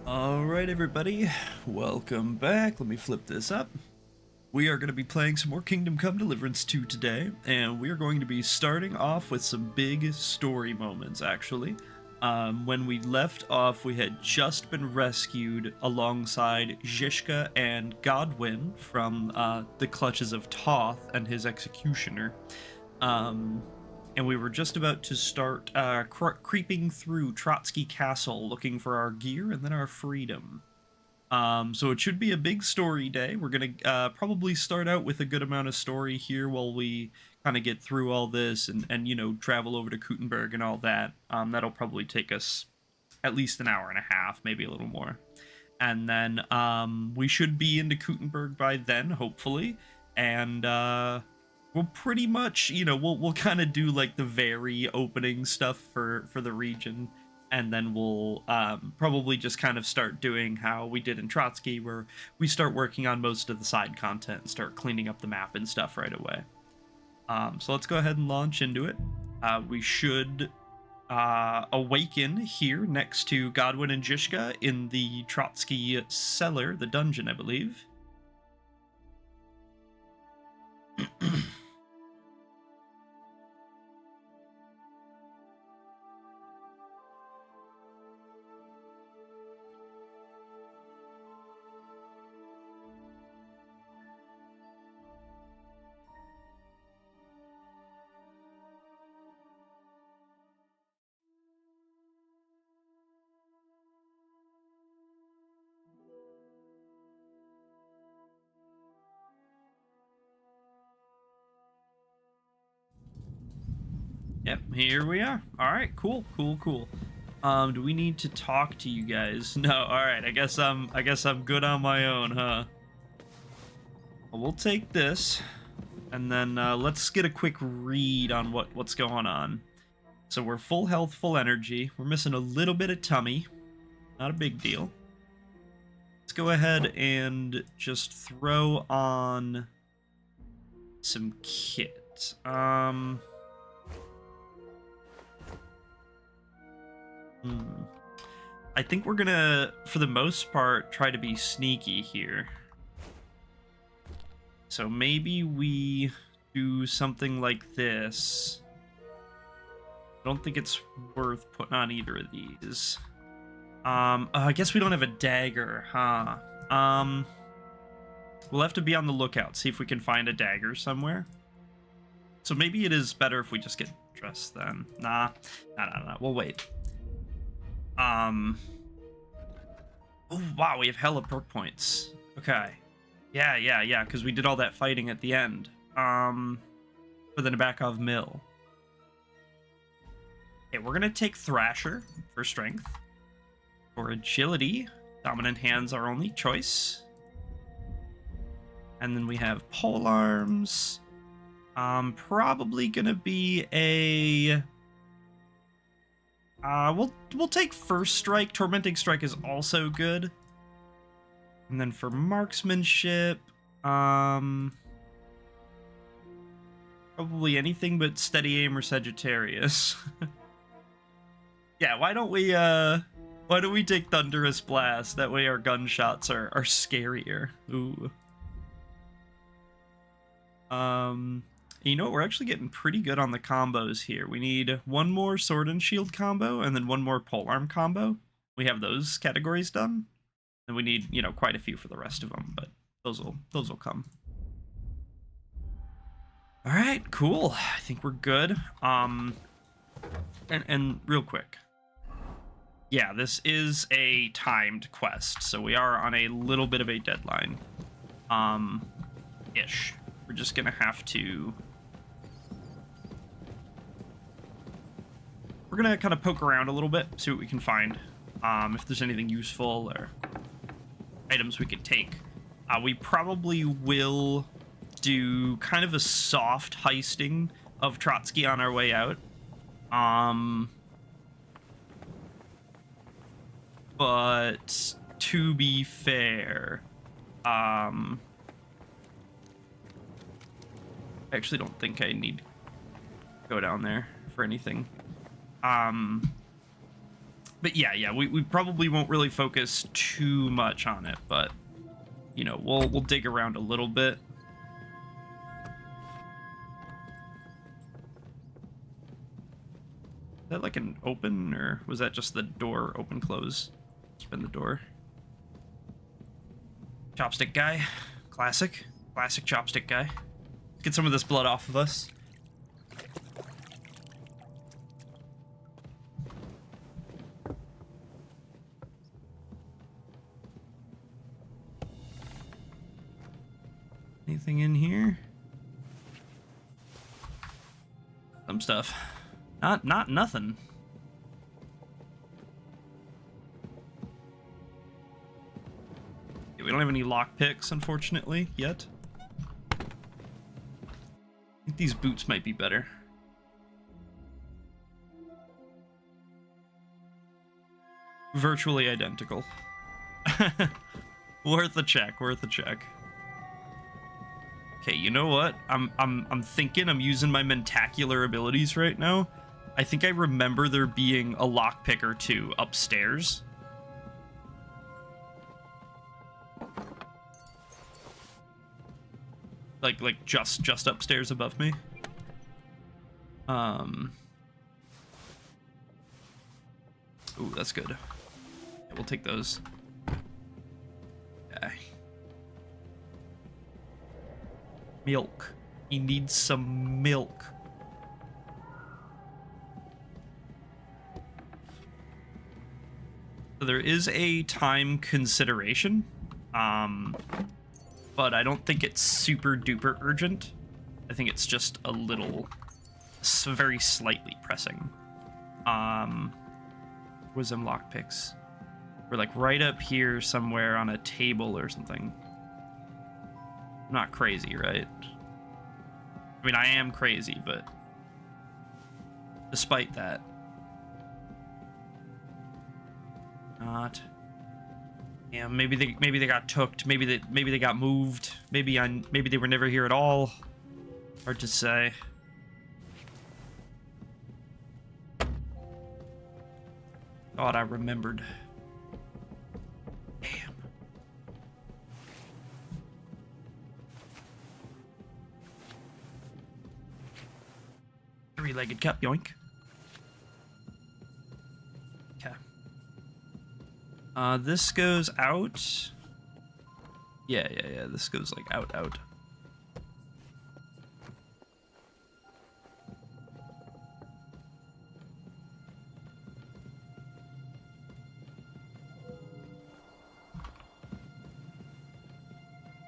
Alright everybody, welcome back. Let me flip this up. We are going to be playing some more Kingdom Come Deliverance 2 today, and we are going to be starting off with some big story moments, actually. When we left off, we had just been rescued alongside Zhishka and Godwin from the clutches of Toth and his executioner. And we were just about to start creeping through Trotsky Castle looking for our gear and then our freedom. So it should be a big story day. We're going to probably start out with a good amount of story here while we kind of get through all this and, you know, travel over to Kuttenberg and all that. That'll probably take us at least an hour and a half, maybe a little more. And then we should be into Kuttenberg by then, hopefully. And we'll pretty much, you know, we'll kind of do like the very opening stuff for the region, and then we'll probably just kind of start doing how we did in Trotsky, where we start working on most of the side content and start cleaning up the map and stuff right away. So let's go ahead and launch into it. We should awaken here next to Godwin and Zhishka in the Trotsky cellar, the dungeon, I believe. Yep, here we are. All right, cool. Do we need to talk to you guys? No. All right. I guess I'm good on my own, huh? Well, we'll take this, and then let's get a quick read on what's going on. So we're full health, full energy. We're missing a little bit of tummy. Not a big deal. Let's go ahead and just throw on some kit. I think we're gonna, for the most part, try to be sneaky here. So maybe we do something like this. I don't think it's worth putting on either of these. I guess we don't have a dagger, huh? We'll have to be on the lookout, see if we can find a dagger somewhere. So maybe it is better if we just get dressed then. Nah, we'll wait. Oh wow, we have hella perk points. Okay. Yeah, because we did all that fighting at the end. For the Nabokov Mill. Okay, we're gonna take Thrasher for strength. For agility, dominant hand's our only choice. And then we have pole arms. Probably gonna be a we'll take First Strike. Tormenting Strike is also good. And then for marksmanship, probably anything but Steady Aim or Sagittarius. Yeah, why don't we take Thunderous Blast? That way our gunshots are scarier. Ooh. You know what? We're actually getting pretty good on the combos here. We need one more Sword and Shield combo, and then one more Polearm combo. We have those categories done. And we need, you know, quite a few for the rest of them, but those will come. All right, cool. I think we're good. And real quick. Yeah, this is a timed quest, so we are on a little bit of a deadline. Ish. We're just gonna have to... We're gonna kind of poke around a little bit, see what we can find. If there's anything useful or items we could take. We probably will do kind of a soft heisting of Trotsky on our way out. But to be fair, I actually don't think I need to go down there for anything. But yeah, we probably won't really focus too much on it, but you know, we'll dig around a little bit. Is that like an open, or was that just the door open close? Spin the door. Chopstick guy. Classic chopstick guy. Let's get some of this blood off of us. Anything in here? Some stuff. Not nothing. We don't have any lockpicks, unfortunately, yet. I think these boots might be better. Virtually identical. Worth a check, worth a check. Okay, you know what? I'm thinking I'm using my mentacular abilities right now. I think I remember there being a lockpick or two upstairs. Like just upstairs above me. Ooh, that's good. Yeah, we'll take those. Okay. Milk. He needs some milk. So there is a time consideration, but I don't think it's super duper urgent. I think it's just a little, very slightly pressing. Wisdom lockpicks. We're like right up here somewhere on a table or something. I'm not crazy, right? I mean, I am crazy, but despite that, not. Yeah, maybe they got tooked. Maybe they got moved. Maybe they were never here at all. Hard to say. Thought I remembered. Damn. Three-legged cup, yoink. Okay. This goes out. Yeah. This goes like out.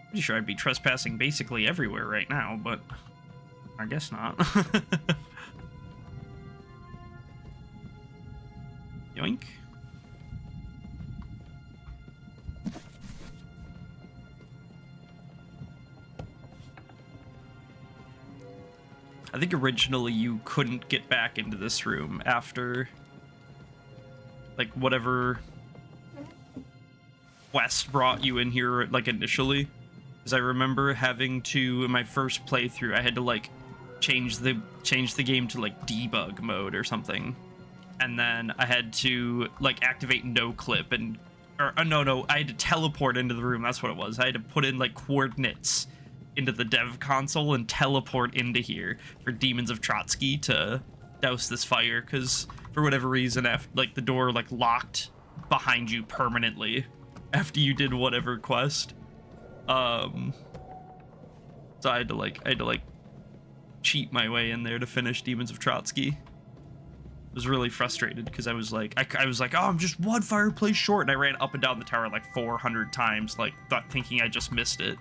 Pretty sure I'd be trespassing basically everywhere right now, but I guess not. Yoink. I think originally you couldn't get back into this room after, like, whatever quest brought you in here, like, initially. Because I remember having to, in my first playthrough, I had to, like, change the game to, like, debug mode or something. And then I had to, like, activate no clip and, no, I had to teleport into the room, that's what it was. I had to put in, like, coordinates into the dev console and teleport into here for Demons of Trotsky to douse this fire, because for whatever reason, like, the door, like, locked behind you permanently after you did whatever quest. So I had to like cheat my way in there to finish Demons of Trotsky. I was really frustrated because I was like, I was like, oh, I'm just one fireplace short, and I ran up and down the tower like 400 times, like thinking I just missed it,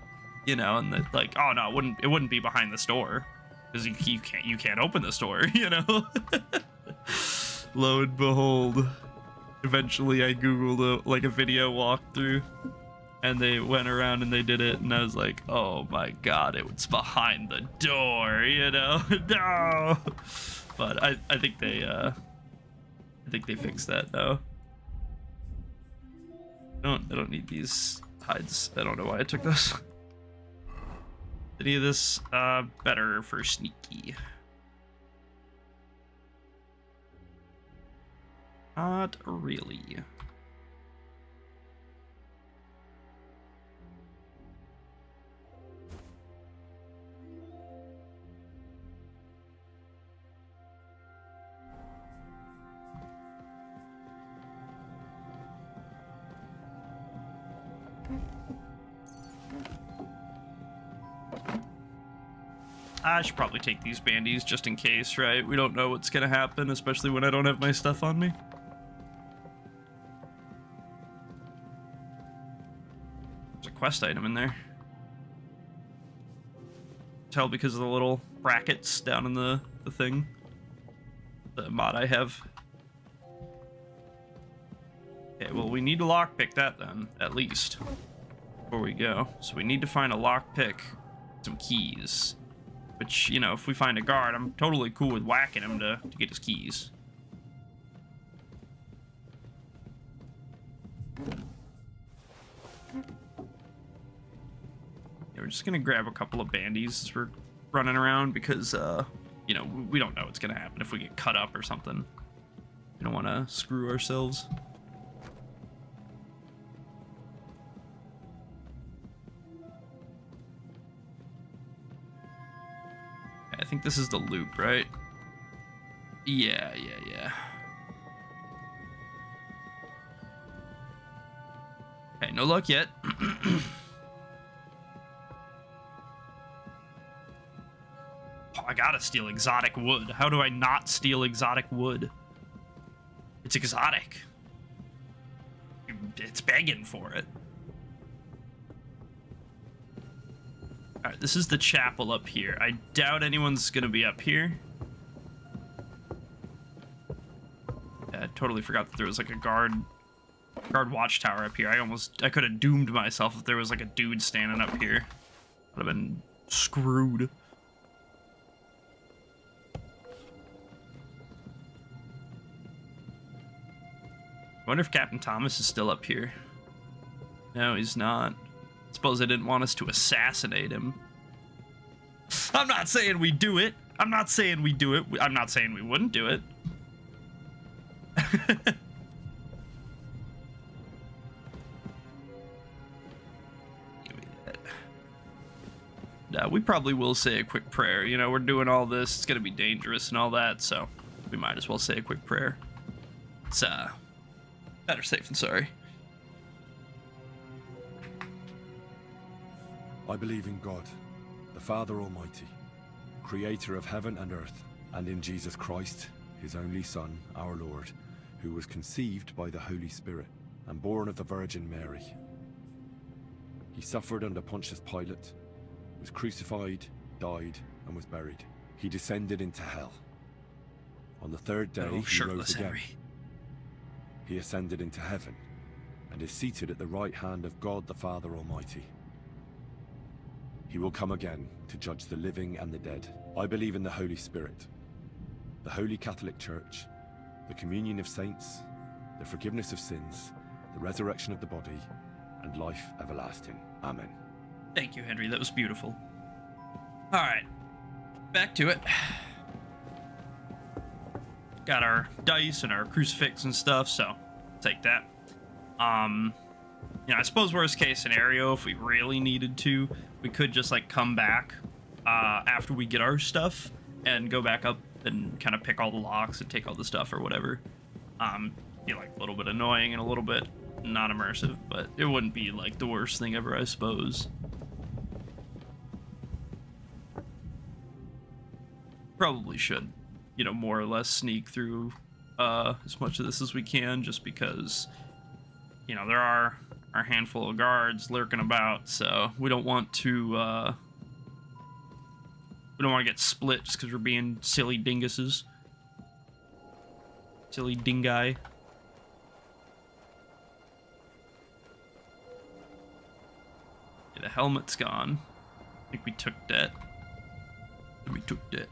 you know, and that, like, oh no, it wouldn't be behind this door because you can't open this door, you know. Lo and behold, eventually I googled like a video walkthrough. And they went around and they did it, and I was like, oh my god, it was behind the door, you know? No! But I think they fixed that now. I don't need these hides. I don't know why I took those. Any of this better for sneaky? Not really. I should probably take these bandies just in case, right? We don't know what's gonna happen, especially when I don't have my stuff on me. There's a quest item in there. Tell because of the little brackets down in the thing. The mod I have. Okay, well, we need to lockpick that then, at least, before we go. So we need to find a lockpick, some keys. Which, you know, if we find a guard, I'm totally cool with whacking him to get his keys. Yeah, we're just gonna grab a couple of bandies as we're running around because, you know, we don't know what's gonna happen if we get cut up or something. We don't want to screw ourselves. I think this is the loop, right? Yeah. Okay, no luck yet. Oh, I gotta steal exotic wood. How do I not steal exotic wood? It's exotic. It's begging for it. Alright, this is the chapel up here. I doubt anyone's gonna be up here. Yeah, I totally forgot that there was like a guard watchtower up here. I could have doomed myself if there was like a dude standing up here. Would have been screwed. I wonder if Captain Thomas is still up here. No, he's not. Suppose they didn't want us to assassinate him. I'm not saying we do it. I'm not saying we do it. I'm not saying we wouldn't do it. Give me that. We probably will say a quick prayer. You know, we're doing all this. It's going to be dangerous and all that, so we might as well say a quick prayer. It's better safe than sorry. I believe in God, the Father Almighty, creator of heaven and earth, and in Jesus Christ, his only Son, our Lord, who was conceived by the Holy Spirit and born of the Virgin Mary. He suffered under Pontius Pilate, was crucified, died, and was buried. He descended into hell. On the third day, he rose again. Henry. He ascended into heaven and is seated at the right hand of God the Father Almighty. He will come again to judge the living and the dead. I believe in the Holy Spirit, the Holy Catholic Church, the communion of saints, the forgiveness of sins, the resurrection of the body, and life everlasting. Amen. Thank you, Henry. That was beautiful. All right, back to it. Got our dice and our crucifix and stuff, so take that. You know, I suppose worst case scenario, if we really needed to, we could just like come back after we get our stuff and go back up and kind of pick all the locks and take all the stuff or whatever. Be like a little bit annoying and a little bit not immersive, but it wouldn't be like the worst thing ever, I suppose. Probably should, you know, more or less sneak through as much of this as we can, just because, you know, there are a handful of guards lurking about, so we don't want to get split just because we're being silly dinguses. Silly dingai. Yeah, the helmet's gone. I think we took that. We took that.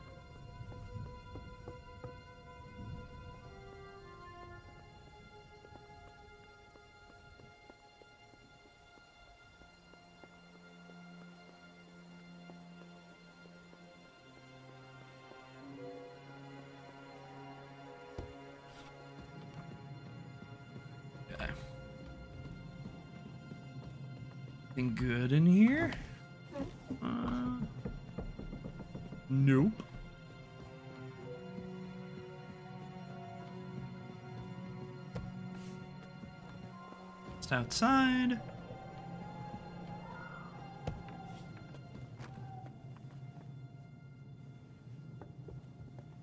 Anything good in here? Nope. Just outside.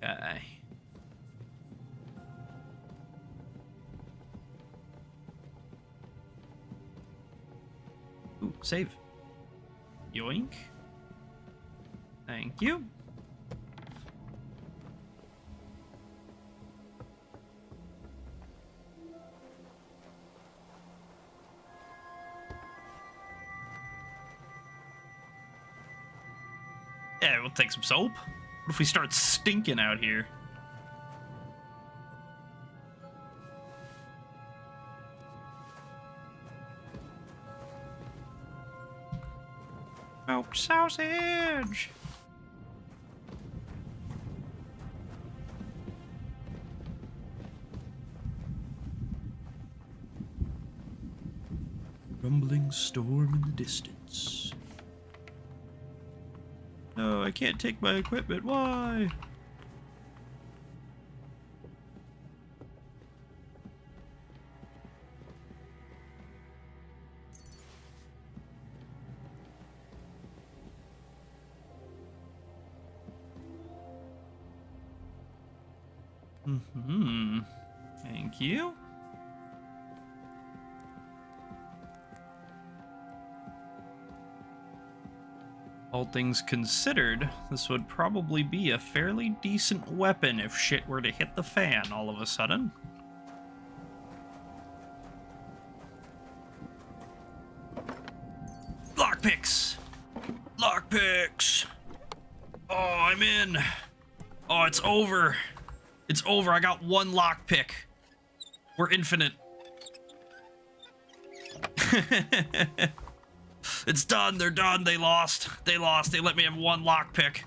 Okay. Ooh, save. Yoink. Thank you. Yeah, we'll take some soap. What if we start stinking out here? Smoked sausage! Rumbling storm in the distance. No, I can't take my equipment. Why? Thank you. All things considered, this would probably be a fairly decent weapon if shit were to hit the fan all of a sudden. Lockpicks! Lockpicks! Oh, I'm in! Oh, it's over! It's over, I got one lockpick. We're infinite. It's done, they're done, they lost. They lost, they let me have one lockpick.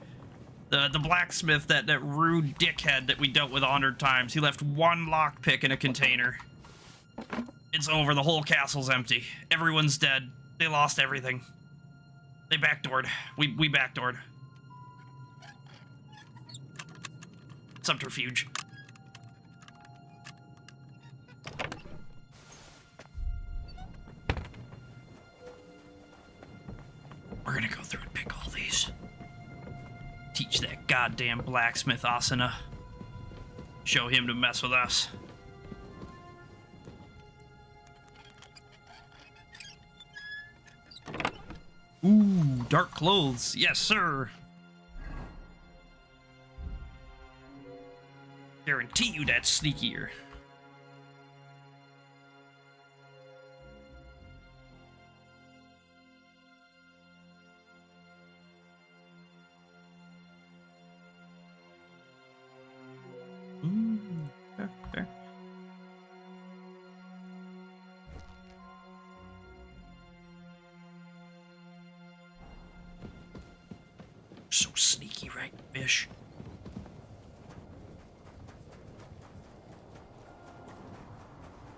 The blacksmith, that rude dickhead that we dealt with 100 times, he left one lockpick in a container. It's over, the whole castle's empty. Everyone's dead. They lost everything. They backdoored. We backdoored. Subterfuge. We're gonna go through and pick all these. Teach that goddamn blacksmith Asana. Show him to mess with us. Ooh, dark clothes. Yes, sir. Guarantee you that's sneakier. Fair. So sneaky, right, Bish?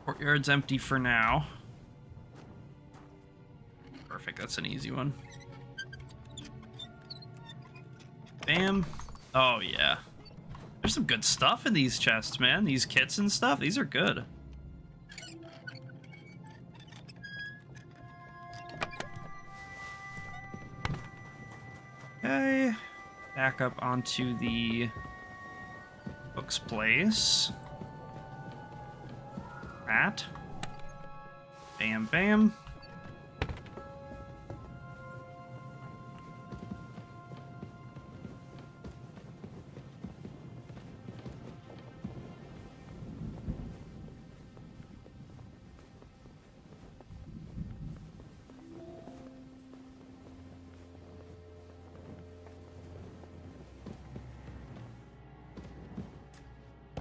Courtyard's empty for now. Perfect, that's an easy one. Bam. Oh, yeah. There's some good stuff in these chests, man. These kits and stuff, these are good. Okay. Back up onto the Cook's place. Rat. Bam, bam.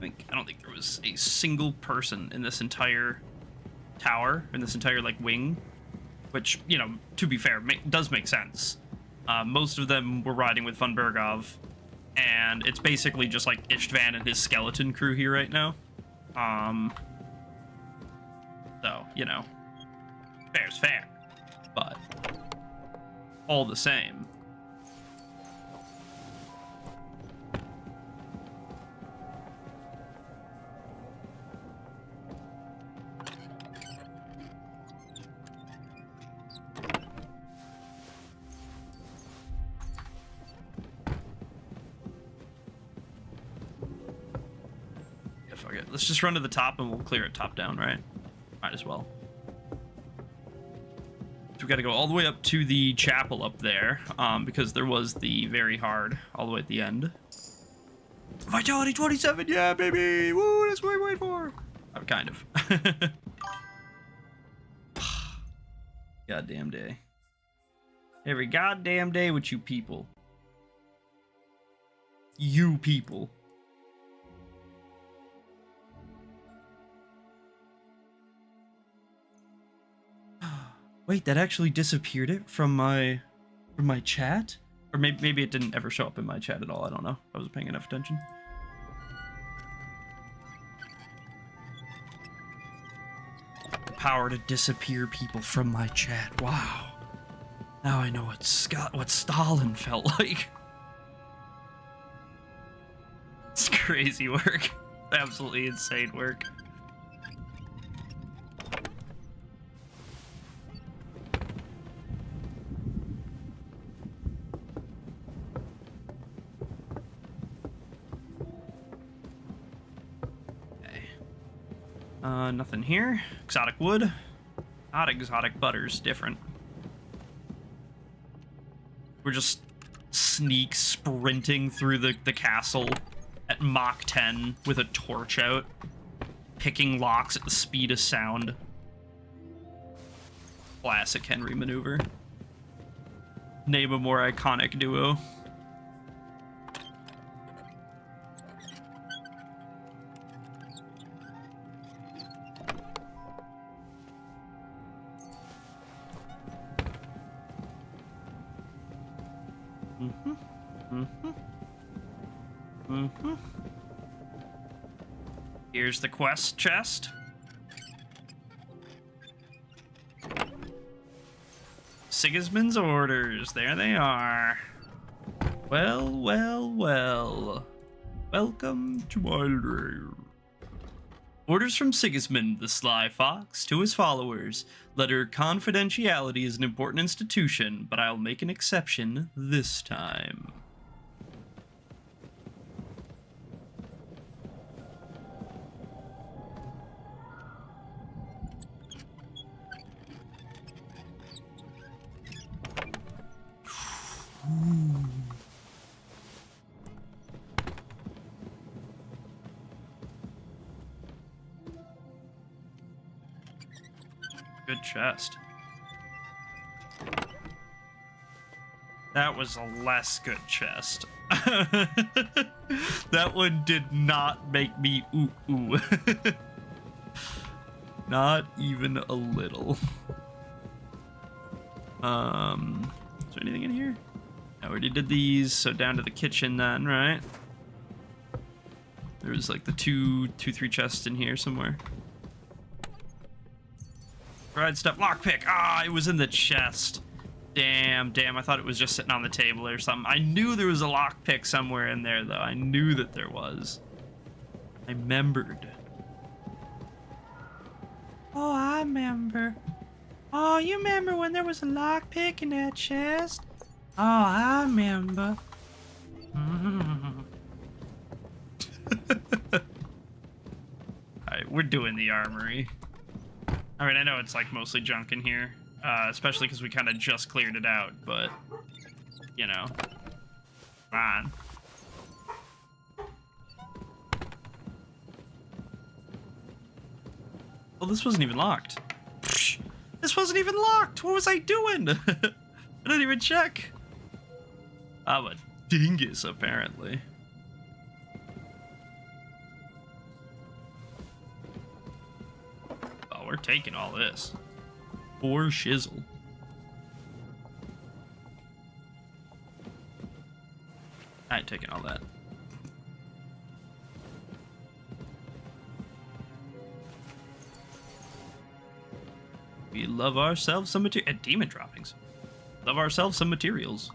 I don't think there was a single person in this entire tower, in this entire, like, wing, which, you know, to be fair, does make sense. Most of them were riding with Von Bergov, and it's basically just, like, Istvan and his skeleton crew here right now. So, you know, fair's fair, but all the same. Yeah, fuck it. Let's just run to the top and we'll clear it top down, right? Might as well. So we got to go all the way up to the chapel up there, because there was the very hard all the way at the end. Vitality 27, yeah, baby! Woo, that's what we wait for! Oh, kind of. Goddamn day. Every goddamn day with you people. You people. Wait, that actually disappeared it from my chat? Or maybe it didn't ever show up in my chat at all. I don't know. I wasn't paying enough attention. The power to disappear people from my chat. Wow. Now I know what Stalin felt like. It's crazy work. Absolutely insane work. Nothing here. Exotic wood. Not exotic butters, different. We're just sneak sprinting through the castle at Mach 10 with a torch out, picking locks at the speed of sound. Classic Henry maneuver. Name a more iconic duo. Here's the quest chest. Sigismund's orders. There they are. Well, well, well. Welcome to my lair. Orders from Sigismund, the sly fox, to his followers. Letter confidentiality is an important institution, but I'll make an exception this time. Good chest. That was a less good chest. That one did not make me ooh ooh. Not even a little. Is there anything in here? I already did these, so down to the kitchen then, right? There was like the two, three chests in here somewhere. Dried stuff, lockpick. Ah, it was in the chest. Damn, I thought it was just sitting on the table or something. I knew there was a lockpick somewhere in there, though. I knew that there was. I remembered. Oh, I remember. Oh, you remember when there was a lockpick in that chest? Oh, I remember. Alright, we're doing the armory. I mean, I know it's like mostly junk in here, especially because we kind of just cleared it out, but, you know, come on. Well, this wasn't even locked. Psh, this wasn't even locked! What was I doing? I didn't even check. I'm a dingus, apparently. Oh, we're taking all this. For shizzle. I ain't taking all that. We love ourselves some demon droppings. of ourselves some materials.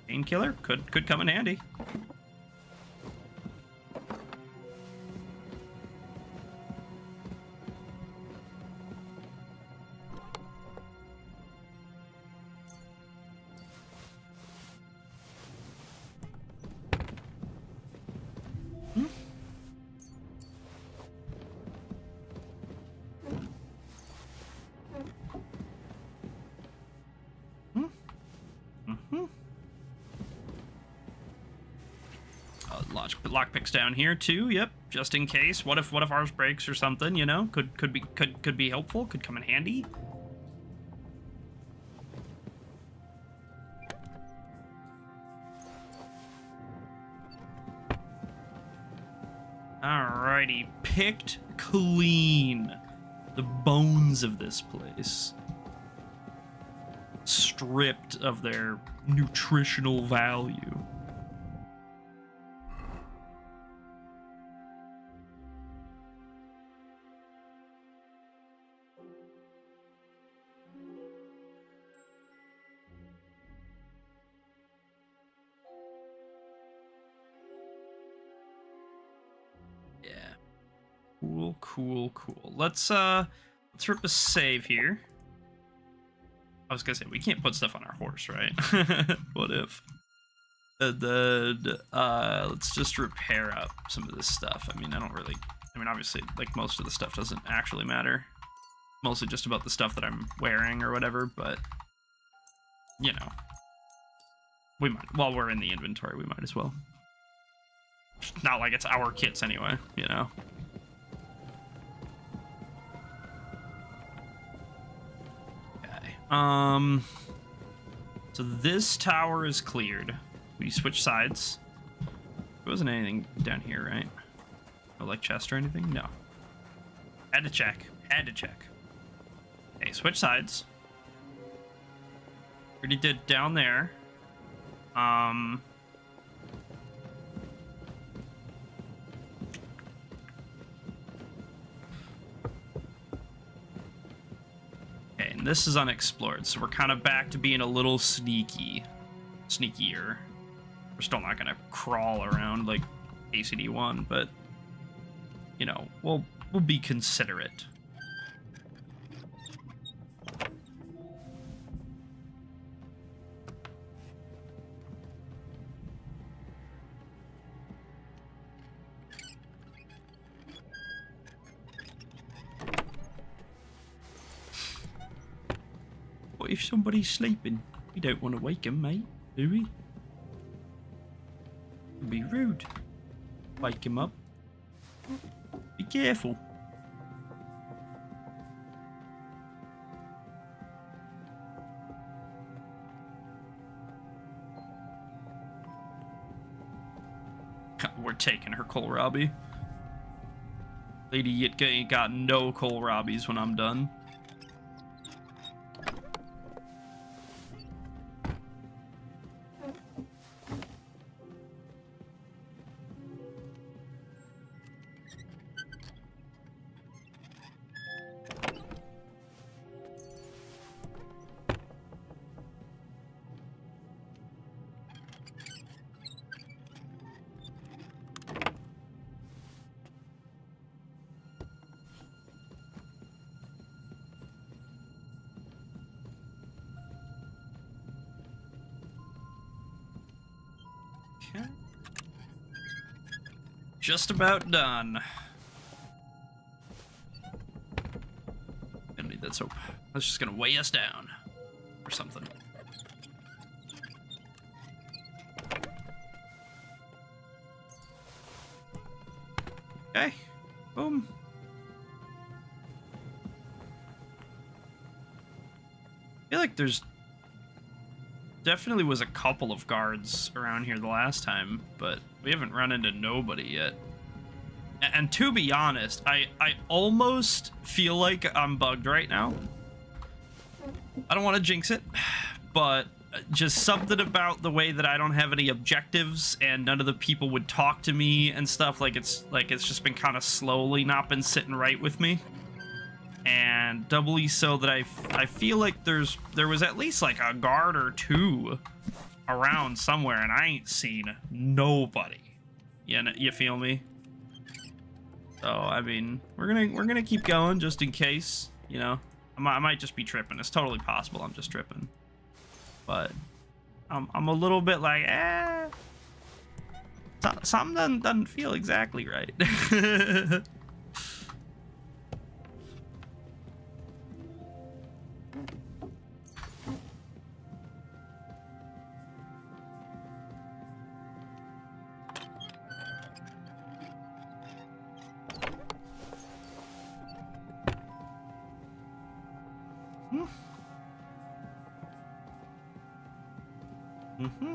Painkiller could come in handy. Lockpicks down here too. Yep, just in case. What if ours breaks or something? You know, could be helpful. Could come in handy. Alrighty, picked clean the bones of this place, stripped of their nutritional value. Cool. Let's rip a save here. I was gonna say we can't put stuff on our horse, right? What if? And then let's just repair up some of this stuff. I mean, obviously, like, most of the stuff doesn't actually matter. Mostly just about the stuff that I'm wearing or whatever, but you know, we might, while we're in the inventory, we might as well. Not like it's our kits anyway, you know. So this tower is cleared. We switch sides. There wasn't anything down here, right? No, like, chest or anything? No. Had to check. Okay, switch sides. Already did down there. This is unexplored, so we're kind of back to being a little sneakier. We're still not gonna crawl around like ACD1, but you know, we'll be considerate. What if somebody's sleeping? We don't want to wake him, mate, do we? It'd be rude. Wake him up. Be careful. We're taking her kohlrabi. Lady ain't got no kohlrabis when I'm done. Okay. Just about done. Gonna need that soap. That's just gonna weigh us down. Or something. Okay. Boom. I feel like there's definitely was a couple of guards around here the last time, but we haven't run into nobody yet. And to be honest, I almost feel like I'm bugged right now. I don't want to jinx it, but just something about the way that I don't have any objectives and none of the people would talk to me and stuff, like it's just been kind of slowly not been sitting right with me. and doubly so that I feel like there was at least like a guard or two around somewhere, and I ain't seen nobody. You feel me? So I mean, we're gonna keep going just in case. You know, I might just be tripping. It's totally possible I'm just tripping, but I'm a little bit like, something doesn't feel exactly right. Mm-hmm.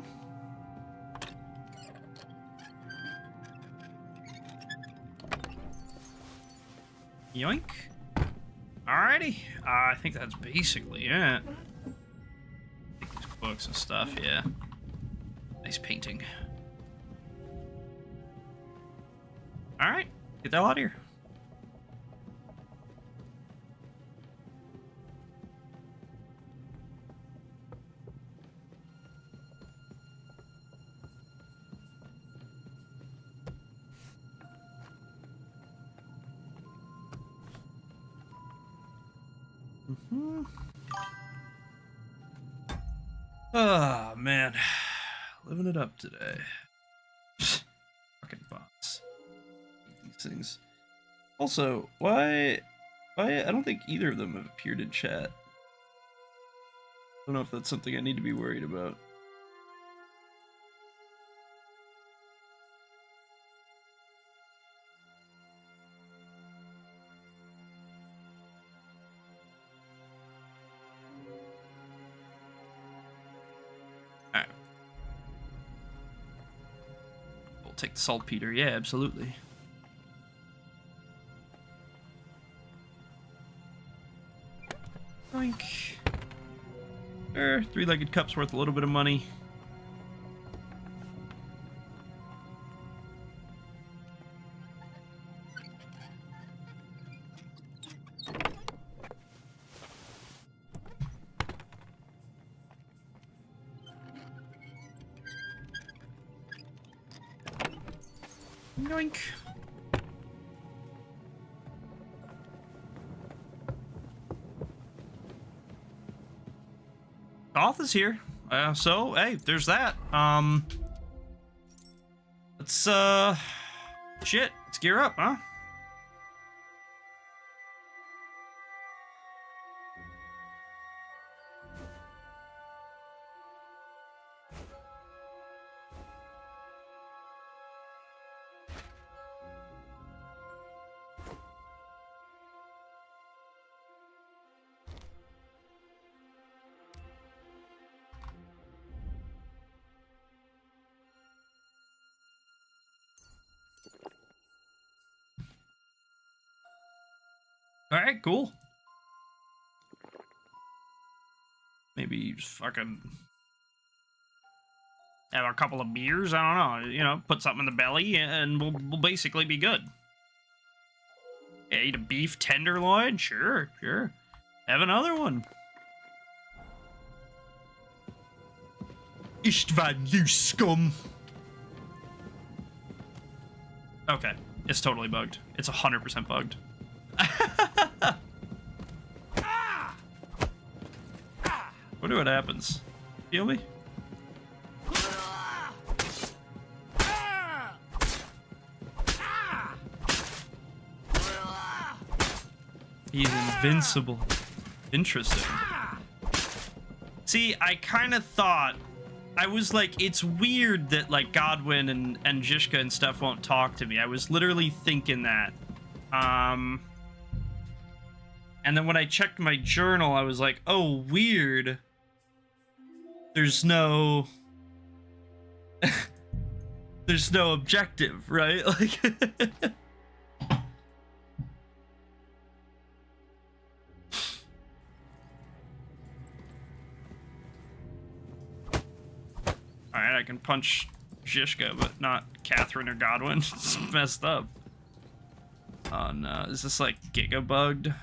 Yoink. Alrighty. I think that's basically it. Take these books and stuff, yeah. Nice painting. Alright, get the hell out of here. Oh, man. Living it up today. Fucking bots. These things. Also, why... I don't think either of them have appeared in chat. I don't know if that's something I need to be worried about. Alright. We'll take the saltpeter, yeah, absolutely. Oink. Sure, three-legged cup's worth a little bit of money. Yoink. Toth is here. So, hey, there's that. Let's, shit, let's gear up, huh? Alright, cool. Maybe you just fucking have a couple of beers, I don't know, you know, put something in the belly, and we'll basically be good. Yeah, eat a beef tenderloin? Sure, sure. Have another one. Istvan, you scum! Okay, it's totally bugged. It's 100% bugged. Wonder what happens. Feel me? He's invincible. Interesting. See, I kind of thought... I was like, it's weird that, like, Godwin and Zhishka and stuff won't talk to me. I was literally thinking that. And then when I checked my journal, I was like, oh, weird. There's no... There's no objective, right? Like... Alright, I can punch Zhishka, but not Catherine or Godwin. It's messed up. Oh no, is this like giga bugged?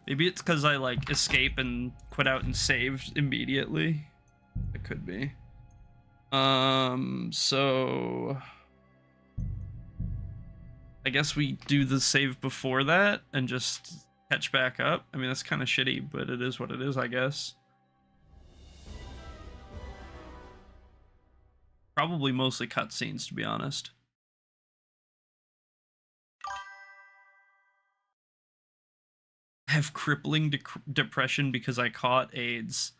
Maybe it's because I like escape and quit out and saved immediately. It could be. So I guess we do the save before that and just catch back up. I mean, that's kind of shitty, but it is what it is, I guess. Probably mostly cutscenes, to be honest. I have crippling depression because I caught AIDS.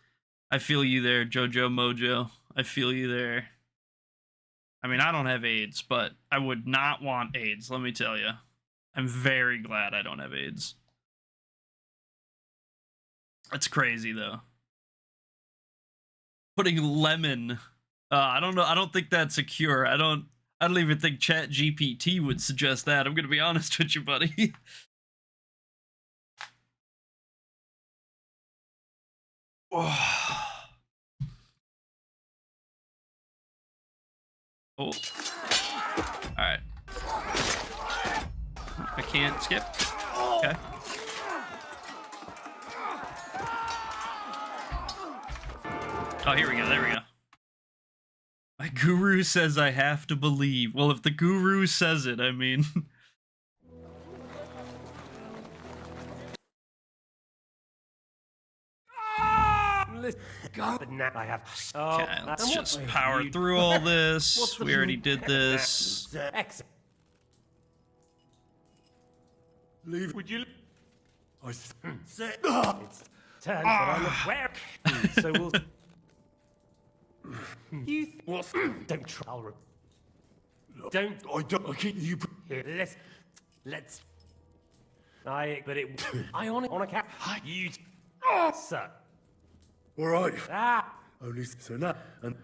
I feel you there, Jojo Mojo. I feel you there. I mean, I don't have AIDS, but I would not want AIDS, let me tell you. I'm very glad I don't have AIDS. That's crazy, though. Putting lemon. I don't know. I don't think that's a cure. I don't even think ChatGPT would suggest that. I'm gonna be honest with you, buddy. Oh. Oh. Alright. I can't skip. Okay. Oh, here we go. There we go. My guru says I have to believe. Well, if the guru says it, I mean... God, now I have. Okay, let's just power through all this. We already did this. Leave. Would you? I said it's turn, but I'm aware. So we'll. You don't try. Don't. I don't. I keep you. Here, let's. But it. I on a cat. You. Sir. All right. Ah. Only so now and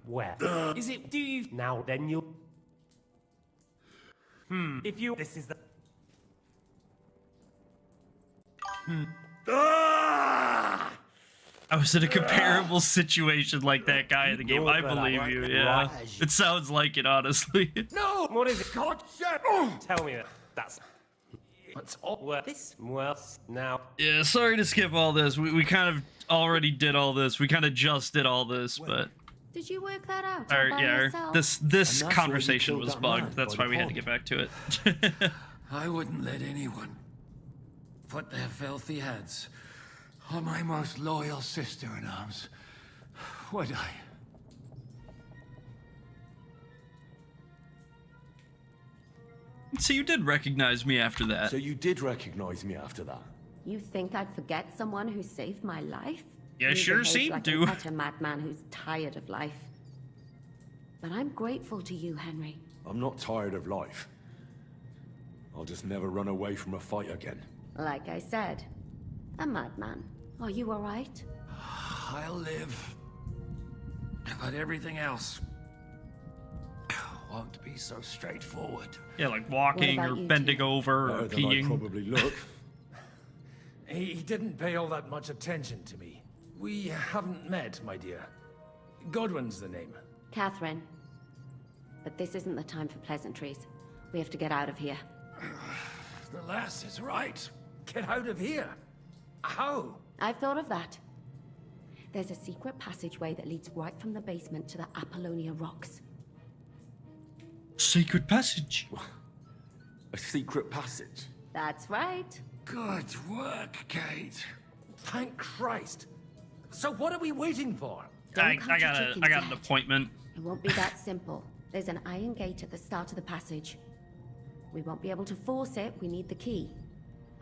Where is it? Do you now? Then you'll. If you. This is the. ah! I was in a comparable situation like that guy in the game. I believe you, yeah. It sounds like it, honestly. No. What is it? God, tell me that. That's. What's all this? Well, now. Yeah, sorry to skip all this. We kind of already did all this. We kind of just did all this, but... Did you work that out? This conversation was bugged. That's why we had to get back to it. I wouldn't let anyone put their filthy heads on my most loyal sister-in-arms, would I? So you did recognize me after that. So you did recognize me after that? You think I'd forget someone who saved my life? Yeah, You sure behave seem like to. an utter madman who's tired of life. But I'm grateful to you, Henry. I'm not tired of life. I'll just never run away from a fight again. Like I said, a madman. Are you all right? I'll live. But everything else won't be so straightforward. Yeah, like walking What or about you bending two? over or Better than I peeing. probably look. He didn't pay all that much attention to me. We haven't met, my dear. Godwin's the name. Catherine. But this isn't the time for pleasantries. We have to get out of here. The lass is right. Get out of here! How? I've thought of that. There's a secret passageway that leads right from the basement to the Apollonia Rocks. Secret passage. A secret passage? That's right. Good work, Kate. Thank Christ! So what are we waiting for? I Don't count your got chickens an yet. appointment. It won't be that simple. There's an iron gate at the start of the passage. We won't be able to force it, we need the key.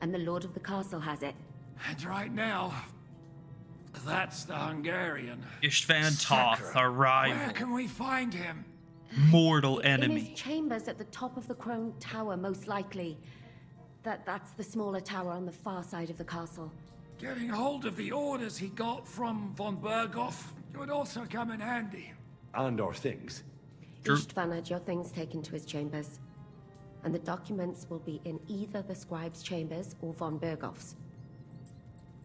And the Lord of the Castle has it. And right now, that's the Hungarian. Istvan Toth, our Where rival, can we find him? mortal In enemy. his chambers at the top of the Crone Tower, most likely. That's the smaller tower on the far side of the castle. Getting hold of the orders he got from von Berghoff would also come in handy. And our things. True. Istvan had your things taken to his chambers. And the documents will be in either the scribe's chambers or von Berghoff's.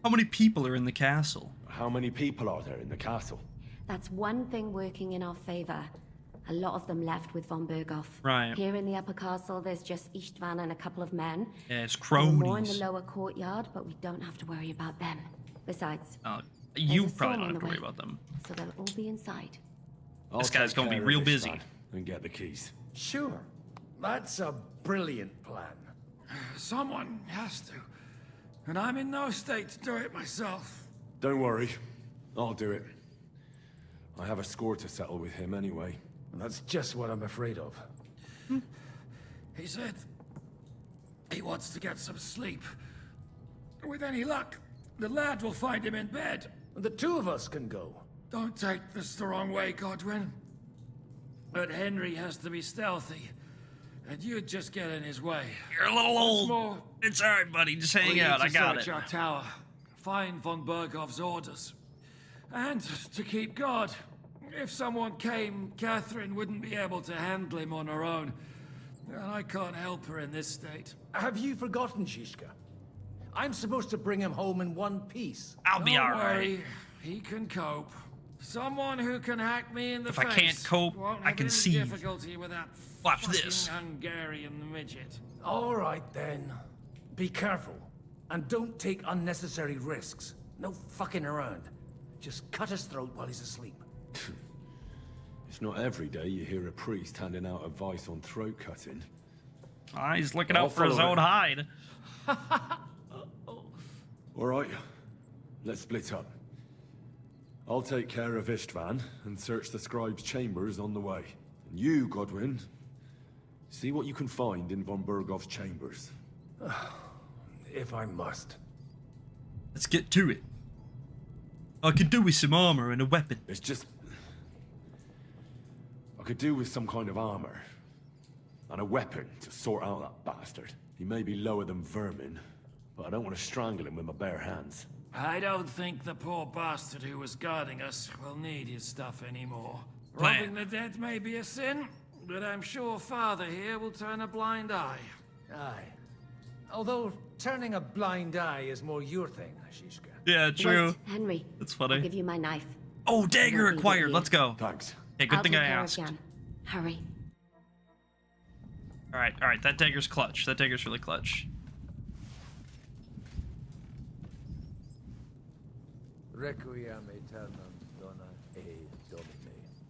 How many people are in the castle? How many people are there in the castle? That's one thing working in our favor. A lot of them left with von Berghoff. Right. Here in the upper castle, there's just Istvan and a couple of men. Yeah, it's There are more in the cronies. lower courtyard, but we don't have to worry about them. Besides, You there's a probably storm don't on have to the worry way, about them. so they'll all be inside. This guy's gonna be real busy. And get the keys. Sure. That's a brilliant plan. Someone has to. And I'm in no state to do it myself. Don't worry. I'll do it. I have a score to settle with him anyway. That's just what I'm afraid of. He said he wants to get some sleep. With any luck, the lad will find him in bed. The two of us can go. Don't take this the wrong way, Godwin. But Henry has to be stealthy, and you'd just get in his way. You're a little old. more, It's alright, buddy. Just hang we out. need I to got search it. our tower, find von Berghoff's orders, and to keep guard. If someone came, Catherine wouldn't be able to handle him on her own. And I can't help her in this state. Have you forgotten, Shishka? I'm supposed to bring him home in one piece. I'll be Don't alright. worry, he can cope. Someone who can hack me in the If I face. can't cope, won't I have can any see. difficulty with that Watch fucking this. Hungarian midget. All right, then. Be careful. And don't take unnecessary risks. No fucking around. Just cut his throat while he's asleep. It's not every day you hear a priest handing out advice on throat cutting. He's looking I'll out for his follow own it. hide. All right, let's split up. I'll take care of Istvan and search the scribe's chambers on the way. And you, Godwin, see what you can find in von Berghoff's chambers. If I must. Let's get to it. I could do with some armor and a weapon. It's just... I could do with some kind of armor. And a weapon to sort out that bastard. He may be lower than vermin, but I don't want to strangle him with my bare hands. I don't think the poor bastard who was guarding us will need his stuff anymore. Plan. Robbing the dead may be a sin, but I'm sure Father here will turn a blind eye. Aye. Although turning a blind eye is more your thing, Shishka. Yeah, true. Wait, Henry. That's I'll funny. give you my knife. Oh, dagger Won't be acquired. with Let's go. Thanks. Hey, good I'll thing take I care of asked. Jan. Hurry. Alright. That dagger's clutch. That dagger's really clutch. Requiem aeternam dona e domine.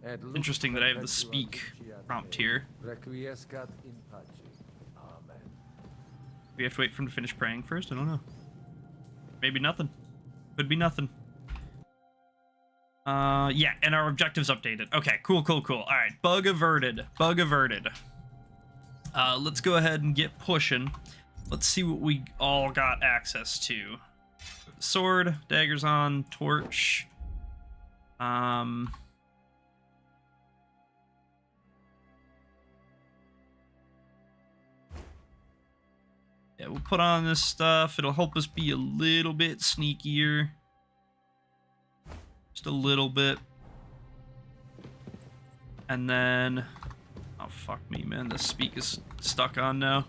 Et lux Interesting that I have the perpetua speak lucia prompt Dei. here. Requiescat in pace. Amen. We have to wait for him to finish praying first? I don't know. Maybe nothing. Could be nothing. Yeah, and our objectives updated. Okay, cool. Alright, bug averted. Let's go ahead and get pushing. Let's see what we all got access to. Sword, daggers on, torch. Yeah, we'll put on this stuff. It'll help us be a little bit sneakier. Just a little bit. And then... Oh, fuck me, man. The speak is stuck on now.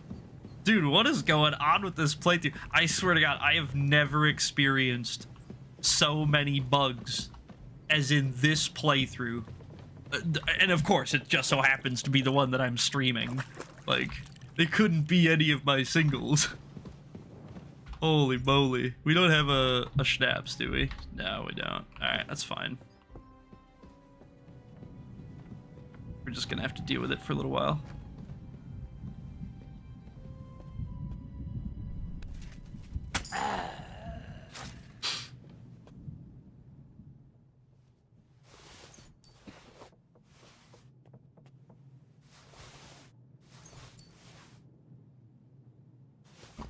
Dude, what is going on with this playthrough? I swear to God, I have never experienced so many bugs as in this playthrough. And of course, it just so happens to be the one that I'm streaming. Like, it couldn't be any of my singles. Holy moly. We don't have a schnapps, do we? No, we don't. Alright, that's fine. We're just gonna have to deal with it for a little while.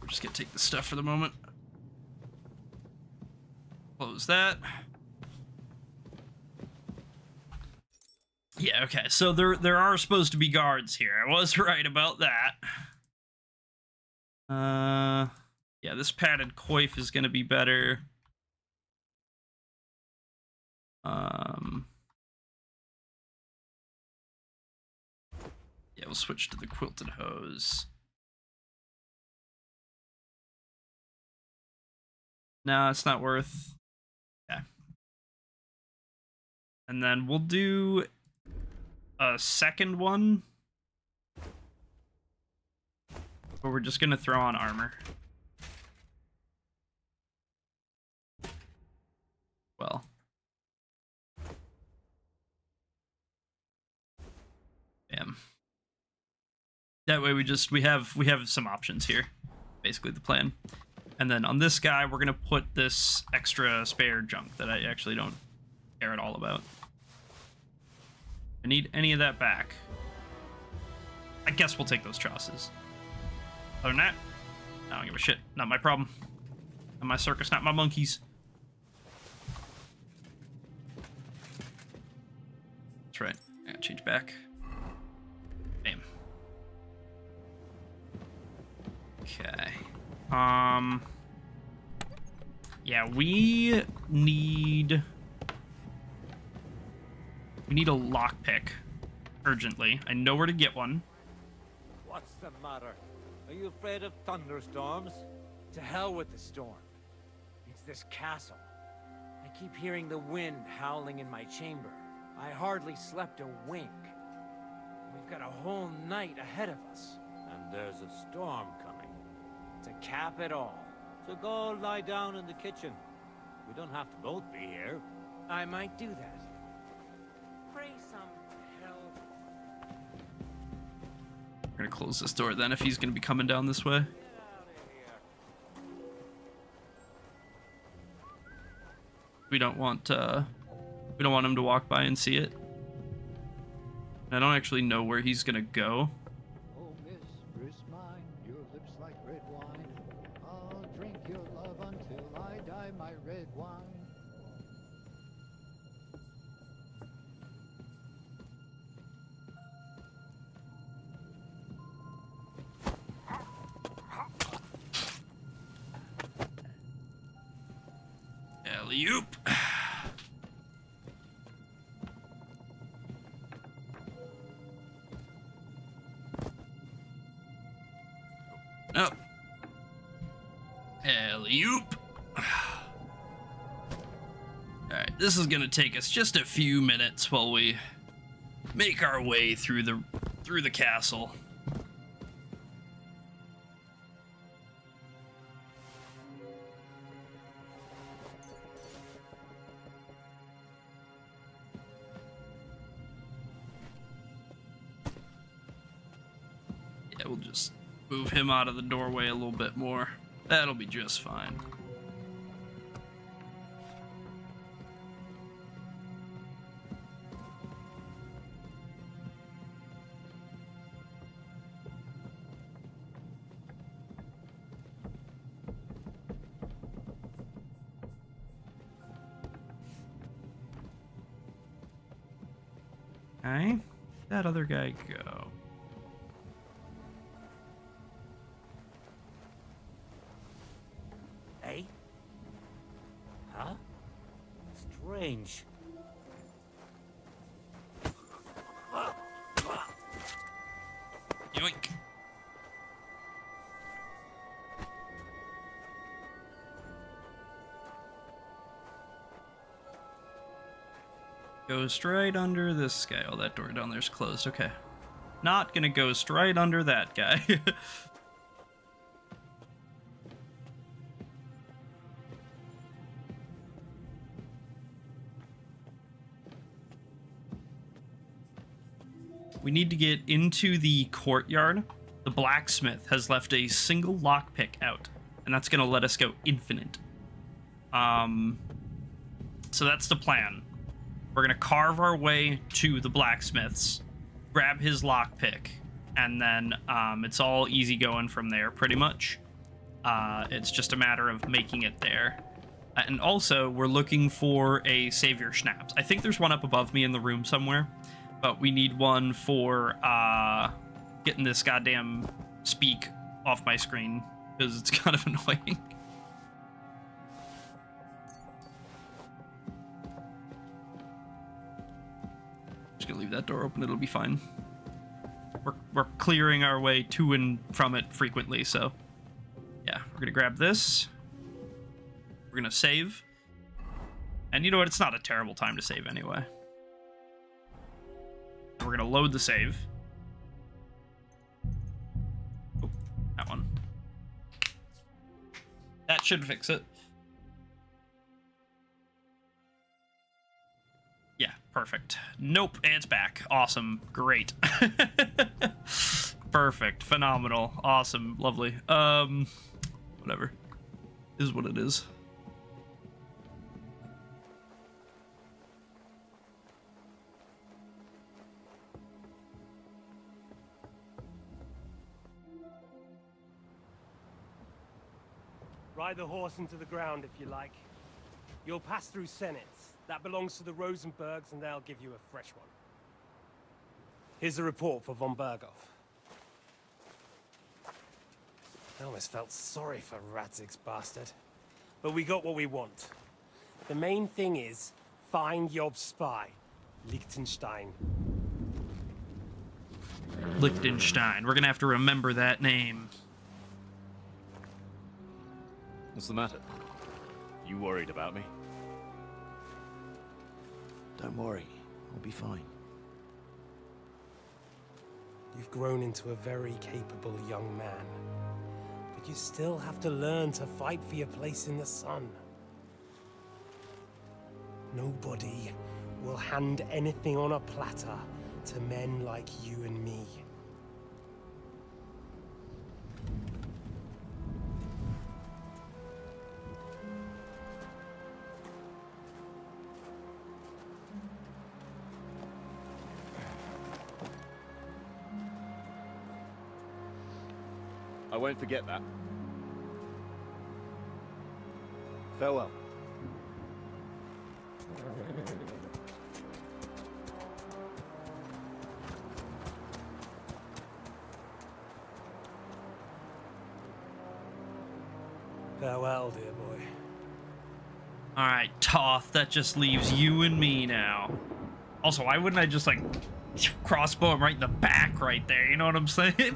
We're just gonna take the stuff for the moment. Close that. Yeah, okay, so there are supposed to be guards here. I was right about that. Yeah, this padded coif is gonna be better. Yeah, we'll switch to the quilted hose. No, it's not worth. Yeah. And then we'll do a second one, or we're just gonna throw on armor. Well, damn. That way we have some options here. Basically the plan. And then on this guy, we're gonna put this extra spare junk that I actually don't care at all about. I need any of that back. I guess we'll take those trosses. Other than that, I don't give a shit. Not my problem. Not my circus, not my monkeys. That's right. I gotta change back. Bam. Okay. Yeah, we need a lockpick urgently. I know where to get one. What's the matter? Are you afraid of thunderstorms? To hell with the storm. It's this castle. I keep hearing the wind howling in my chamber. I hardly slept a wink. We've got a whole night ahead of us. And there's a storm coming. To cap it all. So go lie down in the kitchen. We don't have to both be here. I might do that. Pray some help. We're gonna close this door then if he's gonna be coming down this way. We don't want him to walk by and see it. I don't actually know where he's gonna go. Oh, mistress mine, your lips like red wine. I'll drink your love until I die, my red wine. Alley-oop. Up. Alley-oop. Alright, this is gonna take us just a few minutes while we make our way through the castle. Yeah, we'll just move him out of the doorway a little bit more. That'll be just fine. Okay, where'd that other guy go? Hey? Huh? Strange. Yoink. Go straight under this guy. Oh, that door down there's closed. Okay. Not gonna go straight under that guy. We need to get into the courtyard. The blacksmith has left a single lockpick out, and that's gonna let us go infinite. So that's the plan. We're gonna carve our way to the blacksmith's, grab his lockpick, and then it's all easy going from there, pretty much. It's just a matter of making it there. And also, we're looking for a savior schnapps. I think there's one up above me in the room somewhere, but we need one for getting this goddamn speak off my screen, because it's kind of annoying. Just gonna leave that door open, it'll be fine. We're clearing our way to and from it frequently, so yeah, we're gonna grab this. We're gonna save. And you know what, it's not a terrible time to save anyway. We're we're going to load the save. Oh, that one. That should fix it. Yeah, perfect. Nope, it's back. Awesome. Great. Perfect. Phenomenal. Awesome. Lovely. Whatever. Is what it is. Ride the horse into the ground if you like. You'll pass through Senates. That belongs to the Rosenbergs, and they'll give you a fresh one. Here's a report for von Berghoff. I almost felt sorry for Radzig's bastard. But we got what we want. The main thing is, find Job's spy, Liechtenstein. Liechtenstein. We're gonna have to remember that name. What's the matter? You worried about me? Don't worry, I'll be fine. You've grown into a very capable young man. But you still have to learn to fight for your place in the sun. Nobody will hand anything on a platter to men like you and me. I won't forget that. Farewell. Farewell, dear boy. Alright, Toth, that just leaves you and me now. Also, why wouldn't I just, like, crossbow him right in the back right there? You know what I'm saying?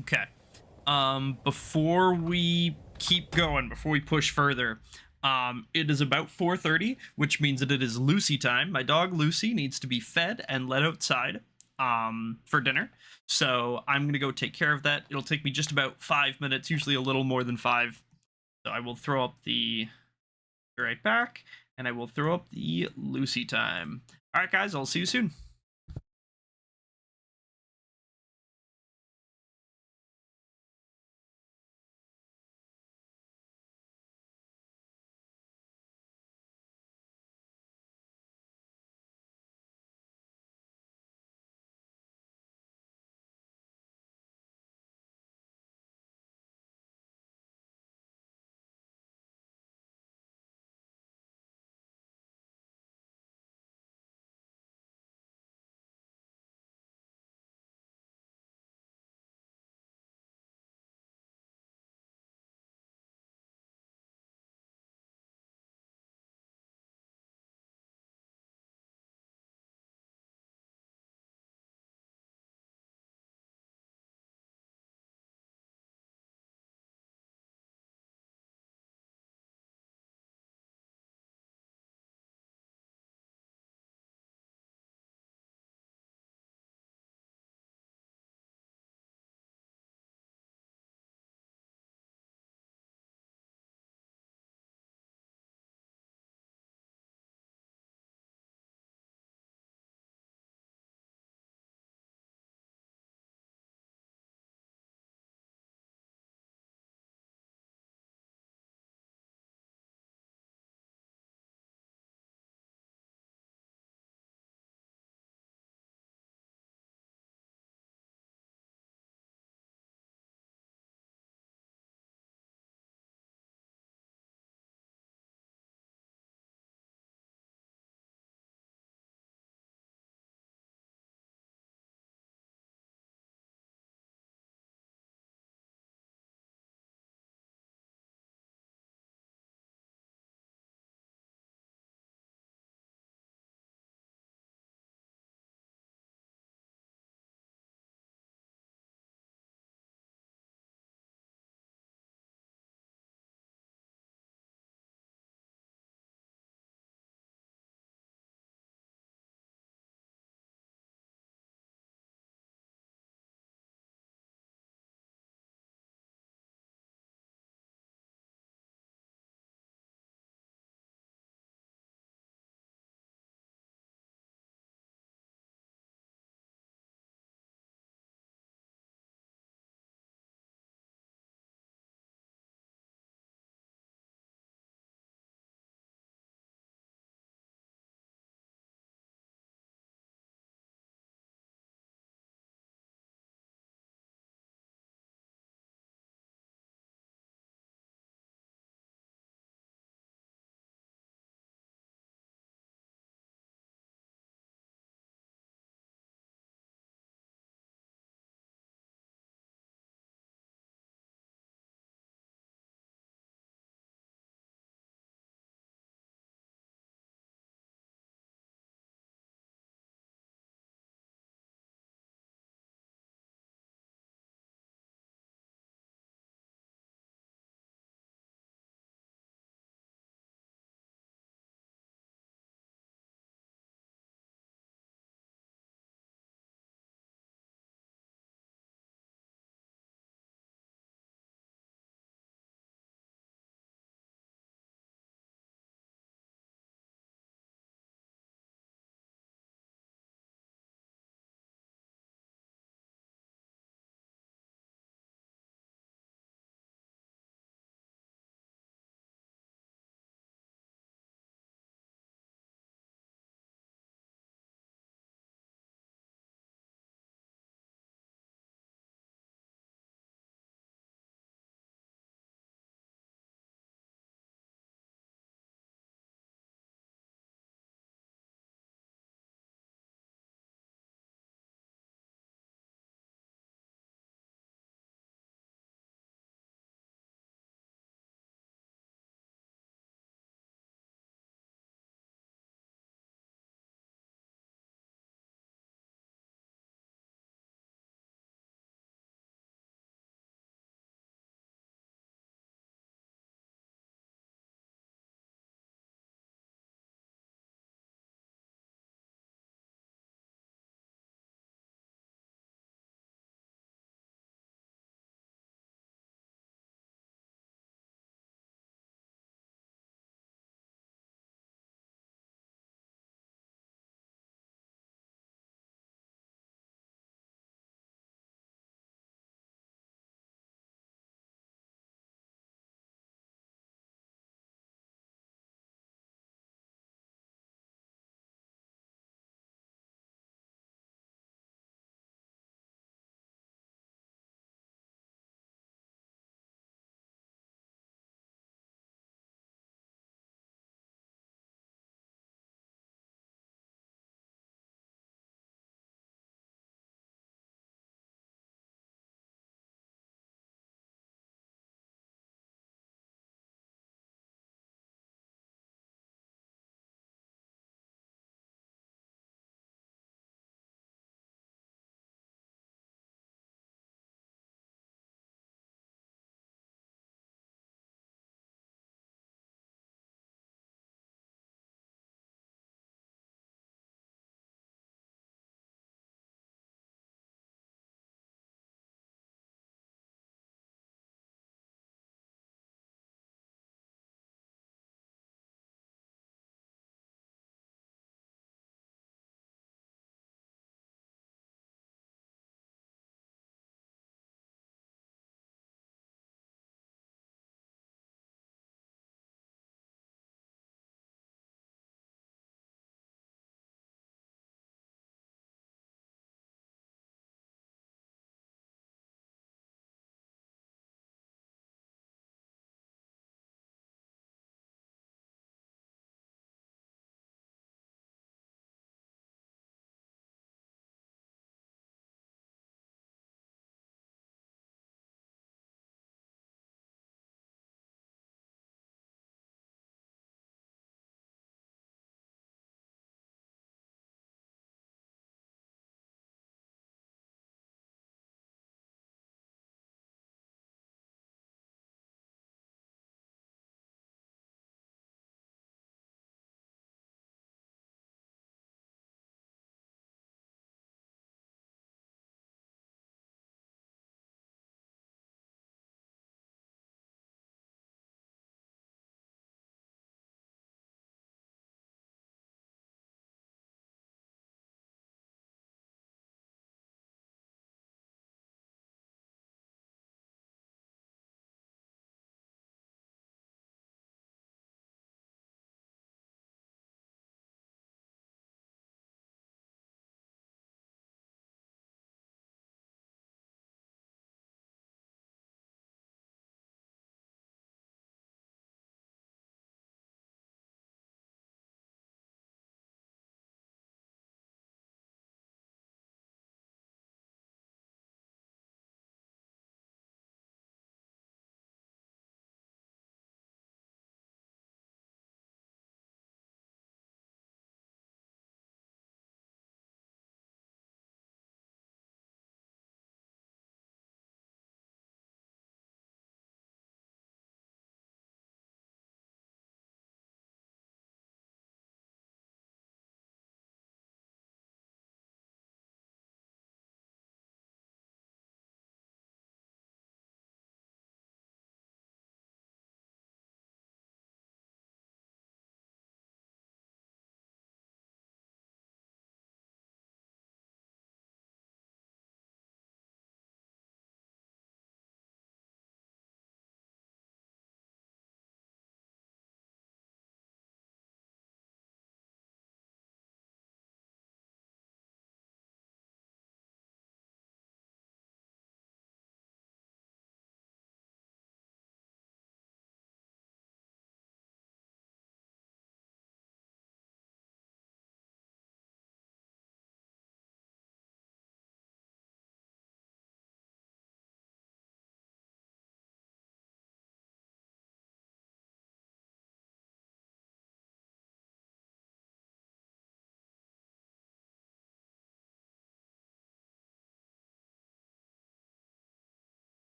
Okay. Before we keep going, before we push further, it is about 4:30, which means that it is Lucy time. My dog Lucy needs to be fed and let outside for dinner. So I'm going to go take care of that. It'll take me just about 5 minutes, usually a little more than 5. So I will throw up the... Be right back, and I will throw up the Lucy time. All right, guys, I'll see you soon.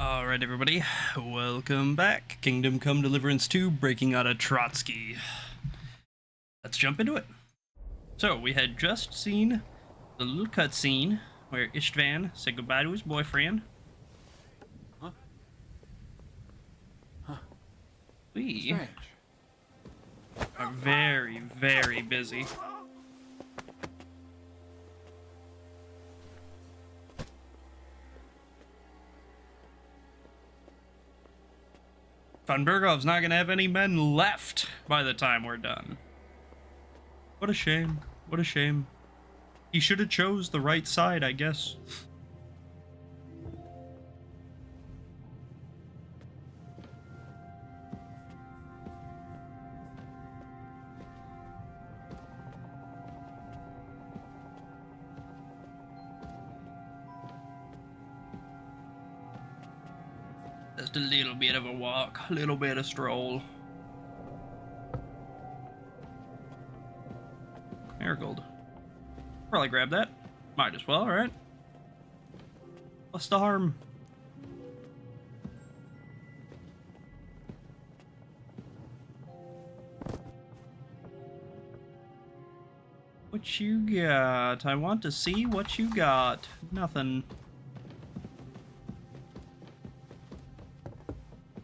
Alright everybody, welcome back. Kingdom Come Deliverance 2, breaking out of Trotsky. Let's jump into it. So, we had just seen the little cutscene where Istvan said goodbye to his boyfriend. Huh? We are very, very busy. Von Bergov's not gonna have any men left by the time we're done. What a shame. What a shame. He should have chose the right side, I guess. Just a little bit of a walk, a little bit of stroll. Marigold. Probably grab that. Might as well, right? What's the harm? What you got? I want to see what you got. Nothing.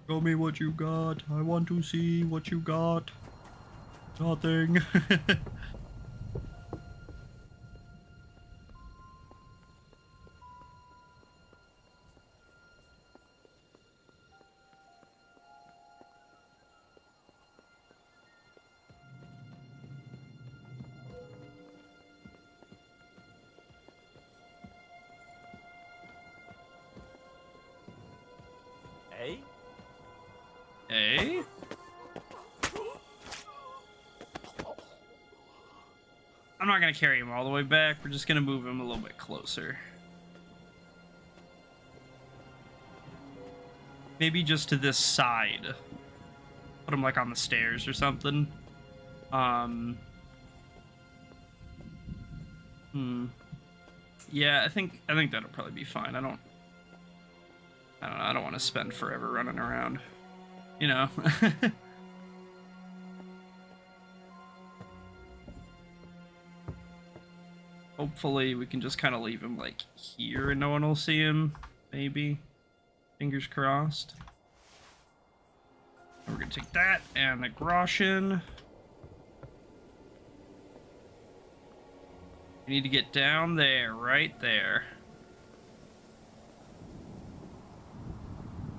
Show me what you got. I want to see what you got. Nothing. Hey? Hey? I'm not gonna carry him all the way back. We're just gonna move him a little bit closer. Maybe just to this side. Put him like on the stairs or something. Yeah, I think that'll probably be fine. I don't know, I don't want to spend forever running around. You know. Hopefully we can just kind of leave him like here and no one will see him. Maybe. Fingers crossed. And we're gonna take that and the Groschen. We need to get down there, right there.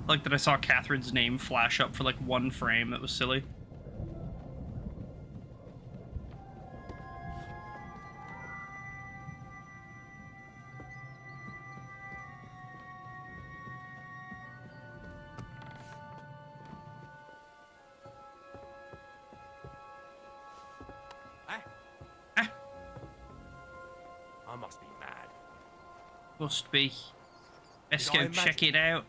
Like that I saw Catherine's name flash up for like one frame. That was silly. I must be mad. Must be. Let's Did I go imagine- check it out.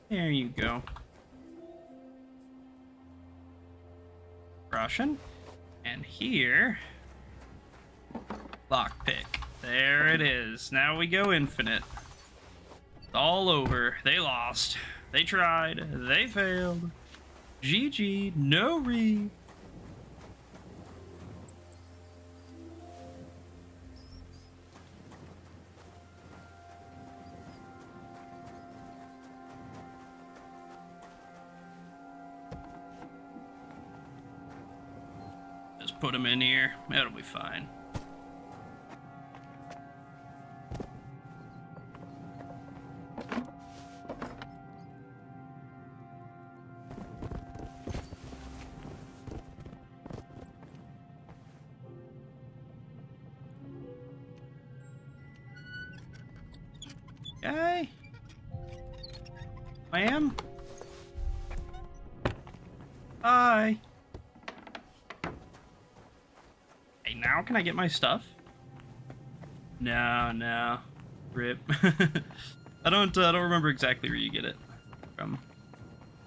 There you go. Russian. And here... lockpick. There it is. Now we go infinite. It's all over. They lost. They tried. They failed. GG. No re. Just put him in here. That'll be fine. Okay. Ma'am? Hi. Hey, now can I get my stuff? No. Rip. I don't remember exactly where you get it from.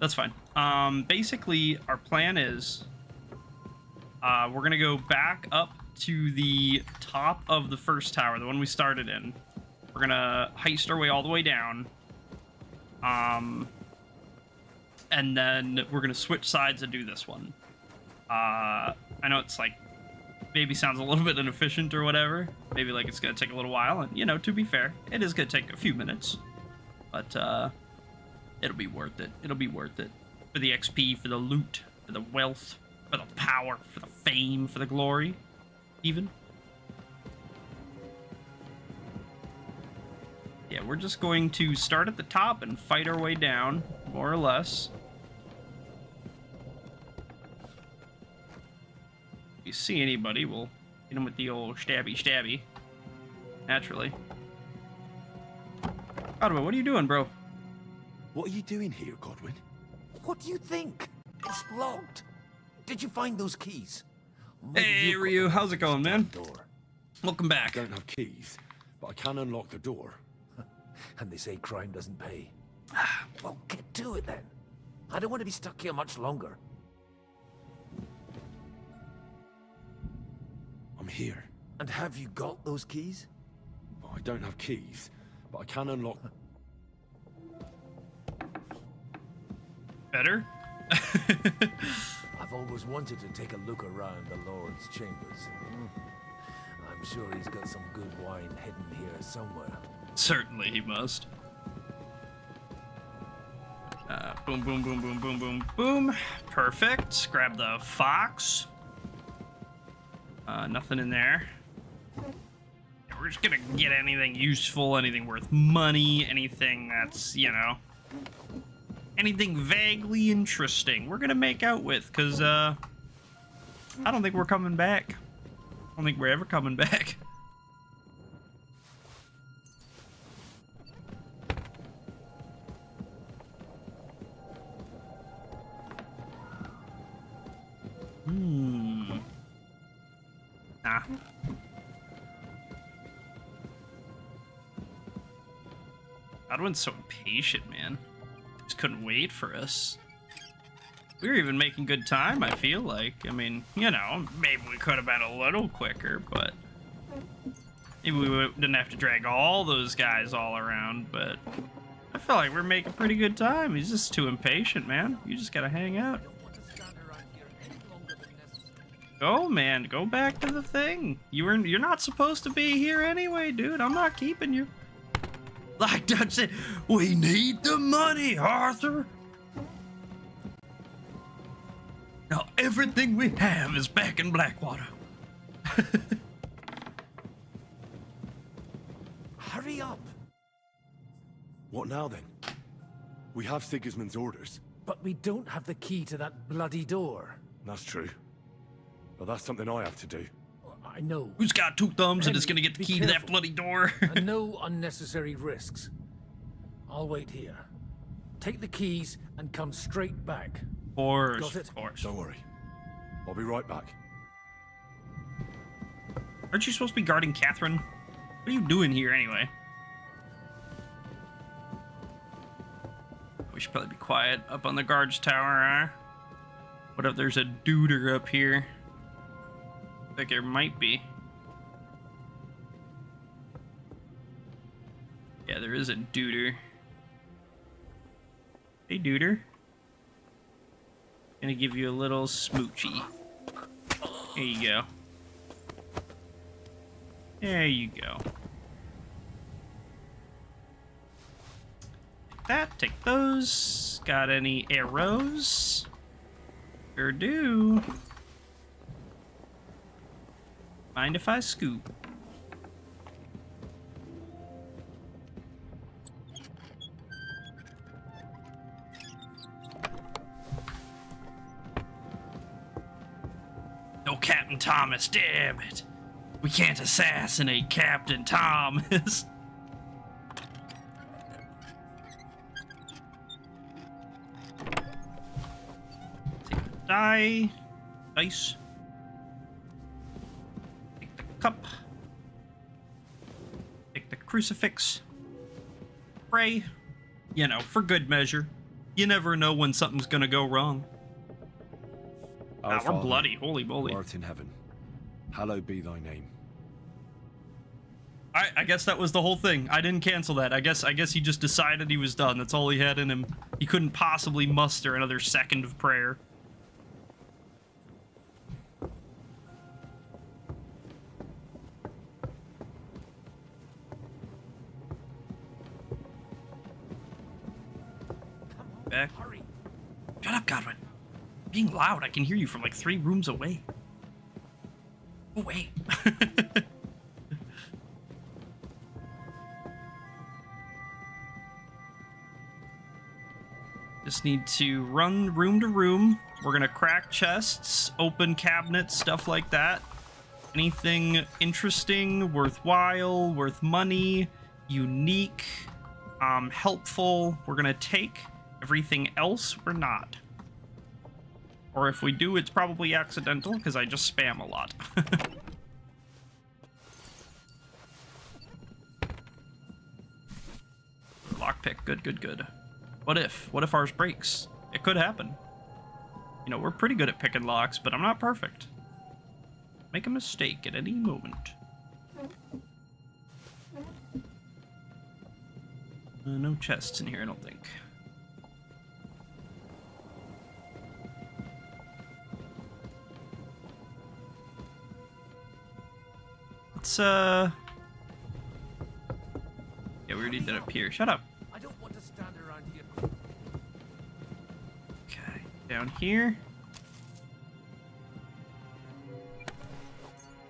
That's fine. Basically, our plan is we're gonna go back up to the top of the first tower, the one we started in. We're gonna heist our way all the way down. And then we're gonna switch sides and do this one. I know it's like, maybe sounds a little bit inefficient or whatever. Maybe like it's gonna take a little while, and you know, to be fair, it is gonna take a few minutes. But it'll be worth it. It'll be worth it. For the XP, for the loot, for the wealth, for the power, for the fame, for the glory, even. Yeah, we're just going to start at the top and fight our way down, more or less. If you see anybody, we'll hit them with the old stabby. Naturally. Godwin, what are you doing, bro? What are you doing here, Godwin? What do you think? It's locked. Did you find those keys? Hey, Ryu, how's it going, man? Welcome back. I don't have keys, but I can unlock the door. And they say crime doesn't pay. Well, get to it then. I don't want to be stuck here much longer. I'm here. And have you got those keys? I don't have keys, but I can unlock... Better? I've always wanted to take a look around the Lord's chambers. I'm sure he's got some good wine hidden here somewhere. Certainly he must. Boom, boom, boom, boom, boom, boom, boom. Perfect. Grab the fox. Nothing in there. We're just gonna get anything useful, anything worth money, anything that's, you know, anything vaguely interesting. We're gonna make out with, because, I don't think we're coming back. I don't think we're ever coming back. Nah. Godwin's so impatient, man. Just couldn't wait for us. We were even making good time, I feel like. I mean, you know, maybe we could have been a little quicker, but maybe we didn't have to drag all those guys all around, but I feel like we're making pretty good time. He's just too impatient, man. You just gotta hang out. Go, man. Go back to the thing. You're not supposed to be here anyway, dude. I'm not keeping you. Like Dutch said, we need the money, Arthur. Now everything we have is back in Blackwater. Hurry up. What now, then? We have Sigismund's orders. But we don't have the key to that bloody door. That's true. But that's something I have to do. I know. Who's got two thumbs and is gonna get the key to that bloody door? And no unnecessary risks. I'll wait here. Take the keys and come straight back. Of course, Got it? of course. Don't worry. I'll be right back. Aren't you supposed to be guarding Catherine? What are you doing here anyway? We should probably be quiet up on the guards tower, huh? What if there's a duder up here? I think there might be. Yeah, there is a duder. Hey, duder. Gonna give you a little smoochy. There you go. There you go. Take that, take those. Got any arrows? Sure do. Mind if I scoop? No Captain Thomas, damn it. We can't assassinate Captain Thomas. Take the dice. Take the cup. Take the crucifix. Pray. You know, for good measure. You never know when something's gonna go wrong. Our we're Father, bloody, holy moly. who art in heaven, Hallowed be thy name. I guess that was the whole thing. I didn't cancel that. I guess he just decided he was done. That's all he had in him. He couldn't possibly muster another second of prayer. Back. Hurry. Shut up, Godwin. Being loud, I can hear you from like 3 rooms away. Go away. Just need to run room to room. We're gonna crack chests, open cabinets, stuff like that. Anything interesting, worthwhile, worth money, unique, helpful, we're gonna take. Everything else, we're not. Or if we do, it's probably accidental, because I just spam a lot. Lockpick, good, good, good. What if? What if ours breaks? It could happen. You know, we're pretty good at picking locks, but I'm not perfect. Make a mistake at any moment. No chests in here, I don't think. Let's, yeah, we already did up here. Shut up. I don't want to stand around here. Okay, down here.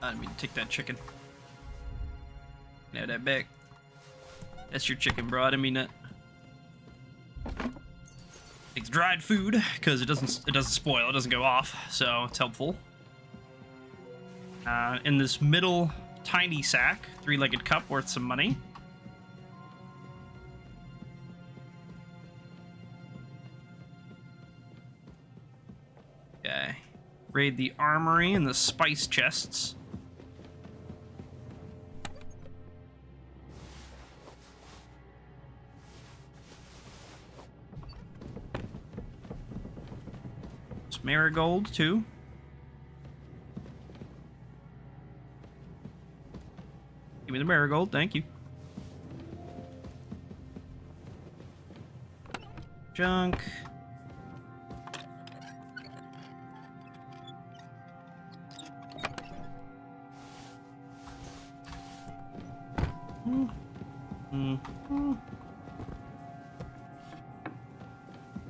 I didn't mean to take that chicken. Now that back. That's your chicken, bro. I didn't mean that. It's dried food because it doesn't spoil. It doesn't go off, so it's helpful. In this middle tiny sack, 3-legged cup worth some money. Okay. Raid the armory and the spice chests. It's marigold, too. Give me the marigold, thank you. Junk.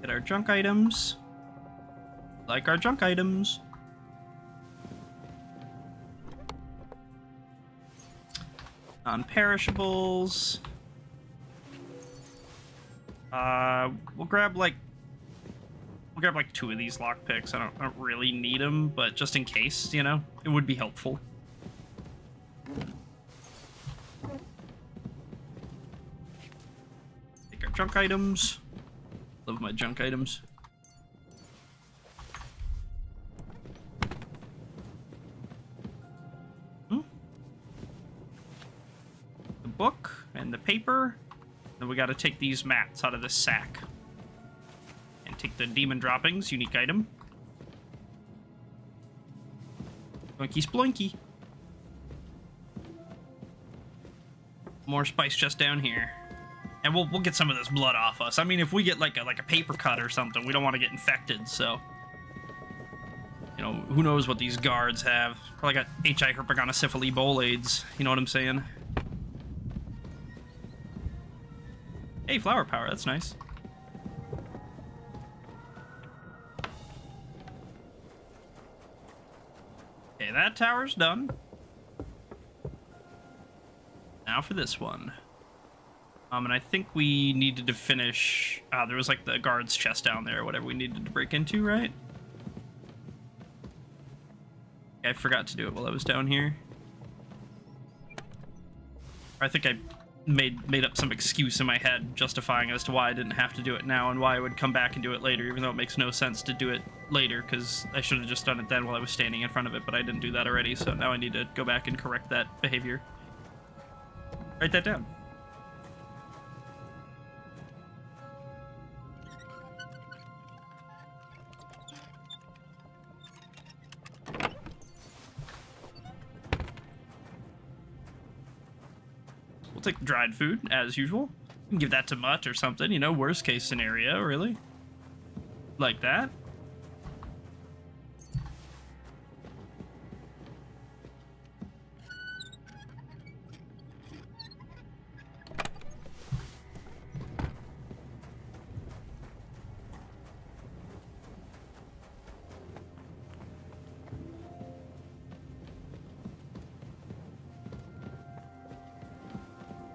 Get our junk items. Like our junk items. Non-perishables. We'll grab like 2 of these lockpicks. I don't really need them, but just in case, you know, it would be helpful. Take our junk items. Love my junk items. The book and the paper. Then we gotta take these mats out of this sack. And take the demon droppings, unique item. Sploinky sploinky. More spice just down here. And we'll get some of this blood off us. I mean, if we get like a paper cut or something, we don't want to get infected, so. You know, who knows what these guards have. Probably got H.I. Herpagonosyphily bowl AIDS, you know what I'm saying? Hey, flower power, that's nice. Okay, that tower's done. Now for this one. And I think we needed to finish... there was like the guard's chest down there, or whatever we needed to break into, right? I forgot to do it while I was down here. I think I made up some excuse in my head justifying as to why I didn't have to do it now and why I would come back and do it later, even though it makes no sense to do it later, because I should have just done it then while I was standing in front of it, but I didn't do that already, so now I need to go back and correct that behavior. Write that down. take the dried food, as usual. We can give that to Mutt or something, you know, worst case scenario, really. Like that.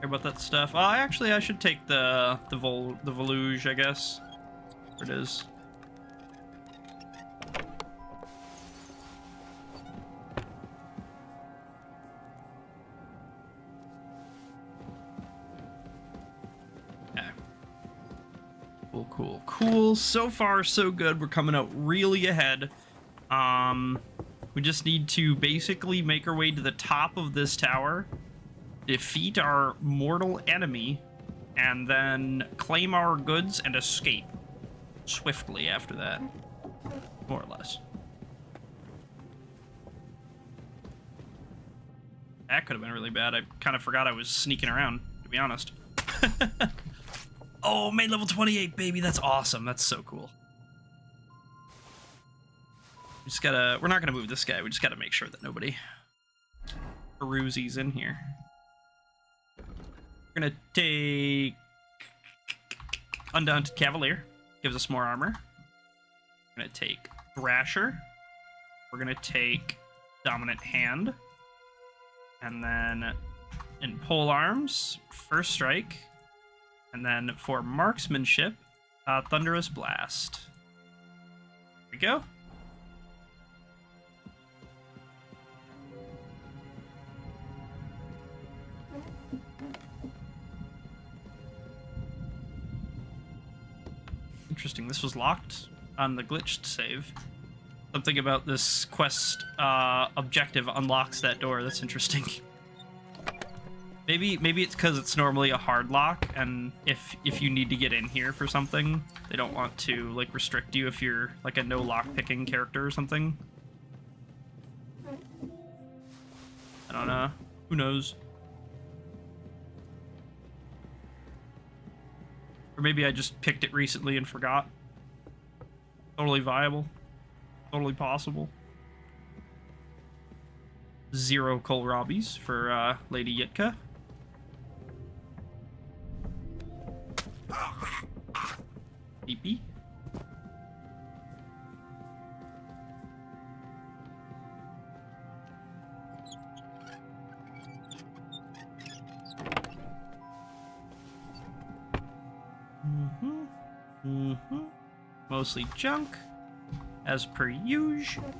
About that stuff. Actually, I should take the Veluge, I guess. There it is. Okay. Cool. So far, so good. We're coming out really ahead. We just need to basically make our way to the top of this tower, defeat our mortal enemy, and then claim our goods and escape swiftly after that, more or less. That could have been really bad. I kind of forgot I was sneaking around, to be honest. Oh, made level 28, baby. That's awesome. That's so cool. We're not gonna move this guy. We just gotta make sure that nobody peruses in here. We're gonna take Undaunted Cavalier, gives us more armor. We're gonna take Thrasher. We're gonna take Dominant Hand. And then in Pole Arms, First Strike. And then for Marksmanship, Thunderous Blast. There we go. Interesting, this was locked on the glitched save. Something about this quest objective unlocks that door. That's interesting. Maybe it's because it's normally a hard lock, and if you need to get in here for something, they don't want to like restrict you if you're like a no lock picking character or something. I don't know. Who knows? Or maybe I just picked it recently and forgot. Totally viable. Totally possible. 0 kohlrabis for Lady Yitka. PP. Mostly junk, as per usual.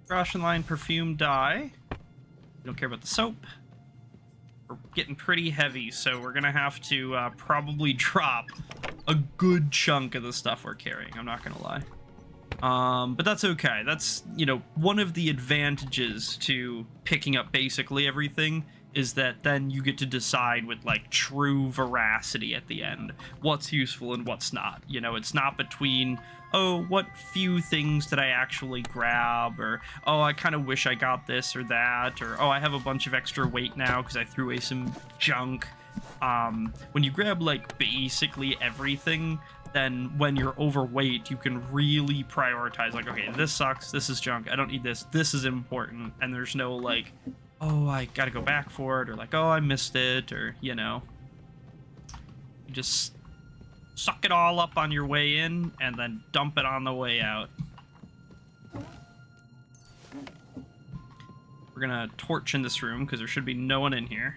Ration line perfume dye. We don't care about the soap. We're getting pretty heavy, so we're gonna have to probably drop a good chunk of the stuff we're carrying. I'm not gonna lie. But that's okay. That's, you know, one of the advantages to picking up basically everything is that then you get to decide with like true veracity at the end what's useful and what's not. You know, it's not between, oh, what few things did I actually grab, or oh, I kind of wish I got this or that, or oh, I have a bunch of extra weight now because I threw away some junk. When you grab like basically everything, then when you're overweight, you can really prioritize, like, okay, this sucks, this is junk, I don't need this, this is important, and there's no like, oh, I gotta go back for it, or like, oh, I missed it, or, you know, you just suck it all up on your way in and then dump it on the way out. We're gonna torch in this room because there should be no one in here.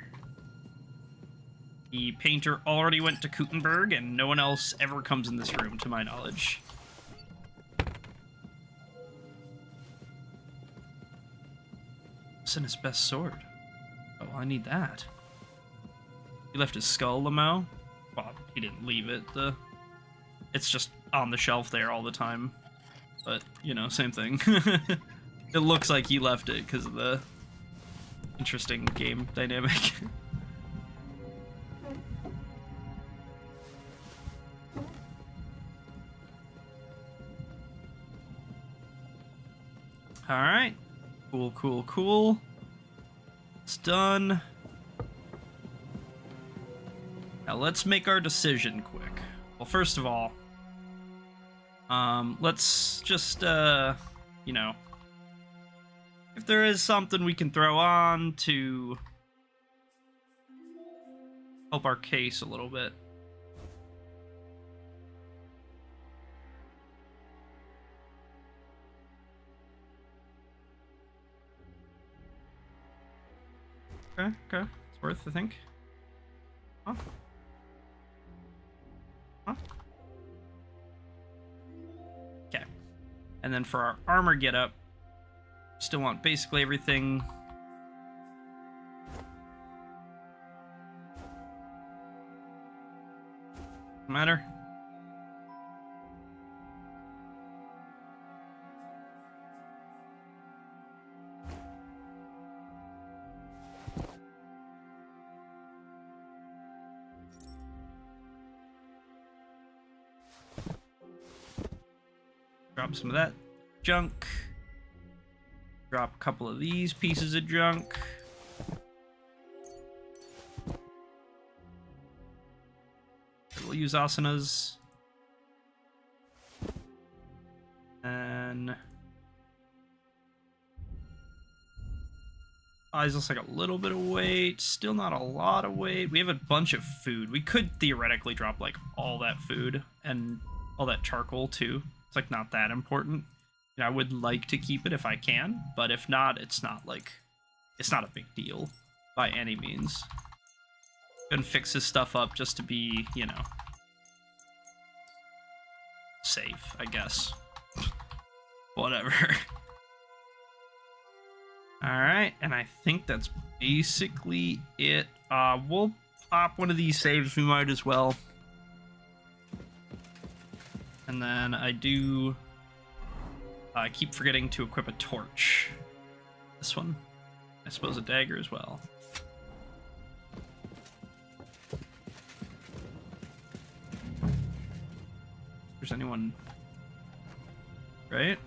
The painter already went to Kuttenberg, and no one else ever comes in this room, to my knowledge. What's in his best sword? Oh, I need that. He left his skull, Lamo. Well, he didn't leave it. It's just on the shelf there all the time. But, you know, same thing. It looks like he left it because of the interesting game dynamic. Alright. Cool, cool, cool. It's done. Now let's make our decision quick. Well, first of all, let's just, you know, if there is something we can throw on to help our case a little bit. Okay, okay. It's worth, I think. Huh? Huh? Okay. And then for our armor getup, still want basically everything. Matter. Drop some of that junk. Drop a couple of these pieces of junk. We'll use asanas. And eyes looks like a little bit of weight. Still not a lot of weight. We have a bunch of food. We could theoretically drop like all that food and all that charcoal too. It's like not that important. You know, I would like to keep it if I can, but if not, it's not a big deal by any means. Gonna fix this stuff up just to be, you know, safe, I guess. Whatever. Alright, and I think that's basically it. We'll pop one of these saves, we might as well. And then I do keep forgetting to equip a torch. This one. I suppose a dagger as well. If there's anyone... Right?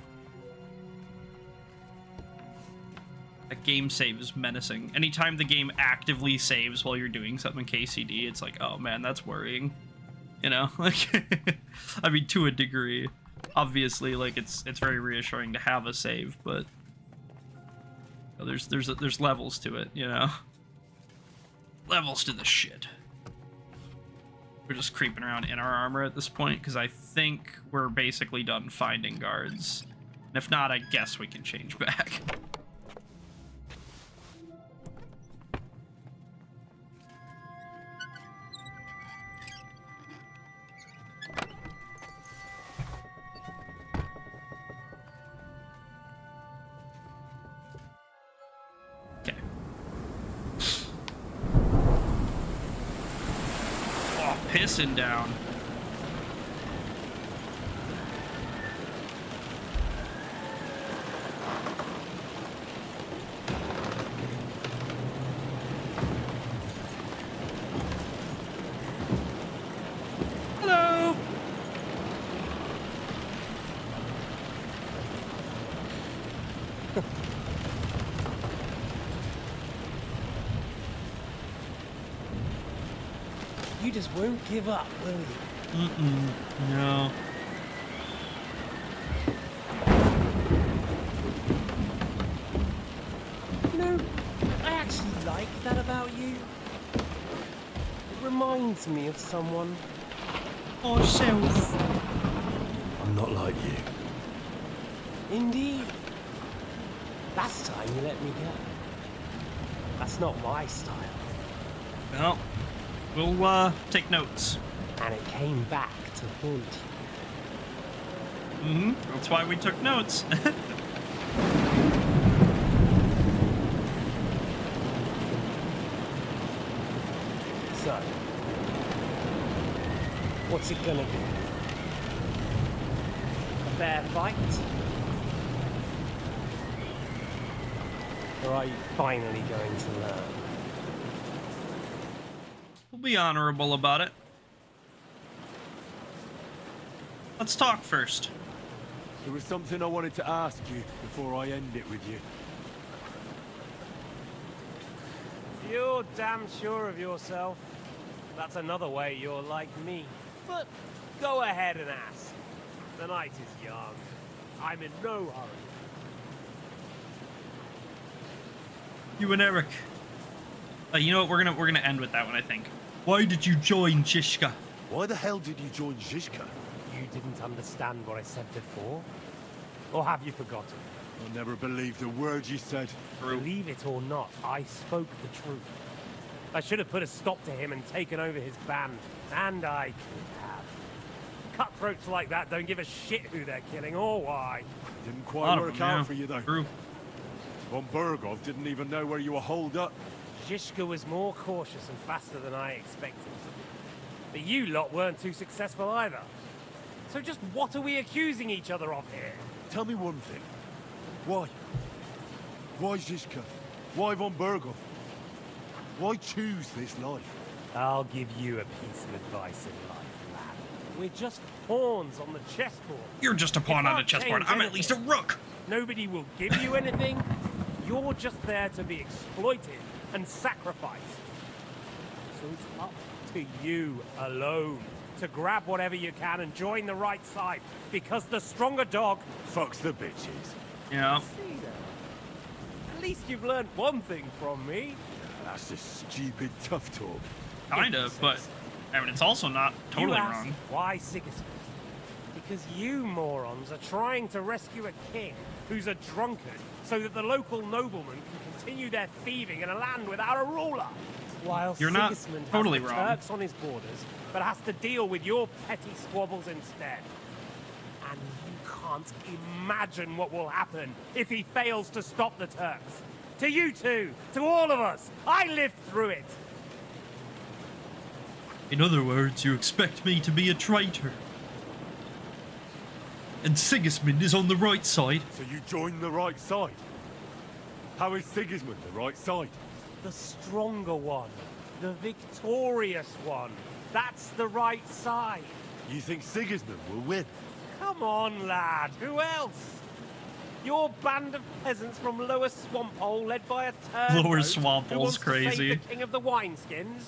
That game save is menacing. Anytime the game actively saves while you're doing something in KCD, it's like, oh man, that's worrying. You know? Like, I mean, to a degree. Obviously, like, it's very reassuring to have a save, but you know, there's levels to it, you know? Levels to the shit. We're just creeping around in our armor at this point, because I think we're basically done finding guards. And if not, I guess we can change back. Pissing down. Hello. You just won't give up, will you? No. You know, I actually like that about you. It reminds me of someone. Or self. I'm not like you. Indeed. Last time you let me go. That's not my style. Well, we'll take notes. And it came back to haunt you. That's why we took notes. So, What's it gonna be? A fair fight? Or are you finally going to learn? We'll be honorable about it. Let's talk first. There was something I wanted to ask you before I end it with you. You're damn sure of yourself. That's another way you're like me. But go ahead and ask. The night is young. I'm in no hurry. You and Eric. You know what? We're gonna end with that one, I think. Why did you join Zizka? Why the hell did you join Zizka? You didn't understand what I said before? Or have you forgotten? I never believed a word you said. Believe it or not, I spoke the truth. I should have put a stop to him and taken over his band. And I could have. Cutthroats like that don't give a shit who they're killing or why. Didn't quite work out for you, though. True. Von Bergov didn't even know where you were holed up. Zizka was more cautious and faster than I expected. But you lot weren't too successful either. So just what are we accusing each other of here? Tell me one thing. Why? Why Zizka? Why Von Bergov? Why choose this life? I'll give you a piece of advice in life, lad. We're just pawns on the chessboard. You're just a pawn on the chessboard. I'm at least a rook. Nobody will give you anything. You're just there to be exploited and sacrificed. So it's up to you alone to grab whatever you can and join the right side, because the stronger dog fucks the bitches. Yeah. See there. At least you've learned one thing from me. That's just stupid tough talk. Kind of, but I mean, it's also not totally You asked, wrong. why Sigismund? Because you morons are trying to rescue a king who's a drunkard so that the local noblemen can continue their thieving in a land without a ruler. While You're not Sigismund totally has the wrong. Turks on his borders, but has to deal with your petty squabbles instead. And you can't imagine what will happen if he fails to stop the Turks. To you two, to all of us, I lived through it. In other words, you expect me to be a traitor. And Sigismund is on the right side. So you joined the right side? How is Sigismund the right side? The stronger one. The victorious one. That's the right side. You think Sigismund will win? Come on, lad. Who else? Your band of peasants from Lower Swamphole led by a turncoat Lower who Swamphole's wants to crazy. save the king of the wineskins?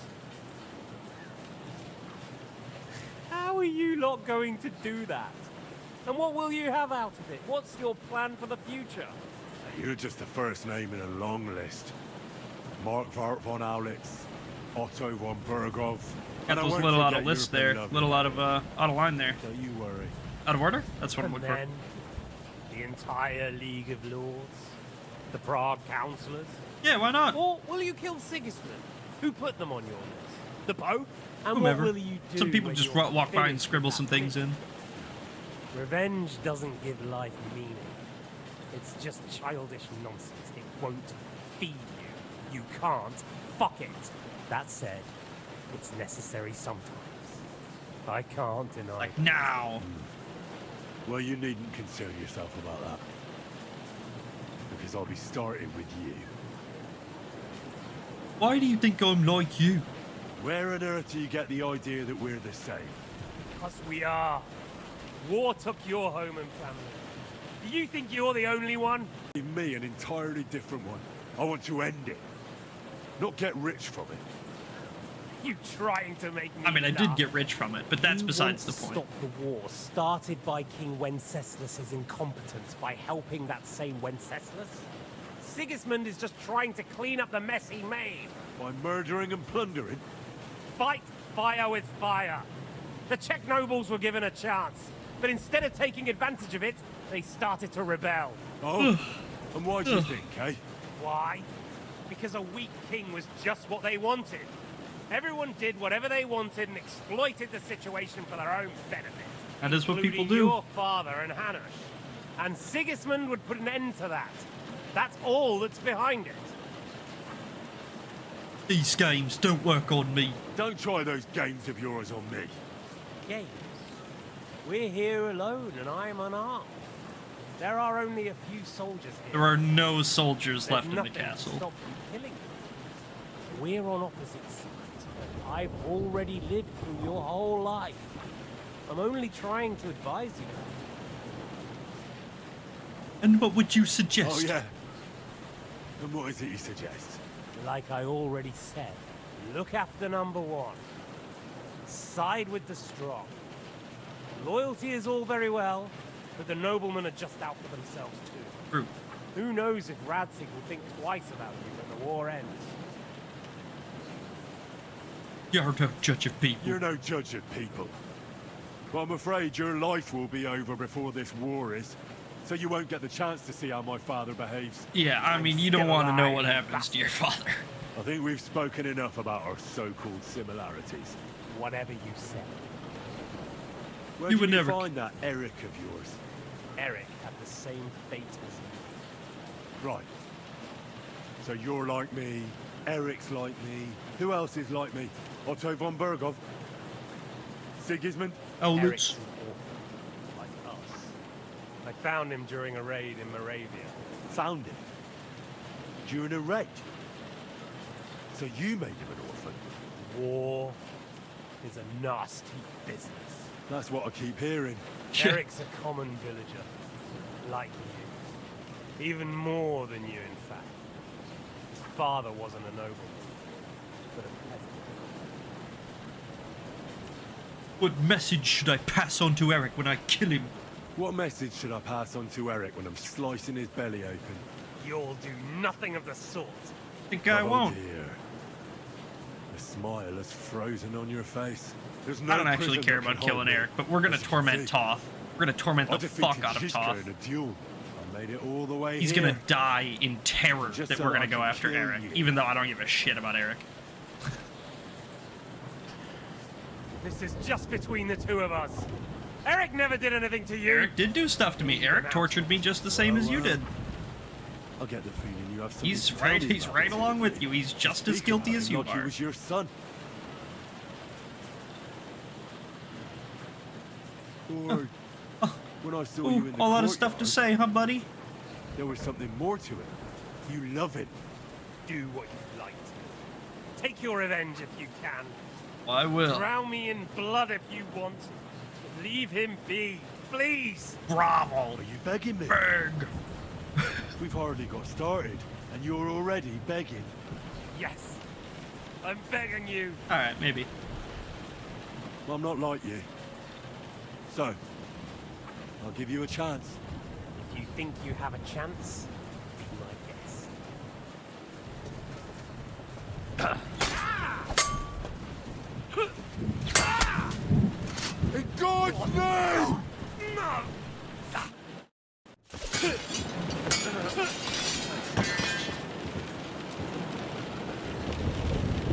How are you lot going to do that? And what will you have out of it? What's your plan for the future? You're just the first name in a long list. Mark von Aulitz, Otto von Bergov. Got those little out of list there, little out of line there. Don't you worry. Out of order? That's what I'm And looking for. then the entire League of Lords, the Prague councillors. Yeah, why not? Or will you kill Sigismund? Who put them on your list? The Pope? And Whomever. what will you do? Some people when just you're walk by and finished scribble with some that things thing? in. Revenge doesn't give life meaning. It's just childish nonsense. It won't feed you. You can't fuck it. That said, it's necessary sometimes. I can't deny. Like now. Well, you needn't concern yourself about that. Because I'll be starting with you. Why do you think I'm like you? Where on earth do you get the idea that we're the same? Because we are. War took your home and family. Do you think you're the only one? In me, an entirely different one. I want to end it. Not get rich from it. You trying to make me I mean, I did laugh? get rich from it, but that's You besides want the to point. Stop the war started by King Wenceslas's incompetence by helping that same Wenceslas? Sigismund is just trying to clean up the mess he made. By murdering and plundering? Fight fire with fire. The Czech nobles were given a chance, but instead of taking advantage of it, they started to rebel. Oh? And why do you think, eh? Why? Because a weak king was just what they wanted. Everyone did whatever they wanted and exploited the situation for their own benefit. That is what people including do. Your father and Hanush. And Sigismund would put an end to that. That's all that's behind it. These games don't work on me. Don't try those games of yours on me. games. We're here alone, and I'm unarmed. There are only a few soldiers here. There are no soldiers There's left in the nothing to castle. stop them killing you. We're on opposite sides, but I've already lived through your whole life. I'm only trying to advise you. And what would you suggest? Oh, yeah. And what is it you suggest? Like I already said, look after number one. Side with the strong. Loyalty is all very well, but the noblemen are just out for themselves too. True. Who knows if Radzig will think twice about you when the war ends. You're no judge of people. You're no judge of people. But I'm afraid your life will be over before this war is, so you won't get the chance to see how my father behaves. Yeah, I mean, you don't want to know what happens to your father. I think we've spoken enough about our so-called similarities. Whatever you said. Where You did would you never- find that Eric of yours? Eric had the same fate as you. Right. So you're like me, Eric's like me. Who else is like me? Otto von Berghoff? Sigismund? Oh, Eric's Lutz. an orphan, like us. I found him during a raid in Moravia. Found him? During a raid? So you made him an orphan? War is a nasty business. That's what I keep hearing. Eric's a common villager, like you. Even more than you, in fact. His father wasn't a nobleman, but a peasant. What message should I pass on to Eric when I kill him? What message should I pass on to Eric when I'm slicing his belly open? You'll do nothing of the sort. Think I Oh, won't. dear. The smile has frozen on your face. There's no I don't actually prison care that can about hold killing me. Eric, but we're gonna As you can torment see. Toth. We're gonna torment I the defeated fuck out of Shishka Toth. in a duel. I made it all the way He's here. gonna die in terror Just that so we're I gonna go can after kill Eric, you. even though I don't give a shit about Eric. This is just between the two of us. Eric never did anything to you. Eric did do stuff to me. Eric tortured me just the same as you did. I get the feeling you have something He's to tell right. me He's about right this along with interview. you. He's just as Speak guilty about as him you like he are. was your son. Or when I saw you in the A lot of stuff to courtyard, say, huh, buddy? there was something more to it. You love him. Do what you like. Take your revenge if you can. I will. Drown me in blood if you want. But leave him be, please. Bravo. Are you begging me? Berg. We've hardly got started, and you're already begging. Yes. I'm begging you. All right, maybe. Well, I'm not like you. So, I'll give you a chance. If you think you have a chance, be my guest. In God's name!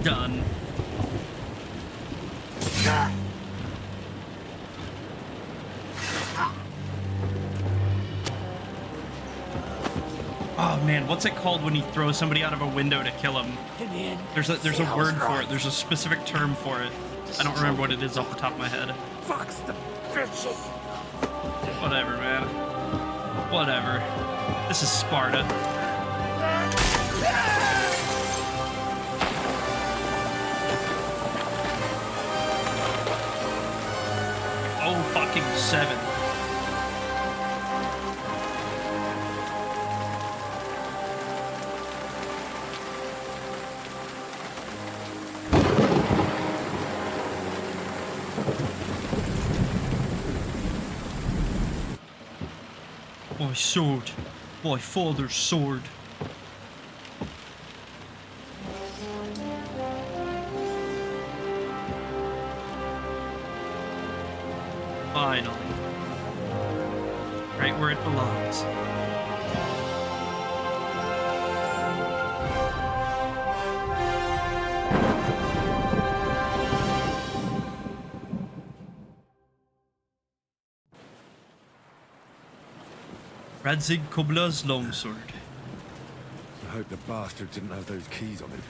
Done. Oh man, what's it called when you throw somebody out of a window to kill him? There's a word for it. There's a specific term for it. I don't remember what it is off the top of my head. Fox the bitches. Whatever, man. Whatever. This is Sparta. Oh, fucking 7. My sword. My father's sword. Finally. Right where it belongs. Radzig Kobl's longsword. I hope the bastard didn't have those keys on him.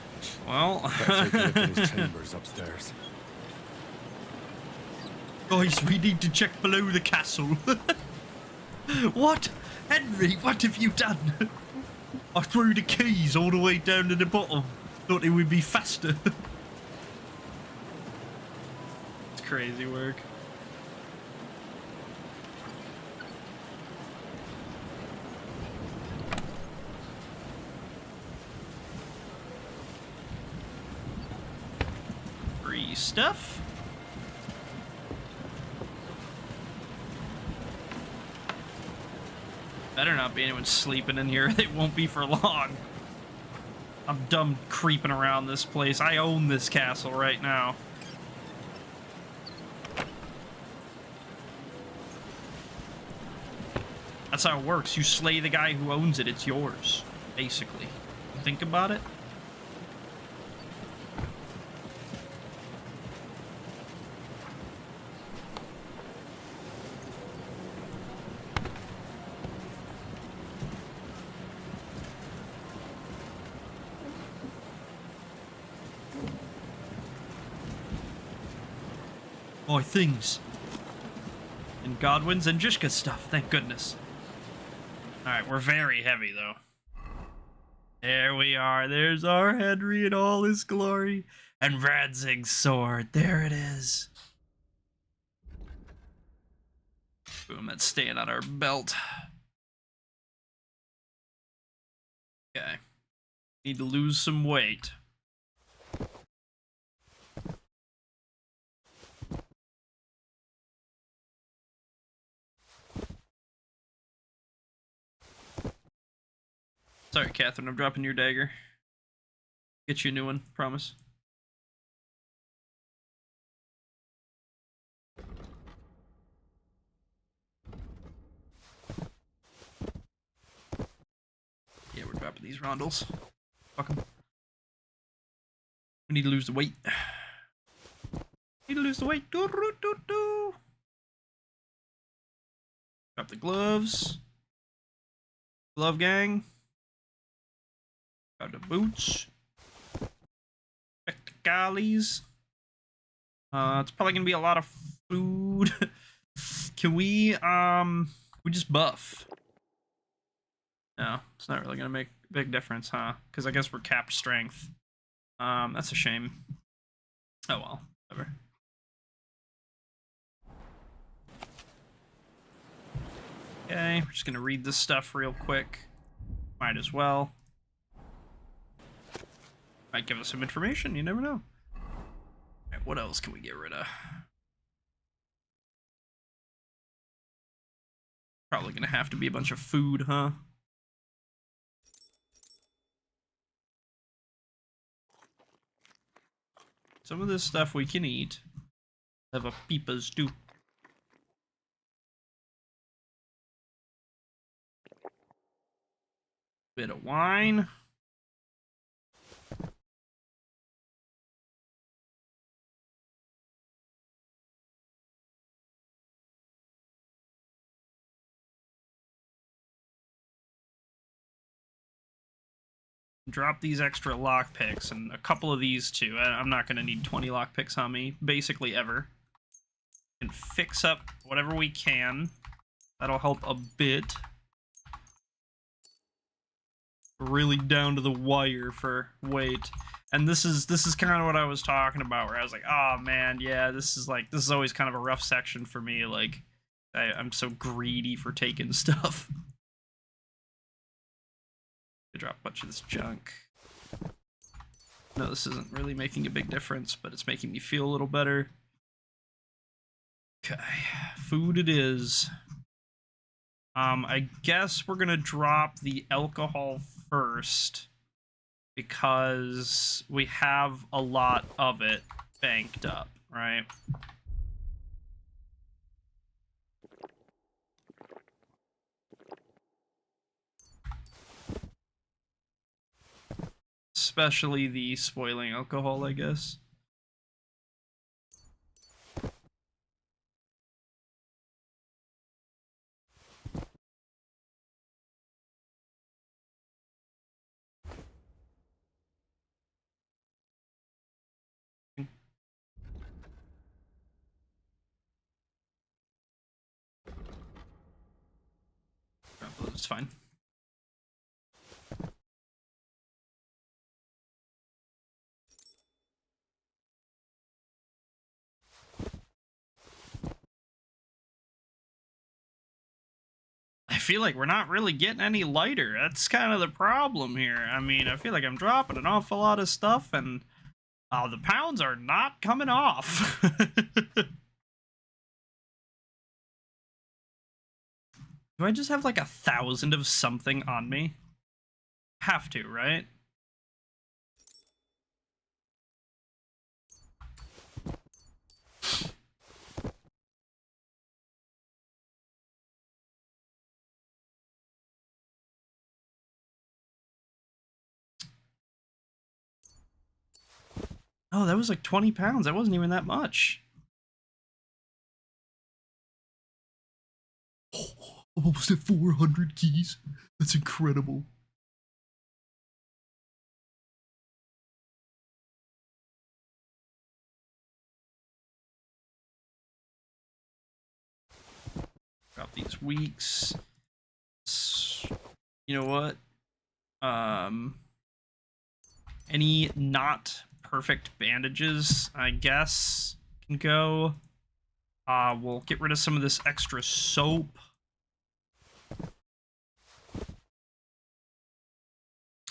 Well, Better take a look in his chambers upstairs. Guys, we need to check below the castle. What? Henry, what have you done? I threw the keys all the way down to the bottom. Thought it would be faster. It's crazy work. Free stuff. Better not be anyone sleeping in here. It won't be for long. I'm done creeping around this place. I own this castle right now. That's how it works. You slay the guy who owns it, it's yours, basically. Think about it. More things. And Godwin's and Jishka's stuff, thank goodness. Alright, we're very heavy, though. There we are. There's our Henry in all his glory. And Radzig's sword. There it is. Boom, that's staying on our belt. Okay. Need to lose some weight. Sorry, Catherine, I'm dropping your dagger. Get you a new one, promise. Yeah, we're dropping these rondels. Fuck them. We need to lose the weight. Need to lose the weight. Drop the gloves. Glove gang. Grab the boots. Check the galleys. It's probably gonna be a lot of food. Can we just buff? No, it's not really gonna make a big difference, huh? Because I guess we're capped strength. That's a shame. Oh well, whatever. Okay, we're just gonna read this stuff real quick. Might as well. Might give us some information, you never know. Alright, what else can we get rid of? Probably gonna have to be a bunch of food, huh? Some of this stuff we can eat. Have a peepas too. Bit of wine. Drop these extra lockpicks and a couple of these too. I'm not going to need 20 lockpicks on me, basically ever. And fix up whatever we can. That'll help a bit. Really down to the wire for weight. And this is kind of what I was talking about, where I was like, oh man, yeah, this is always kind of a rough section for me. Like, I'm so greedy for taking stuff. Drop a bunch of this junk. No, this isn't really making a big difference, but it's making me feel a little better. Okay, food it is. I guess we're gonna drop the alcohol first because we have a lot of it banked up, right? Especially the spoiling alcohol, I guess. It's fine. I feel like we're not really getting any lighter. That's kind of the problem here. I mean, I feel like I'm dropping an awful lot of stuff, and the pounds are not coming off. Do I just have like 1,000 of something on me? Have to, right? Oh, that was like 20 pounds. That wasn't even that much. Oh, almost at 400 keys. That's incredible. Drop these weeks. You know what? Any not perfect bandages, I guess, can go. We'll get rid of some of this extra soap.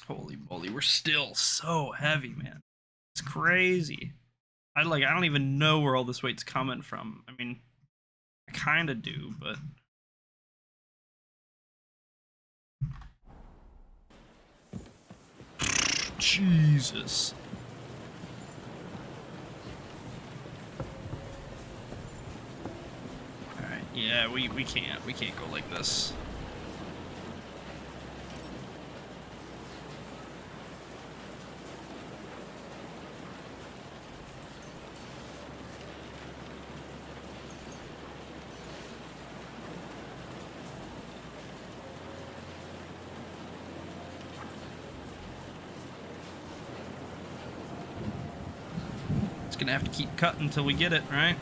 Holy moly, we're still so heavy, man. It's crazy. I don't even know where all this weight's coming from. I mean, I kind of do, but Jesus. All right, yeah, we can't go like this. Gonna have to keep cutting until we get it, right?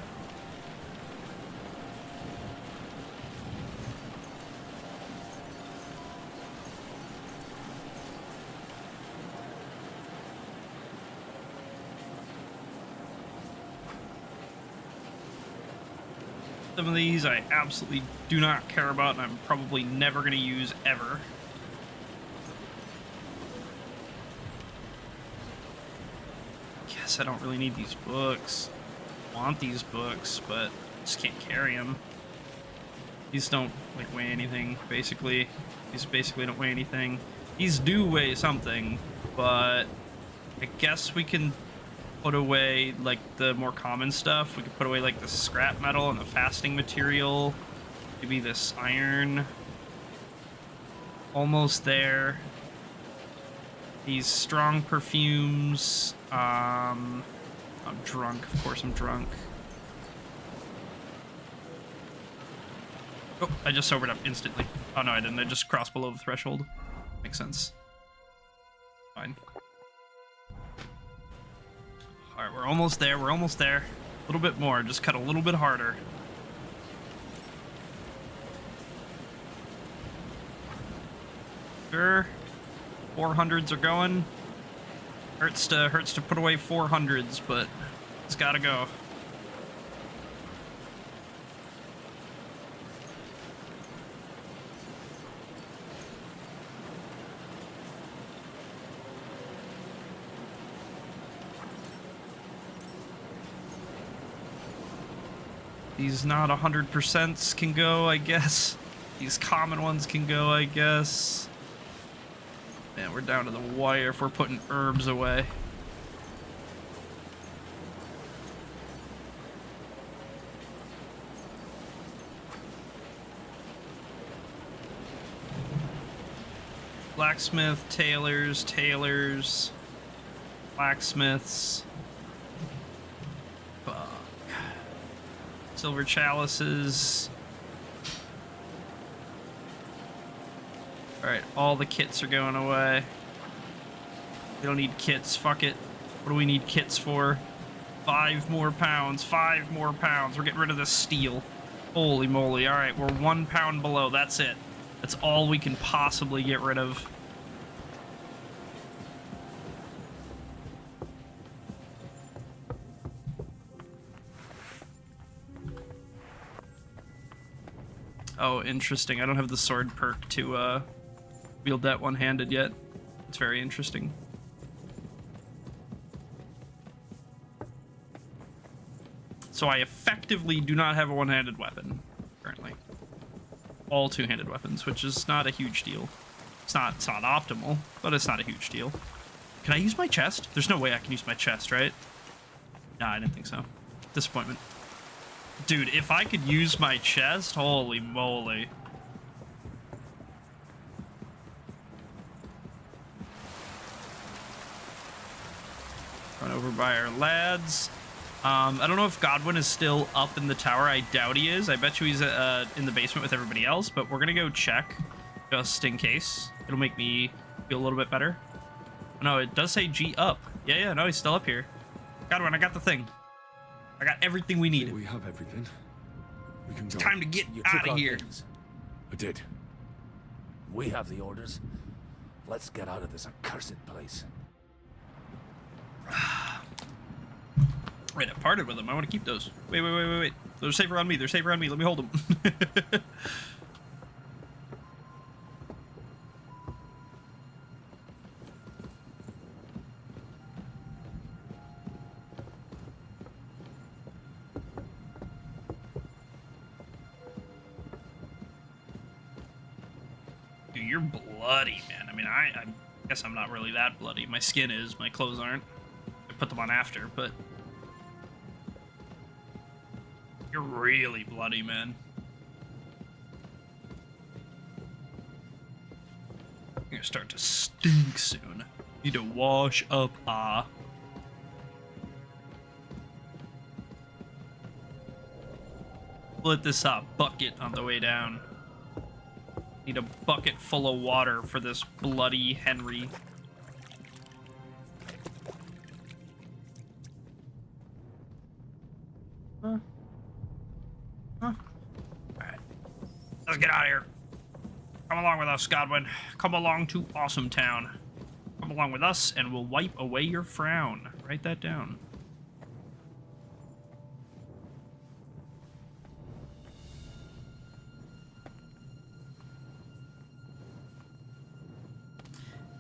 Some of these I absolutely do not care about, and I'm probably never going to use ever. Guess I don't really need these books. I want these books, but just can't carry them. These don't like weigh anything, basically. These basically don't weigh anything. These do weigh something, but I guess we can put away like the more common stuff. We could put away like the scrap metal and the fasting material. Maybe this iron. Almost there. These strong perfumes. I'm drunk. Of course I'm drunk. Oh, I just sobered up instantly. Oh no, I didn't. I just crossed below the threshold. Makes sense. Fine. Alright, we're almost there. We're almost there. A little bit more. Just cut a little bit harder. Sure. 400s are going. Hurts to put away 400s, but it's gotta go. These not 100% can go, I guess. These common ones can go, I guess. Man, we're down to the wire if we're putting herbs away. Blacksmith, tailors, blacksmiths. Fuck. Silver chalices. Alright, all the kits are going away. We don't need kits, fuck it. What do we need kits for? 5 more pounds, 5 more pounds. We're getting rid of this steel. Holy moly, alright, we're 1 pound below, that's it. That's all we can possibly get rid of. Oh, interesting. I don't have the sword perk to wield that one-handed yet. It's very interesting. So I effectively do not have a one-handed weapon currently. All two-handed weapons, which is not a huge deal. It's not optimal, but it's not a huge deal. Can I use my chest? There's no way I can use my chest, right? Nah, I didn't think so. Disappointment. Dude, if I could use my chest, holy moly. Run over by our lads. I don't know if Godwin is still up in the tower. I doubt he is. I bet you he's in the basement with everybody else, but we're gonna go check just in case. It'll make me feel a little bit better. No, it does say G up. Yeah, no, he's still up here. Godwin, I got the thing. I got everything we need. We have everything. We can go. Time to get You out took of our here. things. I did. We have the orders. Let's get out of this accursed place. Right, I parted with them. I want to keep those. Wait. They're safer on me. They're safer on me. Let me hold them. Dude, you're bloody, man. I mean, I guess I'm not really that bloody. My skin is. My clothes aren't. I put them on after, but... You're really bloody, man. You're gonna start to stink soon. Need to wash up, Split this bucket on the way down. Need a bucket full of water for this bloody Henry. Alright. Let's get out of here. Come along with us, Godwin. Come along to Awesome Town. Come along with us, and we'll wipe away your frown. Write that down.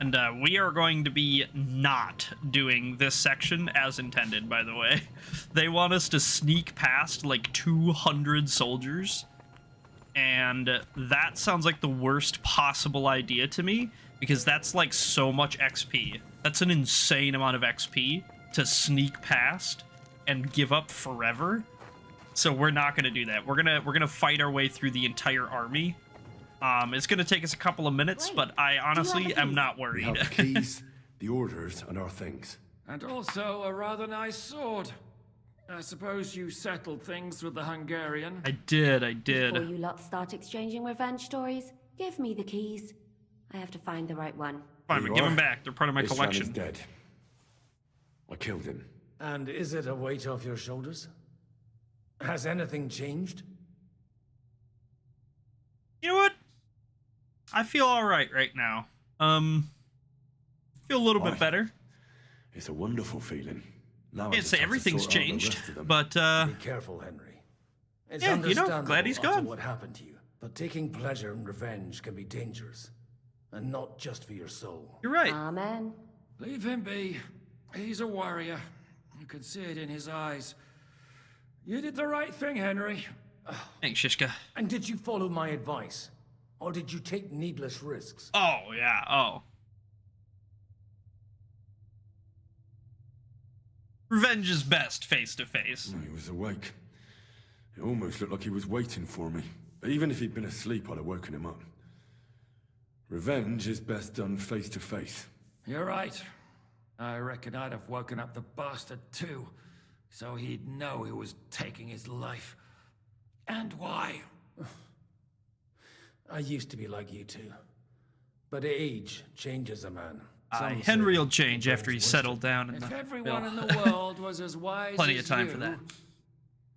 And we are going to be not doing this section as intended, by the way. They want us to sneak past like 200 soldiers. And that sounds like the worst possible idea to me, because that's like so much XP. That's an insane amount of XP to sneak past and give up forever. So we're not going to do that. We're gonna fight our way through the entire army. It's going to take us a couple of minutes, but I honestly am not We worried. have the keys, the orders, and our things. And also a rather nice sword. I suppose you settled things with the Hungarian. I did. Before you lot start exchanging revenge stories, give me the keys. I have to find the right one. Fine, Here but you give are. them back. They're part of my This man collection. is dead. I killed him. And is it a weight off your shoulders? Has anything changed? You know what? I feel all right now. Feel a little bit Why? better. It's a wonderful feeling. Now I Can't just say have to everything's sort out the changed, rest of them. but Be careful, Henry. It's yeah, you know, understandable glad he's after gone. what happened to you, but taking pleasure in revenge can be dangerous, and not just for your soul. You're right. Amen. Leave him be. He's a warrior. You can see it in his eyes. You did the right thing, Henry. Thanks, Shishka. And did you follow my advice? Or did you take needless risks? Oh, yeah, oh. Revenge is best face to face. He was awake. It almost looked like he was waiting for me. Even if he'd been asleep, I'd have woken him up. Revenge is best done face to face. You're right. I reckon I'd have woken up the bastard too, so he'd know who was taking his life. And why. I used to be like you two. But age changes a man. Some Henry say will change it after brings he's wisdom. settled down in If the everyone mill. in the world was as wise Plenty as of time you, for that.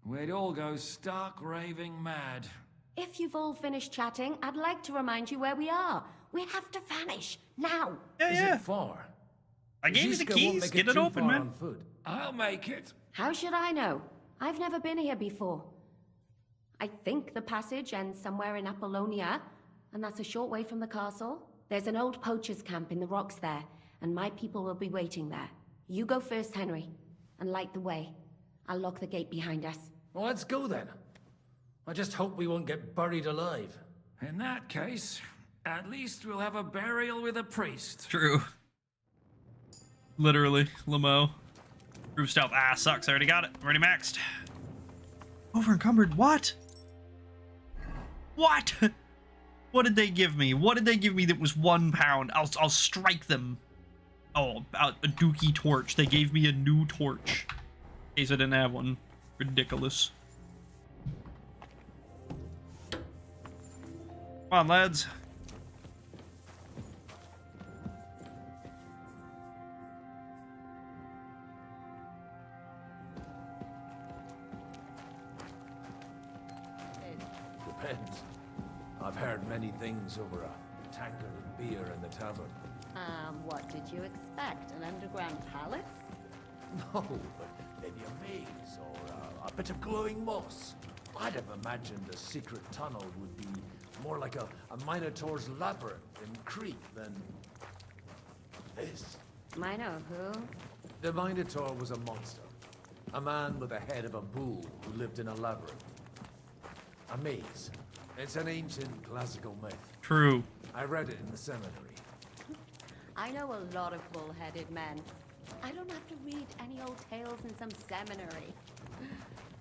we'd all go stark raving mad. If you've all finished chatting, I'd like to remind you where we are. We have to vanish, now. Is it far? I gave you the keys. Get it open, man. I'll make it. How should I know? I've never been here before. I think the passage ends somewhere in Apollonia, and that's a short way from the castle. There's an old poacher's camp in the rocks there, and my people will be waiting there. You go first, Henry, and light the way. I'll lock the gate behind us. Well, let's go then. I just hope we won't get buried alive. In that case, at least we'll have a burial with a priest. True. Literally, Lamo. Proof stealth. Ah, sucks. I already got it. I'm already maxed. Over encumbered. What? What? What did they give me? What did they give me that was £1? I'll strike them. Oh, a dookie torch. They gave me a new torch. In case I didn't have one. Ridiculous. Come on, lads. Depends. I've heard many things over a tankard of beer in the tavern. What did you expect? An underground palace? No, but maybe a maze or a bit of glowing moss. I'd have imagined a secret tunnel would be more like a Minotaur's labyrinth in Crete than this. Mino who? The Minotaur was a monster. A man with the head of a bull who lived in a labyrinth. A maze. It's an ancient classical myth. True. I read it in the seminary. I know a lot of bull-headed men. I don't have to read any old tales in some seminary.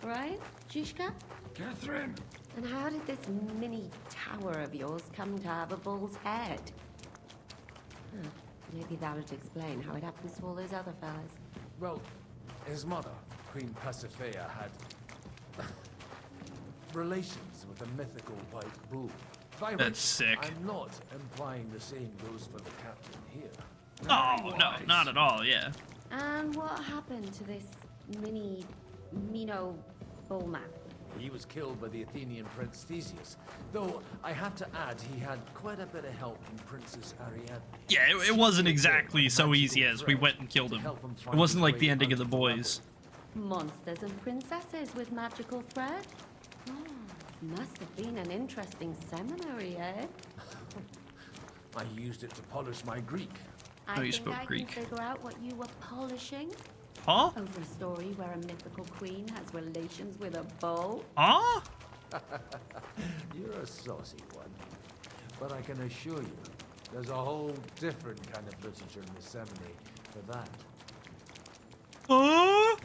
Right, Zizka? Catherine! And how did this mini tower of yours come to have a bull's head? Maybe that would explain how it happens to all those other fellas. Well, his mother, Queen Pasiphae, had relations with a mythical white bull. By That's which sick. I'm not implying the same goes for the captain here. Oh, no, not at all, yeah. And what happened to this Mino bullman? He was killed by the Athenian prince Theseus, though I have to add he had quite a bit of help from Princess Ariadne. Yeah, it wasn't exactly so easy as we went and killed him. It wasn't like the ending of The Boys. Monsters and princesses with magical thread? Oh, must have been an interesting seminary, eh? I used it to polish my Greek. I you think spoke I Greek. can figure out what you were polishing. Huh? Over a story where a mythical queen has relations with a bull. Huh? You're a saucy one. But I can assure you, there's a whole different kind of literature in the seminary for that. Huh?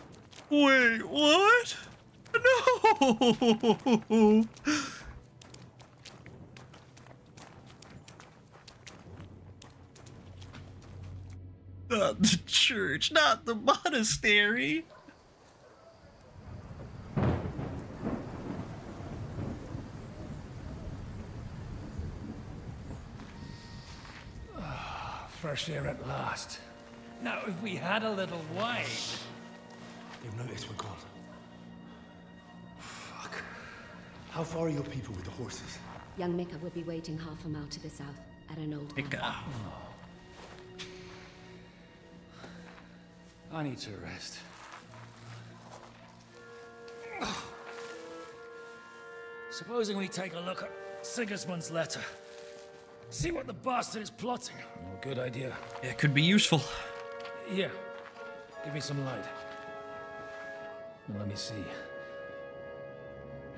Wait, what? No! Not the church, not the monastery. Fresh air at last. Now, if we had a little wine... They've noticed we're gone. Fuck. How far are your people with the horses? Young Mika will be waiting half a mile to the south at an old Mika. I need to rest. Supposing we take a look at Sigismund's letter. See what the bastard is plotting. Oh, good idea. It could be useful. Here, give me some light. Let me see.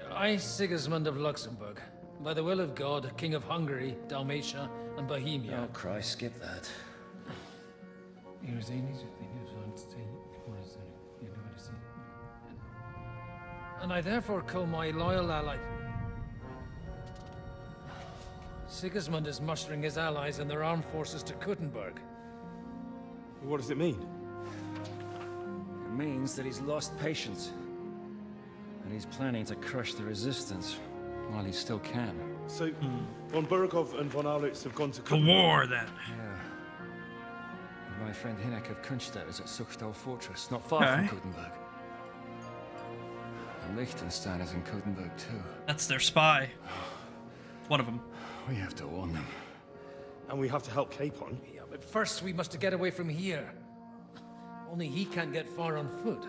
I, Sigismund of Luxembourg, by the will of God, King of Hungary, Dalmatia, and Bohemia. Oh, Christ, skip that. And I therefore call my loyal ally... Sigismund is mustering his allies and their armed forces to Kuttenberg. What does it mean? It means that he's lost patience. And he's planning to crush the resistance while he still can. So, von Burgov and von Aulitz have gone to The war, then. Yeah. And my friend Hinek of Kunstadt is at Suchtal Fortress, not far from Kuttenberg. Liechtenstein is in Kuttenberg too. That's their spy. One of them. We have to warn them. And we have to help Capon. Yeah, but first we must get away from here. Only he can't get far on foot.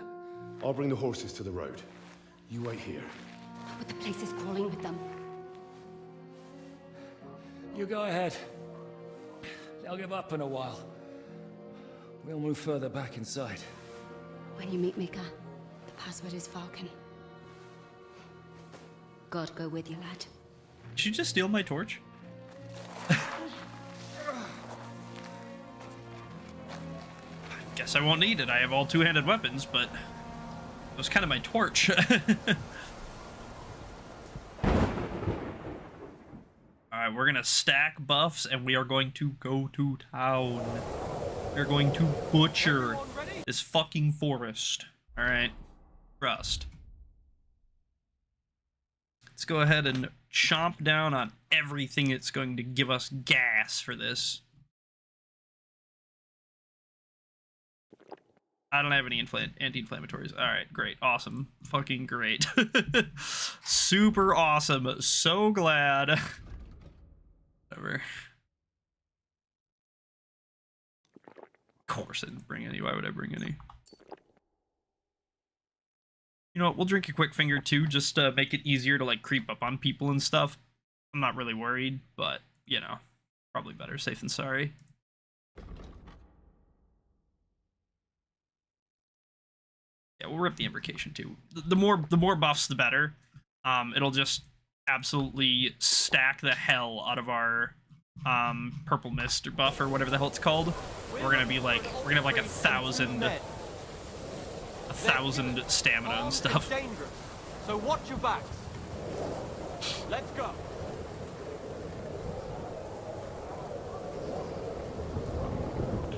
I'll bring the horses to the road. You wait here. But the place is crawling with them. You go ahead. They'll give up in a while. We'll move further back inside. When you meet Mika, the password is Falcon. God go with you, lad. Did you just steal my torch? Guess I won't need it. I have all two-handed weapons, but it was kind of my torch. Alright, we're gonna stack buffs and we are going to go to town. We're going to butcher this fucking forest. Alright, trust. Let's go ahead and chomp down on everything that's going to give us gas for this. I don't have any anti-inflammatories. Alright, great. Awesome. Fucking great. Super awesome. So glad. Whatever. Of course I didn't bring any. Why would I bring any? You know what? We'll drink a quick finger too, just to make it easier to like creep up on people and stuff. I'm not really worried, but you know, probably better safe than sorry. Yeah, we'll rip the invocation too. The more buffs, the better. It'll just absolutely stack the hell out of our purple mist or buff or whatever the hell it's called. We're gonna have like 1,000 stamina and stuff. So watch your backs. Let's go.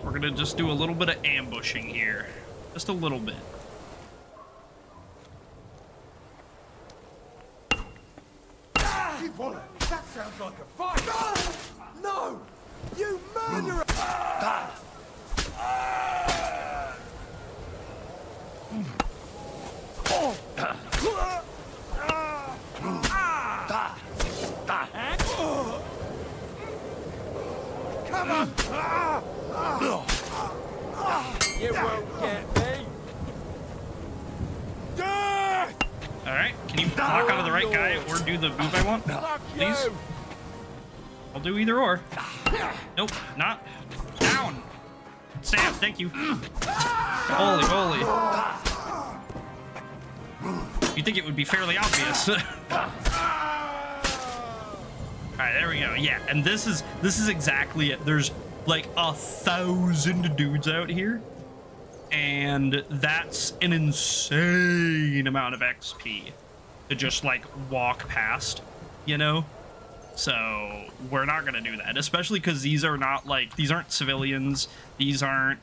We're gonna just do a little bit of ambushing here. Just a little bit. That sounds like a fight! No! You murderer! Come on! You won't get me! Alright, can you lock onto the right guy or do the move I want? Please? I'll do either or. Nope, not. Down! Sam, thank you. Holy moly. You'd think it would be fairly obvious. Alright, there we go. Yeah, and this is exactly it. There's like 1,000 dudes out here. And that's an insane amount of XP to just like walk past, you know? So we're not gonna do that, especially because these are not like, these aren't civilians, these aren't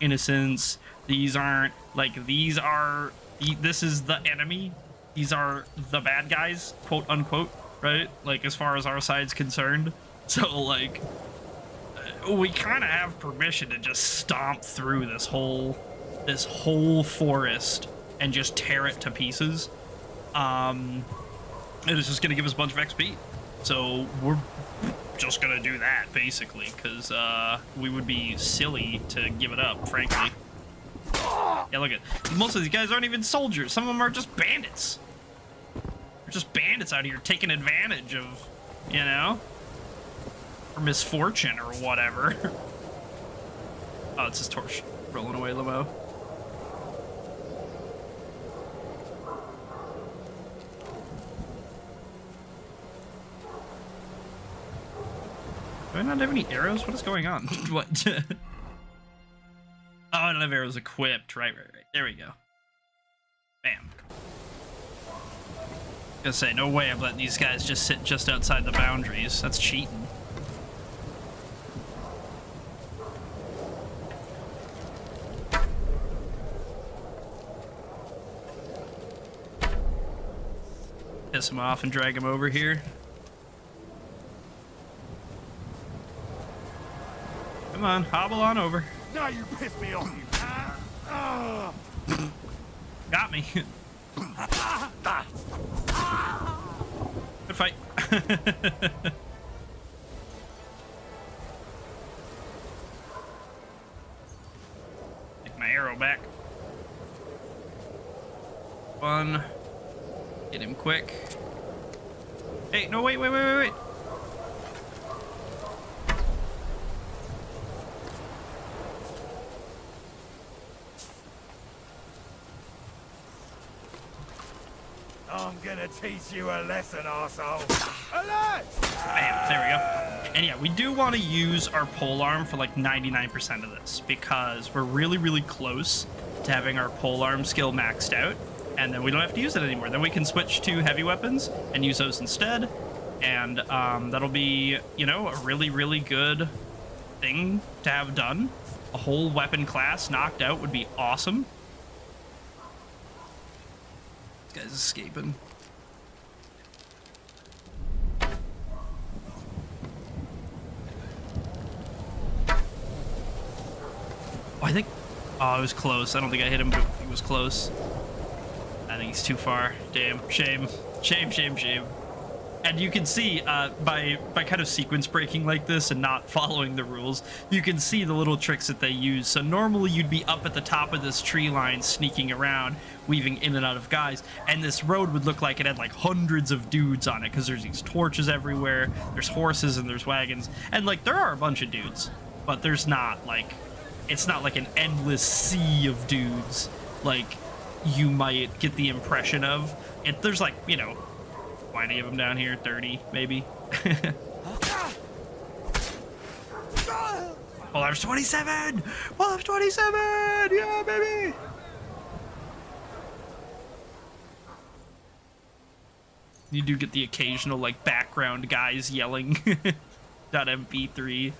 innocents, these aren't like, these are, this is the enemy, these are the bad guys, quote unquote, right? Like as far as our side's concerned. So like, we kind of have permission to just stomp through this whole forest and just tear it to pieces. And it's just gonna give us a bunch of XP. So we're just gonna do that basically, because we would be silly to give it up, frankly. Yeah, look at most of these guys aren't even soldiers. Some of them are just bandits. They're just bandits out here taking advantage of, you know, or misfortune or whatever. Oh, it's his torch rolling away, Limo. Do I not have any arrows? What is going on? What? Oh, I don't have arrows equipped. Right. There we go. Bam. Gonna say, no way I'm letting these guys just sit just outside the boundaries. That's cheating. Piss him off and drag him over here. Come on, hobble on over. Now you piss me off, you. Got me. Good fight. Take my arrow back. One. Get him quick. Hey, no, wait. I'm gonna teach you a lesson, arsehole. Bam, there we go. And yeah, we do want to use our polearm for like 99% of this because we're really, really close to having our polearm skill maxed out. And then we don't have to use it anymore. Then we can switch to heavy weapons and use those instead. And that'll be, you know, a really, really good thing to have done. A whole weapon class knocked out would be awesome. This guy's escaping. Oh, I think... Oh, it was close. I don't think I hit him, but it was close. I think he's too far. Damn. Shame. Shame. And you can see, by kind of sequence breaking like this and not following the rules, you can see the little tricks that they use. So normally you'd be up at the top of this tree line sneaking around, weaving in and out of guys, and this road would look like it had like hundreds of dudes on it because there's these torches everywhere, there's horses and there's wagons, and like there are a bunch of dudes, but there's not like, it's not like an endless sea of dudes like you might get the impression of. There's like, you know, 20 of them down here, 30 maybe. Well, there's 27! Well, there's 27! Yeah, baby! You do get the occasional like background guys yelling. .mp3.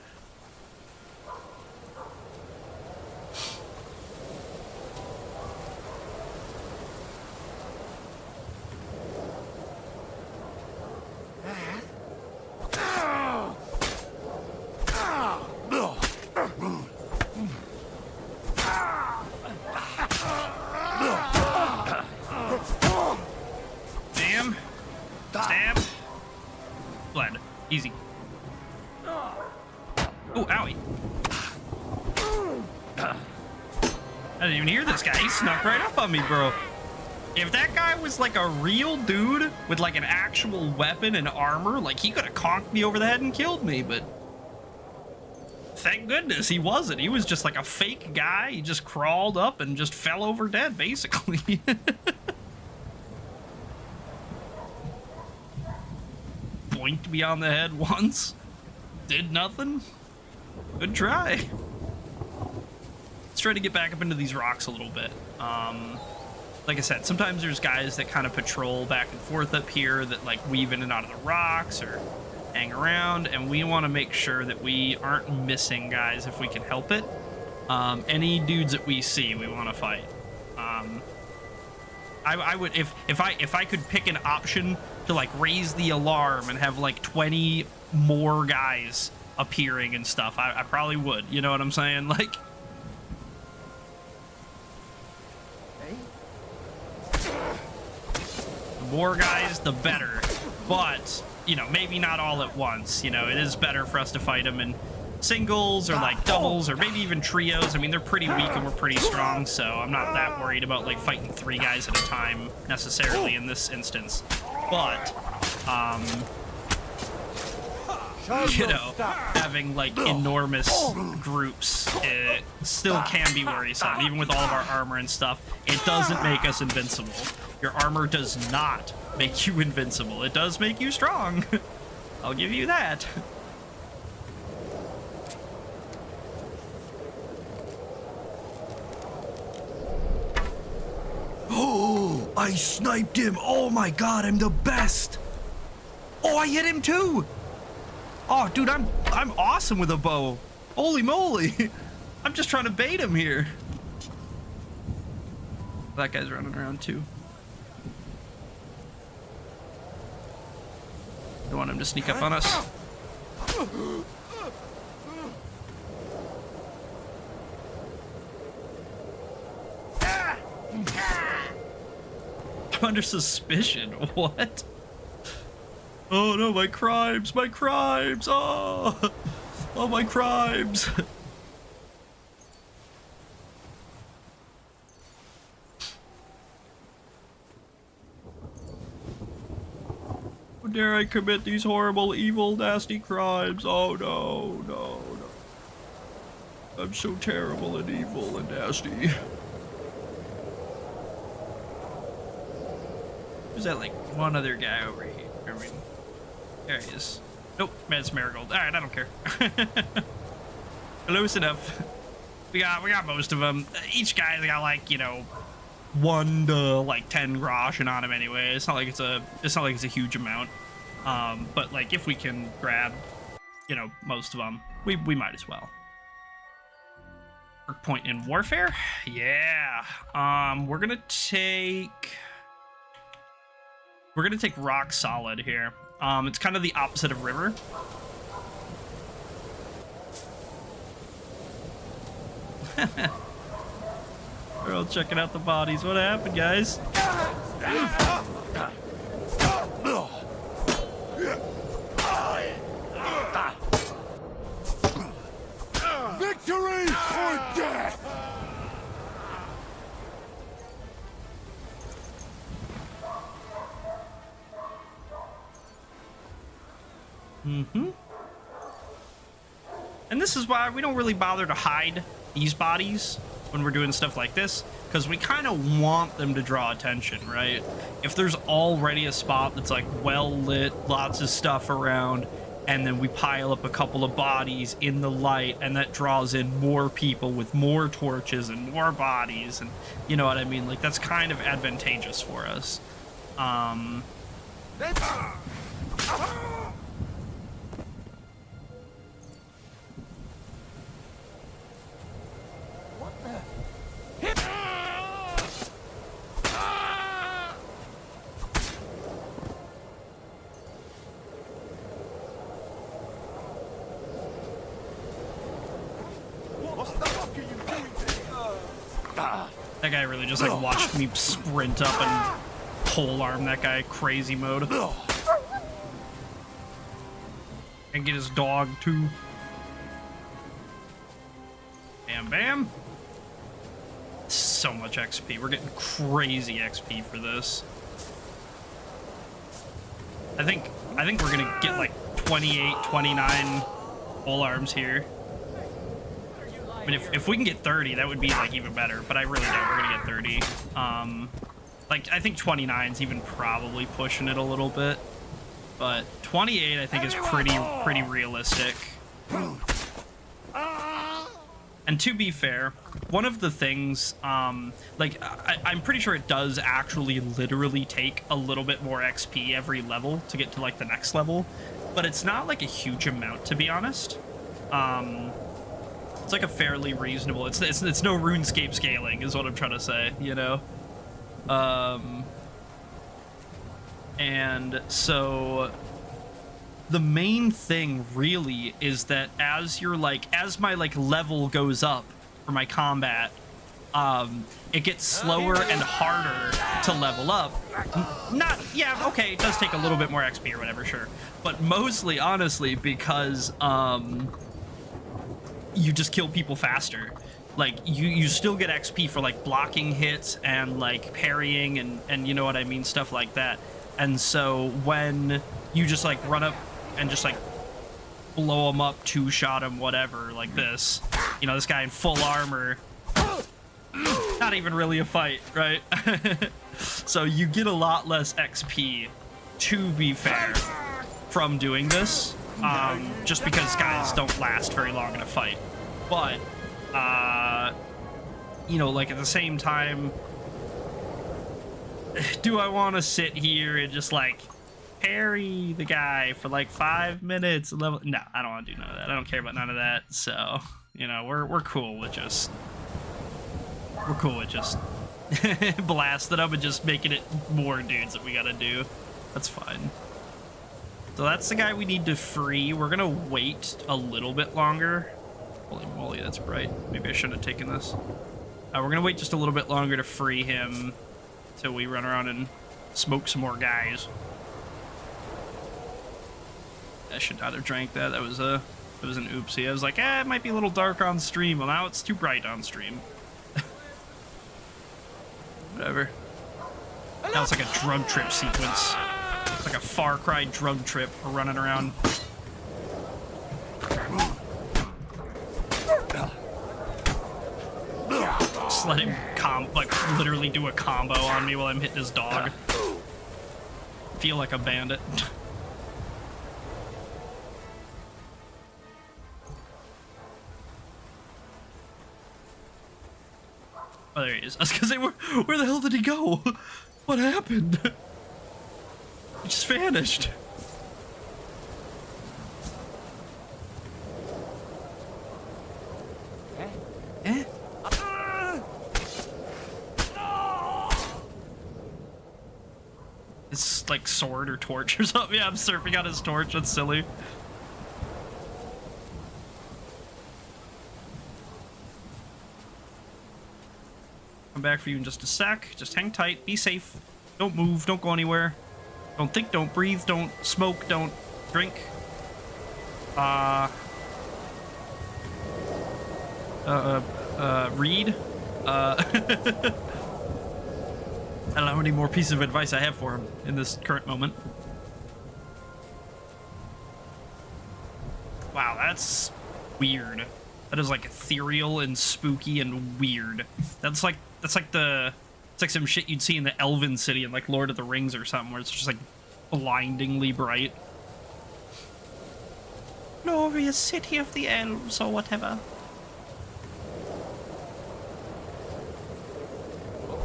Damn. Stab. Blend. Easy. Oh, owie. I didn't even hear this guy. He snuck right up on me, bro. If that guy was like a real dude with like an actual weapon and armor, like he could have conked me over the head and killed me, but thank goodness he wasn't. He was just like a fake guy. He just crawled up and just fell over dead, basically. Boinked me on the head once. Did nothing. Good try. Let's try to get back up into these rocks a little bit. Like I said, sometimes there's guys that kind of patrol back and forth up here that like weave in and out of the rocks or hang around, and we want to make sure that we aren't missing guys if we can help it. Any dudes that we see, we want to fight. I would, if I could pick an option to like raise the alarm and have like 20 more guys appearing and stuff, I probably would. You know what I'm saying? Like, the more guys, the better. But, you know, maybe not all at once. You know, it is better for us to fight them in singles or like doubles or maybe even trios. I mean, they're pretty weak and we're pretty strong, so I'm not that worried about like fighting 3 guys at a time necessarily in this instance. But, you know, having like enormous groups, it still can be worrisome. Even with all of our armor and stuff, it doesn't make us invincible. Your armor does not make you invincible. It does make you strong. I'll give you that. Oh, I sniped him. Oh my god, I'm the best. Oh, I hit him too. Oh, dude, I'm awesome with a bow. Holy moly. I'm just trying to bait him here. That guy's running around too. Don't want him to sneak up on us. I'm under suspicion. What? Oh no, my crimes, my crimes. Oh, oh, my crimes. How dare I commit these horrible, evil, nasty crimes? Oh no, no, no. I'm so terrible and evil and nasty. There's that like one other guy over here. I mean, there he is. Nope, that's Marigold. All right, I don't care. Close enough. We got most of them. Each guy's got like, you know, 1 to like 10 groschen on him anyway. It's not like it's a huge amount. But like if we can grab, you know, most of them, we might as well. Point in warfare? Yeah. We're gonna take rock solid here. It's kind of the opposite of river. We're all checking out the bodies. What happened, guys? Victory or death! And this is why we don't really bother to hide these bodies when we're doing stuff like this, because we kind of want them to draw attention, right? If there's already a spot that's like well lit, lots of stuff around, and then we pile up a couple of bodies in the light, and that draws in more people with more torches and more bodies, and you know what I mean? Like, that's kind of advantageous for us. That guy really just like watched me sprint up and polearm that guy crazy mode. And get his dog too. Bam bam. So much XP. We're getting crazy XP for this. I think we're gonna get like 28, 29 polearms here. I mean, if we can get 30, that would be like even better, but I really doubt we're gonna get 30. Like, I think 29's even probably pushing it a little bit, but 28 I think is pretty realistic. And to be fair, one of the things, like, I'm pretty sure it does actually literally take a little bit more XP every level to get to like the next level, but it's not like a huge amount, to be honest. It's like a fairly reasonable, it's no RuneScape scaling is what I'm trying to say, you know? And so the main thing really is that as my like level goes up for my combat, it gets slower and harder to level up. Yeah, okay, it does take a little bit more XP or whatever, sure. But mostly, honestly, because, you just kill people faster. Like, you still get XP for like blocking hits and like parrying and you know what I mean, stuff like that. And so when you just like run up and just like blow him up, two-shot him, whatever, like this, you know, this guy in full armor, not even really a fight, right? So you get a lot less XP, to be fair, from doing this. Just because guys don't last very long in a fight. But, you know, like at the same time, do I want to sit here and just like parry the guy for like 5 minutes? No, I don't want to do none of that. I don't care about none of that. So, you know, we're cool with just blasting them and just making it more dudes that we gotta do. That's fine. So that's the guy we need to free. We're gonna wait a little bit longer. Holy moly, that's bright. Maybe I shouldn't have taken this. We're gonna wait just a little bit longer to free him till we run around and smoke some more guys. I should not have drank that. That was an oopsie. I was like, it might be a little dark on stream. Well, now it's too bright on stream. Whatever. Now it's like a drug trip sequence. It's like a Far Cry drug trip. We're running around. Just let him literally do a combo on me while I'm hitting his dog. Feel like a bandit. Oh, there he is. I was gonna say, where the hell did he go? What happened? He just vanished. Eh? It's like sword or torch or something. Yeah, I'm surfing on his torch. That's silly. Come back for you in just a sec. Just hang tight. Be safe. Don't move. Don't go anywhere. Don't think. Don't breathe. Don't smoke. Don't drink. Read. I don't know how many more pieces of advice I have for him in this current moment. Wow, that's weird. That is like ethereal and spooky and weird. That's like some shit you'd see in the Elven City in like Lord of the Rings or something, where it's just like blindingly bright. Glorious city of the elves or whatever.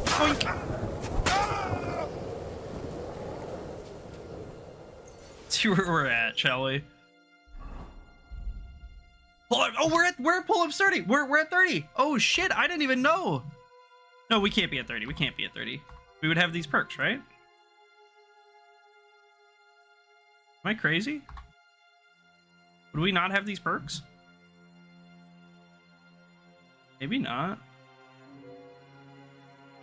Oink. See where we're at, shall we? Oh, we're at pull-ups 30. We're at 30. Oh shit, I didn't even know. No, we can't be at 30. We can't be at 30. We would have these perks, right? Am I crazy? Would we not have these perks? Maybe not.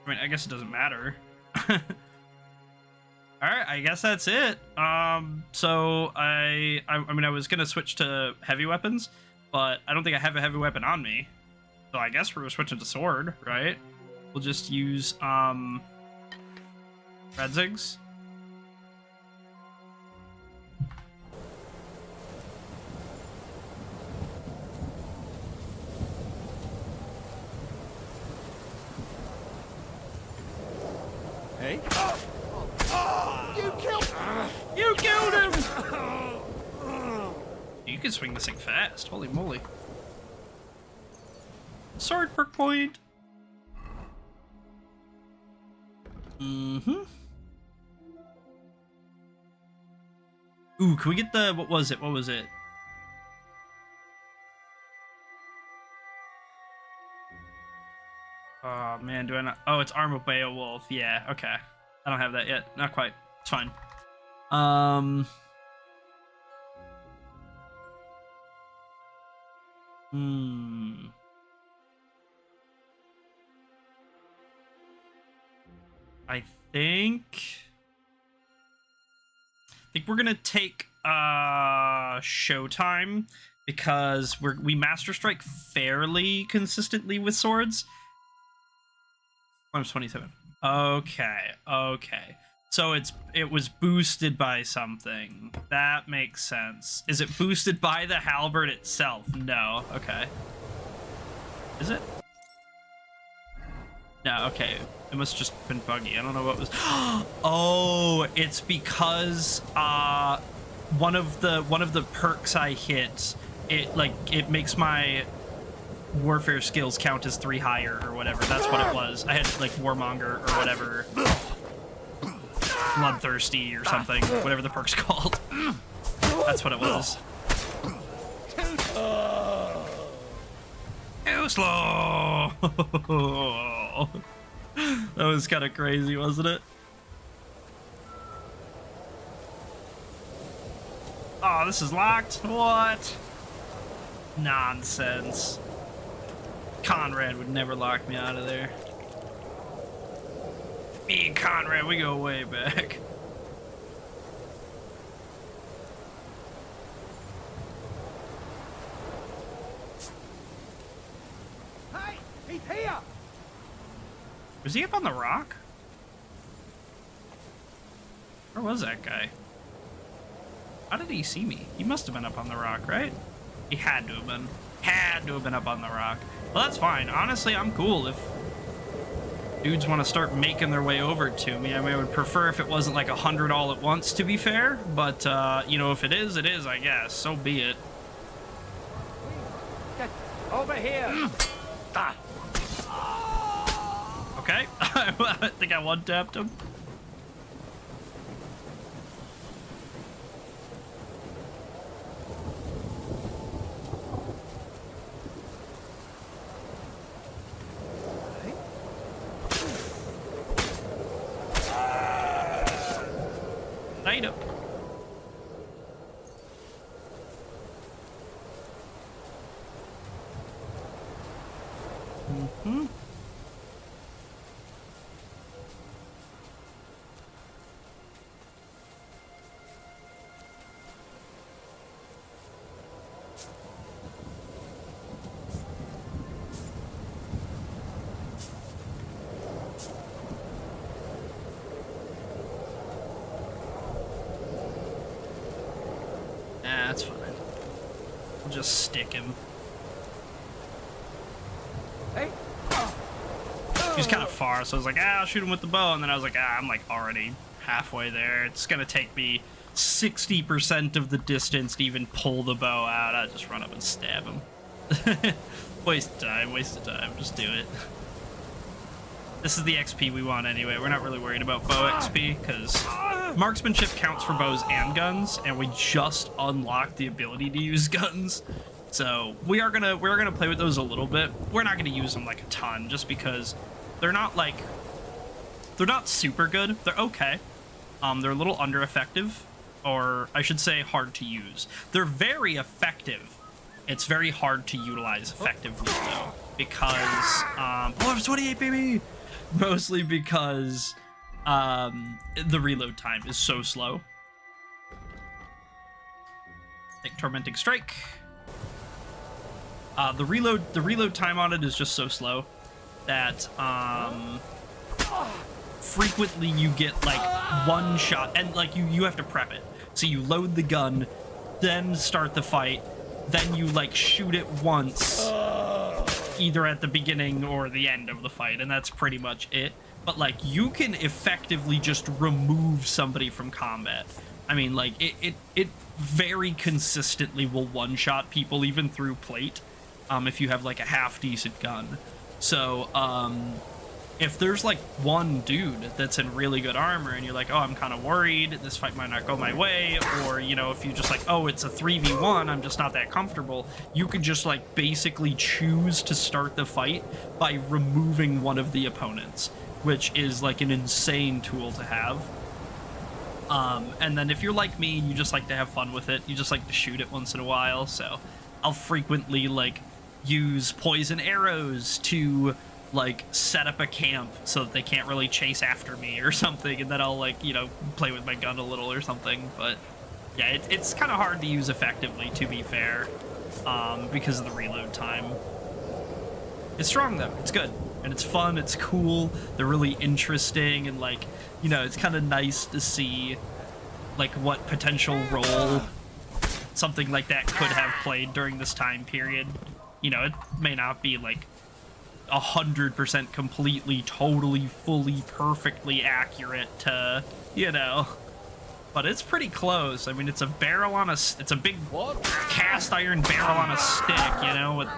I mean, I guess it doesn't matter. Alright, I guess that's it. So I mean, I was gonna switch to heavy weapons, but I don't think I have a heavy weapon on me. So I guess we're switching to sword, right? We'll just use, Redzigs. Hey? You killed him! You can swing this thing fast. Holy moly. Sword perk point. Mm-hmm. Ooh, can we get the... What was it? What was it? Oh, man, do I not... Oh, it's Arm of Beowulf. Yeah, okay. I don't have that yet. Not quite. It's fine. I think we're gonna take Showtime because we Master Strike fairly consistently with swords. I'm 27. Okay. So it was boosted by something. That makes sense. Is it boosted by the halberd itself? No. Okay. Is it? No, okay. It must just been buggy. I don't know what was. Oh, it's because one of the perks I hit, it makes my warfare skills count as 3 higher or whatever. That's what it was. I had like Warmonger or whatever. Bloodthirsty or something, whatever the perk's called. That's what it was. Too slow. That was kind of crazy, wasn't it? Oh, this is locked? What? Nonsense. Conrad would never lock me out of there. Me and Conrad, we go way back. Hey, he's here! Was he up on the rock? Where was that guy? How did he see me? He must have been up on the rock, right? He had to have been. Had to have been up on the rock. Well, that's fine. Honestly, I'm cool if dudes want to start making their way over to me. I mean, I would prefer if it wasn't like 100 all at once, to be fair. But, you know, if it is, I guess. So be it. Get over here! Okay. I think I one-tapped him. Light up. Mm-hmm. That's fine. We'll just stick him. Hey! He's kind of far, so I was like, I'll shoot him with the bow. And then I was like, I'm like already halfway there. It's gonna take me 60% of the distance to even pull the bow out. I'll just run up and stab him. Waste of time, just do it. This is the XP we want anyway. We're not really worried about bow XP, because marksmanship counts for bows and guns, and we just unlocked the ability to use guns. So we're gonna play with those a little bit. We're not gonna use them like a ton, just because they're not super good. They're okay. They're a little under effective, or I should say hard to use. They're very effective. It's very hard to utilize effectively though, because oh, 28 baby. Mostly because the reload time is so slow. Take Tormenting Strike. The reload time on it is just so slow that frequently you get like one shot, and like you have to prep it. So you load the gun, then start the fight, then you like shoot it once. Either at the beginning or the end of the fight, and that's pretty much it. But like you can effectively just remove somebody from combat. I mean, like it very consistently will one-shot people even through plate, if you have like a half decent gun. So if there's like one dude that's in really good armor and you're like, oh, I'm kind of worried this fight might not go my way, or you know, if you just like, oh, it's a 3v1, I'm just not that comfortable, you can just like basically choose to start the fight by removing one of the opponents, which is like an insane tool to have. And then if you're like me, you just like to have fun with it, you just like to shoot it once in a while, so I'll frequently like use poison arrows to like set up a camp so that they can't really chase after me or something, and then I'll like, you know, play with my gun a little or something. But yeah, it's kind of hard to use effectively, to be fair, because of the reload time. It's strong though, it's good, and it's fun, it's cool, they're really interesting, and like, you know, it's kind of nice to see like what potential role something like that could have played during this time period. You know, it may not be like 100% completely, totally, fully, perfectly accurate to, you know, but it's pretty close. I mean, it's a barrel on a, it's a big cast iron barrel on a stick, you know, with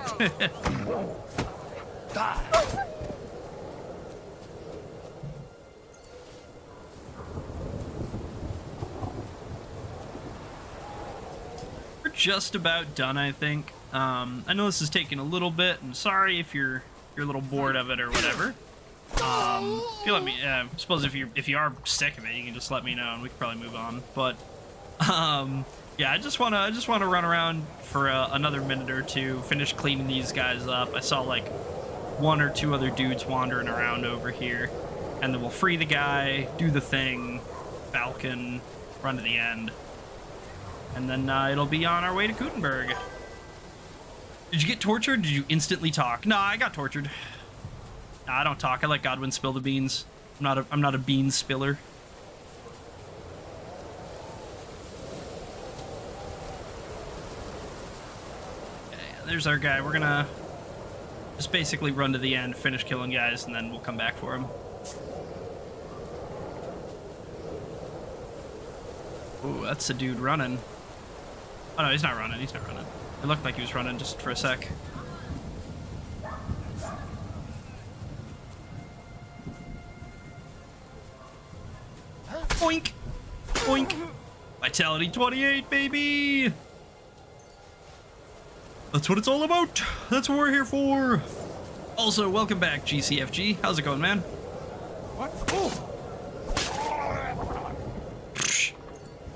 We're just about done, I think. I know this is taking a little bit. I'm sorry if you're a little bored of it or whatever. If you let me, I suppose if you are sick of it, you can just let me know and we can probably move on. But yeah, I just wanna run around for another minute or two, finish cleaning these guys up. I saw like one or two other dudes wandering around over here. and then we'll free the guy, do the thing, Falcon, run to the end, and then it'll be on our way to Kuttenberg. Did you get tortured? Did you instantly talk? No, I got tortured. Nah, I don't talk. I let Godwin spill the beans. I'm not a bean spiller. Okay, there's our guy. We're gonna just basically run to the end, finish killing guys, and then we'll come back for him. Ooh, that's a dude running. Oh no, he's not running. He's not running. It looked like he was running just for a sec. Oink! Oink! Vitality 28, baby! That's what it's all about! That's what we're here for! Also, welcome back, GCFG. How's it going, man? What? Oh!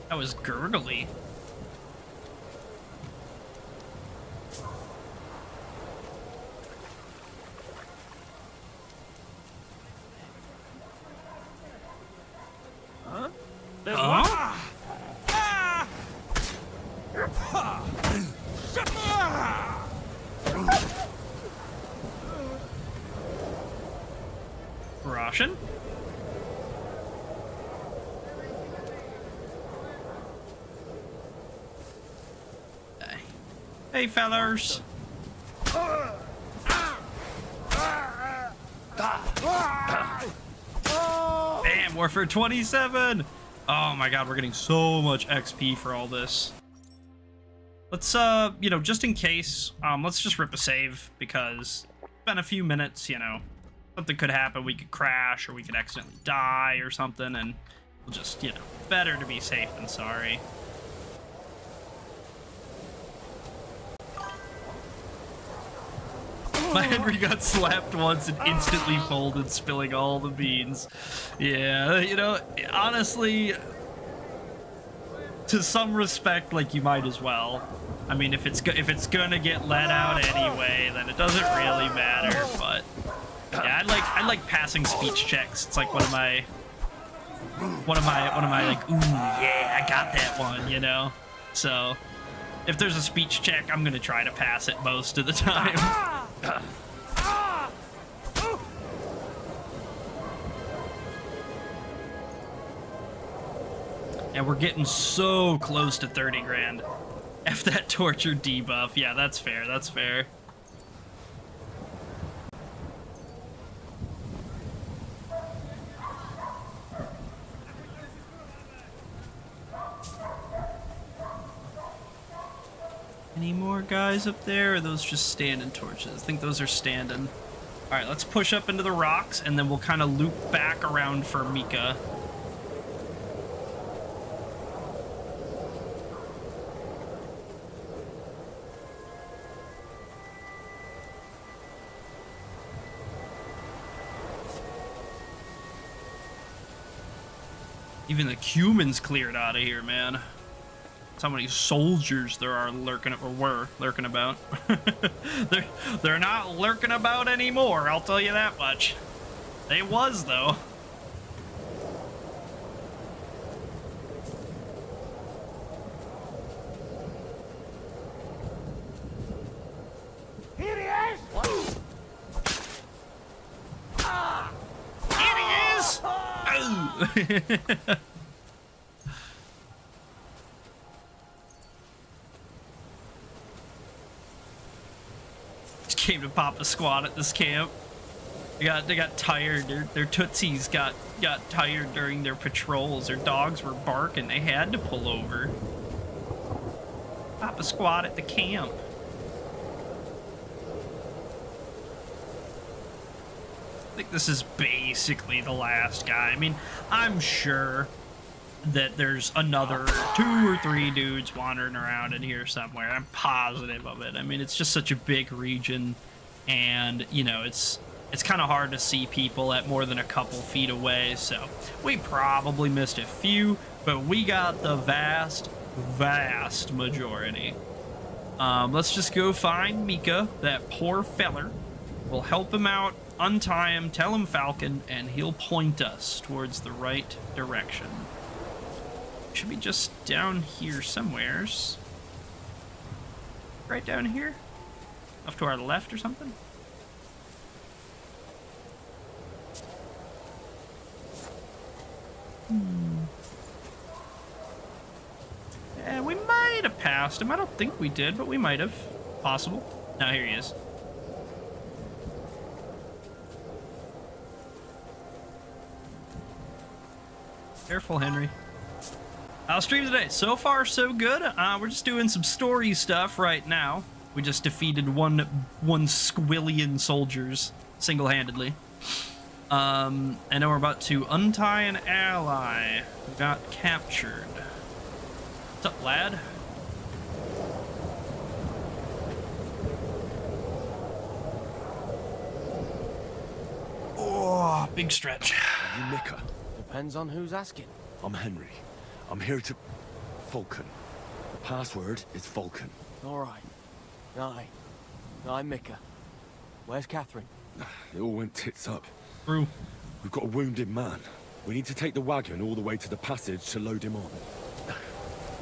That was gurgly. Huh? Roshan? Hey, fellers. Bam, Warfare 27. Oh my god, we're getting so much XP for all this. Let's, you know, just in case, let's just rip a save, because it's been a few minutes, you know. Something could happen. We could crash, or we could accidentally die, or something, and we'll just, you know, better to be safe than sorry. My Henry got slapped once and instantly folded, spilling all the beans. Yeah, you know, honestly, to some respect, like, you might as well. I mean, if it's gonna get let out anyway, then it doesn't really matter. But yeah, I like passing speech checks. It's like one of my like, ooh, yeah, I got that one, you know. So if there's a speech check, I'm gonna try to pass it most of the time. And we're getting so close to 30 grand. F that torture debuff. Yeah, that's fair. That's fair. Any more guys up there, or are those just standing torches? I think those are standing. All right, let's push up into the rocks, and then we'll kind of loop back around for Mika. Even the humans cleared out of here, man. That's how many soldiers there are lurking, or were lurking about. they're not lurking about anymore, I'll tell you that much. They was, though. Here he is! What? Ah! Here he is! Oh! Came to pop a squat at this camp. They got tired. Their tootsies got tired during their patrols. Their dogs were barking. They had to pull over. Pop a squat at the camp. I think this is basically the last guy. I mean, I'm sure that there's another 2 or 3 dudes wandering around in here somewhere. I'm positive of it. I mean, it's just such a big region, and you know, it's kind of hard to see people at more than a couple feet away, so we probably missed a few, but we got the vast majority. Let's just go find Mika, that poor feller. We'll help him out, untie him, tell him Falcon, and he'll point us towards the right direction. Should be just down here somewheres. Right down here? Off to our left or something? Yeah, we might have passed him. I don't think we did, but we might have. Possible. Now here he is. Careful, Henry. Stream today. So far, so good. We're just doing some story stuff right now. We just defeated one squillion soldiers single-handedly. And now we're about to untie an ally who got captured. What's up, lad? Oh, big stretch. Are you Mika? Depends on who's asking. I'm Henry. I'm here to... Falcon. The password is Falcon. All right. Aye. I'm Mika. Where's Catherine? It all went tits up. True. We've got a wounded man. We need to take the wagon all the way to the passage to load him on.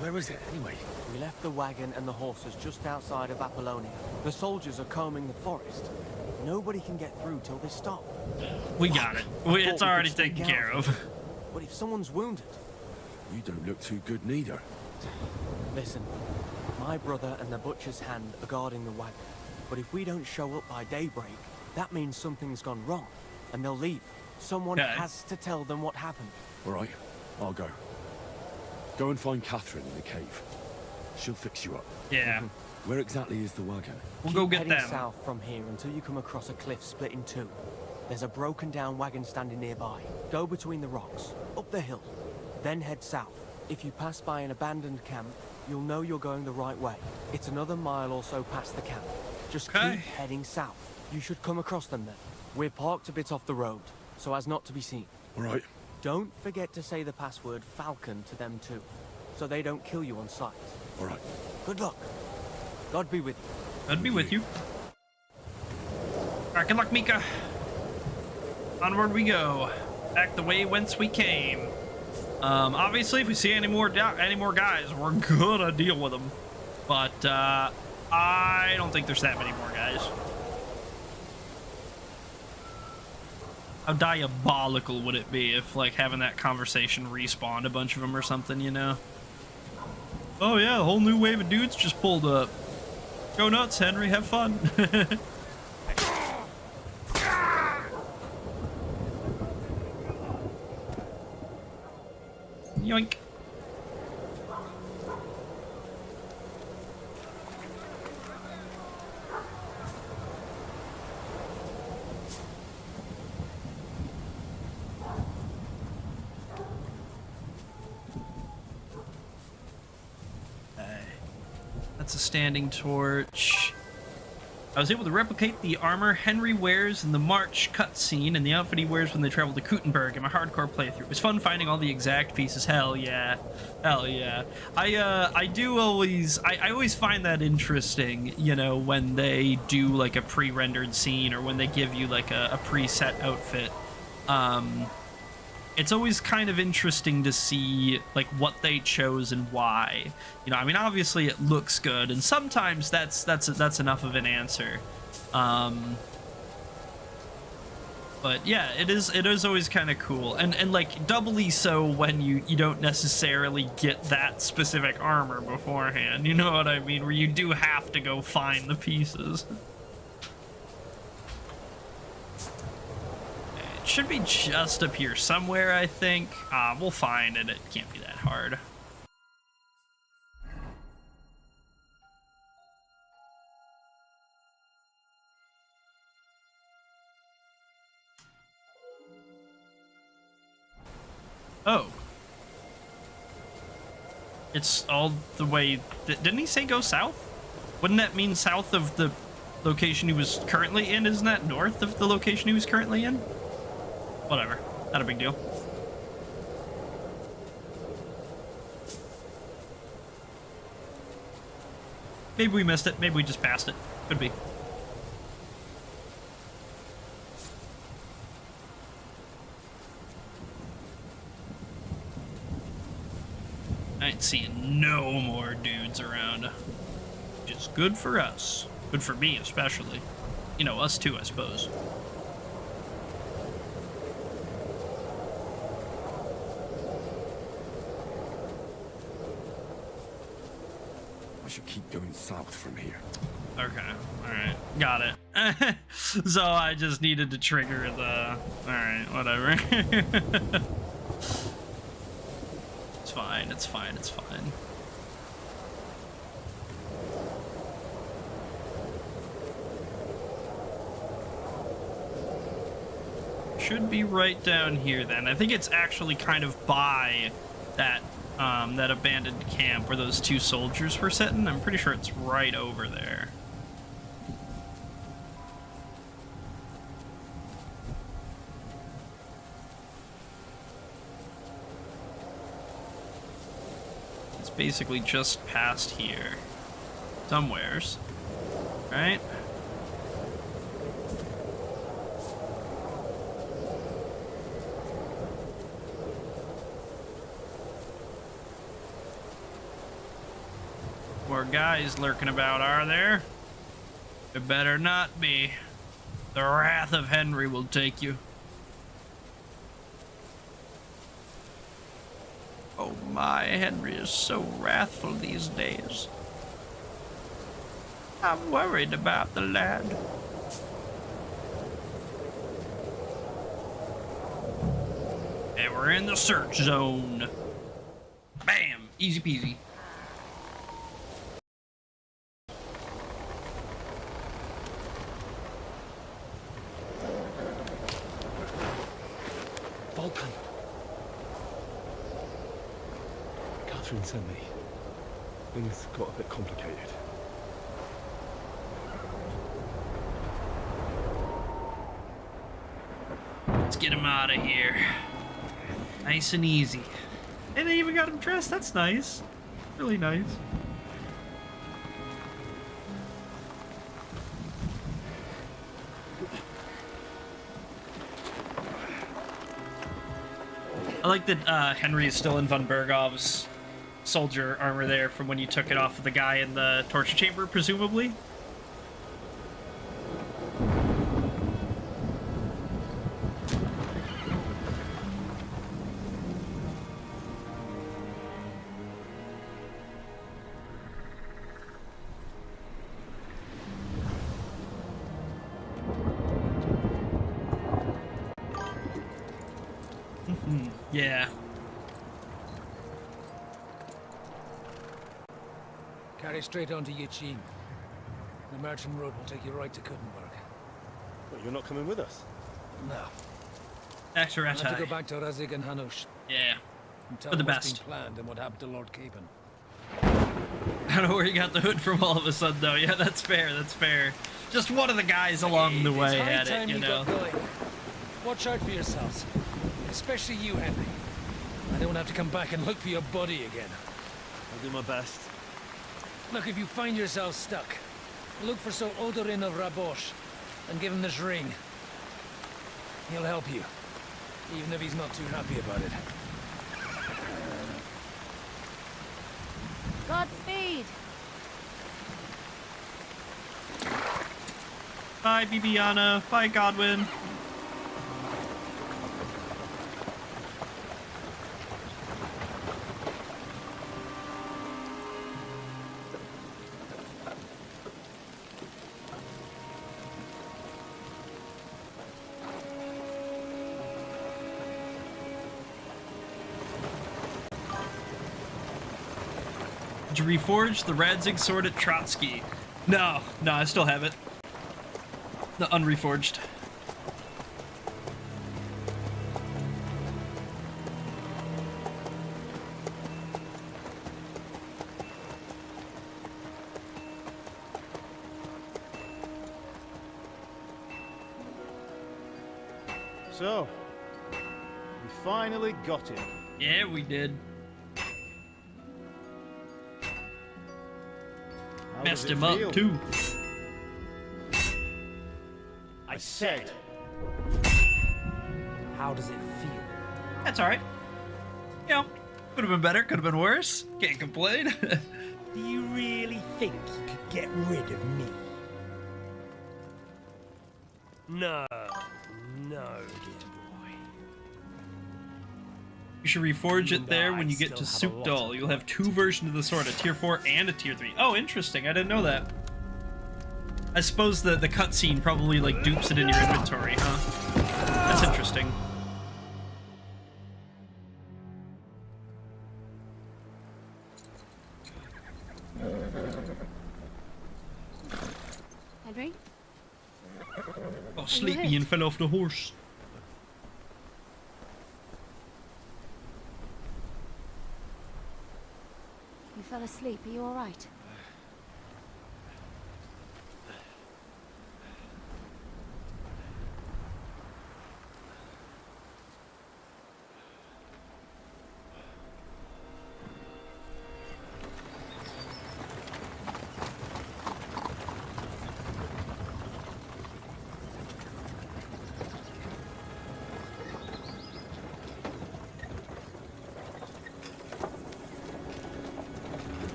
Where is it, anyway? We left the wagon and the horses just outside of Apollonia. The soldiers are combing the forest. Nobody can get through till they stop. We got it. It's already taken care of. But if someone's wounded... You don't look too good neither. Listen, my brother and the butcher's hand are guarding the wagon. But if we don't show up by daybreak, that means something's gone wrong. And they'll leave. Someone has to tell them what happened. All right, I'll go. Go and find Catherine in the cave. She'll fix you up. Yeah. Where exactly is the wagon? We'll go get Keep them. heading south from here until you come across a cliff split in two. There's a broken down wagon standing nearby. Go between the rocks, up the hill, then head south. If you pass by an abandoned camp, you'll know you're going the right way. It's another mile or so past the camp. Just keep heading south. You should come across them then. We're parked a bit off the road, so as not to be seen. All right. Don't forget to say the password Falcon to them too, so they don't kill you on sight. All right. Good luck. God be with you. God be with you. Alright, good luck, Mika. Onward we go. Back the way whence we came. Obviously, if we see any more guys, we're gonna deal with them. But, I don't think there's that many more guys. How diabolical would it be if, like, having that conversation respawned a bunch of them or something, you know? Oh yeah, a whole new wave of dudes just pulled up. Go nuts, Henry, have fun. Yoink. That's a standing torch. I was able to replicate the armor Henry wears in the March cutscene and the outfit he wears when they travel to Kuttenberg in my hardcore playthrough. It was fun finding all the exact pieces. Hell yeah. Hell yeah. I always find that interesting, you know, when they do like a pre-rendered scene or when they give you like a preset outfit. It's always kind of interesting to see like what they chose and why. You know, I mean, obviously it looks good, and sometimes that's enough of an answer. But yeah, it is always kind of cool, and like doubly so when you don't necessarily get that specific armor beforehand. You know what I mean? Where you do have to go find the pieces. It should be just up here somewhere, I think. We'll find it. It can't be that hard. Oh. It's all the way... Didn't he say go south? Wouldn't that mean south of the location he was currently in? Isn't that north of the location he was currently in? Whatever. Not a big deal. Maybe we missed it. Maybe we just passed it. Could be. ain't seeing no more dudes around. Which is good for us. Good for me, especially. You know, us too, I suppose. I should keep going south from here. Okay, alright, got it. So I just needed to trigger the... Alright, whatever. It's fine, it's fine, it's fine. Should be right down here then. I think it's actually kind of by that that abandoned camp where those two soldiers were sitting. I'm pretty sure it's right over there. It's basically just past here. Somewheres. Right? More guys lurking about, are there? It better not be. The wrath of Henry will take you. Oh my, Henry is so wrathful these days. I'm worried about the lad. And we're in the search zone. Bam! Easy peasy. Vulcan. Catherine sent me. Things got a bit complicated. Let's get him out of here. Nice and easy. And they even got him dressed. That's nice. Really nice. I like that Henry is still in von Bergov's soldier armor there from when you took it off of the guy in the torture chamber, presumably. Yeah. Carry straight on to Yichin. The merchant road will take you right to Kuttenberg. But you're not coming with us? No. Extra I have to go back to Razig and Hanush. Yeah. And tell For the them what's best. been planned and what happened to Lord Capon. I don't know where you got the hood from all of a sudden, though. Yeah, that's fair, that's fair. Just one of the guys along the way had it, you know. Watch out for yourselves. Especially you, Henry. I don't have to come back and look for your body again. I'll do my best. Look, if you find yourself stuck, look for Sir Odorin of Rabosh and give him this ring. He'll help you, even if he's not too happy about it. Godspeed! Bye, Bibiana. Bye, Godwin. Did you reforge the Radzig sword at Trotsky? No, I still have it. The unreforged. So, we finally got him. Yeah, we did. Messed him up, too. I said. How does it feel? That's alright. You know, Could have been better, could have been worse. Can't complain. Do you really think you could get rid of me? No, dear boy. You should reforge it there when you get to Sukdal. You'll have 2 versions of the sword, a tier 4 and a tier 3. Oh, interesting. I didn't know that. I suppose the cutscene probably like dupes it in your inventory, huh? That's interesting. Henry? Oh, sleepy and fell off the horse. You fell asleep. Are you all right?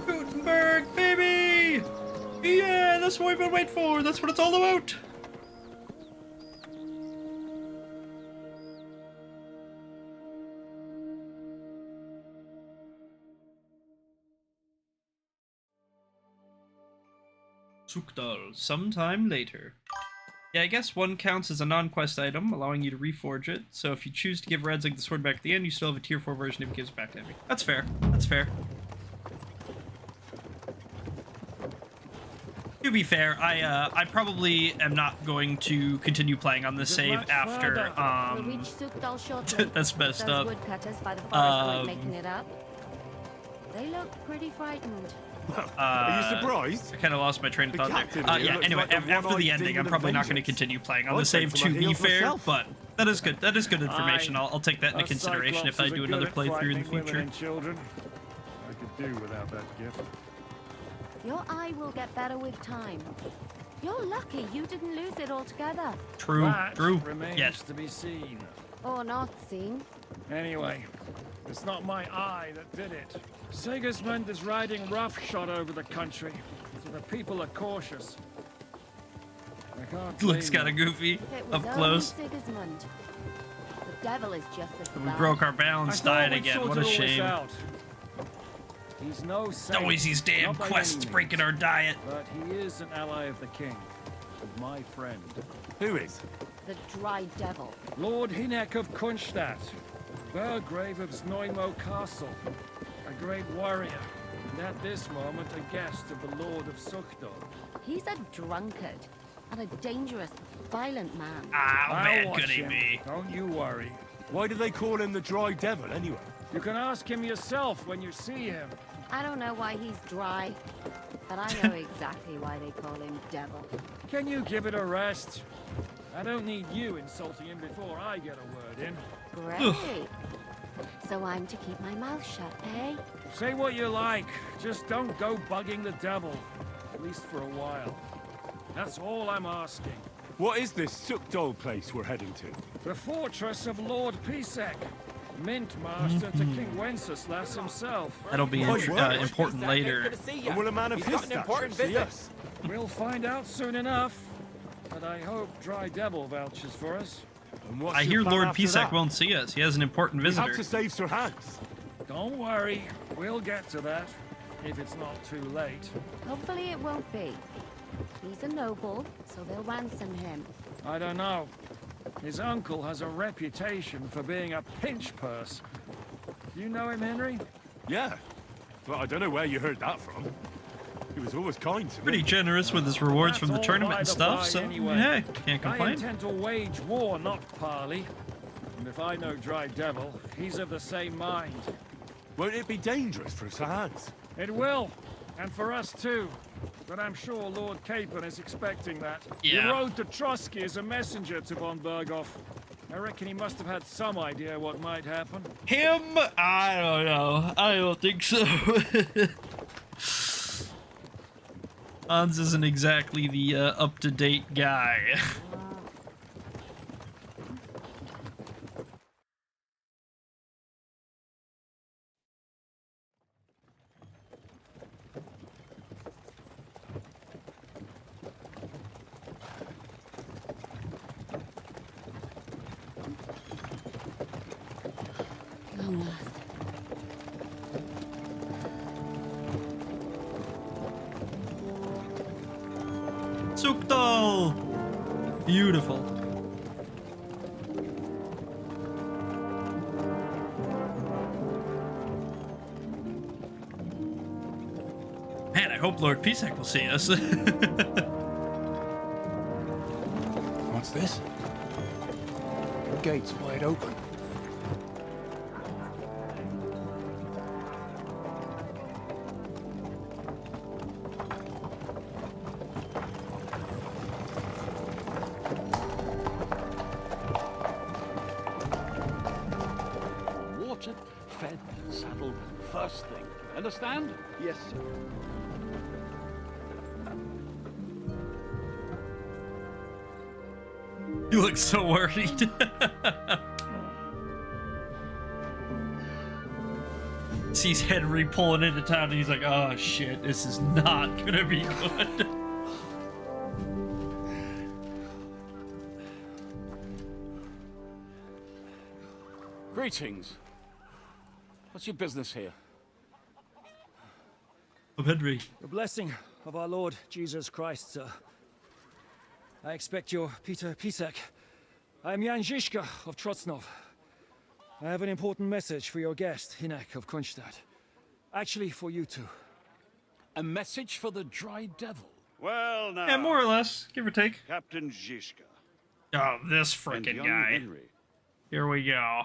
Kuttenberg, baby! Yeah, that's what we've been waiting for. That's what it's all about. Sukdal, sometime later. Yeah, I guess one counts as a non-quest item, allowing you to reforge it. So if you choose to give Radzig the sword back at the end, you still have a tier 4 version if it gives it back to Envy. That's fair. That's fair. To be fair, I probably am not going to continue playing on this save after, We'll reach Sukdal shortly. that's messed Those up. woodcutters by the forest weren't making it up. They look pretty frightened. Are you surprised? I kind of lost my train of thought there. captain here Yeah, looks anyway, like the after the one-eyed ending, I'm demon of probably not going to vengeance. continue playing on I'd the save, take to some be heels fair, myself. but that is good. That is good information. Aye. I'll take that into Us consideration if I Cyclopses do are another good at playthrough in the frightening women future. and children. I could do without that gift. Your eye will get better with time. You're lucky you didn't lose it altogether. True, That true. remains Yes. to be seen. Or not seen. Anyway, it's not my eye that did it. Sigismund is riding roughshod over the country, so the people are cautious. I can't Looks blame kind of them. goofy It was up close. only Sigismund. The devil is just as We bad. broke our I balance thought diet we'd again. sorted What a all this shame. out. He's no saint, Always these damn not by quests any means, breaking our diet. but he is an ally of the king, and my friend. Who is? The dry devil. Lord Hinek of Kunstadt, Burgrave of Znojmo Castle, a great warrior, and at this moment a guest of the Lord of Sukdal. He's a drunkard and a dangerous, violent man. Ah, I'll man, watch could he him. be? Don't you worry. Why do they call him the Dry Devil, anyway? You can ask him yourself when you see him. I don't know why he's dry, but I know exactly why they call him devil. Can you give it a rest? I don't need you insulting him before I get a word in. Great. So I'm to keep my mouth shut, eh? Say what you like, just don't go bugging the devil. At least for a while. That's all I'm asking. What is this Sukdal place we're heading to? The fortress of Lord Pisek, Mint Master to King Wenceslas himself. That'll be important later. And will a man of his stature see us? We'll find out soon enough. But I hope Dry Devil vouches for us. And what's I your hear plan Lord after Pisek that? won't see us. He has an important We visitor. have to save Sir Hans. Don't worry, we'll get to that. If it's not too late. Hopefully it won't be. He's a noble, so they'll ransom him. I don't know. His uncle has a reputation for being a pinch purse. You know him, Henry? Yeah, but I don't know where you heard that from. He was always kind to me. Pretty generous with his rewards from the That's all tournament by and the stuff, by so anyway. hey, can't I complain. intend to wage war, not parley. And if I know Dry Devil, he's of the same mind. Won't it be dangerous for Sir Hans? It will, and for us too. But I'm sure Lord Capon is expecting that. Yeah. He rode to Trotsky as a messenger to von Berghoff. I reckon he must have had some idea what might happen. Him? I don't know. I don't think so. Hans isn't exactly the up-to-date guy. Long last. Suktal! Beautiful. Man, I hope Lord Pisek will see us. What's this? The gate's wide open. Watered, fed, and saddled first thing. Understand? Yes, sir. You look so worried. Sees Henry pulling into town and he's like, oh shit, this is not gonna be good. Greetings. What's your business here? Of Henry. The blessing of our Lord Jesus Christ, sir. I expect your Peter Pisek. I am Jan Žižka of Trocnov. I have an important message for your guest, Hinek of Kunstadt. Actually, for you two. A message for the Dry Devil? Well, now... Yeah, more or less, give or take. Captain Žižka. Oh, this And frickin' young guy. Henry. Here we go.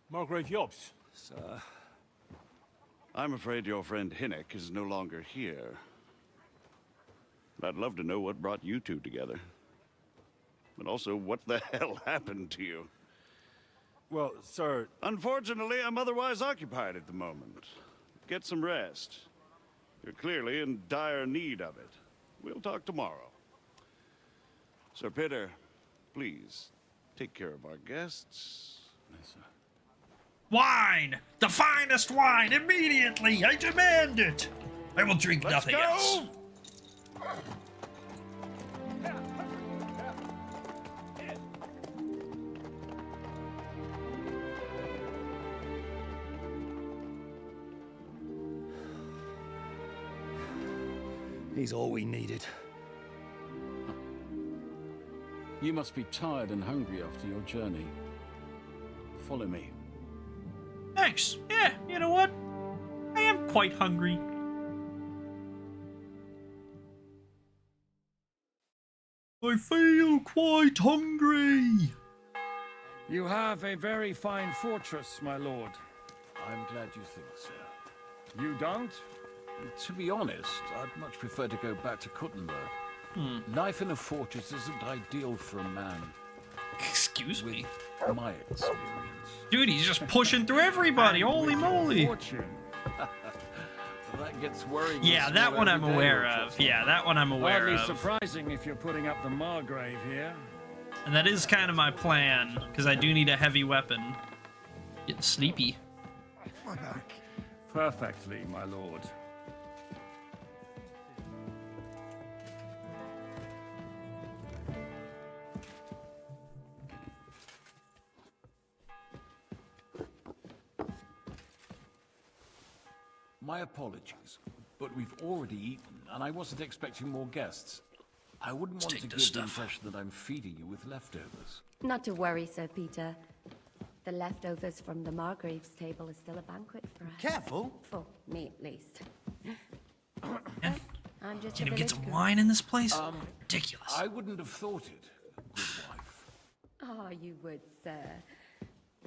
Margrave Jobs. Sir. I'm afraid your friend Hinek is no longer here. I'd love to know what brought you two together. But also, what the hell happened to you? Well, sir... Unfortunately, I'm otherwise occupied at the moment. Get some rest. You're clearly in dire need of it. We'll talk tomorrow. Sir Peter, please, take care of our guests. Yes, sir. Wine! The finest wine, immediately! I demand it! I will drink Let's nothing go! else. He's all we needed. You must be tired and hungry after your journey. Follow me. Thanks. Yeah, you know what? I am quite hungry. I feel quite hungry. You have a very fine fortress, my lord. I'm glad you think so. You don't? To be honest, I'd much prefer to go back to Kuttenberg. Life in a fortress isn't ideal for a man. Excuse me? My experience. Dude, he's just pushing through everybody. Holy moly. That gets worrying. Yeah, that one I'm aware of. Yeah, that one I'm aware Hardly of. surprising if you're putting up the Margrave here. And that is kind of my plan, because I do need a heavy weapon. Getting sleepy. Perfectly, my lord. My apologies, but we've already eaten, and I wasn't expecting more guests. I wouldn't want to give the impression that I'm feeding you with leftovers. Not to worry, Sir Peter. The leftovers from the Margrave's table is still a banquet for us. Careful! For me, at least. I'm just Can a we get village some girl. wine in this place? Ridiculous. I wouldn't have thought it, good wife. Oh, you would, sir.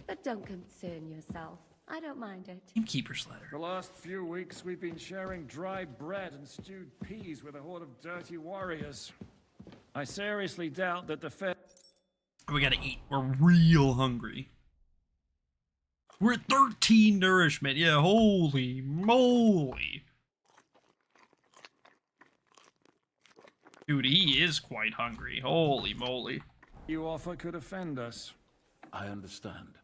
But don't concern yourself. I don't mind it. Innkeeper's letter. The last few weeks we've been sharing dry bread and stewed peas with a horde of dirty warriors. I seriously doubt that the fair... We gotta eat. We're real hungry. We're at 13 nourishment. Yeah, holy moly. Dude, he is quite hungry. Holy moly. You offer could offend us. I understand.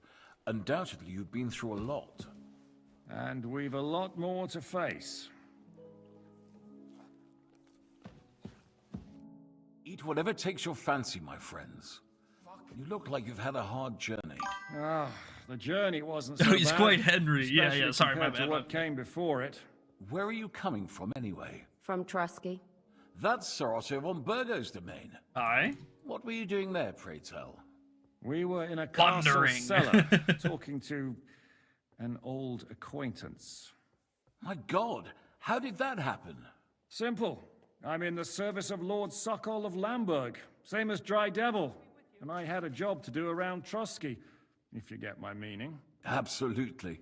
Undoubtedly, you've been through a lot. And we've a lot more to face. Eat whatever takes your fancy, my friends. You look like you've had a hard journey. Ah, the journey wasn't so Oh, he's bad, quite Henry. Yeah, especially sorry, my compared to bad. what came before it. Where are you coming from, anyway? From Trusky. That's Sir Otto von Burgo's domain. Aye. What were you doing there, pray tell? We were in a castle Plundering. cellar, talking to an old acquaintance. My God, how did that happen? Simple. I'm in the service of Lord Sokol of Lamberg, same as Dry Devil, and I had a job to do around Trusky, if you get my meaning. Absolutely.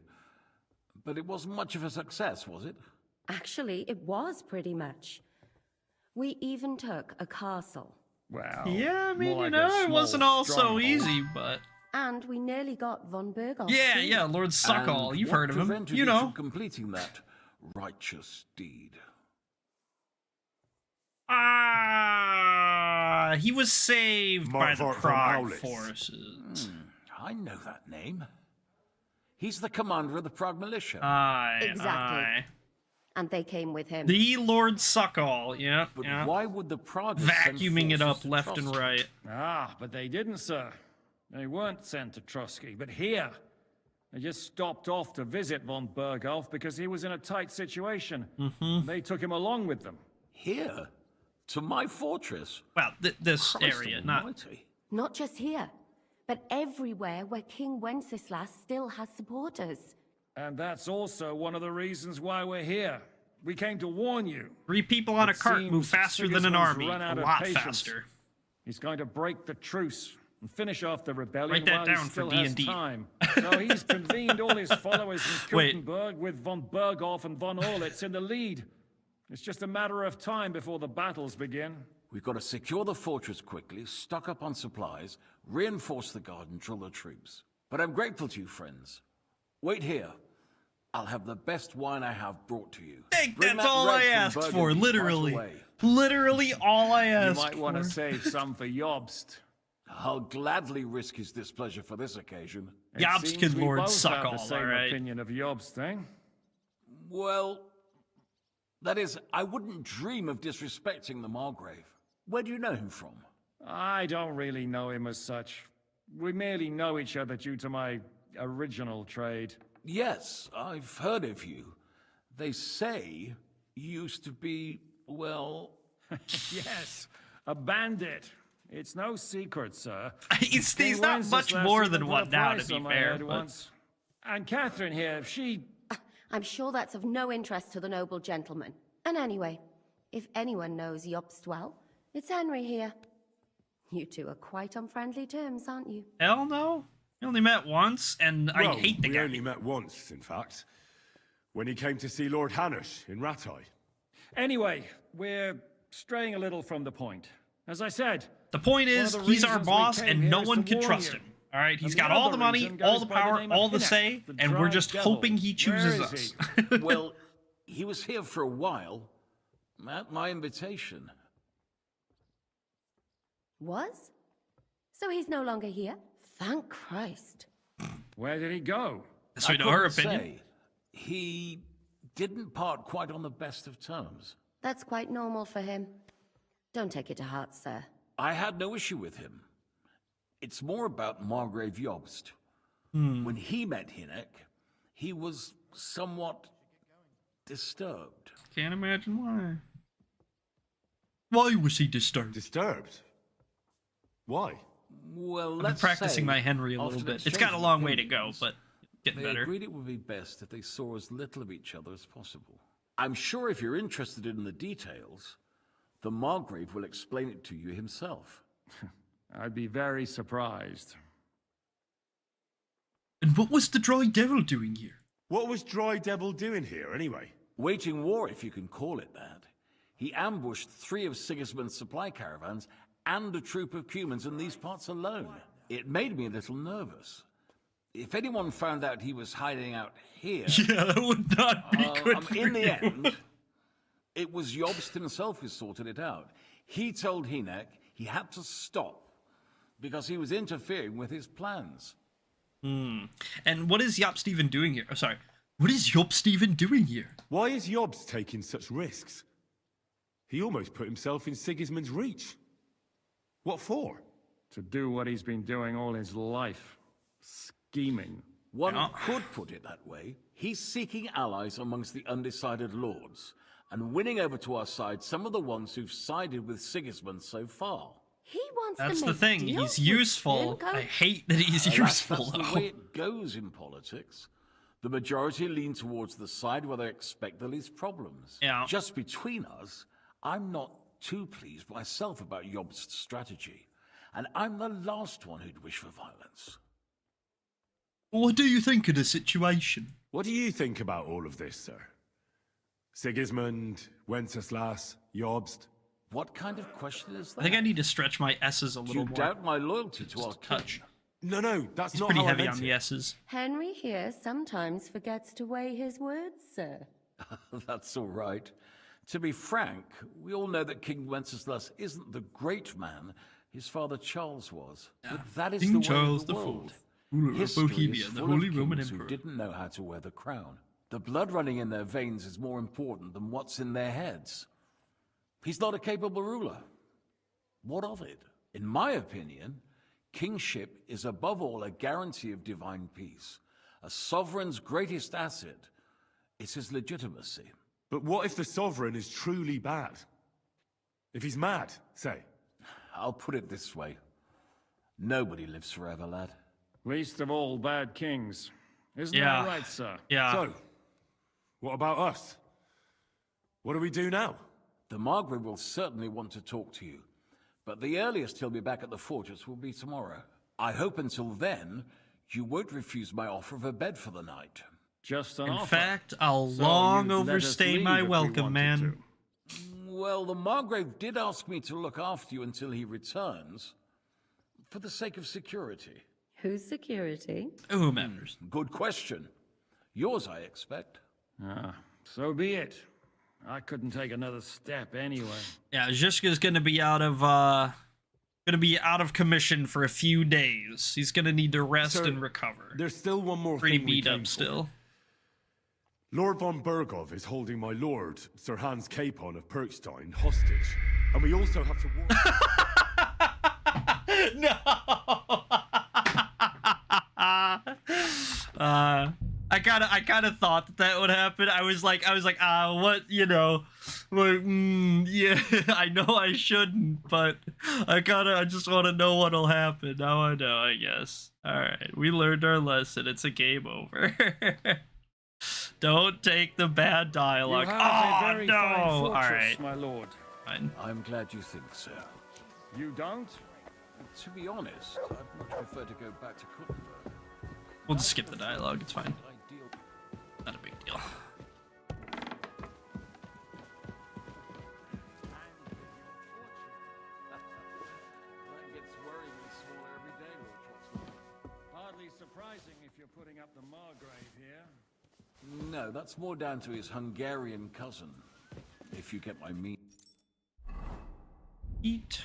But it wasn't much of a success, was it? Actually, it was pretty much. We even took a castle. Well, Yeah, I mean, more you like know, a it small wasn't all so stronghold. easy, but... And we nearly got von Berghoff. Yeah, too. yeah, Lord Suckall. And You've what heard of him. prevented You From know. completing that righteous deed. He was saved by the Marvart von Prague Aulitz. forces. I know that name. He's the commander of the Prague militia. Aye, Exactly. aye. And they came with him. The Lord Suckall, yeah, But yeah. why would the Prague Vacuuming it up left and right. Ah, but they didn't, sir. They weren't sent to Trusky, but here. They just stopped off to visit von Berghoff because he was in a tight situation. They took him along with them. Here? To my fortress? Well, this Christ area, not... almighty. Not just here, but everywhere where King Wenceslas still has supporters. And that's also one of the reasons why we're here. We came to warn you. 3 people on a It cart move seems faster than an Sigismund's army. run A out of lot patience. faster. He's going to break the truce and finish off the rebellion Write that while down he for still has D&D. time. So he's convened all his followers in Wait. Kuttenberg with von Berghoff and von Aulitz in the lead. It's just a matter of time before the battles begin. We've got to secure the fortress quickly, stock up on supplies, reinforce the guard, and drill the troops. But I'm grateful to you, friends. Wait here. I'll have the best wine I have brought to you. Hey, Bring that's that all red I from asked Burgundy for, right literally. away. Literally all I You asked might want to for. save some for Jobst. I'll gladly risk his displeasure for this occasion. It Jobst seems can we Lord both suck have the all, same alright. opinion of Jobst, eh? Well, that is, I wouldn't dream of disrespecting the Margrave. Where do you know him from? I don't really know him as such. We merely know each other due to my original trade. Yes, I've heard of you. They say you used to be, well... Yes, a bandit. It's no secret, sir. He's King not much Wenceslas more even than put one a now, to price be on my fair. head But... once. And Catherine here, she... I'm sure that's of no interest to the noble gentleman. And anyway, if anyone knows Jobst well, it's Henry here. You two are quite on friendly terms, aren't you? Hell no. We only met once, and I hate the we guy. only met once, in fact. When he came to see Lord Hanush in Rattay. Anyway, we're straying a little from the point. As I said... The point one is, of the he's our reasons we boss, came and here no is one to can warn trust you. him. All right, he's And got the all the other money, reason all goes the by the power, name of all the Hinnock, say, the and we're Dry just Devil. hoping he chooses Where is us. he? Well, he was here for a while. At my invitation. Was? So he's no longer here? Thank Christ. Where did he go? So we know her couldn't opinion. say. He didn't part quite on the best of terms. That's quite normal for him. Don't take it to heart, sir. I had no issue with him. It's more about Margrave Jobst. When he met Hinnock, he was somewhat disturbed. Can't imagine why. Why was he disturbed? Disturbed? Why? Well, I've been let's practicing say, my Henry a little after bit. It's exchange got a of long way to go, opinions, but getting they better. agreed it would be best if they saw as little of each other as possible. I'm sure if you're interested in the details, the Margrave will explain it to you himself. I'd be very surprised. And what was the Dry Devil doing here? What was Dry Devil doing here, anyway? Waging war, if you can call it that. He ambushed 3 of Sigismund's supply caravans and a troop of Cumans in these parts alone. It made me a little nervous. If anyone found out he was hiding out here... Yeah, that would not be good for in the you. end, it was Jobst himself who sorted it out. He told Hynek he had to stop because he was interfering with his plans. And what is Job Stephen doing here? Oh, sorry. What is Job Stephen doing here? Why is Jobs taking such risks? He almost put himself in Sigismund's reach. What for? To do what he's been doing all his life. Scheming. One could put it that way. He's seeking allies amongst the undecided lords, and winning over to our side some of the ones who've sided with Sigismund so far. He wants That's to the make thing. deals He's with useful. Kuttenberg. I hate that he's That's useful, the though. way it goes in politics. The majority lean towards the side where they expect the least problems. Yeah. Just between us, I'm not too pleased myself about Job's strategy, and I'm the last one who'd wish for violence. What do you think of the situation? What do you think about all of this, sir? Sigismund, Wenceslas, Jobst? What kind of question is that? I think I need to stretch my S's a Do little you more. doubt my loyalty to our touch. No, that's He's not pretty how heavy I meant on it. the S's. Henry here sometimes forgets to weigh his words, sir. That's all right. To be frank, we all know that King Wenceslas isn't the great man his father Charles was. But that is King the way Charles of the the world. Fourth, ruler of History Bohemia, is the full Holy of Roman kings who Emperor. didn't know how to wear the crown. The blood running in their veins is more important than what's in their heads. He's not a capable ruler. What of it? In my opinion, kingship is above all a guarantee of divine peace. A sovereign's greatest asset is his legitimacy. But what if the sovereign is truly bad? If he's mad, say. I'll put it this way. Nobody lives forever, lad. Least of all bad kings. Isn't Yeah. that right, sir? Yeah. So, what about us? What do we do now? The Margrave will certainly want to talk to you, but the earliest he'll be back at the fortress will be tomorrow. I hope until then, you won't refuse my offer of a bed for the night. Just an In offer. fact, I'll So long you'd let us overstay leave my if we welcome, wanted man. to. Well, the Margrave did ask me to look after you until he returns, for the sake of security. Whose security? Who matters? Good question. Yours, I expect. Ah, so be it. I couldn't take another step anyway. Yeah, Zhishka's gonna be out of commission for a few days. He's gonna need to rest Sir, and recover. There's still one more Pretty thing we beat came up for. still. Lord von Bergov is holding my lord, Sir Hans Capon of Perkstein, hostage. And we also have to warn... No. I kind of thought that would happen. I was like, what, yeah, I know I shouldn't, but I just want to know what'll happen. Now I know, I guess. All right, we learned our lesson. It's a game over. Don't take the bad dialogue. You have a very no! fine All fortress, right, my lord. fine. I'm glad you think so. You don't? To be honest, I'd much prefer to go back to Kuttenberg. We'll just skip the dialogue. It's fine. Ideal. Not a big deal. That gets worryingly smaller every day, Lord Trotsky. Hardly surprising if you're putting up the Margrave here. No, that's more down to his Hungarian cousin, if you get my meaning. Eat.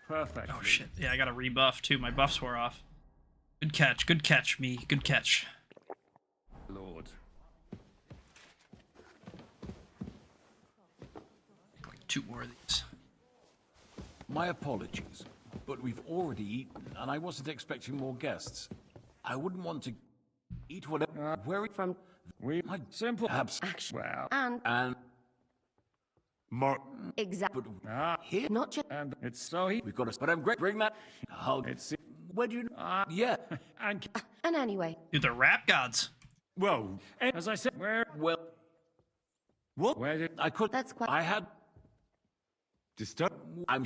Perfect. Oh shit. Yeah, I got a rebuff too. My buffs wore off. Good catch, me. Good catch. Lord. Like 2 more of these. My apologies, but we've already eaten, and I wasn't expecting more guests. I wouldn't want to eat whatever. Where it From We my simple. perhaps Well, and Mark... exactly. ah, here Not just. and it's so he. we've got to. But I'm great. Bring that. Hug. It's Where do you? Yeah. and And anyway, Dude, they're rap gods. Well, as I said, where Well, what? where did I could. That's quite- I had. Disturb... I'm.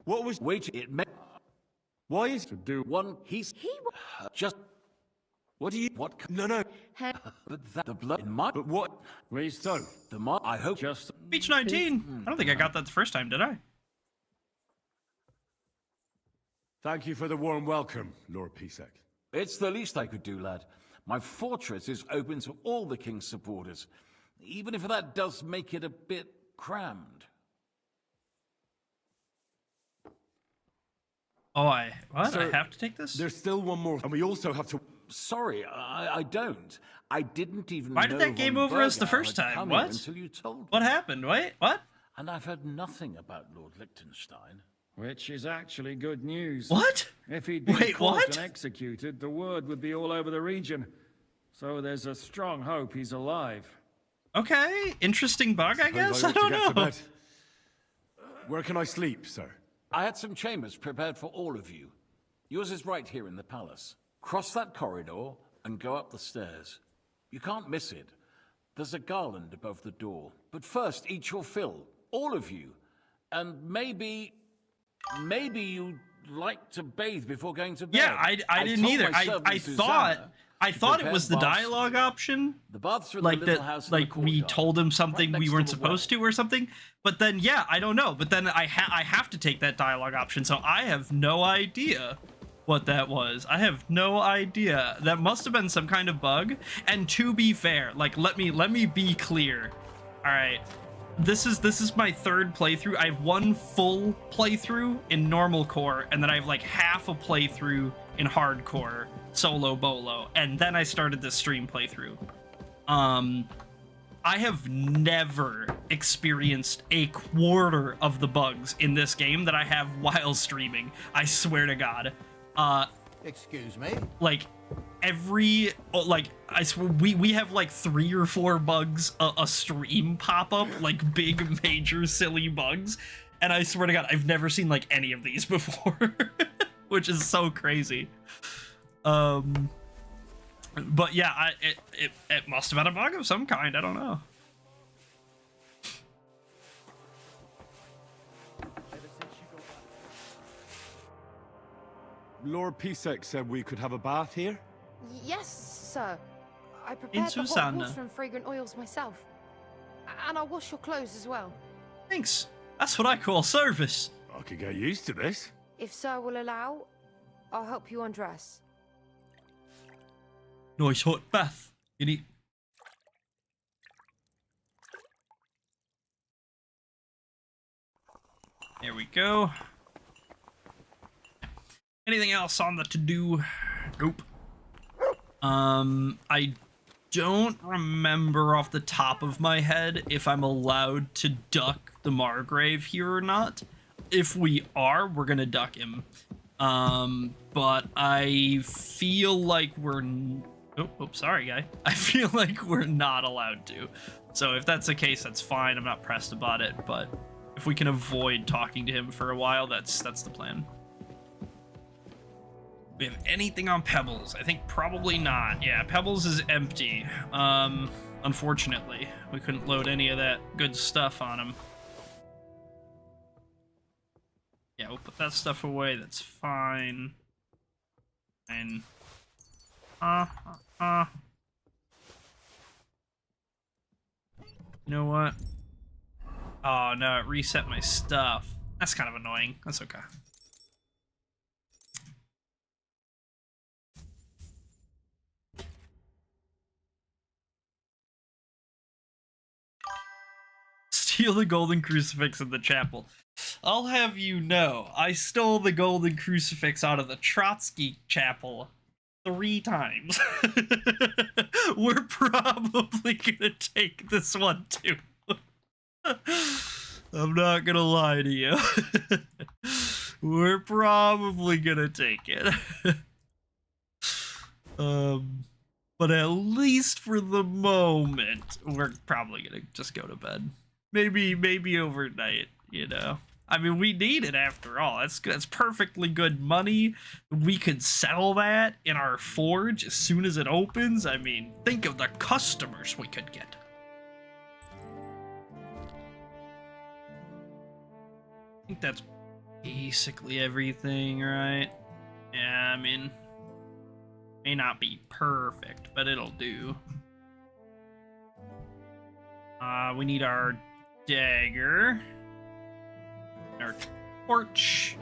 What was... Wait. It may. Why is... to do? One. He's he just. What do you... What? No. had But that the blood in my. But what... Please so. The mark. I hope. Just Beach 19. I don't think I got that the first time, did I? Thank you for the warm welcome, Lord Pisek. It's the least I could do, lad. My fortress is open to all the king's supporters, even if that does make it a bit crammed. Oh, what? Sir, I have to take this? There's still one more, and we also have to... Sorry, I don't. I didn't even know Why did that game von over us the Bergau first had time? come What? here until you told me. What happened? Wait, what? And I've heard nothing about Lord Liechtenstein. Which is actually good news. What? If he'd been Wait, caught what? and executed, the word would be all over the region. So there's a strong hope he's alive. Okay, interesting bug, I guess? I ought to don't get to know. bed. Where can I sleep, sir? I had some chambers prepared for all of you. Yours is right here in the palace. Cross that corridor and go up the stairs. You can't miss it. There's a garland above the door. But first, eat your fill. All of you. And maybe you'd like to bathe before going to bed. Yeah, I didn't told either. my I servant thought Susanna it was the prepare baths. dialogue option. The baths are in Like the little that, house in like the we courtyard, told him something right we next weren't to the well. supposed to or something. But then, yeah, I don't know. But then I have to take that dialogue option, so I have no idea what that was. I have no idea. That must have been some kind of bug. And to be fair, like let me be clear. All right. This is my third playthrough. I have one full playthrough in normal core, and then I have like half a playthrough in hardcore solo bolo, and then I started this stream playthrough. I have never experienced a quarter of the bugs in this game that I have while streaming. I swear to God. Excuse me? Like I swear we have like 3 or 4 bugs a stream pop up, like big major silly bugs, and I swear to God I've never seen like any of these before. Which is so crazy. But yeah, it must have been a bug of some kind. I don't know. Lord Pisek said we could have a bath here? Yes, sir. I prepared the hot Susanna. water and fragrant oils myself. And I'll wash your clothes as well. Thanks. That's what I call service. I could get used to this. If sir will allow, I'll help you undress. Nice hot bath. You need. There we go. Anything else on the to-do? Nope. I don't remember off the top of my head if I'm allowed to duck the Margrave here or not. If we are, we're gonna duck him. But I feel like we're... Oh, sorry, guy. I feel like we're not allowed to. So if that's the case, that's fine. I'm not pressed about it, but if we can avoid talking to him for a while, that's the plan. We have anything on Pebbles? I think probably not. Yeah, Pebbles is empty. Unfortunately, we couldn't load any of that good stuff on him. Yeah, we'll put that stuff away. That's fine. And you know what? Oh no, it reset my stuff. That's kind of annoying. That's okay. Steal the golden crucifix in the chapel. I'll have you know, I stole the golden crucifix out of the Trotsky chapel 3 times. We're probably gonna take this one too. I'm not gonna lie to you. We're probably gonna take it. But at least for the moment, we're probably gonna just go to bed. Maybe overnight, you know. I mean, we need it after all. That's perfectly good money. We could sell that in our forge as soon as it opens. I mean, think of the customers we could get. I think that's basically everything, right? Yeah, I mean, may not be perfect, but it'll do. We need our dagger. Our torch.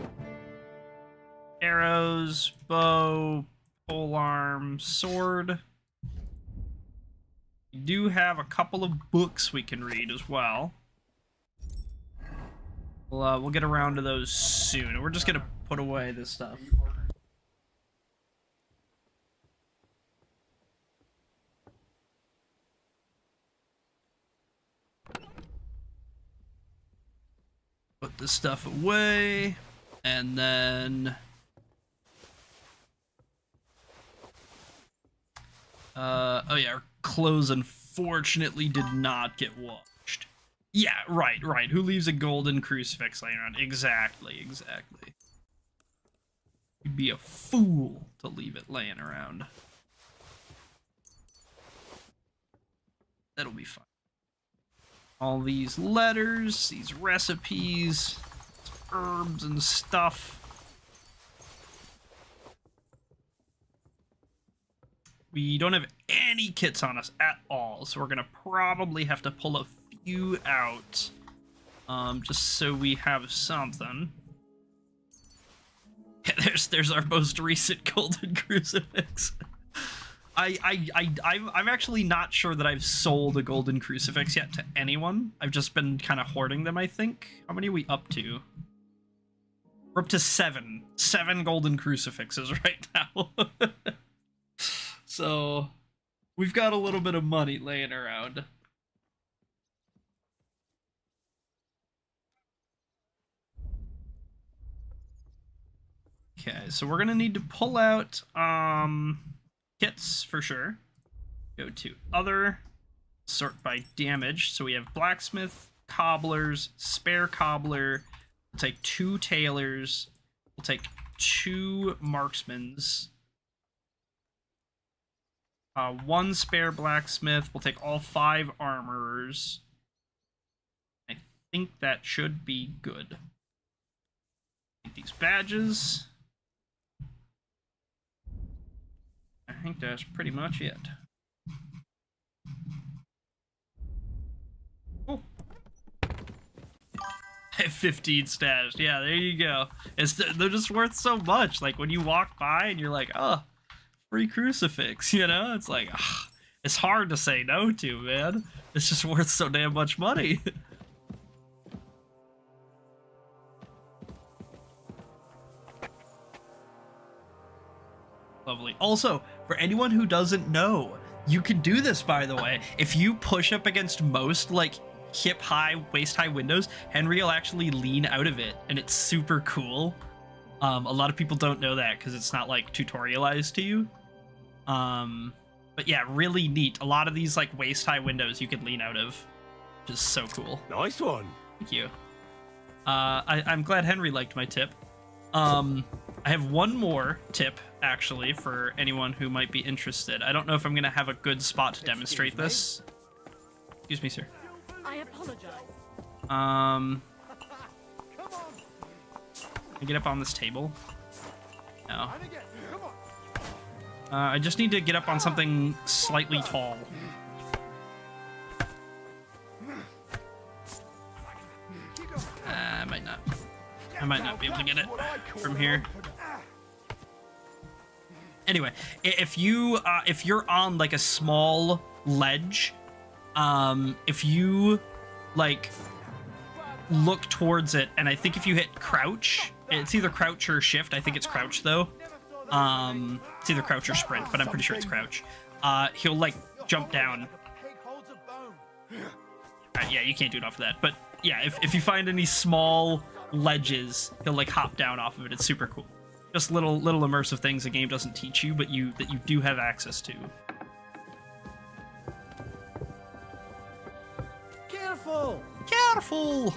Arrows, bow, Polearm sword. We do have a couple of books we can read as well. We'll get around to those soon. We're just gonna put away this stuff. Put this stuff away, and then oh yeah, our clothes unfortunately did not get washed. Yeah, right. Who leaves a golden crucifix laying around? Exactly. You'd be a fool to leave it laying around. That'll be fine. All these letters, these recipes, herbs and stuff. We don't have any kits on us at all, so we're gonna probably have to pull a few out, just so we have something. Yeah, there's our most recent golden crucifix. I'm actually not sure that I've sold a golden crucifix yet to anyone. I've just been kind of hoarding them, I think. How many are we up to? We're up to 7. 7 golden crucifixes right now. So, we've got a little bit of money laying around. Okay, so we're gonna need to pull out, kits for sure. Go to other, sort by damage. So we have blacksmith, cobblers, spare cobbler. We'll take 2 tailors. We'll take 2 marksmans. 1 spare blacksmith. We'll take all 5 armorers. I think that should be good. Take these badges. I think that's pretty much it. Oh. I have 15 stashed. Yeah, there you go. They're just worth so much. Like, when you walk by and you're like, oh, free crucifix, you know? It's like, ugh, it's hard to say no to, man. It's just worth so damn much money. Lovely. Also, for anyone who doesn't know, you can do this, by the way. If you push up against most, like, hip-high, waist-high windows, Henry will actually lean out of it, and it's super cool. A lot of people don't know that, because it's not, like, tutorialized to you. But yeah, really neat. A lot of these, like, waist-high windows you can lean out of, which is so cool. Nice one. Thank you. I'm glad Henry liked my tip. I have one more tip, actually, for anyone who might be interested. I don't know if I'm going to have a good spot to demonstrate this. Excuse me, sir. I apologize. Can I get up on this table? No. I just need to get up on something slightly tall. I might not be able to get it from here. Anyway, if you're on like a small ledge, if you like look towards it, and I think if you hit crouch, it's either crouch or shift. I think it's crouch though. It's either crouch or sprint, but I'm pretty sure it's crouch. He'll like jump down. Yeah, you can't do it off of that, but yeah, if you find any small ledges, he'll like hop down off of it. It's super cool. Just little immersive things the game doesn't teach you, but that you do have access to. Careful! Careful!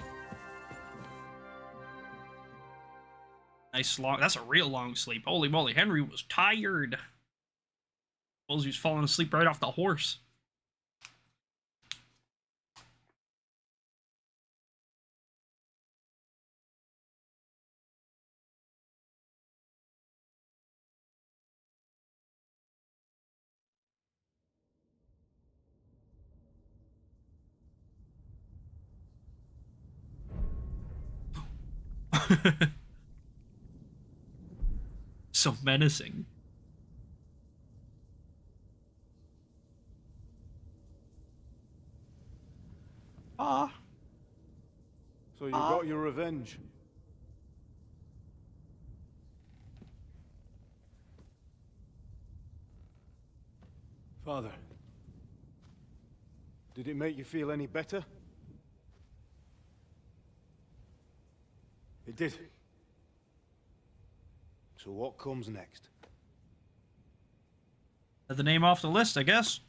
Nice long. That's a real long sleep. Holy moly, Henry was tired. Suppose he was falling asleep right off the horse. So menacing. Ah. So you got your revenge. Father, did it make you feel any better? It did. So what comes next? The name off the list, I guess.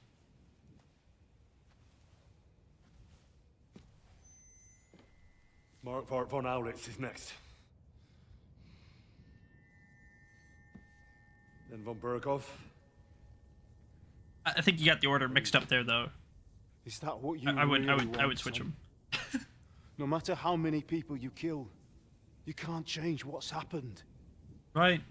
Mark von Aulitz is next. Then von Berghoff. I think you got the order mixed up there, though. Is that what you I would want, switch son? them. No matter how many people you kill, you can't change what's happened. Right.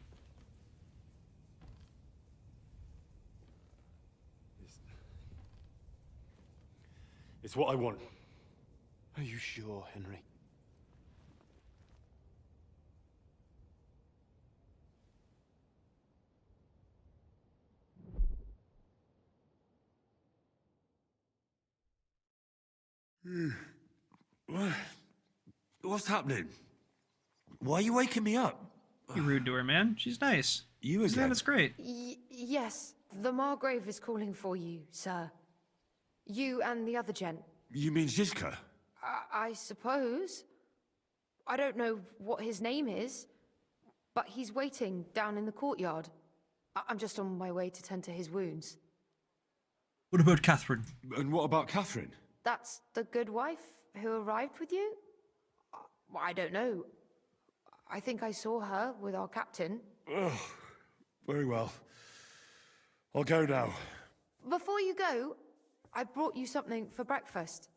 It's what I want. Are you sure, Henry? What's happening? Why are you waking me up? You rude to her, man. She's nice. You again? Yeah, that's great. Yes, the Margrave is calling for you, sir. You and the other gent. You mean Zizka? I suppose. I don't know what his name is, but he's waiting down in the courtyard. I'm just on my way to tend to his wounds. What about Catherine? And what about Catherine? That's the good wife who arrived with you? I don't know. I think I saw her with our captain. Ugh. Very well. I'll go now. Before you go, I brought you something for breakfast.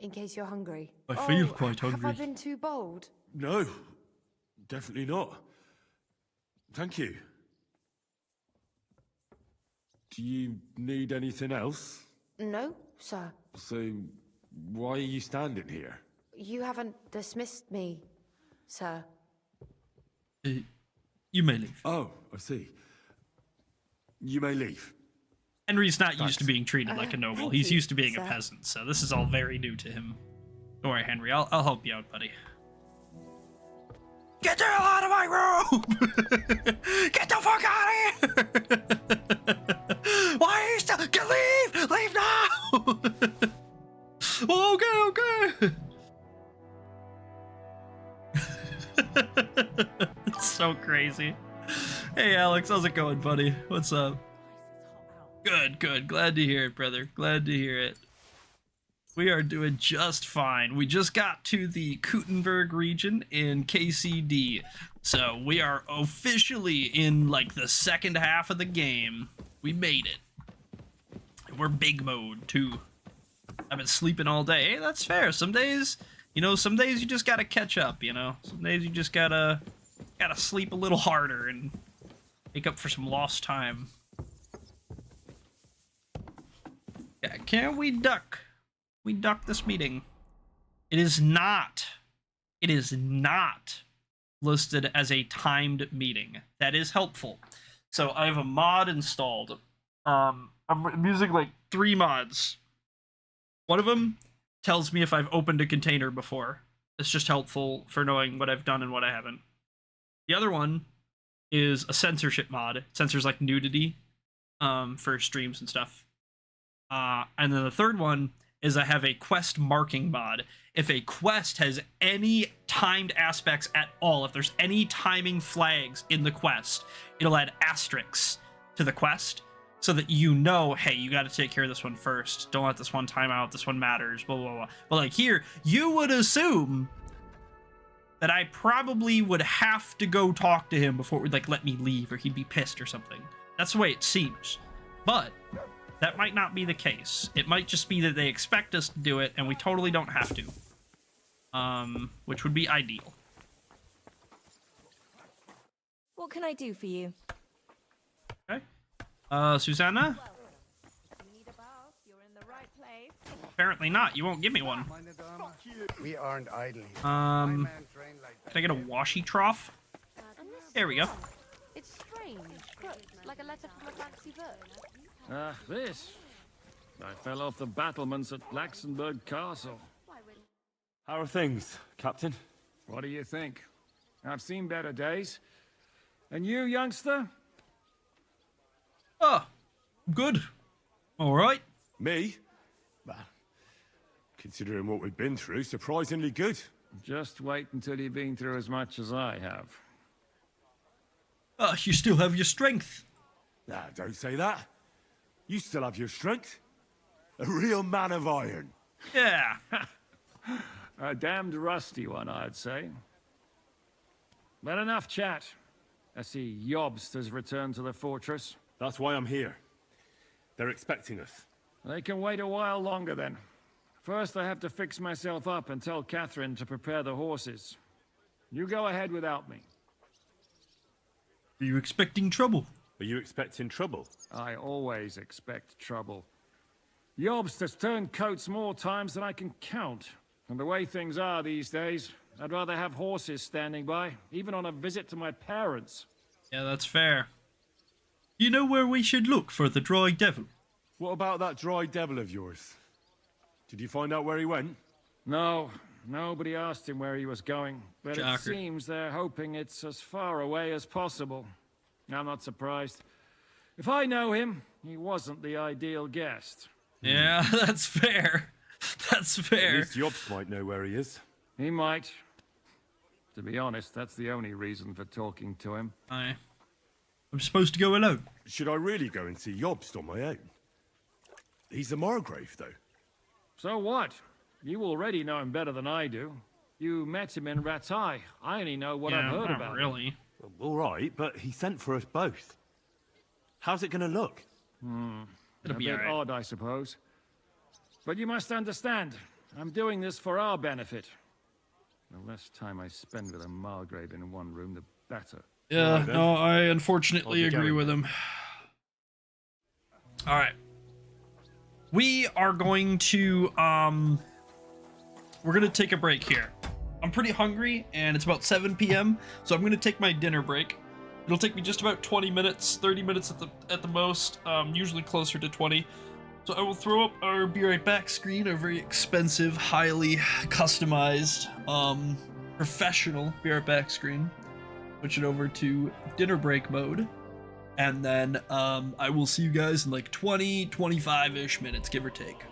In case you're hungry. I feel quite hungry. Have I been too bold? No, definitely not. Thank you. Do you need anything else? No, sir. So, why are you standing here? You haven't dismissed me, sir. You may leave. Oh, I see. You may leave. Henry's not used to being treated like a noble. thank He's you, used to being a sir. peasant, so this is all very new to him. Don't worry, Henry. I'll help you out, buddy. Get the hell out of my room! Get the fuck out of here! Why are you still? Leave! Leave now! Okay. It's so crazy. Hey, Alex, how's it going, buddy? What's up? Good. Glad to hear it, brother. Glad to hear it. We are doing just fine. We just got to the Kuttenberg region in KCD. So we are officially in, like, the second half of the game. We made it. We're big mode, too. I've been sleeping all day. Hey, that's fair. Some days, some days you just gotta catch up, Some days you just gotta sleep a little harder and make up for some lost time. Yeah, can we duck? We duck this meeting. It is not listed as a timed meeting. That is helpful. So I have a mod installed. I'm using like 3 mods. One of them tells me if I've opened a container before. It's just helpful for knowing what I've done and what I haven't. The other one is a censorship mod. It censors like nudity for streams and stuff. And then the third one is I have a quest marking mod. If a quest has any timed aspects at all, if there's any timing flags in the quest, it'll add asterisks to the quest so that hey, you got to take care of this one first. Don't let this one time out. This one matters, blah, blah, blah. But like here, you would assume that I probably would have to go talk to him before it would like let me leave, or he'd be pissed or something. That's the way it seems. But that might not be the case. It might just be that they expect us to do it, and we totally don't have to. Which would be ideal. What can I do for you? Okay. Susanna? Apparently not. You won't give me one. We aren't idle here. Can I get a washy trough? There we go. It's strange, like a letter from a fancy bird. This. I fell off the battlements at Laxenberg Castle. How are things, Captain? What do you think? I've seen better days. And you, youngster? Oh, good. All right. Me? Well, considering what we've been through, surprisingly good. Just wait until you've been through as much as I have. You still have your strength. Nah, don't say that. You still have your strength. A real man of iron. Yeah. A damned rusty one, I'd say. But enough chat. I see Jobst has returned to the fortress. That's why I'm here. They're expecting us. They can wait a while longer then. First, I have to fix myself up and tell Catherine to prepare the horses. You go ahead without me. Are you expecting trouble? Are you expecting trouble? I always expect trouble. Jobst has turned coats more times than I can count. And the way things are these days, I'd rather have horses standing by, even on a visit to my parents. Yeah, that's fair. You know where we should look for the dry devil? What about that dry devil of yours? Did you find out where he went? No, nobody asked him where he was going. But Shocker. It seems they're hoping it's as far away as possible. I'm not surprised. If I know him, he wasn't the ideal guest. Yeah, that's fair. That's fair. At least Jobst might know where he is. He might. To be honest, that's the only reason for talking to him. I'm supposed to go alone. Should I really go and see Jobst on my own? He's a Margrave, though. So what? You already know him better than I do. You met him in Ratai. I only know what I've heard about him. Really. All right, but he sent for us both. How's it gonna look? A bit odd, I suppose. But you must understand, I'm doing this for our benefit. The less time I spend with a Margrave in one room, the better. Yeah, Right, then. no, I unfortunately I'll be agree going with him. All right. We are going to, we're going to take a break here. I'm pretty hungry, and it's about 7 p.m., so I'm going to take my dinner break. It'll take me just about 20 minutes, 30 minutes at the most, usually closer to 20. So I will throw up our Be Right Back screen, our very expensive, highly customized, professional Be Right Back screen. Switch it over to dinner break mode. And then I will see you guys in like 20, 25-ish minutes, give or take.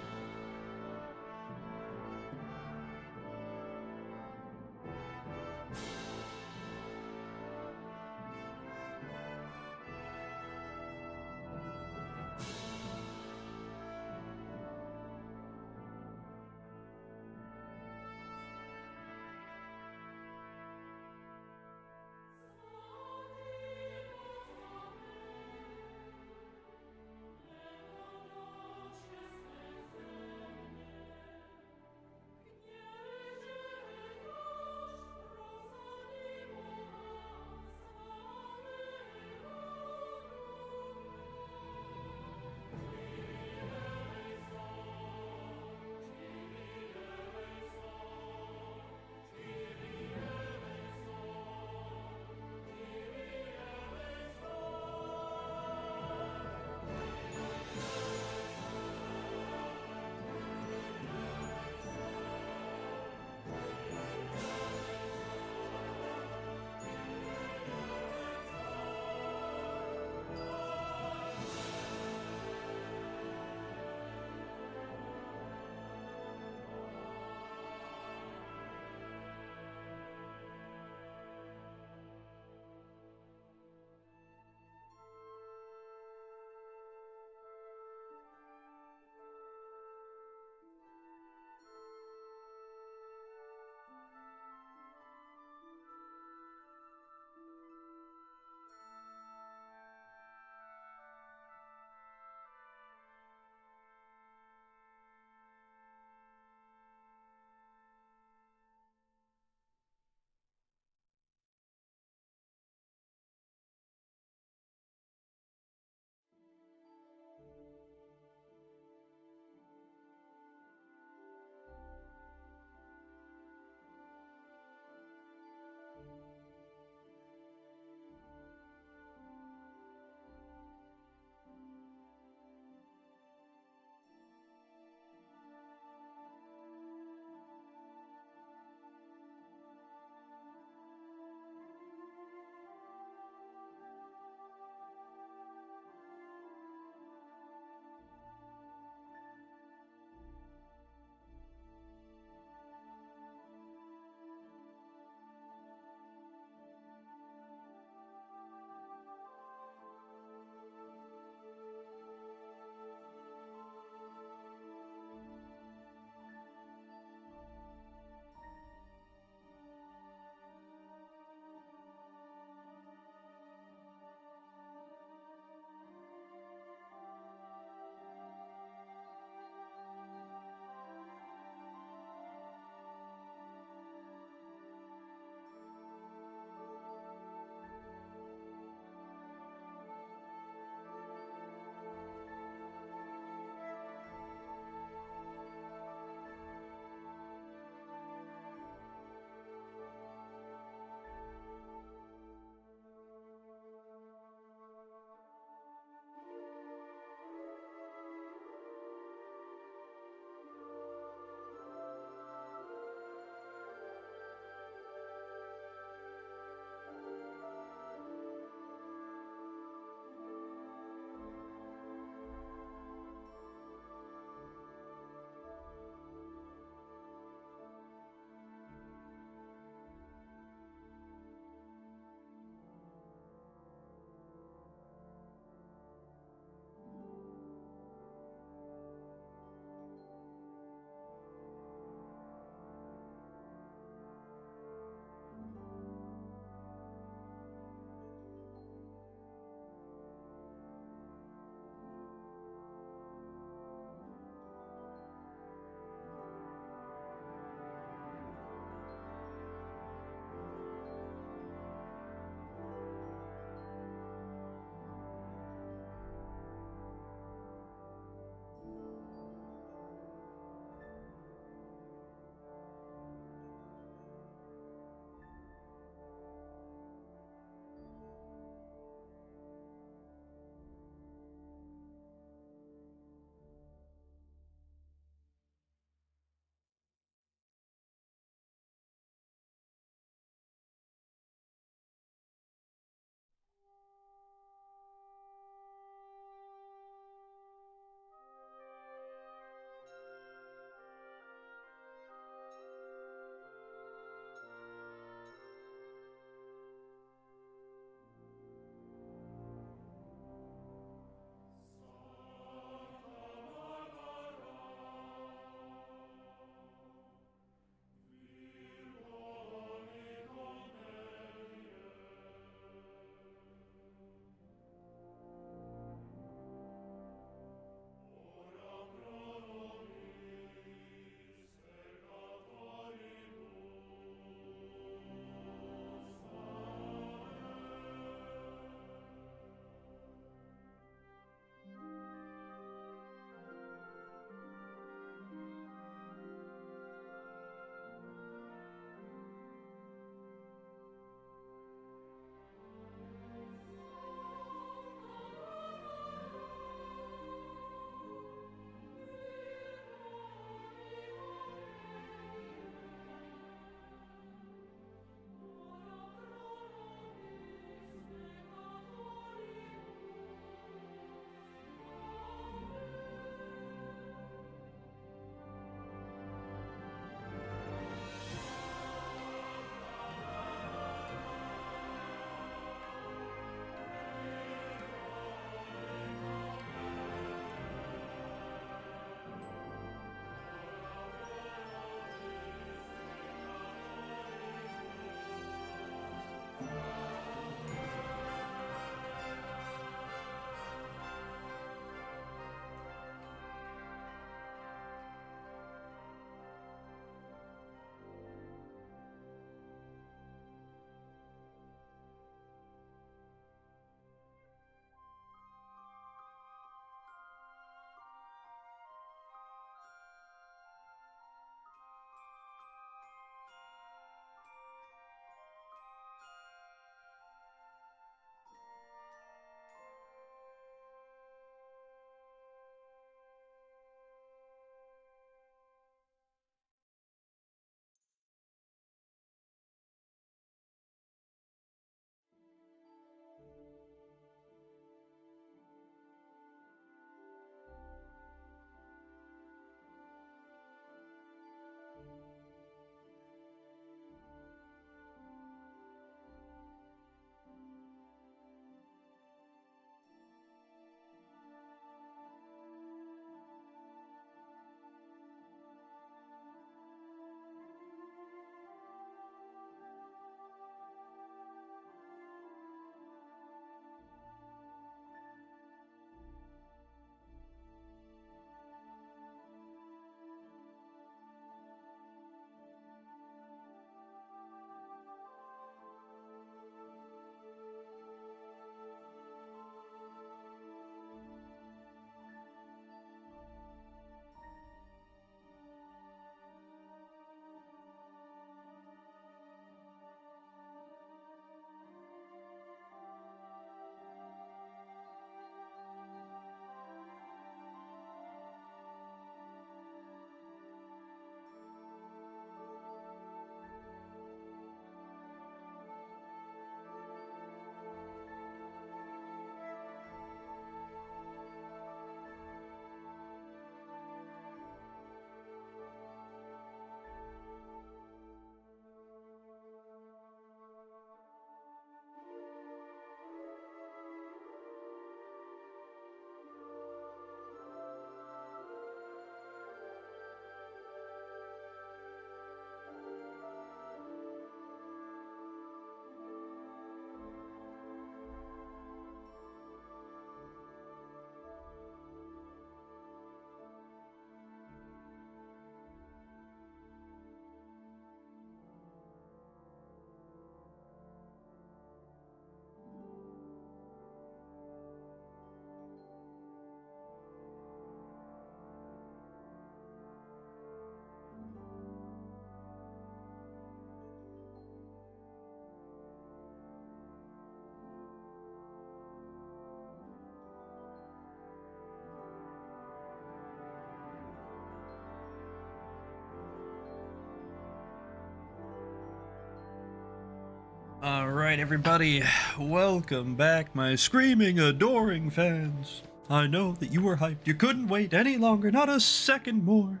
Alright, everybody, welcome back, my screaming, adoring fans. I know that you were hyped. You couldn't wait any longer, not a second more.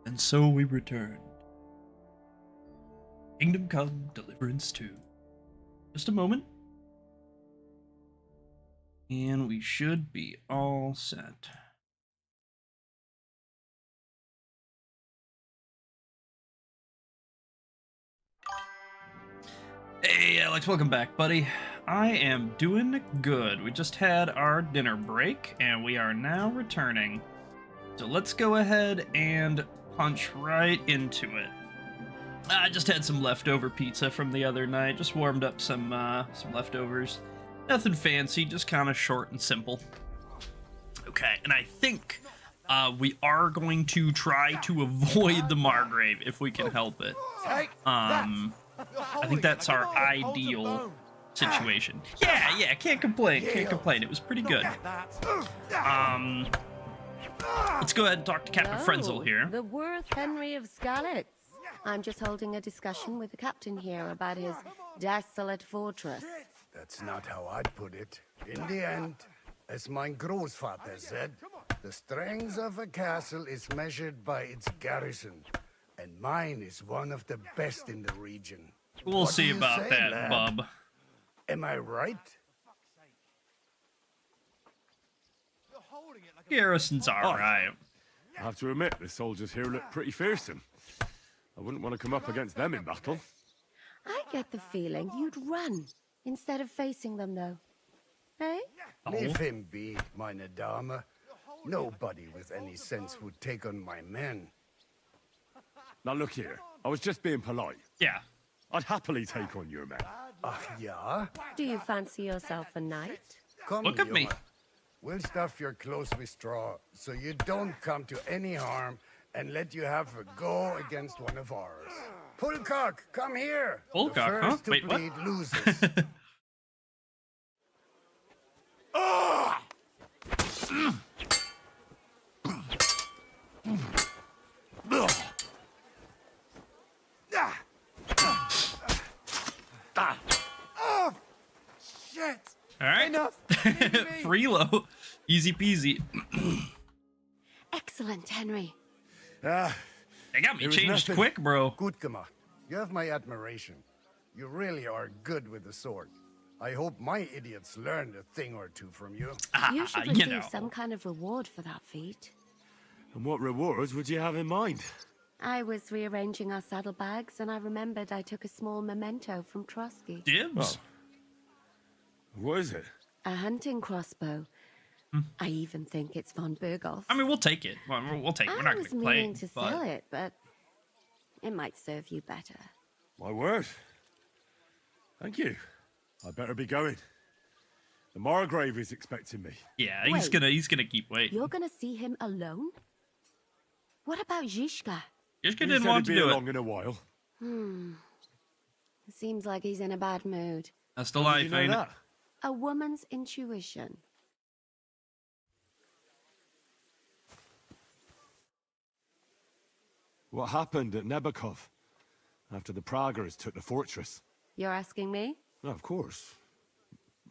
And so we returned. Kingdom Come Deliverance 2. Just a moment. And we should be all set. Hey Alex, welcome back, buddy. I am doing good. We just had our dinner break, and we are now returning. So let's go ahead and punch right into it. I just had some leftover pizza from the other night. Just warmed up some leftovers. Nothing fancy, just kind of short and simple. Okay, and I think we are going to try to avoid the Margrave if we can help it. I think that's our ideal situation. Yeah, can't complain, can't complain. It was pretty good. Let's go ahead and talk to Captain Frenzel here. The worth Henry of Skalitz. I'm just holding a discussion with the captain here about his desolate fortress. That's not how I'd put it. In the end, as my großvater said, the strength of a castle is measured by its garrison. And mine is one of the best in the region. We'll see about that, lad? Bub. Am I right? Garrison's alright. I have to admit, the soldiers here look pretty fearsome. I wouldn't want to come up against them in battle. I get the feeling you'd run instead of facing them, though. Eh? Leave him be, meine Dame. Nobody with any sense would take on my men. Now look here, I was just being polite. Yeah. I'd happily take on your men. Yeah? Do you fancy yourself a knight? Come, look at me. We'll stuff your clothes with straw, so you don't come to any harm, and let you have a go against one of ours. Pulcock, come here. Pulcock, huh? The first to Wait, what? bleed loses. Shit! Alright. Enough! Freelo. Easy peasy. Excellent, Henry. They got me It was changed nothing. quick, bro. Good, gemacht. You have my admiration. You really are good with the sword. I hope my idiots learned a thing or two from you. You should receive some kind of reward for that feat. And what rewards would you have in mind? I was rearranging our saddlebags, and I remembered I took a small memento from Trotsky. Dibs. What is it? A hunting crossbow. I even think it's von Berghoff. I mean, we'll take it. We'll take it. We're not I going was to play meaning to sell it, but it might serve you better. My word. Thank you. I better be going. The Margrave is expecting me. Yeah, he's gonna keep waiting. You're gonna see him alone? What about Zizka? Zizka didn't want to do along in a while. It seems like he's in a bad mood. That's the life, ain't it? A woman's intuition. What happened at Nebakov after the Praguers took the fortress? You're asking me? No, of course.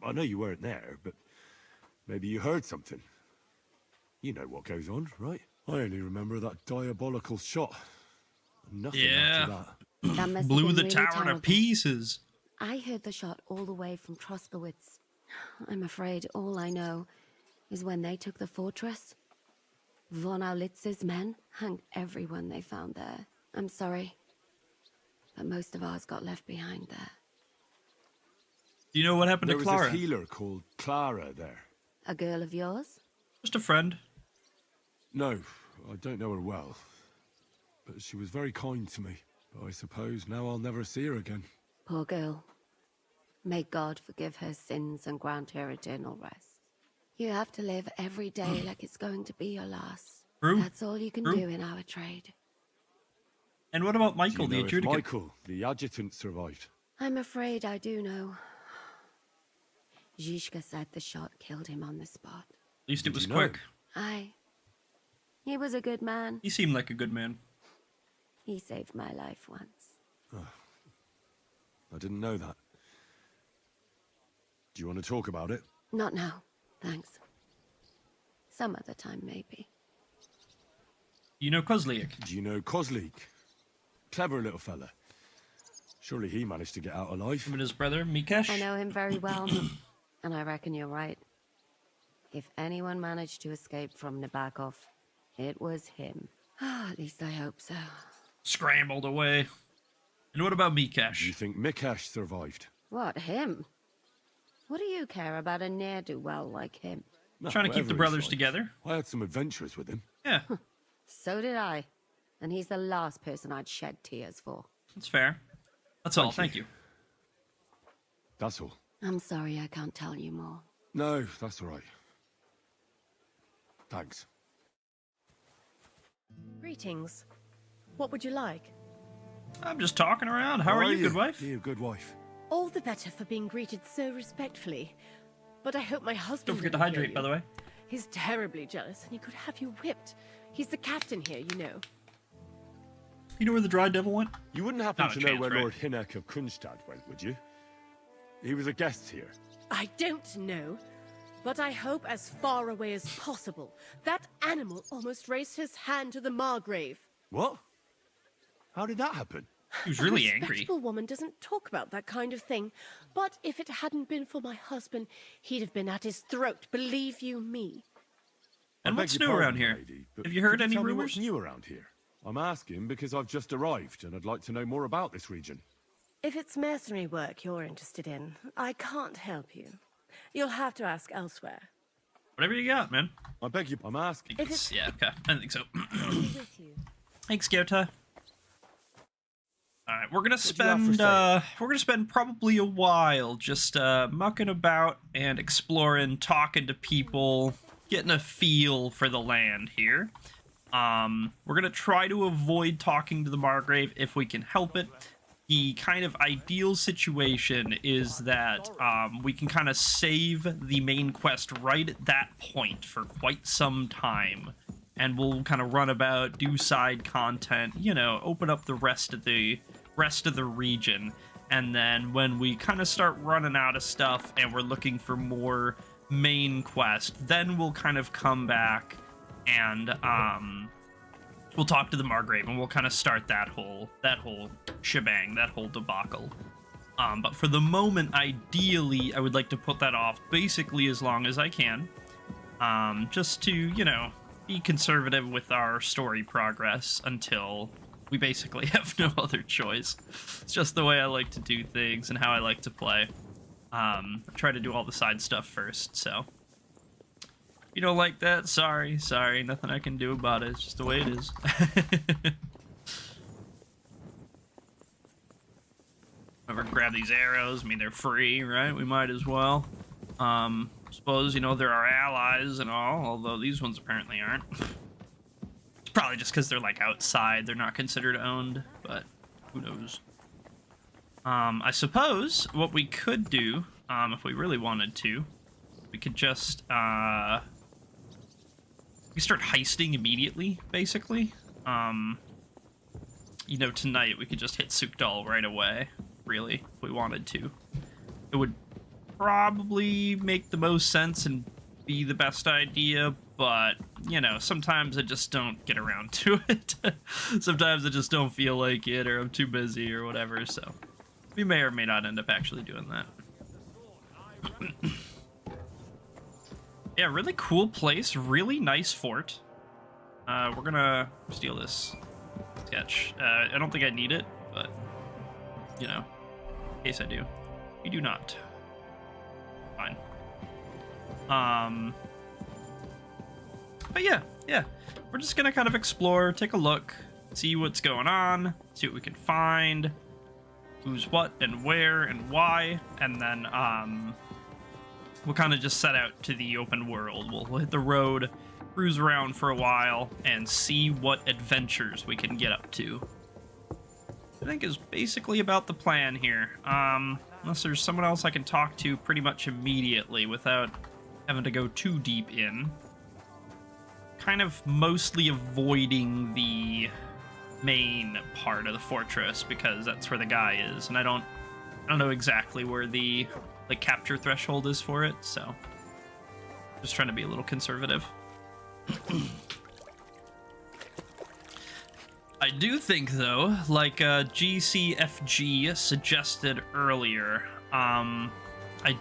I know you weren't there, but maybe you heard something. You know what goes on, right? I only remember that diabolical shot. Nothing after that. That must Blew have the been tower really to terrible. pieces. I heard the shot all the way from Troskowitz. I'm afraid all I know is when they took the fortress, von Aulitz's men hung everyone they found there. I'm sorry, but most of ours got left behind there. Do you know what happened There to was Clara? this healer called Clara there. A girl of yours? Just a friend. No, I don't know her well. But she was very kind to me. But I suppose now I'll never see her again. Poor girl. May God forgive her sins and grant her eternal rest. You have to live every day like it's going to be your last. True. That's all you can True. do in our trade. And what about Michael, Do you the know if adjudicant? Michael, the adjutant, survived? I'm afraid I do know. Zizka said the shot killed him on the spot. At least it was you know quick. him? Aye. He was a good man. He seemed like a good man. He saved my life once. I didn't know that. Do you want to talk about it? Not now, thanks. Some other time, maybe. You know Kozliak? Do you know Kozlik? Clever little fella. Surely he managed to get out alive. Him and his brother, Mikesh? I know him very well, and I reckon you're right. If anyone managed to escape from Nabokov, it was him. At least I hope so. Scrambled away. And what about Mikesh? Do you think Mikesh survived? What, him? What do you care about a ne'er-do-well like him? No, Trying to keep the whatever brothers he's like. together. I had some adventures with him. Yeah. So did I. And he's the last person I'd shed tears for. That's fair. That's all, thank you. That's all. I'm sorry I can't tell you more. No, that's all right. Thanks. Greetings. What would you like? I'm just talking around. How are you, good wife? You, good wife. All the better for being greeted so respectfully. But I hope my husband Don't forget to didn't hear hydrate, by you. the way. He's terribly jealous, and he could have you whipped. He's the captain here, you know. You know where the dry devil went? You wouldn't happen Not to a know chance, where right? Lord Hinnek of Kunstad went, would you? He was a guest here. I don't know, but I hope as far away as possible. That animal almost raised his hand to the Margrave. What? How did that happen? He was really A angry. respectable woman doesn't talk about that kind of thing. But if it hadn't been for my husband, he'd have been at his throat, believe you me. And I beg what's your new pardon, around here? lady, but Have you heard could any tell me rumors? what's new around here? I'm asking because I've just arrived and I'd like to know more about this region. If it's mercenary work you're interested in, I can't help you. You'll have to ask elsewhere. Whatever you got, man. I beg you, I'm asking. If it's Yeah, okay. I think so. with you. Thanks, Gerta. Alright, we're gonna you have for spend probably a while just mucking about and exploring, talking to people, getting a feel for the land here. We're gonna try to avoid talking to the Margrave if we can help it. The kind of ideal situation is that we can kind of save the main quest right at that point for quite some time. And we'll kind of run about, do side content, you know, open up the rest of the region. And then when we kind of start running out of stuff and we're looking for more main quest, then we'll kind of come back and we'll talk to the Margrave and we'll kind of start that whole shebang, that whole debacle. But for the moment, ideally, I would like to put that off basically as long as I can. Just to, you know, be conservative with our story progress until we basically have no other choice. It's just the way I like to do things and how I like to play. I try to do all the side stuff first, so. If you don't like that, sorry, nothing I can do about it. It's just the way it is. Ever grab these arrows? I mean, they're free, right? We might as well. Suppose, you know, they're our allies and all, although these ones apparently aren't. It's probably just because they're, like, outside. They're not considered owned, but who knows. I suppose what we could do, if we really wanted to, we could just, we start heisting immediately, basically. You know, tonight we could just hit Sukdal right away, really, if we wanted to. It would probably make the most sense and be the best idea, but, you know, sometimes I just don't get around to it. Sometimes I just don't feel like it, or I'm too busy, or whatever, so we may or may not end up actually doing that. Yeah, really cool place, really nice fort. We're gonna steal this sketch. I don't think I need it, but, you know, in case I do. You do not. Fine. But yeah, we're just gonna kind of explore, take a look, see what's going on, see what we can find, who's what and where and why, and then we'll kind of just set out to the open world. We'll hit the road, cruise around for a while, and see what adventures we can get up to. I think is basically about the plan here. Unless there's someone else I can talk to pretty much immediately without having to go too deep in. Kind of mostly avoiding the main part of the fortress because that's where the guy is, and I don't I don't know exactly where the like capture threshold is for it, so just trying to be a little conservative. I do think, though, like GCFG suggested earlier, I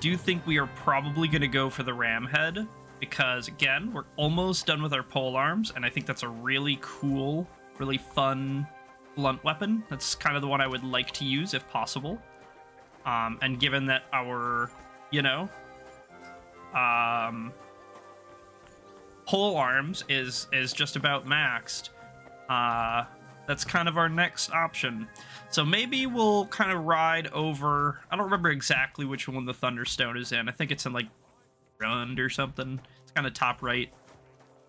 do think we are probably going to go for the ram head, because, again, we're almost done with our pole arms, and I think that's a really cool, really fun blunt weapon. That's kind of the one I would like to use, if possible. And given that our, you know, pole arms is just about maxed, that's kind of our next option. So maybe we'll kind of ride over... I don't remember exactly which one the Thunderstone is in. I think it's in, like, Rund or something. It's kind of top right.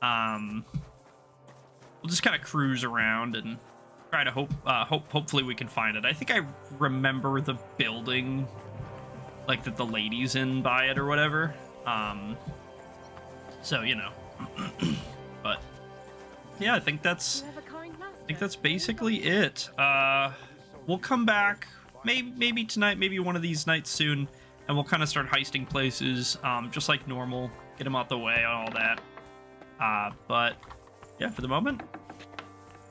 We'll just kind of cruise around and try to hopefully we can find it. I think I remember the building, like, that the lady's in by it or whatever. So, you know. But, yeah, I think that's basically it. We'll come back maybe tonight, maybe one of these nights soon, and we'll kind of start heisting places, just like normal, get them out the way, all that. But yeah, for the moment,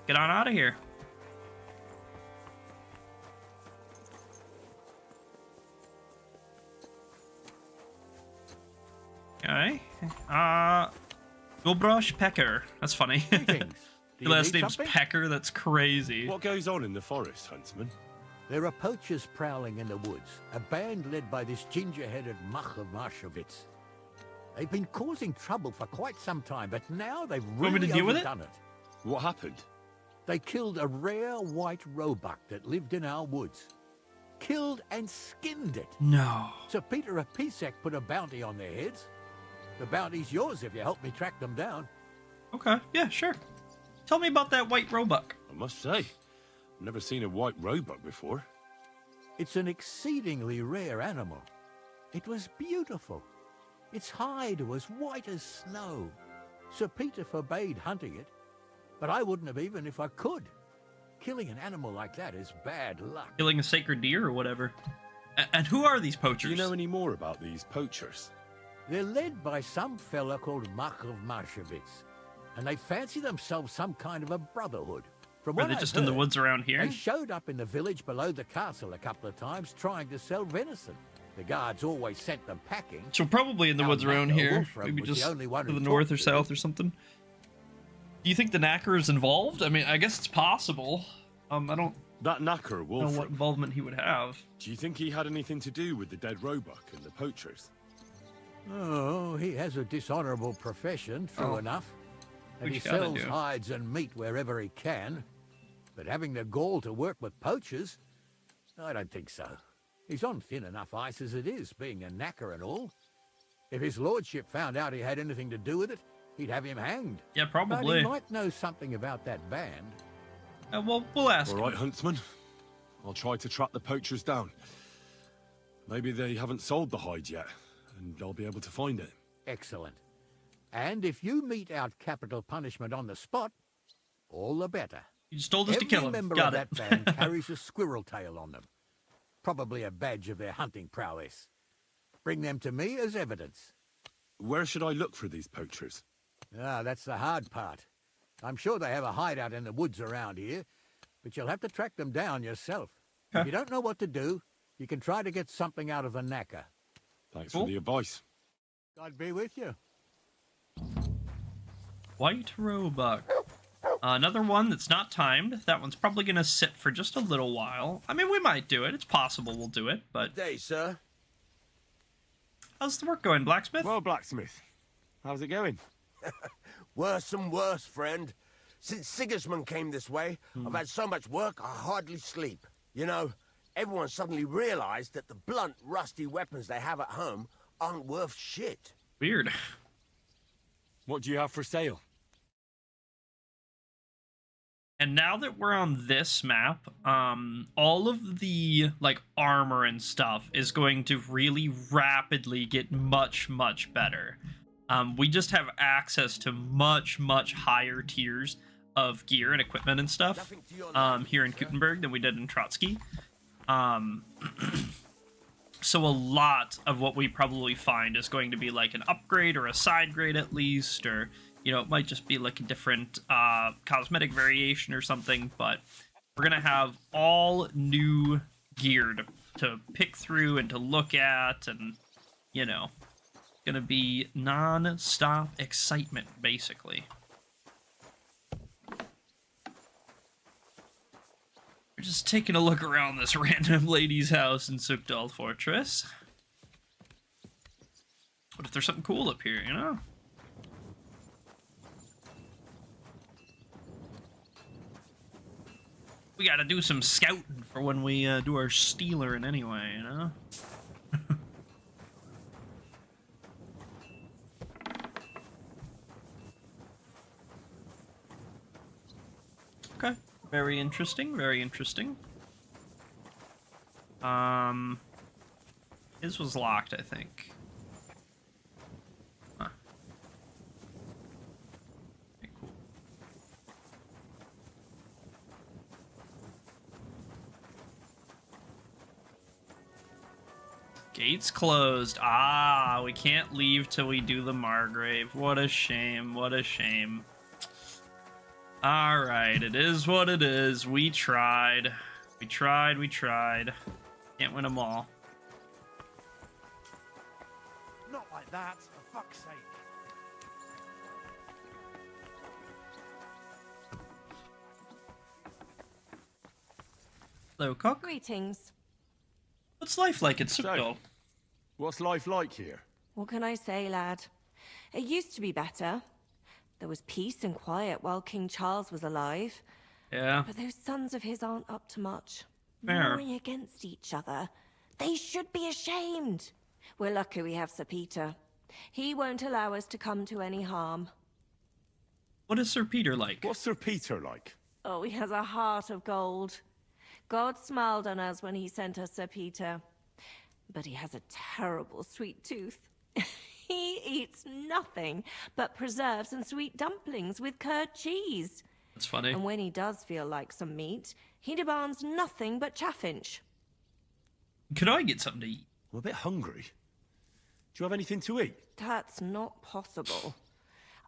get on out of here. Okay. Gulbrush Pecker. That's funny. Your last name's Pecker? That's crazy. What goes on in the forest, Huntsman? There are poachers prowling in the woods, a band led by this ginger-headed Mach of Marshowitz. They've been causing trouble for quite some time, but now they've really overdone it. What happened? They killed a rare white roebuck that lived in our woods. Killed and skinned it. No. Sir Peter of Pisek put a bounty on their heads. The bounty's yours if you help me track them down. Okay, yeah, sure. Tell me about that white roebuck. I must say, I've never seen a white roebuck before. It's an exceedingly rare animal. It was beautiful. Its hide was white as snow. Sir Peter forbade hunting it, but I wouldn't have even if I could. Killing an animal like that is bad luck. Killing a sacred deer or whatever. And who are these poachers? Do you know any more about these poachers? They're led by some fella called Mach of Marshowitz, and they fancy themselves some kind of a brotherhood. From Are they just in the woods around here? They showed up in the village below the castle a couple of times trying to sell venison. The guards always sent them packing. So probably in the woods around here. Maybe just to the north or south or something. Do you think the knacker is involved? I mean, I guess it's possible. I don't That knacker, know what involvement he would have. Do you think he had anything to do with the dead roebuck and the poachers? Oh, he has a dishonorable profession, true enough. And he sells hides and meat wherever he can. But having the gall to work with poachers, I don't think so. He's on thin enough ice as it is, being a knacker and all. If his lordship found out he had anything to do with it, he'd have him hanged. Yeah, probably. But he might know something about that band. Well, we'll ask. All right, Huntsman. I'll try to track the poachers down. Maybe they haven't sold the hide yet, and I'll be able to find it. Excellent. And if you mete out capital punishment on the spot, all the better. You just told us to kill him. Every member Got of it. that band carries a squirrel tail on them. Probably a badge of their hunting prowess. Bring them to me as evidence. Where should I look for these poachers? Ah, that's the hard part. I'm sure they have a hideout in the woods around here, but you'll have to track them down yourself. If you don't know what to do, you can try to get something out of the knacker. Thanks for the advice. God be with you. White roebuck. Another one that's not timed. That one's probably going to sit for just a little while. I mean, we might do it. It's possible we'll do it, but... Good day, sir. How's the work going, blacksmith? Well, blacksmith, how's it going? Worse and worse, friend. Since Sigismund came this way, I've had so much work I hardly sleep. You know, everyone suddenly realized that the blunt, rusty weapons they have at home aren't worth shit. Weird. What do you have for sale? And now that we're on this map, all of the, like, armor and stuff is going to really rapidly get much, much better. We just have access to much, much higher tiers of gear and equipment and stuff here in Kuttenberg than we did in Trotsky. So a lot of what we probably find is going to be like an upgrade or a side grade at least, or, you know, it might just be like a different cosmetic variation or something, but we're going to have all new gear to pick through and to look at, and, you know, going to be non-stop excitement, basically. We're just taking a look around this random lady's house in Sukdal Fortress. What if there's something cool up here, you know? We gotta do some scouting for when we do our stealing anyway, you know? Okay. Very interesting, very interesting. His was locked, I think. Huh. Okay, cool. Gates closed. Ah, we can't leave till we do the Margrave. What a shame, what a shame. Alright, it is what it is. We tried. We tried. Can't win them all. Not like that, for fuck's sake. Hello, Cook. Greetings. What's life like at Sukdal? What's life like here? What can I say, lad? It used to be better. There was peace and quiet while King Charles was alive. Yeah. But those sons of his aren't up to much. Fair. Warring against each other. They should be ashamed. We're lucky we have Sir Peter. He won't allow us to come to any harm. What is Sir Peter like? What's Sir Peter like? Oh, he has a heart of gold. God smiled on us when he sent us Sir Peter. But he has a terrible sweet tooth. He eats nothing but preserves and sweet dumplings with curd cheese. That's funny. And when he does feel like some meat, he demands nothing but chaffinch. Could I get something to eat? I'm a bit hungry. Do you have anything to eat? That's not possible.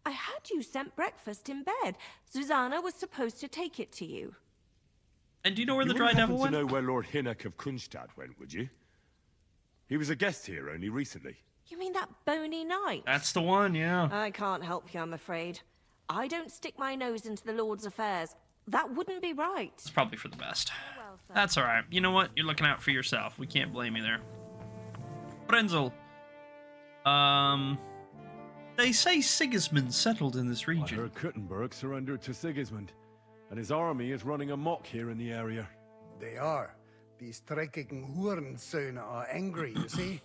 I had you sent breakfast in bed. Susanna was supposed to take it to you. And do you know where You the Dry wouldn't Devil happen went? to know where Lord Hinnock of Kunstad went, would you? He was a guest here only recently. You mean that bony knight? That's the one, yeah. I can't help you, I'm afraid. I don't stick my nose into the Lord's affairs. That wouldn't be right. It's probably for the best. Well, sir. That's alright. You know what? You're looking out for yourself. We can't blame you there. Frenzel. They say Sigismund settled in this I region. heard Kuttenberg surrendered to Sigismund, and his army is running amok here in the area. They are. These dreckigen Hurensöhne are angry, you see?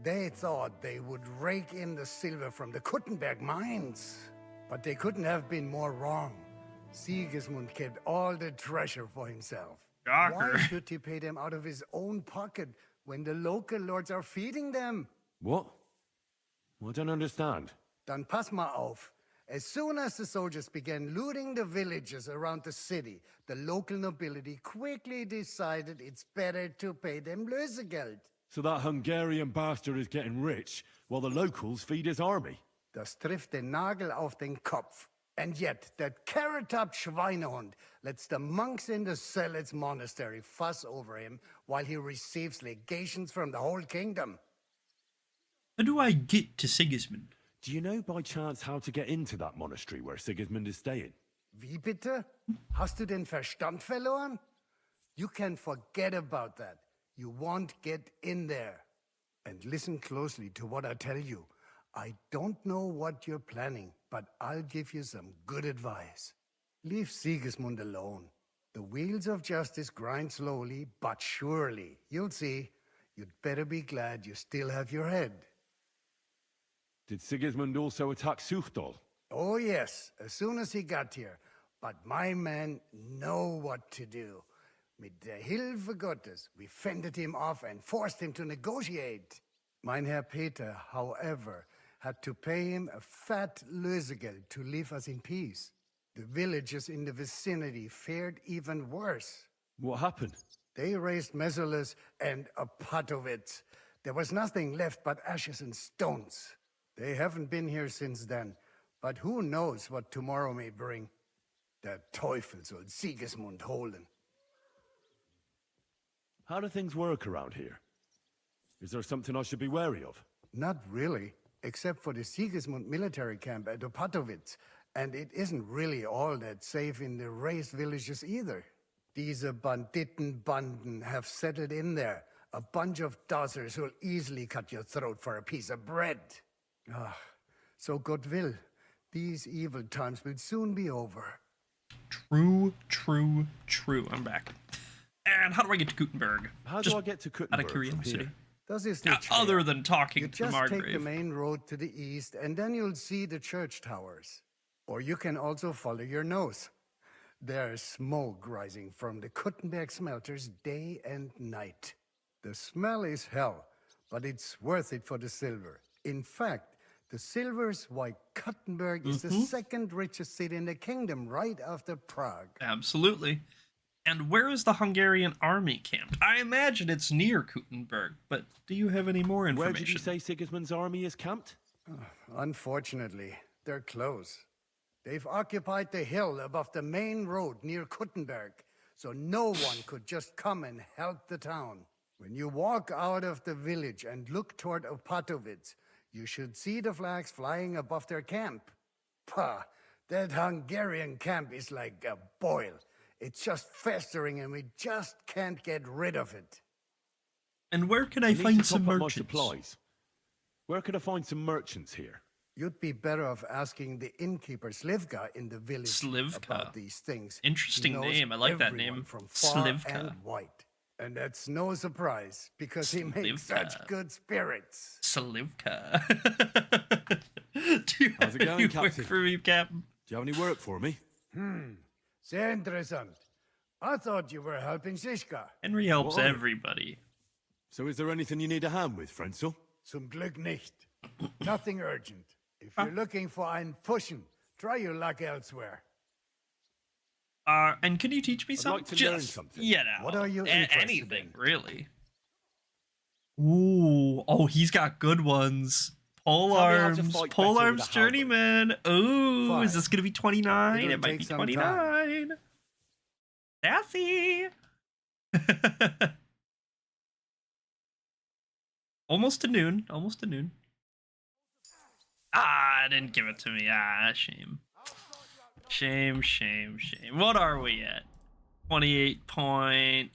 They thought they would rake in the silver from the Kuttenberg mines. But they couldn't have been more wrong. Sigismund kept all the treasure for himself. Shocker. Why should he pay them out of his own pocket when the local lords are feeding them? What? I don't understand. Dann pass mal auf. As soon as the soldiers began looting the villages around the city, the local nobility quickly decided it's better to pay them Lösegeld. So that Hungarian bastard is getting rich, while the locals feed his army? Das trifft den Nagel auf den Kopf. And yet, that carrot-topped Schweinehund lets the monks in the Zealots monastery fuss over him while he receives legations from the whole kingdom. How do I get to Sigismund? Do you know by chance how to get into that monastery where Sigismund is staying? Wie bitte? Hast du den Verstand verloren? You can forget about that. You won't get in there. And listen closely to what I tell you. I don't know what you're planning, but I'll give you some good advice. Leave Sigismund alone. The wheels of justice grind slowly, but surely. You'll see. You'd better be glad you still have your head. Did Sigismund also attack Suchdol? Oh yes, as soon as he got here. But my men know what to do. Mit der Hilfe Gottes, we fended him off and forced him to negotiate. Mein Herr Peter, however, had to pay him a fat Lösegeld to leave us in peace. The villagers in the vicinity fared even worse. What happened? They raised Messalus and Apatovitz. There was nothing left but ashes and stones. They haven't been here since then, but who knows what tomorrow may bring. Der Teufel soll Sigismund holen. How do things work around here? Is there something I should be wary of? Not really, except for the Sigismund military camp at Opatowitz. And it isn't really all that safe in the raised villages either. Diese Banditenbanden have settled in there. A bunch of dossers who'll easily cut your throat for a piece of bread. Ah, so God will. These evil times will soon be over. True, true, true. I'm back. And how do I get to Kuttenberg? How do I get to Kuttenberg Out of curiosity. Das ist nicht Other schwer. than talking You to just Margrave. take the main road to the east, and then you'll see the church towers. Or you can also follow your nose. There's smoke rising from the Kuttenberg smelters day and night. The smell is hell, but it's worth it for the silver. In fact, the silver's why Kuttenberg is the second richest city in the kingdom, right after Prague. Absolutely. And where is the Hungarian army camped? I imagine it's near Kuttenberg, but do you have any more information? Where did you say Sigismund's army is camped? Unfortunately, they're close. They've occupied the hill above the main road near Kuttenberg, so no one could just come and help the town. When you walk out of the village and look toward Opatowitz, you should see the flags flying above their camp. Pah, that Hungarian camp is like a boil. It's just festering and we just can't get rid of it. And where can I need find to some top up my merchants? supplies. Where could I find some merchants here? You'd be better off asking the innkeeper Slivka in the village Slivka. about these things. Interesting He knows name. I like that everyone name. from far Slivka. and wide. And that's no surprise, because he makes such Slivka. good spirits. Slivka. Do you How's it have going, any work Captain? for me, Captain? Do you have any work for me? Sehr interessant. I thought you were helping Shishka. Henry helps Why? everybody. So is there anything you need a hand with, Frenzel? Zum Glück nicht. Nothing urgent. If you're looking for einen Fuschen, try your luck elsewhere. And can you teach me I'd something? like to Just, learn something. You know, What are you interested anything, really. Ooh, oh, he's got good ones. Pole Tell me how to arms, fight pole better arms with a halberd. journeyman. Ooh, Fine. is this gonna be 29? It'll It might take be some 29. Sassy. Almost to noon. Almost to noon. Ah, didn't give it to me. Ah, shame. Shame, shame, shame. What are we at? 28 point.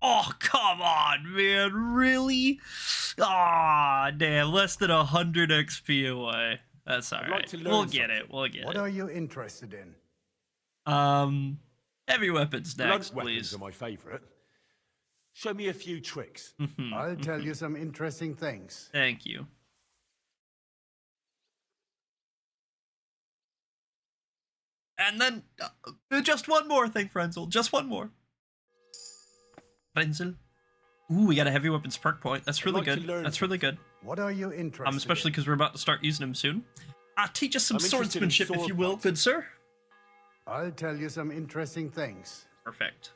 Oh, come on, man. Really? Ah, damn. Less than 100 XP away. That's I'd alright. like to learn We'll get it. something. We'll get What it. are you interested in? Heavy weapons next, Blunt weapons please. are my favourite. Show me a few tricks. I'll tell you some interesting things. Thank you. And then, just one more thing, Frenzel. Just one more. Frenzel. Ooh, we got a heavy weapons perk point. That's really like to good. learn That's really good. What are you interested Especially because we're about to start using him soon. Teach us some I'm interested in swordsmanship, if sword you will, good sir. in? I'll tell you some interesting things. Perfect.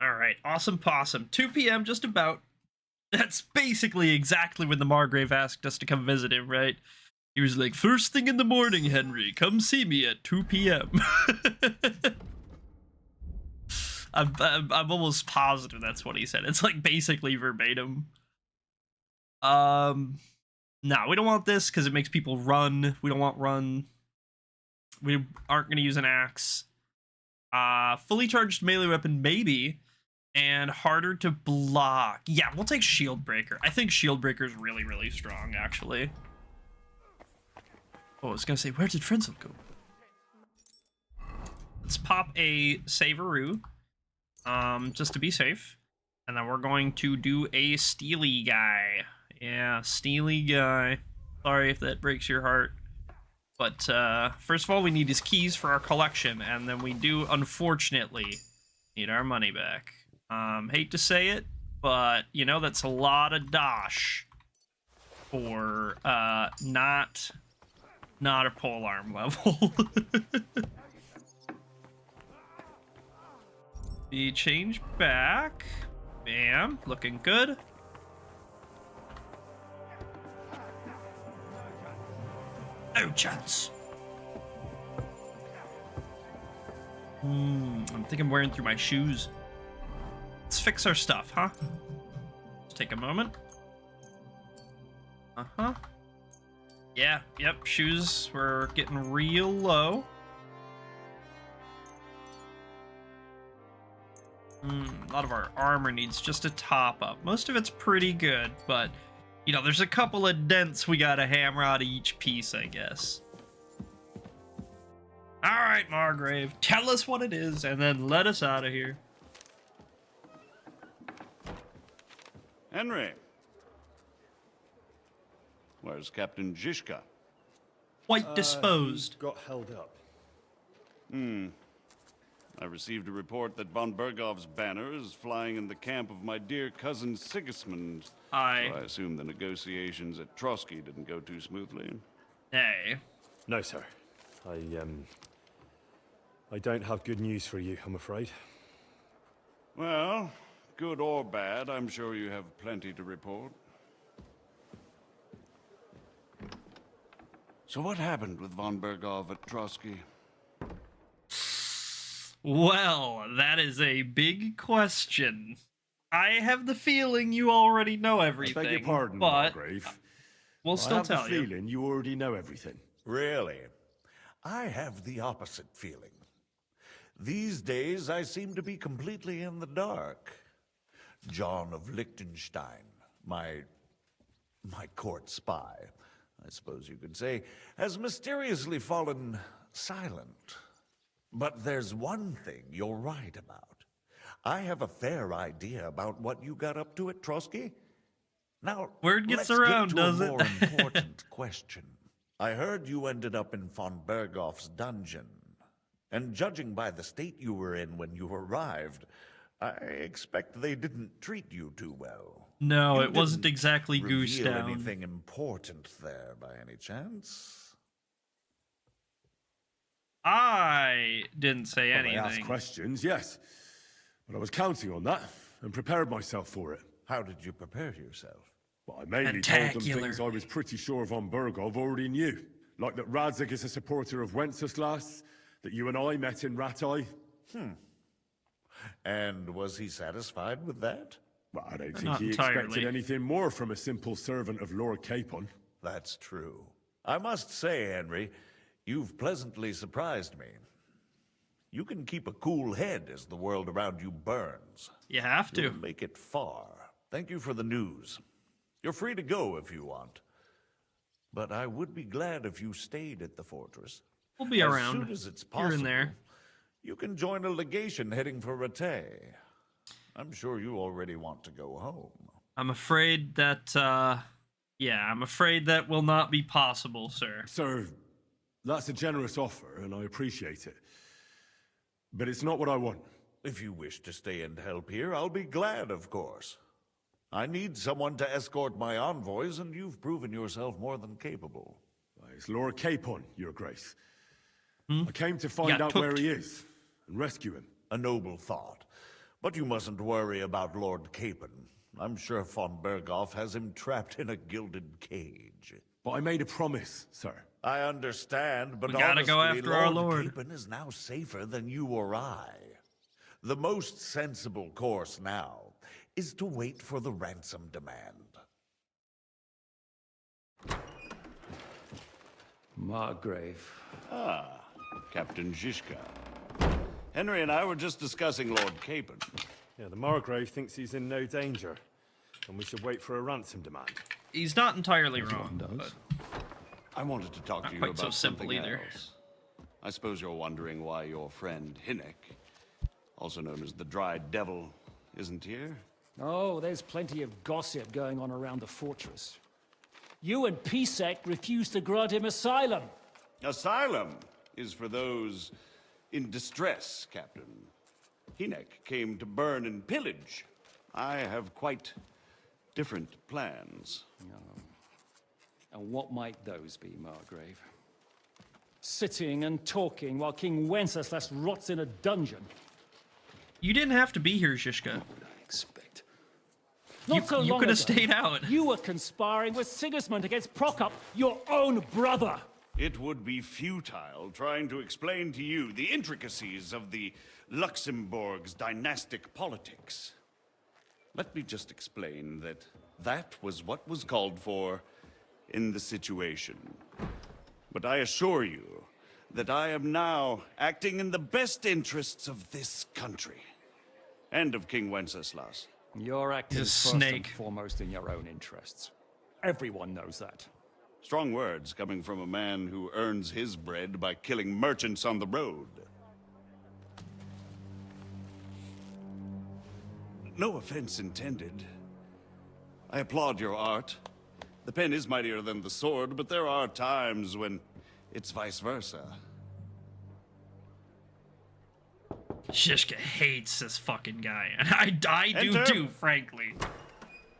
Alright, awesome possum. 2 p.m. just about. That's basically exactly when the Margrave asked us to come visit him, right? He was like, first thing in the morning, Henry, come see me at 2 p.m. I'm almost positive that's what he said. It's like basically verbatim. No, we don't want this because it makes people run. We don't want run. We aren't going to use an axe. Fully charged melee weapon, maybe. And harder to block. Yeah, we'll take Shield Breaker. I think Shield Breaker is really, really strong, actually. Oh, I was going to say, where did Frenzel go? Let's pop a Saveroo. Just to be safe. And then we're going to do a Steely guy. Yeah, Steely guy. Sorry if that breaks your heart. But, first of all, we need his keys for our collection. And then we do, unfortunately, need our money back. Hate to say it, but, you know, that's a lot of dosh for, not a polearm level. We change back. Bam. Looking good. No chance. I think I'm wearing through my shoes. Let's fix our stuff, huh? Let's take a moment. Uh-huh. Yeah, yep, shoes were getting real low. A lot of our armor needs just a top up. Most of it's pretty good, but, you know, there's a couple of dents we gotta hammer out of each piece, I guess. Alright, Margrave, tell us what it is, and then let us out of here. Henry. Where's Captain Zizka? Quite disposed. He got held up. I received a report that von Bergov's banner is flying in the camp of my dear cousin Sigismund. So I assume the negotiations at Trotsky didn't go too smoothly. Hey. No, sir. I don't have good news for you, I'm afraid. Well, good or bad, I'm sure you have plenty to report. So what happened with von Bergov at Trotsky? Well, that is a big question. I have the feeling you already know everything. I beg your pardon, but Margrave. we'll still tell I have the feeling you already know everything. Really? I have the opposite feeling. These days, I seem to be completely in the dark. John of Liechtenstein, my court spy, I suppose you could say, has mysteriously fallen silent. But there's one thing you're right about. I have a fair idea about what you got up to at Trotsky. Now, word gets let's around, get to does a it? more important question. I heard you ended up in von Bergov's dungeon. And judging by the state you were in when you arrived, I expect they didn't treat you too well. No, You it wasn't didn't exactly goose reveal down. anything important there by any chance? I didn't say Well, anything. I asked questions, yes. But I was counting on that and prepared myself for it. How did you prepare yourself? Well, I mainly told them Spectacular. things I was pretty sure von Bergov already knew. Like that Radzig is a supporter of Wenceslas, that you and I met in Ratai. And was he satisfied with that? Well, I don't think Not he entirely. expected anything more from a simple servant of Lord Capon. That's true. I must say, Henry, you've pleasantly surprised me. You can keep a cool head as the world around you burns. You have to. You'll make it far. Thank you for the news. You're free to go if you want. But I would be glad if you stayed at the fortress. We'll be as around. soon as it's Here possible. and there. You can join a legation heading for Rattay. I'm sure you already want to go home. I'm afraid that, I'm afraid that will not be possible, sir. Sir, that's a generous offer, and I appreciate it. But it's not what I want. If you wish to stay and help here, I'll be glad, of course. I need someone to escort my envoys, and you've proven yourself more than capable. It's Lord Capon, Your Grace. I came to find got out where tooked. he is and rescue him. A noble thought. But you mustn't worry about Lord Capon. I'm sure von Bergov has him trapped in a gilded cage. But I made a promise, sir. I understand, but We gotta go honestly, after our Lord. Capon is now safer than you or I. The most sensible course now is to wait for the ransom demand. Margrave. Ah, Captain Zizka. Henry and I were just discussing Lord Capon. Yeah, the Margrave thinks he's in no danger, and we should wait for a ransom demand. He's not entirely wrong. But I wanted to talk Not to you quite about so simple something either. else. I suppose you're wondering why your friend Hinnek, also known as the Dried Devil, isn't here? Oh, there's plenty of gossip going on around the fortress. You and Pisek refused to grant him asylum. Asylum is for those in distress, Captain. Hinnek came to burn and pillage. I have quite different plans. And what might those be, Margrave? Sitting and talking while King Wenceslas rots in a dungeon. you didn't have to be here, Zizka. Not so you long could have ago, stayed out. You were conspiring with Sigismund against Prokop, your own brother. It would be futile trying to explain to you the intricacies of the Luxembourg's dynastic politics. Let me just explain that that was what was called for in the situation. But I assure you that I am now acting in the best interests of this country and of King Wenceslas. You're acting He's a first snake. and foremost in your own interests. Everyone knows that. Strong words coming from a man who earns his bread by killing merchants on the road. No offense intended. I applaud your art. The pen is mightier than the sword, but there are times when it's vice versa. Shishka hates this fucking guy, and I do Enter. too, frankly.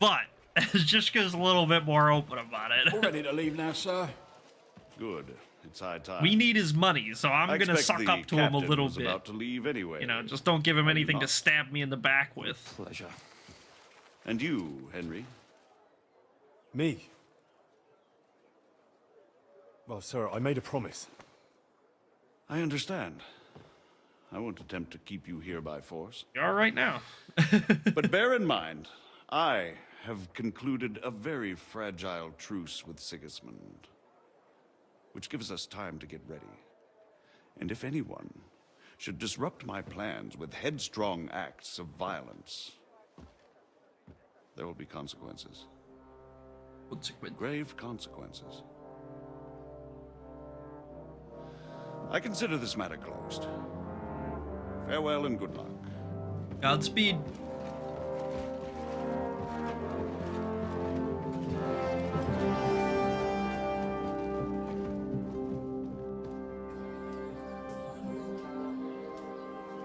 But Shishka's a little bit more open about it. All ready to leave now, sir? Good. It's high time. We need his money, so I'm I gonna expect suck the up to him a captain little was bit. about to leave anyway. You know, just don't give him Are you anything to not? stab me in the back with. Pleasure. And you, Henry? Me? Well, sir, I made a promise. I understand. I won't attempt to keep you here by force. You are right now. But bear in mind, I have concluded a very fragile truce with Sigismund, which gives us time to get ready. And if anyone should disrupt my plans with headstrong acts of violence, there will be consequences. Grave consequences. I consider this matter closed. Farewell and good luck. Godspeed.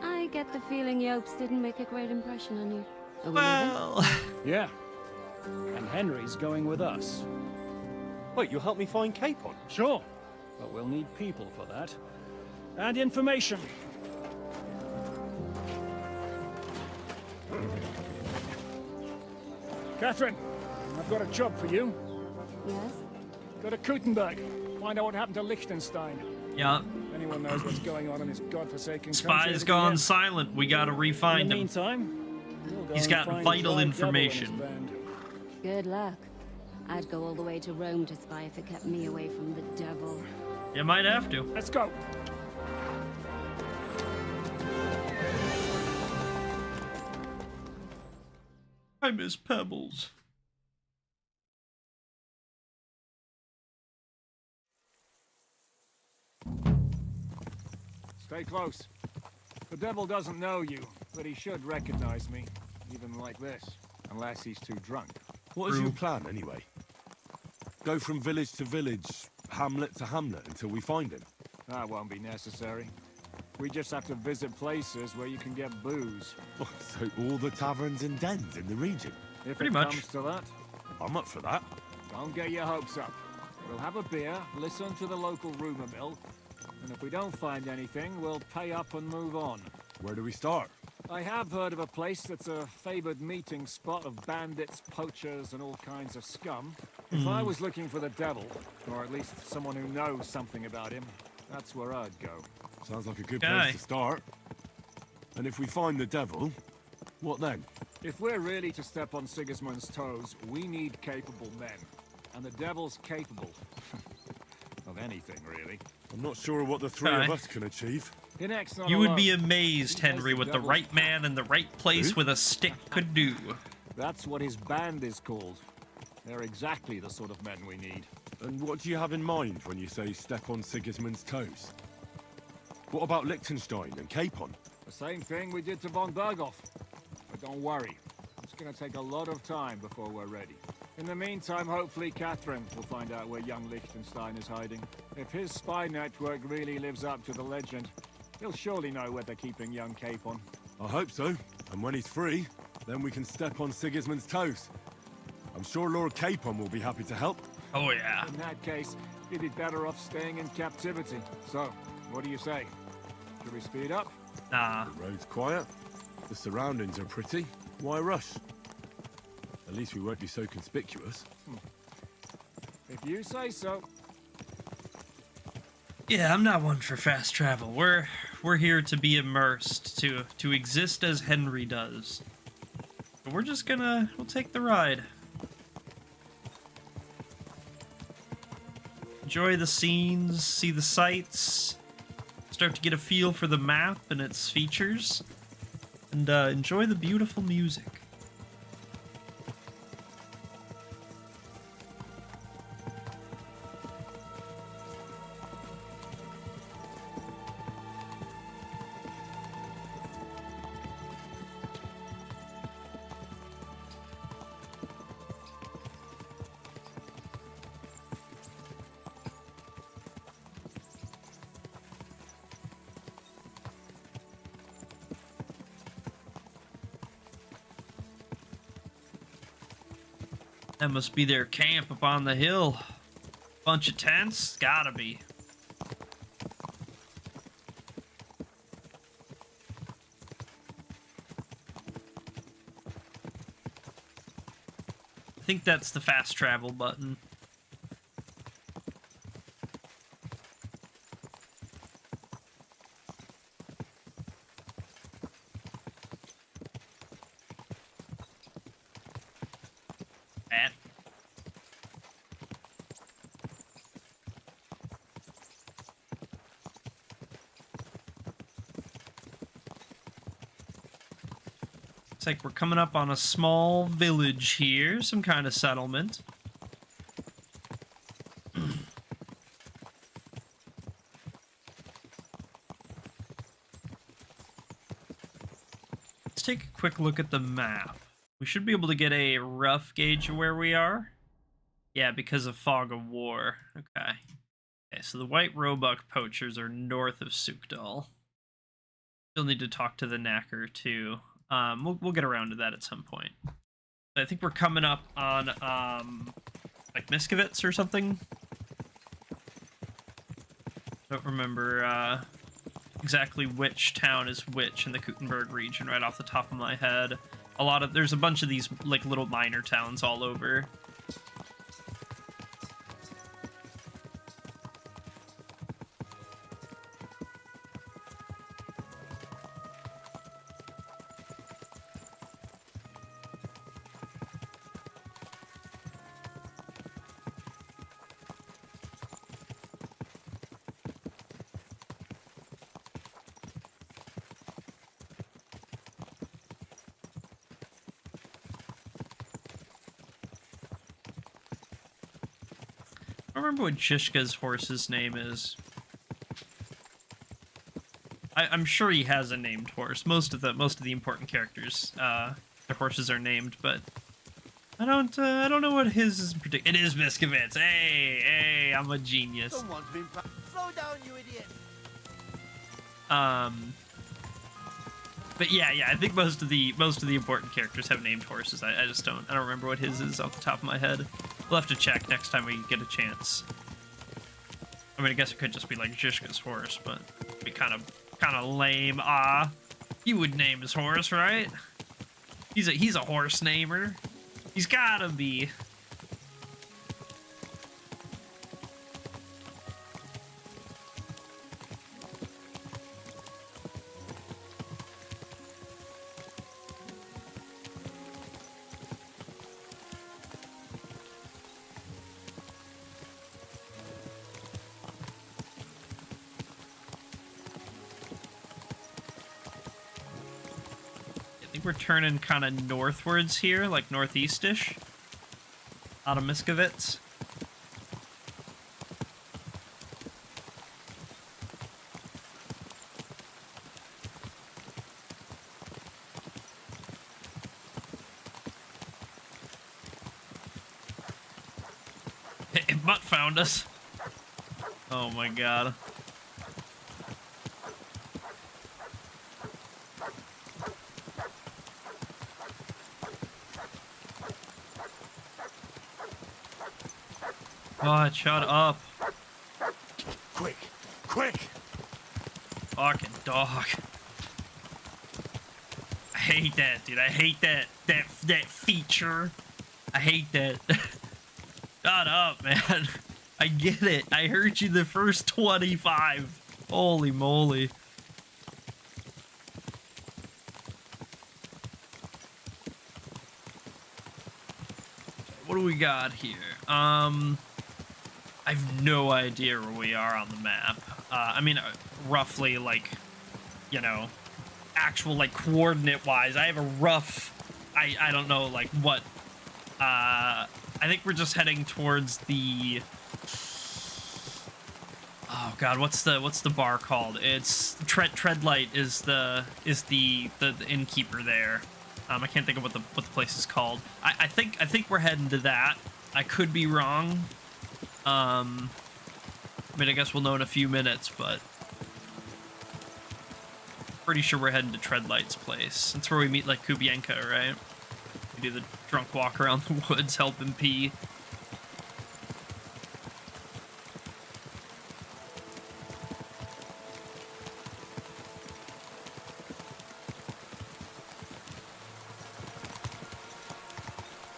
I get the feeling Yopes didn't make a great impression on you. Are we Well... Yeah. And Henry's going with us. Wait, you'll help me find Capon? Sure. But we'll need people for that. And information. Catherine, I've got a job for you. Yes? Go to Kuttenberg. Find out what happened to Liechtenstein. Yeah. If anyone knows what's going on in this godforsaken country. Spy's gone silent. We gotta In re-find the him. meantime, we'll go He's and got find vital Dry Devil and his information. band. Good luck. I'd go all the way to Rome to spy if it kept me away from the devil. You might have to. Let's go. I miss Pebbles. Stay close. The devil doesn't know you, but he should recognize me, even like this, unless he's too drunk. What is your plan, anyway? Go from village to village, hamlet to hamlet, until we find him? That won't be necessary. We just have to visit places where you can get booze. Oh, so all the taverns and dens in the region? If Pretty it much. comes to that, I'm up for that. don't get your hopes up. We'll have a beer, listen to the local rumor mill, and if we don't find anything, we'll pay up and move on. Where do we start? I have heard of a place that's a favored meeting spot of bandits, poachers, and all kinds of scum. If I was looking for the devil, or at least someone who knows something about him, that's where I'd go. Sounds like a good Aye. place to start. And if we find the devil, what then? If we're really to step on Sigismund's toes, we need capable men. And the devil's capable. of anything, really. I'm not sure what the three Aye. of us can achieve. Hinek's not You would alone. be amazed, He has Henry, the what the devil's right man in the right place Who? with a stick could do. That's what his band is called. They're exactly the sort of men we need. And what do you have in mind when you say step on Sigismund's toes? What about Liechtenstein and Capon? The same thing we did to von Berghoff. But don't worry, it's gonna take a lot of time before we're ready. In the meantime, hopefully Catherine will find out where young Liechtenstein is hiding. If his spy network really lives up to the legend, he'll surely know where they're keeping young Capon. I hope so. And when he's free, then we can step on Sigismund's toes. I'm sure Lord Capon will be happy to help. Oh, yeah. In that case, he'd be better off staying in captivity. So, what do you say? Should we speed up? Nah. The road's quiet. The surroundings are pretty. Why rush? At least we won't be so conspicuous. If you say so. Yeah, I'm not one for fast travel. We're here to be immersed, to exist as Henry does. But we'll take the ride. Enjoy the scenes, see the sights, start to get a feel for the map and its features, and enjoy the beautiful music. That must be their camp up on the hill. Bunch of tents? Gotta be. I think that's the fast travel button. Looks like we're coming up on a small village here, some kind of settlement. Let's take a quick look at the map. We should be able to get a rough gauge of where we are. Yeah, because of Fog of War. Okay. Okay, so the White Roebuck poachers are north of Sukdal. Still need to talk to the Knacker, too. We'll get around to that at some point. I think we're coming up on, like Miskovitz or something. Don't remember, exactly which town is which in the Kuttenberg region right off the top of my head. There's a bunch of these, like, little minor towns all over. I don't remember what Jishka's horse's name is. I'm sure he has a named horse. Most of the important characters, their horses are named, but I don't know what his is in particular. It is Miskovitz. Hey, I'm a genius. Someone's been... Slow down, you idiot! But yeah, I think most of the important characters have named horses. I just don't remember what his is off the top of my head. We'll have to check next time we get a chance. I mean, I guess it could just be like Jishka's horse, but it'd be kind of lame. He would name his horse, right? He's a horse namer. He's gotta be. We're turning kind of northwards here, like northeastish, out of Miskovitz. Mutt found us. Oh my god. God, shut up. Quick! Fucking dog. I hate that, dude. I hate that feature. I hate that. Shut up, man. I get it. I heard you the first 25. Holy moly. What do we got here? I have no idea where we are on the map. I mean, roughly, like, you know, actual, like, coordinate-wise. I have a rough, I don't know, like, what, I think we're just heading towards the, oh god, what's the bar called? It's, Treadlight is the innkeeper there. I can't think of what the place is called. I think we're heading to that. I could be wrong. I mean, I guess we'll know in a few minutes, but pretty sure we're heading to Treadlight's place. That's where we meet, like, Kubienka, right? We do the drunk walk around the woods, help him pee.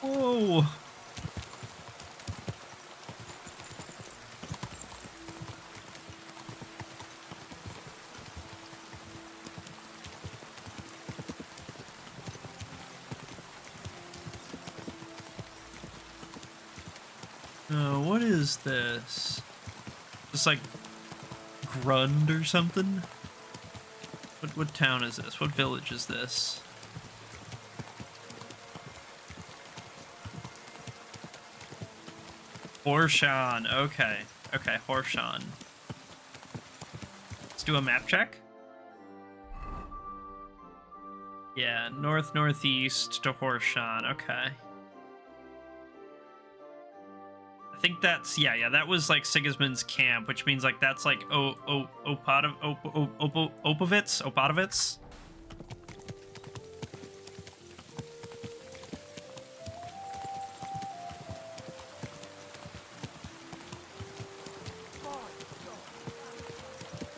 Whoa! What is this? Just like Grund or something? What town is this? What village is this? Horshan. Okay. Okay, Horshan. Let's do a map check. Yeah, northeast to Horshan. Okay. I think that's, yeah, that was like Sigismund's camp, which means like that's like Opadovitz?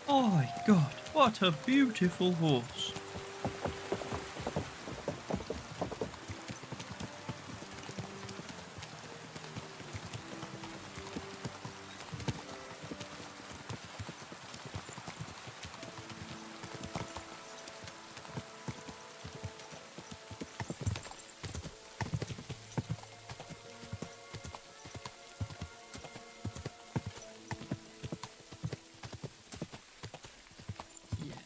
Oh my god, what a beautiful horse.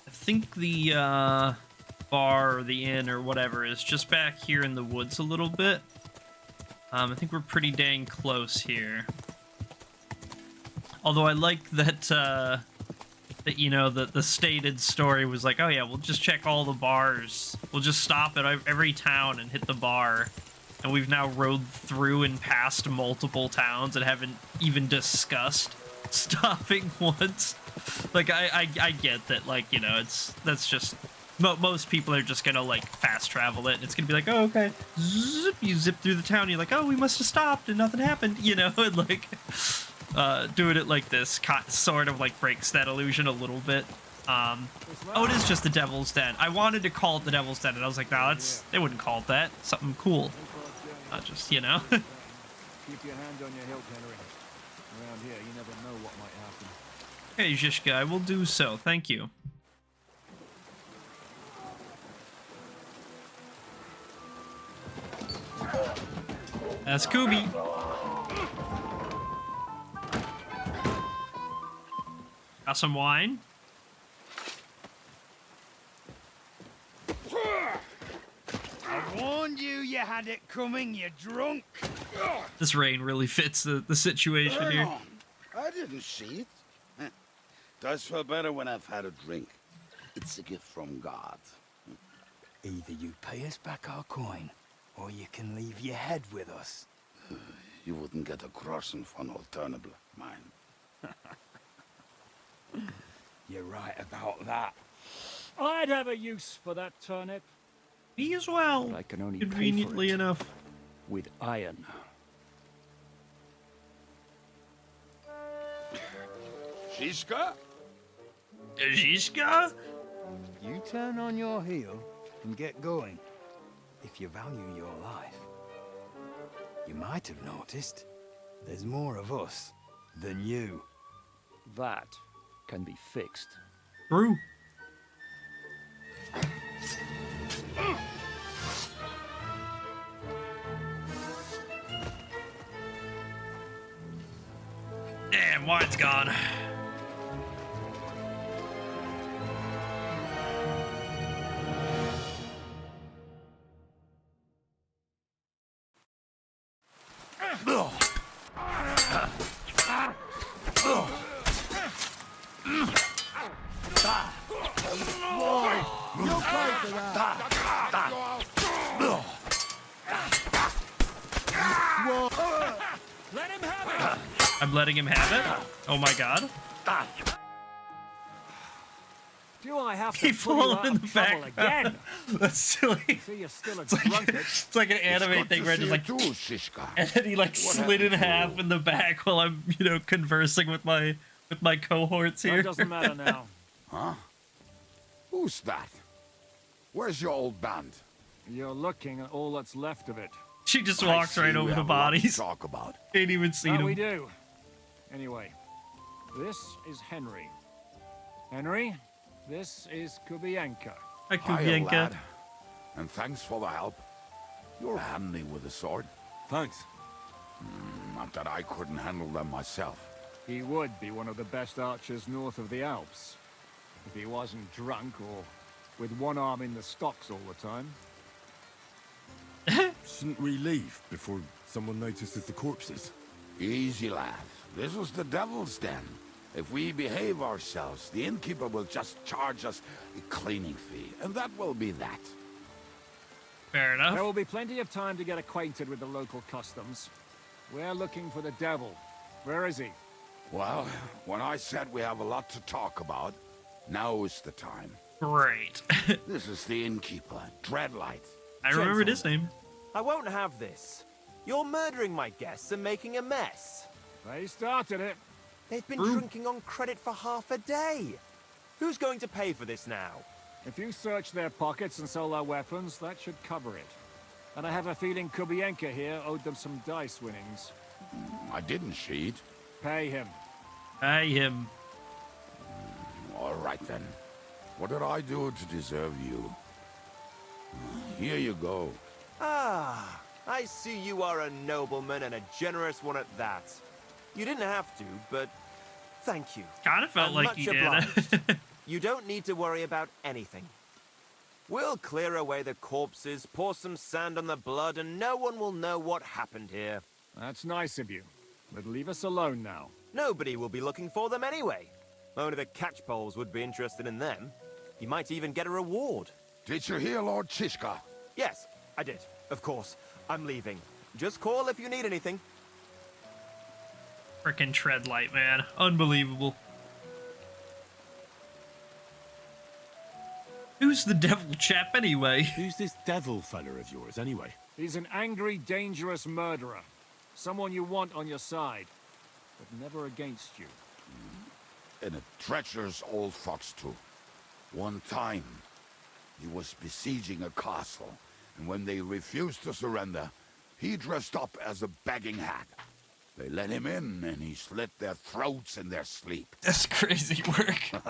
I think the bar or the inn or whatever is just back here in the woods a little bit. I think we're pretty dang close here. Although I like that that, you know, the stated story was like, oh yeah, we'll just check all the bars. We'll just stop at every town and hit the bar. And we've now rode through and past multiple towns and haven't even discussed stopping once. Like, I get that, like, you know, that's just, most people are just gonna, like, fast travel it, and it's gonna be like, oh, okay, zip, you zip through the town, and you're like, oh, we must have stopped, and nothing happened, you know, and, like, doing it like this sort of, like, breaks that illusion a little bit. Oh, it is just the Devil's Den. I wanted to call it the Devil's Den, and I was like, no, they wouldn't call it that. Something cool. Not just, you know. Keep your hand on your hilt, Henry. Around here, you never know what might happen. Okay, Zhishka, I will do so. Thank you. That's Kubi. Got some wine? I warned you, you had it coming, you drunk. This rain really fits the situation Hang here. on. I didn't see it. Does feel better when I've had a drink. It's a gift from God. Either you pay us back our coin, or you can leave your head with us. You wouldn't get a groschen for an alternative, mine. You're right about that. I'd have a use for that turnip. Me as well. But I can only Conveniently pay for it enough. with iron. Zhishka? Zhishka? You turn on your heel and get going. If you value your life. You might have noticed there's more of us than you. That can be fixed. True. Damn, wine's gone. Let him have it! I'm letting him have it? Oh my god. Do I have to He pull you fall out in of the trouble back. again? That's silly. See, you're still a It's like, drunkard. it's like an anime thing where it's just like, and then he like slid in half in the back while I'm, you know, conversing with my cohorts here. That doesn't matter now. Huh? Who's that? Where's your old band? You're looking at all that's left of it. She just walks right over the bodies. Talk about. Ain't even seen That him. we do. Anyway, this is Henry. Henry, this is Kubienka. Hi, Hiya, Kubienka. lad. And thanks for the help. You're handy with the sword. Thanks. Not that I couldn't handle them myself. He would be one of the best archers north of the Alps. If he wasn't drunk or with one arm in the stocks all the time. Shouldn't we leave before someone notices the corpses? Easy, lad. This was the devil's den. If we behave ourselves, the innkeeper will just charge us a cleaning fee, and that will be that. Fair enough. There will be plenty of time to get acquainted with the local customs. We're looking for the devil. Where is he? Well, when I said we have a lot to talk about, now is the time. Great. This is the innkeeper, Dreadlight. I remembered his name. I won't have this. You're murdering my guests and making a mess. They started it. They've been drinking on credit for half a day. Who's going to pay for this now? If you search their pockets and sell their weapons, that should cover it. And I have a feeling Kubienka here owed them some dice winnings. I didn't cheat. Pay him. Pay him. All right, then. What did I do to deserve you? Here you go. Ah, I see you are a nobleman and a generous one at that. You didn't have to, but thank you. Kind of felt I'm like much he did. obliged. You don't need to worry about anything. We'll clear away the corpses, pour some sand on the blood, and no one will know what happened here. That's nice of you. But leave us alone now. Nobody will be looking for them anyway. Only the catchpoles would be interested in them. You might even get a reward. Did you hear Lord Chishka? Yes, I did. Of course. I'm leaving. Just call if you need anything. Frickin' Treadlight, man. Unbelievable. Who's the devil chap anyway? Who's this devil fella of yours anyway? He's an angry, dangerous murderer. Someone you want on your side, but never against you. And a treacherous old fox, too. One time, he was besieging a castle, and when they refused to surrender, he dressed up as a begging hag. They let him in, and he slit their throats in their sleep. That's crazy work.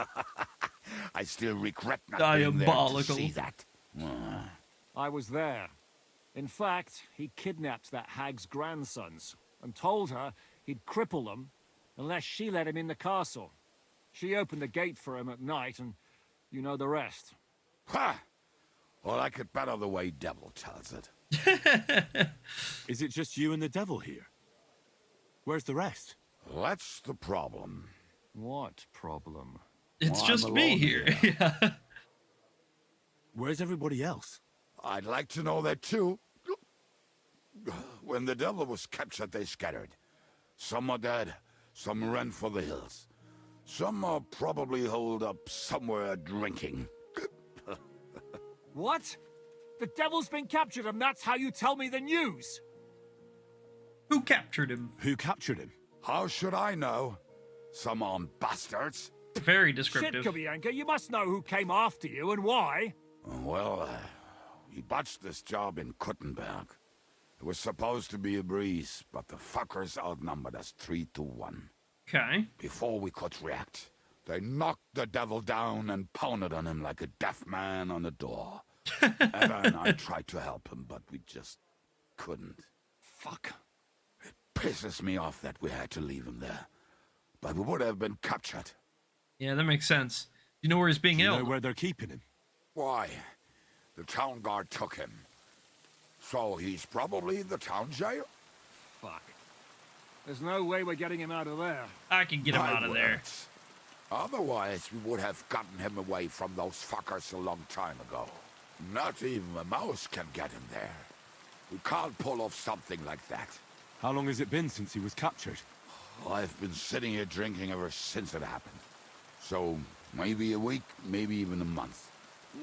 I still regret not being there to see that. I was there. In fact, he kidnapped that hag's grandsons and told her he'd cripple them unless she let him in the castle. She opened the gate for him at night, and you know the rest. Ha! Well, I could better the way Devil tells it. Is it just you and the devil here? Where's the rest? That's the problem. What problem? It's Well, just I'm me alone here. Yeah. Where's everybody else? I'd like to know that too. When the devil was captured, they scattered. Some are dead, some ran for the hills. Some are probably holed up somewhere drinking. What? The devil's been captured and that's how you tell me the news? Who captured him? Who captured him? How should I know? Some armed bastards. Very descriptive. Shit, Kubienka, you must know who came after you and why. Well, we botched this job in Kuttenberg. It was supposed to be a breeze, but the fuckers outnumbered us 3-1. Okay. Before we could react, they knocked the devil down and pounded on him like a deaf man on a door. Eva and I tried to help him, but we just couldn't. Fuck. It pisses me off that we had to leave him there. But we would have been captured. Yeah, that makes sense. You know where he's being held? You know where they're keeping him? Why? The town guard took him. So he's probably in the town jail? Fuck. There's no way we're getting him out of there. I can get him out of there. Otherwise, we would have gotten him away from those fuckers a long time ago. Not even a mouse can get him there. We can't pull off something like that. How long has it been since he was captured? I've been sitting here drinking ever since it happened. So, maybe a week, maybe even a month.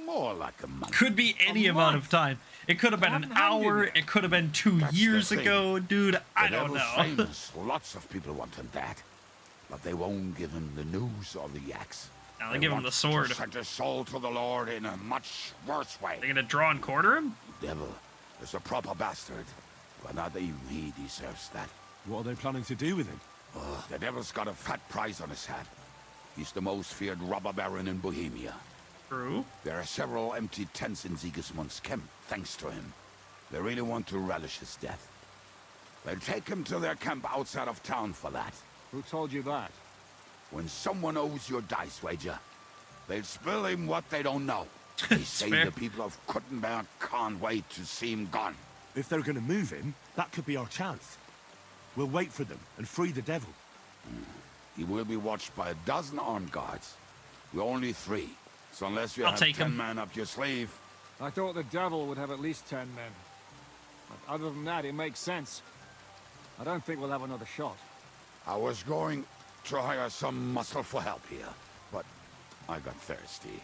More like a month. Could be any amount of time. It could have been an hour. It could have been 2 years ago, dude. I don't know. Famous. Lots of people want him dead. But they won't give him the news or the axe. Now they give him the sword. To send his soul to the Lord in a much worse way. They're gonna draw and quarter him? The devil is a proper bastard. But not even he deserves that. What are they planning to do with him? The devil's got a fat price on his head. He's the most feared robber baron in Bohemia. True. There are several empty tents in Sigismund's camp, thanks to him. They really want to relish his death. They'll take him to their camp outside of town for that. Who told you that? When someone owes you a dice wager, they'll spill him what they don't know. They say fair. the people of Kuttenberg can't wait to see him gone. If they're going to move him, that could be our chance. We'll wait for them and free the devil. He will be watched by 12 armed guards. We're only 3. So unless you I'll have take 10 him. men up your sleeve... I thought the devil would have at least 10 men. But other than that, it makes sense. I don't think we'll have another shot. I was going to hire some muscle for help here, but I got thirsty.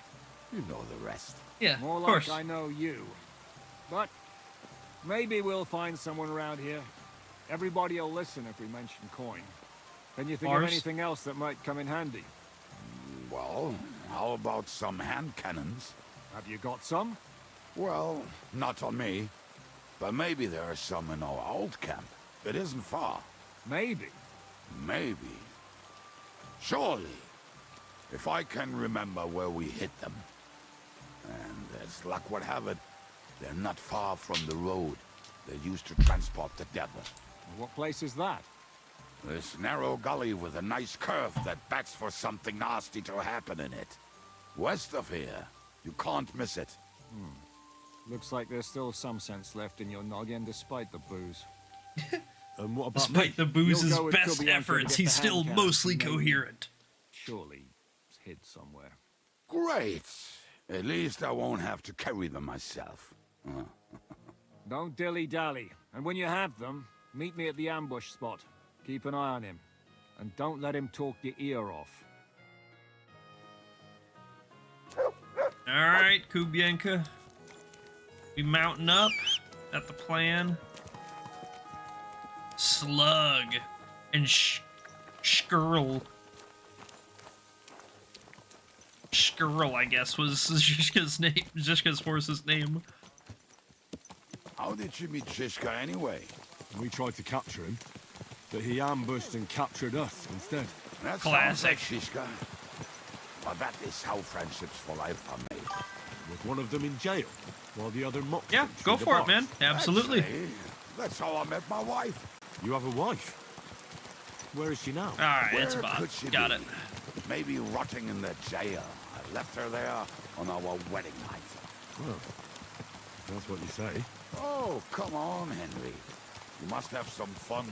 You know the rest. Yeah, More of like course. I know you. But maybe we'll find someone around here. Everybody will listen if we mention coin. Can you think of Ours? anything else that might come in handy? Well, how about some hand cannons? Have you got some? Well, not on me. But maybe there are some in our old camp. It isn't far. Maybe. Maybe. Surely. If I can remember where we hit them. And as luck would have it, they're not far from the road they used to transport the devil. What place is that? This narrow gully with a nice curve that backs for something nasty to happen in it. West of here. You can't miss it. Looks like there's still some sense left in your noggin despite the booze. And what about Despite the booze's You'll go with best Kuttenberg to efforts, get he's the still hand cannons mostly and maybe- coherent. Surely it's hid somewhere. Great. At least I won't have to carry them myself. Don't dilly-dally. And when you have them, meet me at the ambush spot. Keep an eye on him. And don't let him talk your ear off. Alright, Kubienka. We mounting up. At the plan. Slug. And Skirl. Skirl, I guess, was Zizka's name. Zizka's horse's name. How did you meet Zizka anyway? We tried to capture him, but he ambushed and captured us instead. That Classic. sounds like Zizka. But that is how friendships for life are made. Was one of them in jail, while the other mocked Yeah, him go through for the it, man. bars? Absolutely. Actually, that's how I met my wife. You have a wife? Where is she now? Alright, it's Where about. could she Got be? it. Maybe rotting in the jail. I left her there on our wedding night. Well, that's what you say. Oh, come on, Henry. You must have some fun,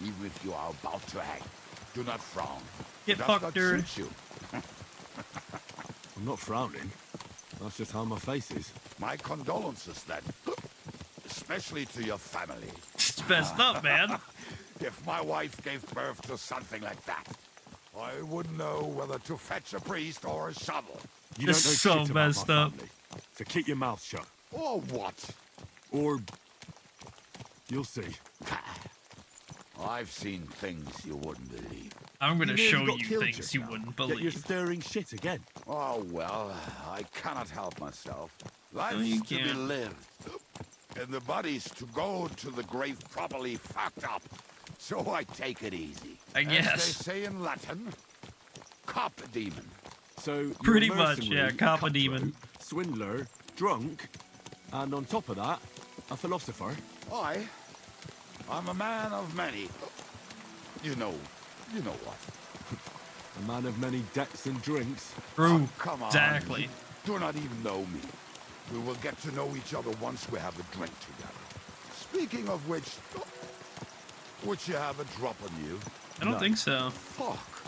even if you are about to hang. Do not frown. Get Does fucked, not dude. suit you. I'm not frowning. That's just how my face is. My condolences, then. Especially to your family. It's messed up, man. If my wife gave birth to something like that, I wouldn't know whether to fetch a priest or a shovel. You This don't know is so shit about messed my up. family, so keep your mouth shut. Or what? Or... you'll see. I've seen things you wouldn't believe. I'm gonna You nearly show got you killed things just you now. wouldn't Yet you're believe. stirring shit again. Oh, well, I cannot help myself. Life's No, you to be can't. lived. And the bodies to go to the grave properly fucked up. So I take it easy. I guess. As they say in Latin, cop demon. So you're Pretty a much, yeah, mercenary, cop a cutthroat, demon. swindler, drunk, and on top of that, a philosopher. I'm a man of many. You know what? A man of many decks and drinks. True. Come on. Exactly. You do not even know me. We will get to know each other once we have a drink together. Speaking of which, would you have a drop on you? I don't think so. Fuck.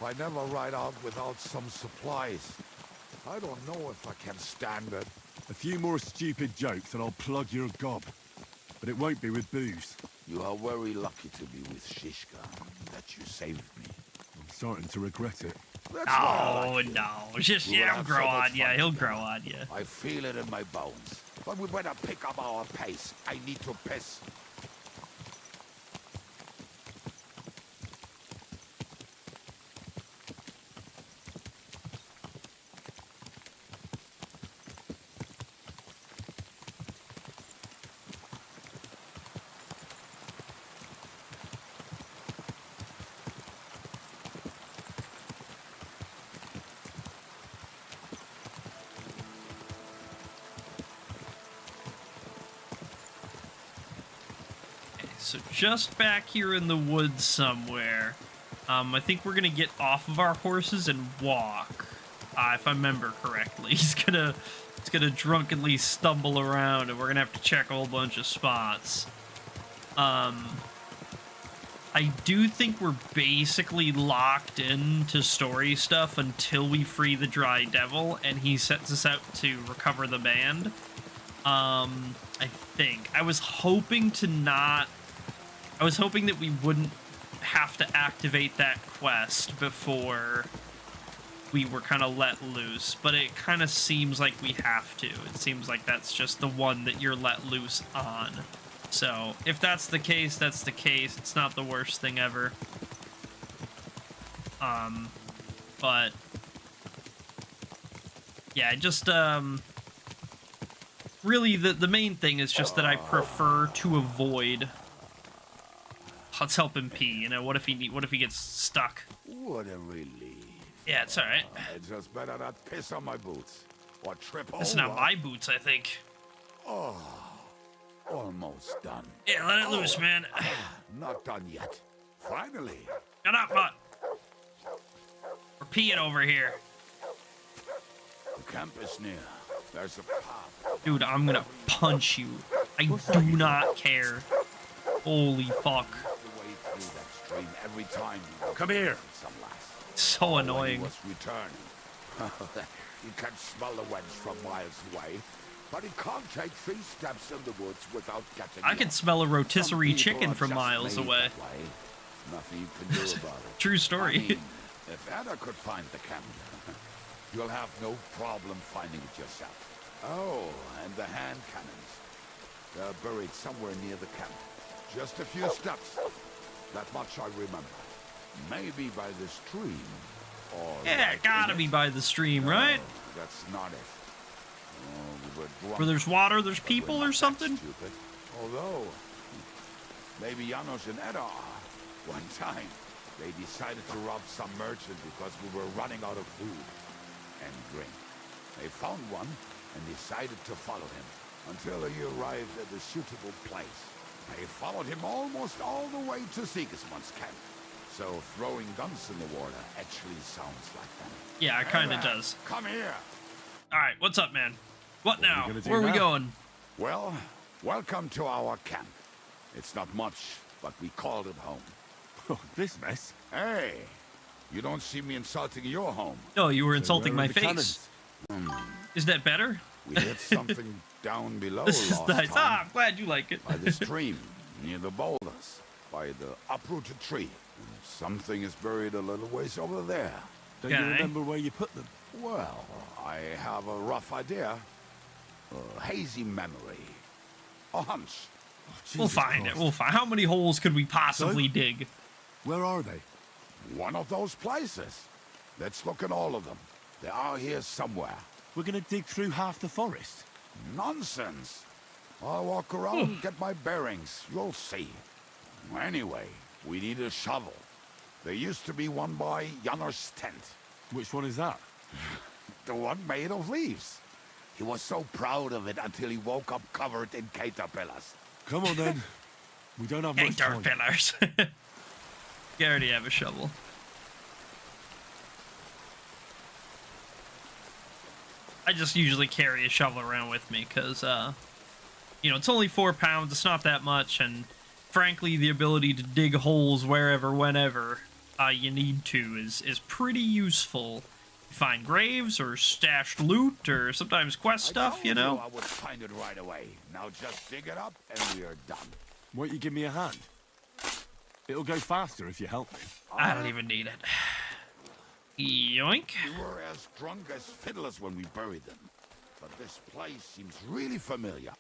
I never ride out without some supplies. I don't know if I can stand it. A few more stupid jokes and I'll plug your gob. But it won't be with booze. You are very lucky to be with Shishka, that you saved me. I'm starting to regret it. No, just We'll he'll have grow so much on you. fun He'll together. grow on you. I feel it in my bones. But we better pick up our pace. I need to piss. So just back here in the woods somewhere, I think we're gonna get off of our horses and walk. If I remember correctly, he's gonna drunkenly stumble around, and we're gonna have to check a whole bunch of spots. I do think we're basically locked into story stuff until we free the Dry Devil, and he sets us out to recover the band. I think I was hoping that we wouldn't have to activate that quest before we were kind of let loose, but it kind of seems like we have to. It seems like that's just the one that you're let loose on. So, if that's the case, that's the case. It's not the worst thing ever. But yeah, just, really, the main thing is just that I prefer to avoid. Let's help him pee. You know, what if he gets stuck? What a relief. Yeah, it's all right. I just better not piss on my boots or trip over. It's not my boots, I think. Oh, almost done. Yeah, let it loose, man. Not done yet. Finally. Shut up, butt. We're peeing over here. The camp is near. There's a path. Dude, I'm gonna punch you. I do not care. Holy fuck. Every time Come here. Some lass. So annoying. He was returning. He can smell the wench from miles away, but he can't take 3 steps in the woods without getting I can lost. smell a rotisserie Some people chicken are from just miles made away. that way. Nothing you can do about it. True story. I mean, if Ada could find the camp, you'll have no problem finding it yourself. Oh, and the hand cannons. They're buried somewhere near the camp. Just a few steps. That much I remember. Maybe by the stream, or... Yeah, it gotta be by the stream, right? That's not it. Oh, we were drunk. Where there's water, there's people or something? Stupid. Although, maybe Janos and Edda are. One time, they decided to rob some merchant because we were running out of food and drink. They found one and decided to follow him until he arrived at a suitable place. They followed him almost all the way to Sigismund's camp. So throwing guns in the water actually sounds like them. Yeah, it kinda does. Come here. Alright, what's up, man? What now? gonna do Where are we now? going? Well, welcome to our camp. It's not much, but we called it home. Oh, this mess. Hey, you don't see me insulting your home. No, you were So insulting where my are the face. Is that better? We hit something down below This is last nice. time. Ah, I'm glad you like it. By the stream, near the boulders, by the uprooted tree. And something is buried a little ways over there. Don't you remember where you put them? Well, I have a rough idea. A hazy memory. A hunch. We'll find it. We'll find. How many holes could we possibly dig? Where are they? One of those places. Let's look at all of them. They are here somewhere. We're gonna dig through half the forest. Nonsense. I'll walk around and get my bearings. You'll see. Anyway, we need a shovel. There used to be one by Janner's tent. Which one is that? The one made of leaves. He was so proud of it until he woke up covered in caterpillars. Come on then. We don't have much time. Caterpillars. You already have a shovel. I just usually carry a shovel around with me because, you know, it's only 4 pounds. It's not that much. And frankly, the ability to dig holes wherever, whenever you need to is pretty useful. Find graves or stashed loot or sometimes quest stuff, you know? I would find it right away. Now just dig it up and we are done. Won't you give me a hand? It'll go faster if you help me. I don't even need it. Yoink. We were as drunk as fiddlers when we buried them. But this place seems really familiar.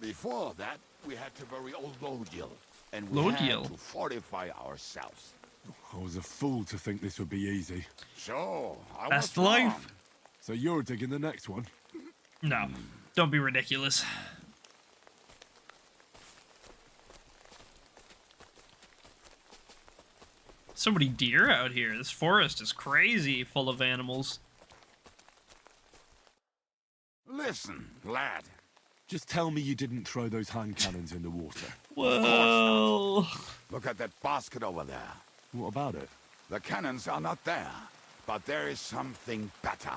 Before that, we had to bury old Lodiel. And we had to fortify ourselves. I was a fool to think this would be easy. So, I Best was wrong. life. So you're digging the next one? No, don't be ridiculous. So many deer out here. This forest is crazy, full of animals. Listen, lad. Just tell me you didn't throw those hand cannons in the water. Whoa. Look at that basket over there. What about it? The cannons are not there, but there is something better.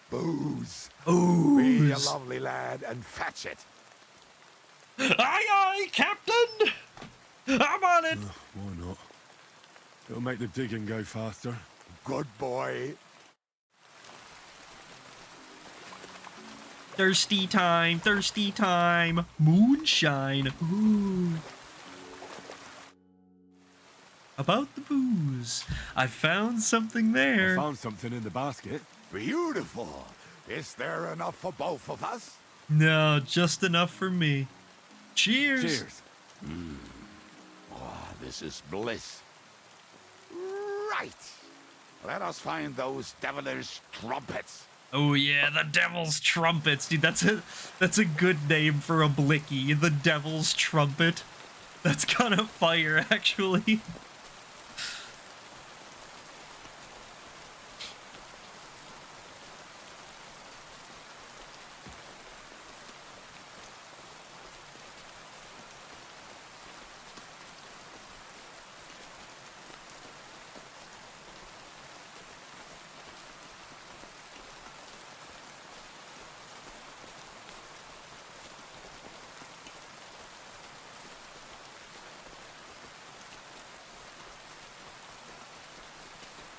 Booze. Be a lovely lad and fetch it. Aye, aye, Captain! I'm on it! Why not? It'll make the digging go faster. Good boy. Thirsty time, thirsty time. Moonshine. Ooh. About the booze. I found something there. I found something in the basket. Beautiful. Is there enough for both of us? No, just enough for me. Cheers. Cheers. Oh, this is bliss. Right. Let us find those devilish trumpets. Oh yeah, the Devil's Trumpets, dude. That's a good name for a blicky. The Devil's Trumpet. That's kind of fire, actually.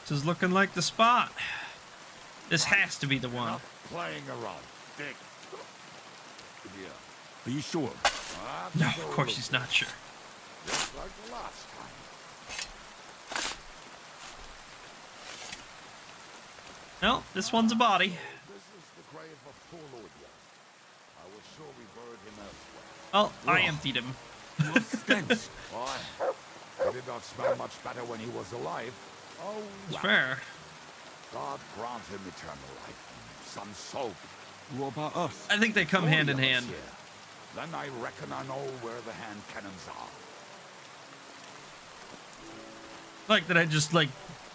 This is looking like the spot. This has to be the one. Playing around. Dig. Yeah. Are you sure? No, of course he's not sure. Just like the last time. No, this one's a body. This is the grave of poor Lodiel. I was sure we buried him elsewhere. Well, I emptied him. What stench? Why? He did not smell much better when he was alive. Oh, well. Fair. God grant him eternal life. Some soap. What about us? I think they come hand in hand. Here. Then I reckon I know where the hand cannons are. Like that I just, like,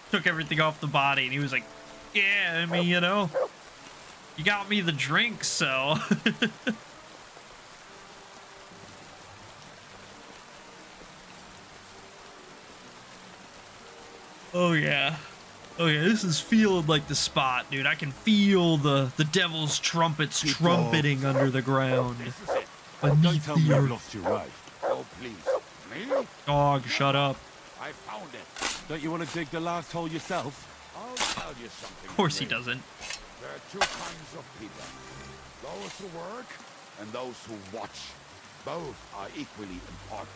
took everything off the body, and he was like, yeah, I mean, you know, you got me the drink, so. Oh yeah. Oh yeah, this is feeling like the spot, dude. I can feel the Devil's Trumpets trumpeting under the ground. Don't tell me you lost your way. Oh, please. Me? Dog, shut up. I found it. Don't you want to dig the last hole yourself? I'll tell you something. Of course he Ray. doesn't. There are two kinds of people. Those who work and those who watch. Both are equally important.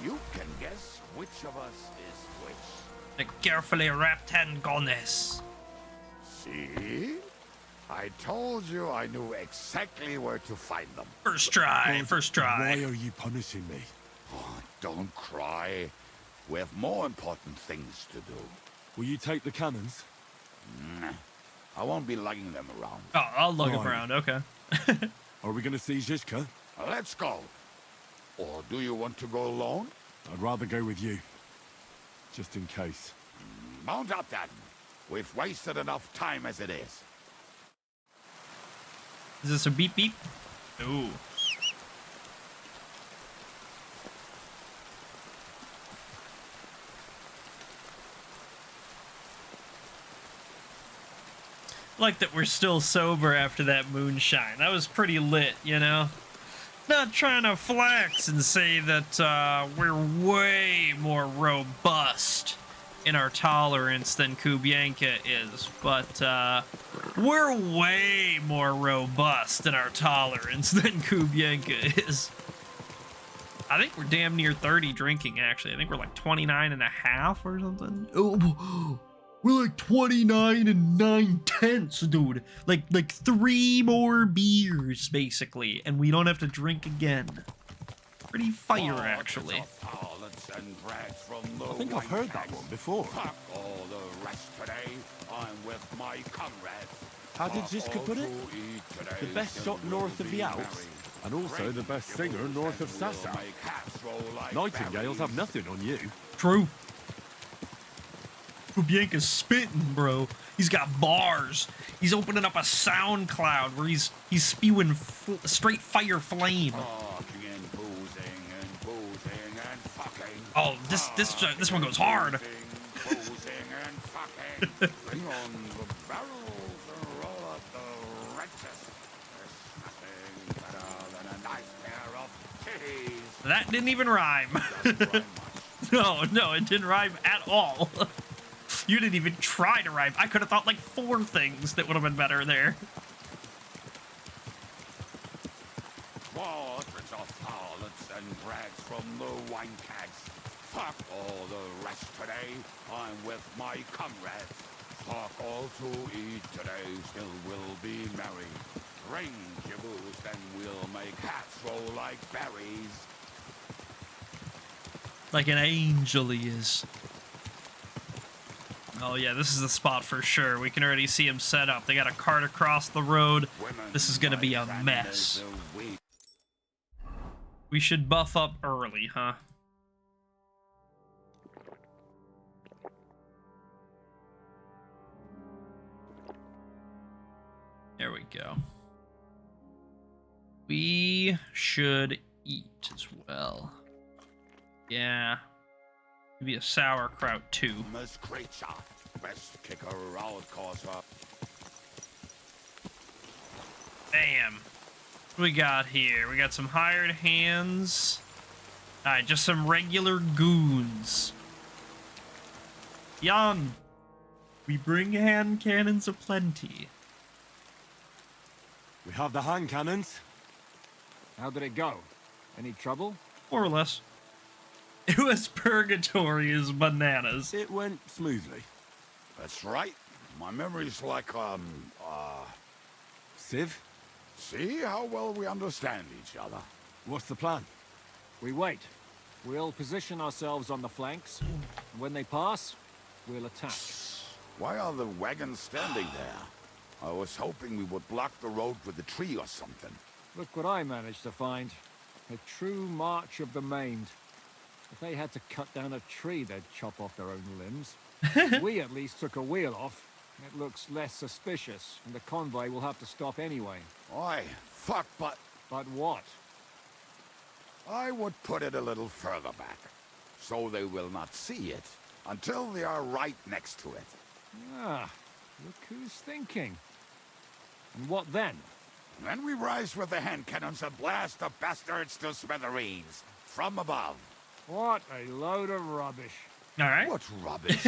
You can guess which of us is which. The carefully wrapped handgunness. See? I told you I knew exactly where to find them. First try, first try. Why are you punishing me? Oh, don't cry. We have more important things to do. Will you take the cannons? Nah, I won't be lugging them around. Oh, I'll lug him around, okay. Are we going to see Zizka? Let's go. Or do you want to go alone? I'd rather go with you. Just in case. Mount up then. We've wasted enough time as it is. Is this a beep beep? Ooh. Like that we're still sober after that moonshine. That was pretty lit, you know? Not trying to flex and say that we're way more robust in our tolerance than Kubyanka is, but we're way more robust in our tolerance than Kubyanka is. I think we're damn near 30 drinking, actually. I think we're like 29 and a half or something. Oh, we're like 29 and 9/10, dude. Like 3 more beers, basically, and we don't have to drink again. Pretty fire, actually. I think I've heard that one before. Fuck all the rest today. I'm with my comrades. How did Ziska put it? The best shot north of the Alps, and also the best singer north of Sassa. Nightingales have nothing on you. True. Kubyanka's spitting, bro. He's got bars. He's opening up a sound cloud where he's spewing straight fire flame. Oh, this one goes hard. Bring on the barrels and roll up the wrenches. There's nothing better than a nice pair of titties. That didn't even rhyme. No, it didn't rhyme at all. You didn't even try to rhyme. I could have thought like 4 things that would have been better there. Waters of harlots and drags from the wine kegs. Fuck all the rest today. I'm with my comrades. Fuck all to eat today. Still we'll be merry. Drink your booze, then we'll make hats roll like berries. Like an angel he is. Oh yeah, this is the spot for sure. We can already see him set up. They got a cart across the road. This is gonna be a mess. We should buff up early, huh? There we go. We should eat as well. Yeah. Maybe a sauerkraut too. Miss Creature, best kicker out, cause up. Bam. What we got here? We got some hired hands. Alright, just some regular goons. Jan, we bring hand cannons aplenty. We have the hand cannons. How did it go? Any trouble? More or less. It was purgatory as bananas. It went smoothly. That's right. My memory's like, Civ? See how well we understand each other. What's the plan? We wait. We'll position ourselves on the flanks. And when they pass, we'll attack. Why are the wagons standing there? I was hoping we would block the road with a tree or something. Look what I managed to find. A true march of the maimed. If they had to cut down a tree, they'd chop off their own limbs. We at least took a wheel off. It looks less suspicious, and the convoy will have to stop anyway. Oi, fuck, but... But what? I would put it a little further back, so they will not see it until they are right next to it. Ah, look who's thinking. And what then? Then we rise with the hand cannons and blast the bastards to smithereens, from above. What a load of rubbish. All right. What rubbish?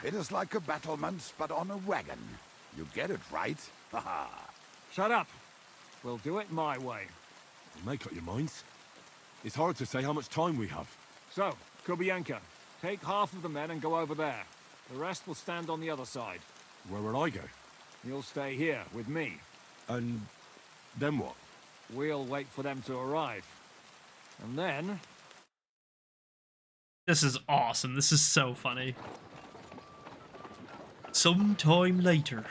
It is like a battlement, but on a wagon. You get it, right? Haha. Shut up. We'll do it my way. You make up your minds. It's hard to say how much time we have. So, Kubyanka, take half of the men and go over there. The rest will stand on the other side. Where will I go? You'll stay here with me. And then what? We'll wait for them to arrive. And then... This is awesome. This is so funny. Sometime later.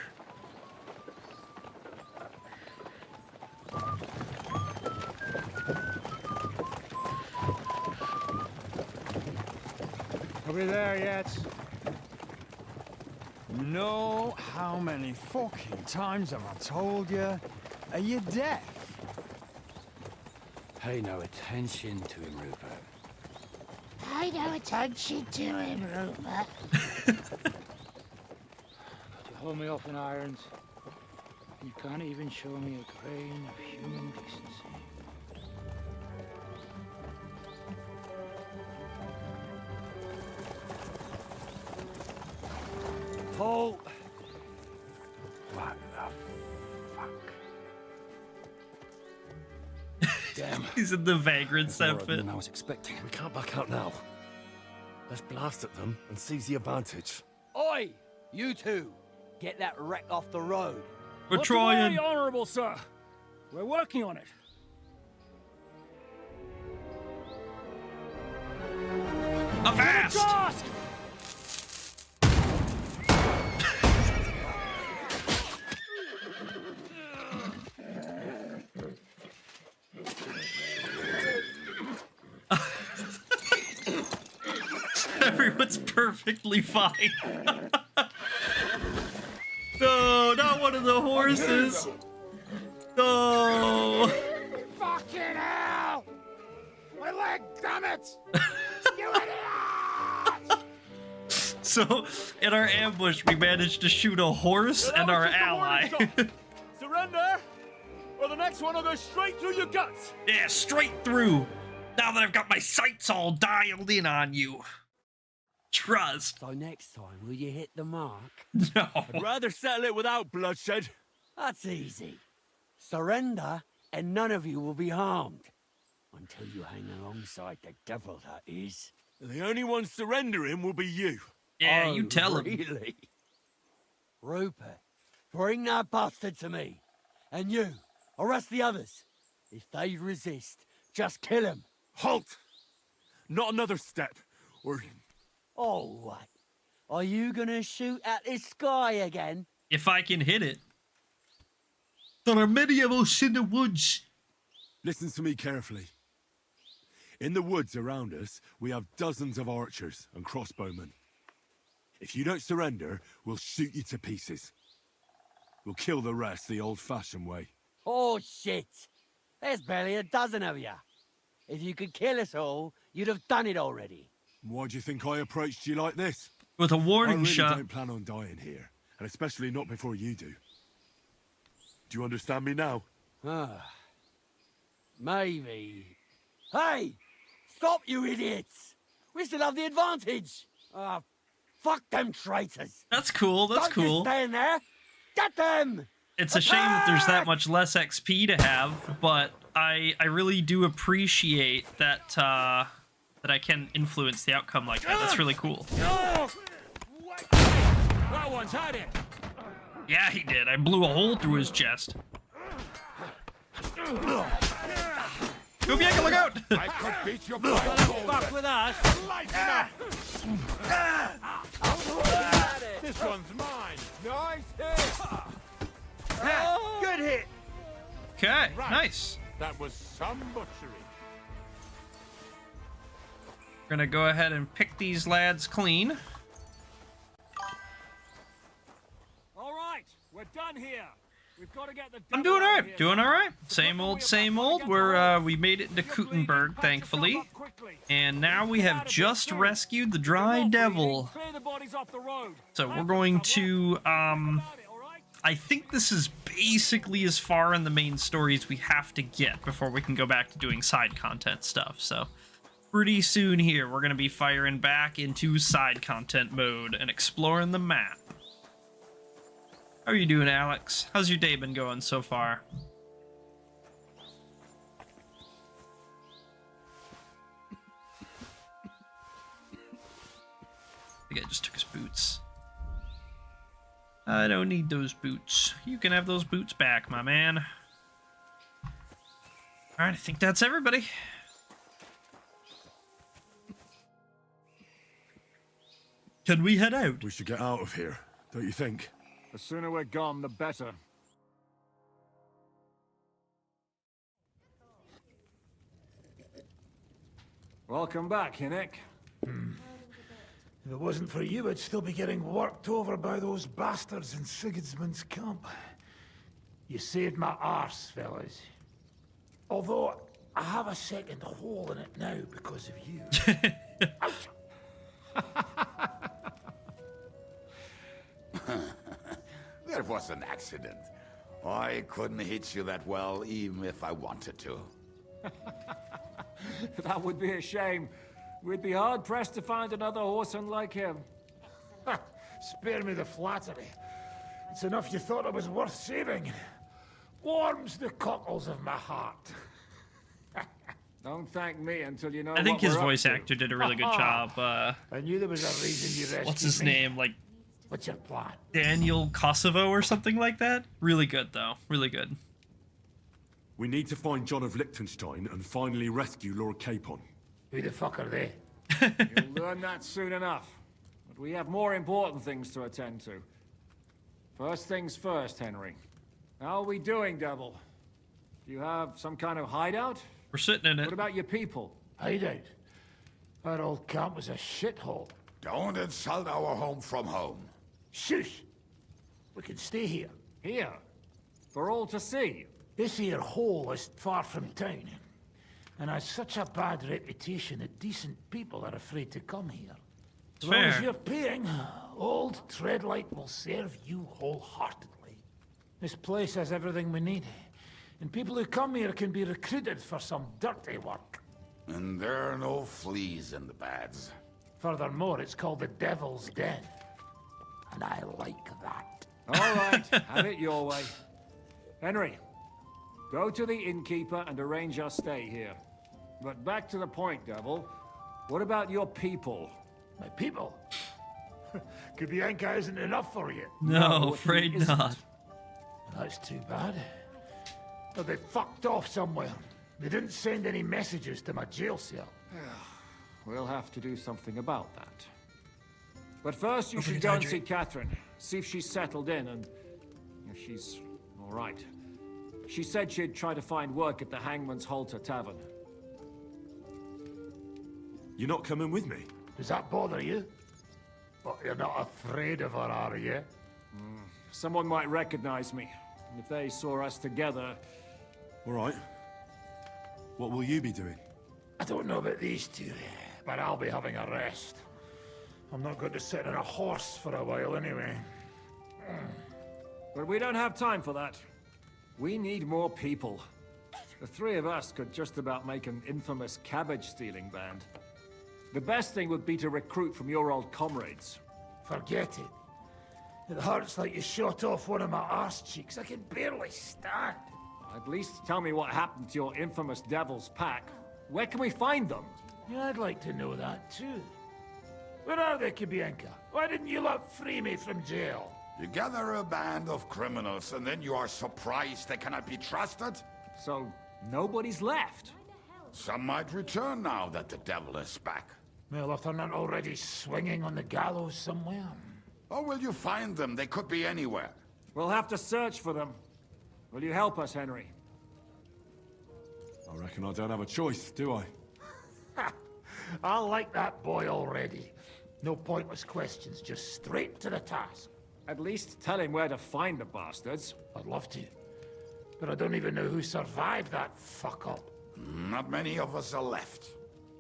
we there yet? No, how many fucking times have I told you? Are you deaf? Pay no attention to him, Rupert. Pay no attention to him, Rupert. You hold me up in irons. You can't even show me a grain of human decency. Paul! What the fuck? Damn. He's in the vagrant's outfit. I was expecting. We can't back out now. Let's blast at them and seize the advantage. Oi! You two! Get that wreck off the road. We're trying. Not to worry, honorable sir. We're working on it. Avast! Everyone's perfectly fine. No, not one of the horses. No. Fucking hell! My leg, damn it! You idiot! So, in our ambush, we managed to shoot a horse and our ally. Surrender, or the next one will go straight through your guts. Yeah, straight through. Now that I've got my sights all dialed in on you. Trust. So next time, will you hit the mark? No. I'd rather settle it without bloodshed. That's easy. Surrender, and none of you will be harmed. Until you hang alongside the devil, that is. The only one surrendering will be you. Yeah, you tell him. Really? Rupert, bring that bastard to me. And you, arrest the others. If they resist, just kill him. Halt! Not another step, or... Oh, what? Are you gonna shoot at the sky again? If I can hit it. There are many of us in the woods. Listen to me carefully. In the woods around us, we have dozens of archers and crossbowmen. If you don't surrender, we'll shoot you to pieces. We'll kill the rest the old-fashioned way. Oh, shit. There's barely a dozen of you. If you could kill us all, you'd have done it already. Why do you think I approached you like this? With a warning I really shot. don't plan on dying here, and especially not before you do. Do you understand me now? Maybe. Hey! Stop, you idiots! We still have the advantage! Fuck them traitors! That's cool, that's Don't cool. Just stand there! Get them! It's a shame that there's that much less XP to have, but I really do appreciate that that I can influence the outcome like that. That's really cool. That one's had it. Yeah, he did. I blew a hole through his chest. Go Bianca, look out! I could beat your Fuck with us. This one's mine. Nice hit. Good hit. Okay, nice. That was some butchery. We're gonna go ahead and pick these lads clean. All right, we're done here. We've got to get the. I'm doing alright, doing alright. Same old, same old. We made it into Kuttenberg, thankfully. And now we have just rescued the dry devil. Clear the bodies off the road. So we're going to, I think this is basically as far in the main story as we have to get before we can go back to doing side content stuff. So pretty soon here, we're going to be firing back into side content mode and exploring the map. How are you doing, Alex? How's your day been going so far? I think I just took his boots. I don't need those boots. You can have those boots back, my man. Alright, I think that's everybody. Can we head out? We should get out of here, don't you think? The sooner we're gone, the better. Welcome back, Hinnick. If it wasn't for you, I'd still be getting worked over by those bastards in Sigismund's camp. You saved my arse, fellas. Although, I have a second hole in it now because of you. Ouch! That was an accident. I couldn't hit you that well, even if I wanted to. That would be a shame. We'd be hard-pressed to find another horseman like him. Spare me the flattery. It's enough you thought I was worth saving. Warms the cockles of my heart. Don't thank me until you know I think what his we're up voice to. actor did a really good job. I knew there was a reason you rescued What's his me. name? Like, what's your plan? Daniel Kosovo or something like that? Really good, though. Really good. We need to find John of Liechtenstein and finally rescue Lord Capon. Who the fuck are they? You'll learn that soon enough. But we have more important things to attend to. First things first, Henry. How are we doing, Devil? Do you have some kind of hideout? We're sitting in it. What about your people? Hideout? Our old camp was a shithole. Don't insult our home from home. Shush! We can stay here. Here? For all to see? This here hole is far from town, and has such a bad reputation that decent people are afraid to come here. As long as Fair. you're paying, old Treadlight will serve you wholeheartedly. This place has everything we need, and people who come here can be recruited for some dirty work. And there are no fleas in the beds. Furthermore, it's called the Devil's Den, and I like that. All right, have it your way. Henry, go to the innkeeper and arrange our stay here. But back to the point, Devil. What about your people? My people? Kuttenberg isn't enough for you. No, afraid not. That's too bad. But they fucked off somewhere. They didn't send any messages to my jail cell. We'll have to do something about that. But first, you should go and see Catherine. See if she's settled in and if she's all right. She said she'd try to find work at the Hangman's Halter Tavern. You're not coming with me? Does that bother you? But you're not afraid of her, are you? Someone might recognize me. And if they saw us together... All right. What will you be doing? I don't know about these two, but I'll be having a rest. I'm not going to sit on a horse for a while anyway. But we don't have time for that. We need more people. The three of us could just about make an infamous cabbage-stealing band. The best thing would be to recruit from your old comrades. Forget it. It hurts like you shot off one of my arse cheeks. I can barely stand. At least tell me what happened to your infamous Devil's Pack. Where can we find them? Yeah, I'd like to know that too. Where are they, Kuttenberg? Why didn't you lot free me from jail? You gather a band of criminals and then you are surprised they cannot be trusted? So, nobody's left? Some might return now that the devil is back. Well, if they're not already swinging on the gallows somewhere. Or will you find them? They could be anywhere. We'll have to search for them. Will you help us, Henry? I reckon I don't have a choice, do I? I like that boy already. No pointless questions, just straight to the task. At least tell him where to find the bastards. I'd love to. But I don't even know who survived that fuck-up. Not many of us are left.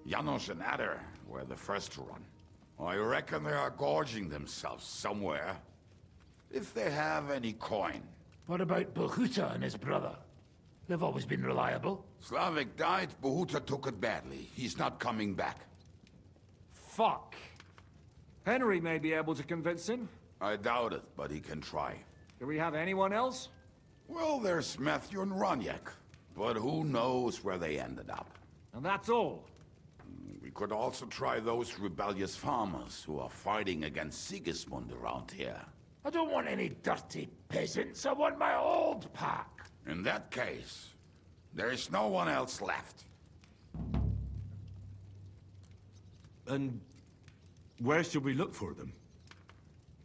Janos and Adder were the first to run. I reckon they are gorging themselves somewhere. If they have any coin. What about Bohuta and his brother? They've always been reliable. Slavik died, Bohuta took it badly. He's not coming back. Fuck. Henry may be able to convince him. I doubt it, but he can try. Do we have anyone else? Well, there's Matthew and Roniak. But who knows where they ended up. And that's all. We could also try those rebellious farmers who are fighting against Sigismund around here. I don't want any dirty peasants. I want my old pack. In that case, there is no one else left. And where should we look for them?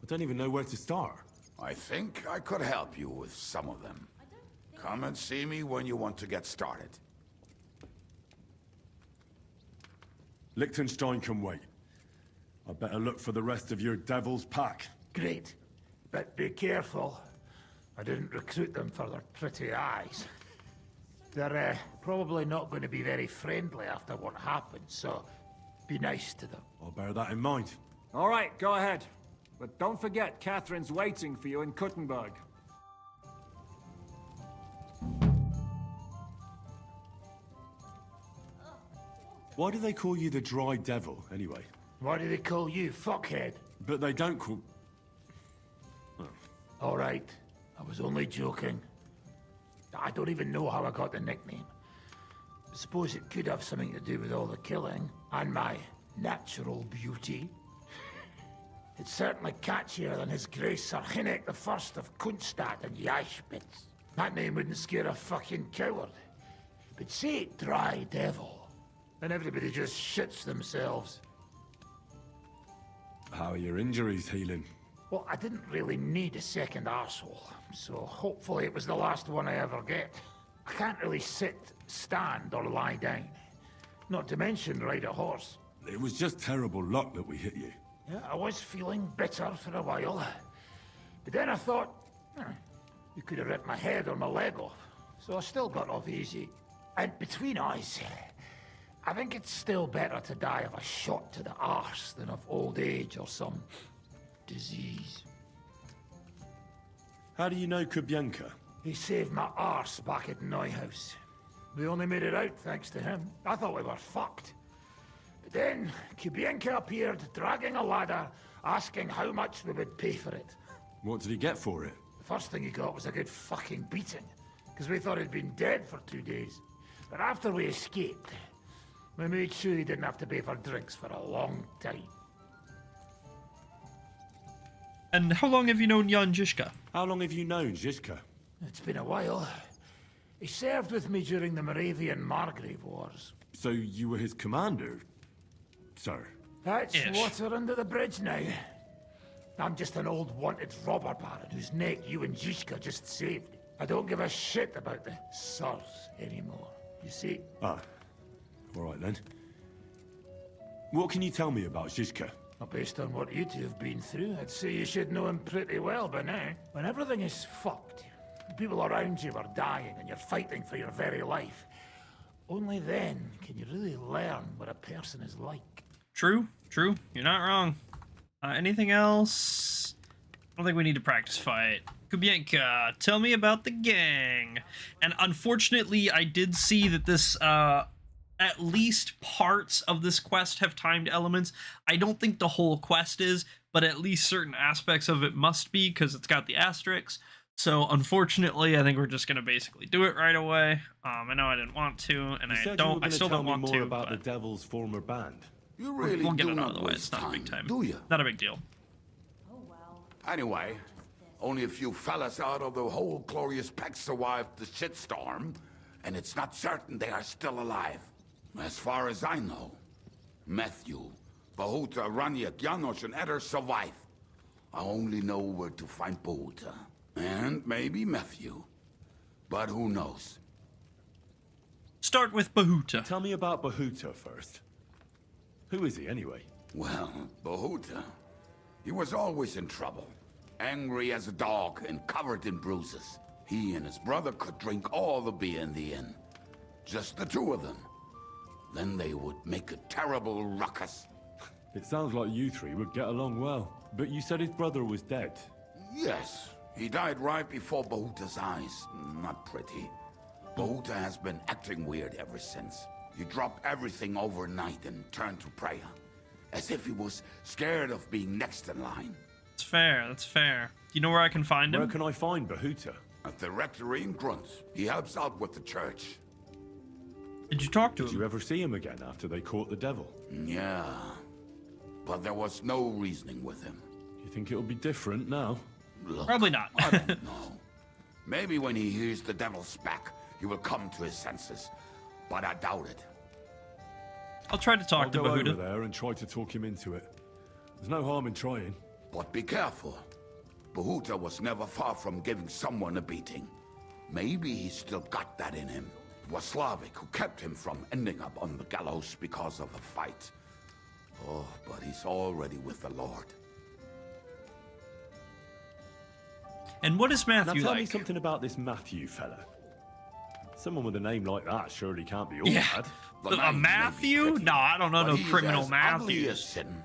I don't even know where to start. I think I could help you with some of them. Come and see me when you want to get started. Liechtenstein can wait. I better look for the rest of your devil's pack. Great. But be careful. I didn't recruit them for their pretty eyes. They're probably not going to be very friendly after what happened, so be nice to them. I'll bear that in mind. All right, go ahead. But don't forget, Catherine's waiting for you in Kuttenberg. Why do they call you the Dry Devil, anyway? Why do they call you fuckhead? But they don't call... Oh. All right. I was only joking. I don't even know how I got the nickname. I suppose it could have something to do with all the killing and my natural beauty. It's certainly catchier than His Grace Sir Hinnick the First of Kunstad and Yashpitz. That name wouldn't scare a fucking coward. But say Dry Devil, and everybody just shits themselves. How are your injuries healing? Well, I didn't really need a second arsehole, so hopefully it was the last one I ever get. I can't really sit, stand, or lie down. Not to mention ride a horse. It was just terrible luck that we hit you. Yeah, I was feeling bitter for a while. But then I thought, you could have ripped my head or my leg off. So I still got off easy. And between us, I think it's still better to die of a shot to the arse than of old age or some disease. How do you know Kubyanka? He saved my arse back at Neuhaus. We only made it out thanks to him. I thought we were fucked. But then, Kubyanka appeared, dragging a ladder, asking how much we would pay for it. What did he get for it? The first thing he got was a good fucking beating, because we thought he'd been dead for 2 days. But after we escaped, we made sure he didn't have to pay for drinks for a long time. And how long have you known Jan Žižka? How long have you known Žižka? It's been a while. He served with me during the Moravian Margrave Wars. So you were his commander, sir? That's water under the bridge now. I'm just an old wanted robber baron whose neck you and Žižka just saved. I don't give a shit about the sirs anymore, you see? Ah, all right then. What can you tell me about Žižka? Well, based on what you two have been through, I'd say you should know him pretty well by now. When everything is fucked, the people around you are dying and you're fighting for your very life, only then can you really learn what a person is like. True, true. You're not wrong. Anything else? I don't think we need to practice fight. Kubyanka, tell me about the gang. And unfortunately, I did see that this, at least parts of this quest have timed elements. I don't think the whole quest is, but at least certain aspects of it must be, because it's got the asterisks. So unfortunately, I think we're just gonna basically do it right away. I know I didn't want to, and I still don't want to. More about the Devil's former band. You really we'll get do it out not of the way. It's waste not a time, big time. do you? Not a big deal. Anyway, only a few fellas out of the whole glorious pack survived the shitstorm, and it's not certain they are still alive. As far as I know, Matthew, Bahuta, Raniak, Janosch, and Eder survive. I only know where to find Bahuta. And maybe Matthew. But who knows? Start with Bahuta. Tell me about Bahuta first. Who is he, anyway? Well, Bahuta, he was always in trouble. Angry as a dog and covered in bruises. He and his brother could drink all the beer in the inn. Just the two of them. Then they would make a terrible ruckus. It sounds like you three would get along well. But you said his brother was dead. Yes, he died right before Bahuta's eyes. Not pretty. Bahuta has been acting weird ever since. He dropped everything overnight and turned to prayer. As if he was scared of being next in line. That's fair, that's fair. Do you know where I can find him? Where can I find Bahuta? At the rectory in Grunt. He helps out with the church. Did you talk to him? Did you ever see him again after they caught the devil? Yeah. But there was no reasoning with him. You think it'll be different now? Look, probably not. I don't know. Maybe when he hears the devil's back, he will come to his senses. But I doubt it. I'll try to talk to I'll go Bahuta. over there and try to talk him into it. There's no harm in trying. But be careful. Bahuta was never far from giving someone a beating. Maybe he's still got that in him. It was Slavik who kept him from ending up on the gallows because of a fight. Oh, but he's already with the Lord. And what is Now Matthew tell me like? something about this Matthew fella. Someone with a name like that surely can't be all Yeah. bad. A Matthew? No, I don't know But no he's criminal as ugly Matthew. as sin.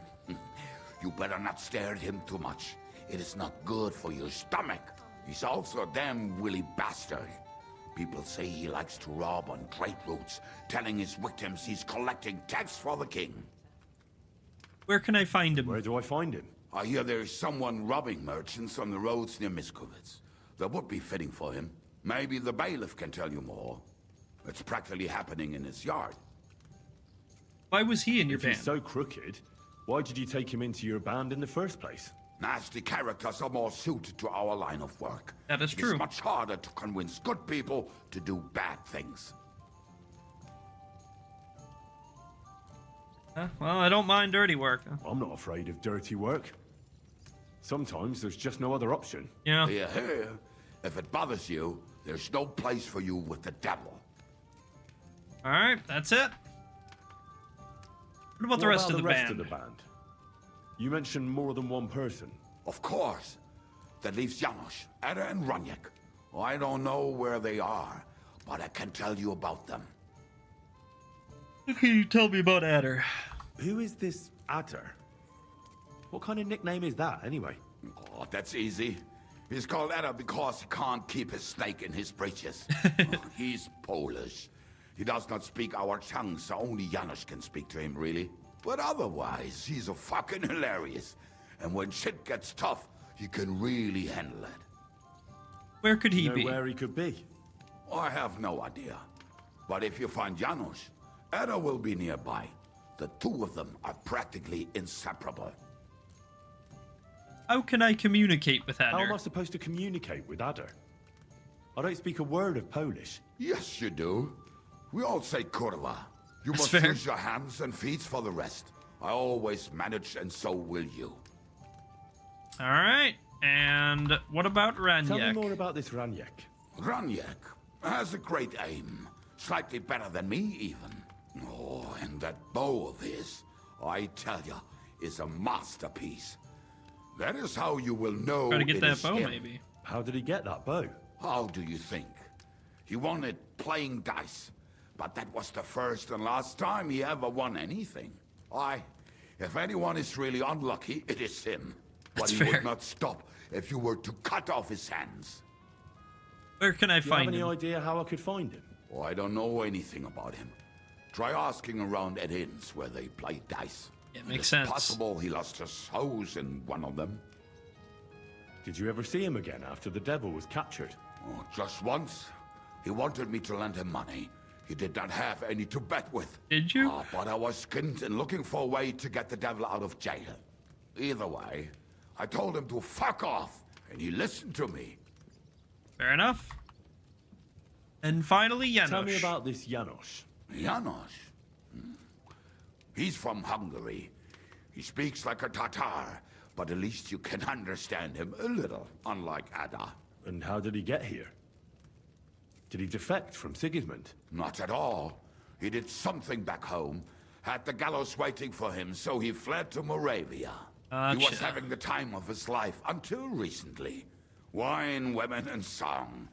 You better not stare at him too much. It is not good for your stomach. He's also a damn willy bastard. People say he likes to rob on trade routes, telling his victims he's collecting tax for the king. Where can I find him? Where do I find him? I hear there's someone robbing merchants on the roads near Miskovitz. That would be fitting for him. Maybe the bailiff can tell you more. It's practically happening in his yard. Why was he in your If band? he's so crooked, why did you take him into your band in the first place? Nasty characters are more suited to our line of work. That is true. It's much harder to convince good people to do bad things. Well, I don't mind dirty work. I'm not afraid of dirty work. Sometimes there's just no other option. Yeah. Here, if it bothers you, there's no place for you with the devil. All right, that's it. What about the rest of the band? You mentioned more than one person. Of course. That leaves Janos, Ada, and Raniek. I don't know where they are, but I can tell you about them. What can you tell me about Adder? Who is this Adder? What kind of nickname is that, anyway? Oh, that's easy. He's called Ada because he can't keep his snake in his breeches. He's Polish. He does not speak our tongue, so only Janos can speak to him, really. But otherwise, he's a fucking hilarious. And when shit gets tough, he can really handle it. Where could he You know be? where he could be? I have no idea. But if you find Janos, Ada will be nearby. The two of them are practically inseparable. How can I communicate with Adder? How am I supposed to communicate with Adder? I don't speak a word of Polish. Yes, you do. We all say kurwa. You That's must fair. use your hands and feet for the rest. I always manage, and so will you. All right. And what about Raniek? Tell me more about this Raniek. Raniek has a great aim. Slightly better than me, even. Oh, and that bow of his, I tell you, is a masterpiece. That is how you will know Try to get it that is bow, him. maybe. How did he get that bow? How do you think? He won it playing dice. But that was the first and last time he ever won anything. If anyone is really unlucky, it is him. That's but he fair. would not stop if you were to cut off his hands. Where can I Do you have find any him? idea how I could find him? Oh, I don't know anything about him. Try asking around at inns where they play dice. It makes It's sense. possible he lost his hose in one of them. Did you ever see him again after the devil was captured? Oh, just once. He wanted me to lend him money. He did not have any to bet with. Did you? But I was skinned and looking for a way to get the devil out of jail. Either way, I told him to fuck off, and he listened to me. Fair enough. And finally, Janos. Tell me about this Janos. Janos? He's from Hungary. He speaks like a Tatar, but at least you can understand him a little, unlike Ada. And how did he get here? Did he defect from Sigismund? Not at all. He did something back home, had the gallows waiting for him, so he fled to Moravia. He was Gotcha. having the time of his life until recently. Wine, women, and song.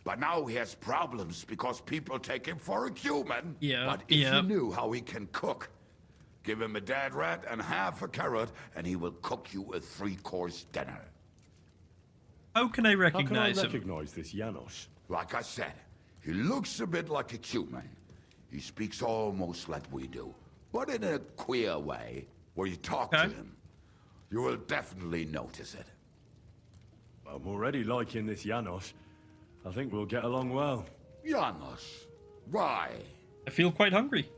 But now he has problems because people take him for a human. Yeah, But if yeah. you knew how he can cook, give him a dead rat and half a carrot, and he will cook you a 3-course dinner. How can I How can I recognize him? recognize this Janos? Like I said, he looks a bit like a human. He speaks almost like we do, but in a queer way, where you talk to him. You will definitely notice it. I'm already liking this Janos. I think we'll get along well. Janos, why? I feel quite hungry.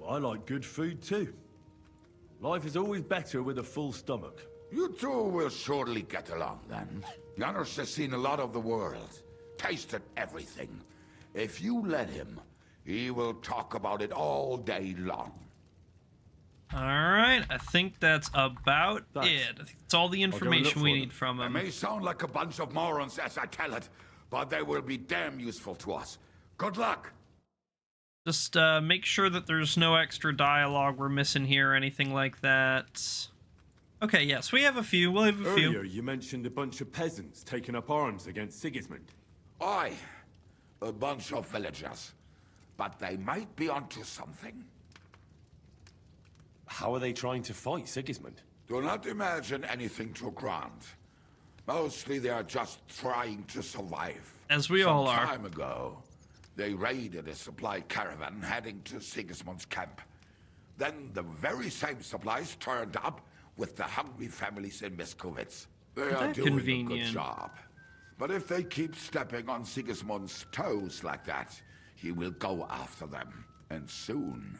I like good food too. Life is always better with a full stomach. You two will surely get along then. Janos has seen a lot of the world, tasted everything. If you let him, he will talk about it all day long. All right, I think that's about it. I think that's all the information we need from It him. may sound like a bunch of morons as I tell it, but they will be damn useful to us. Good luck. Just make sure that there's no extra dialogue we're missing here or anything like that. Okay, yes, we have a few. We'll have a few. Earlier, you mentioned a bunch of peasants taking up arms against Sigismund. Aye, a bunch of villagers. But they might be onto something. How are they trying to fight Sigismund? Do not imagine anything too grand. Mostly they are just trying to survive. As we all are. Some time ago, they raided a supply caravan heading to Sigismund's camp. Then the very same supplies turned up with the hungry families in Miskovitz. They are doing a good job. But if they keep stepping on Sigismund's toes like that, he will go after them, and soon.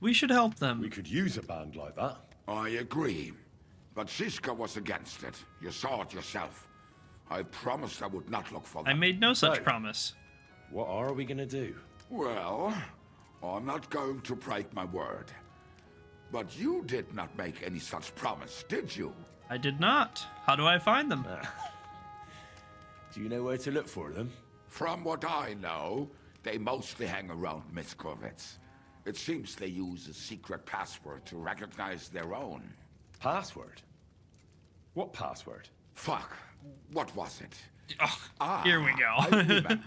We should help them. We could use a band like that. I agree. But Žižka was against it. You saw it yourself. I promised I would not look for them. I made no such promise. What are we gonna do? Well, I'm not going to break my word. But you did not make any such promise, did you? I did not. How do I find them? Do you know where to look for them? From what I know, they mostly hang around Miskovitz. It seems they use a secret password to recognize their own. Password? What password? Fuck. What was it? Oh, here we go. I remember.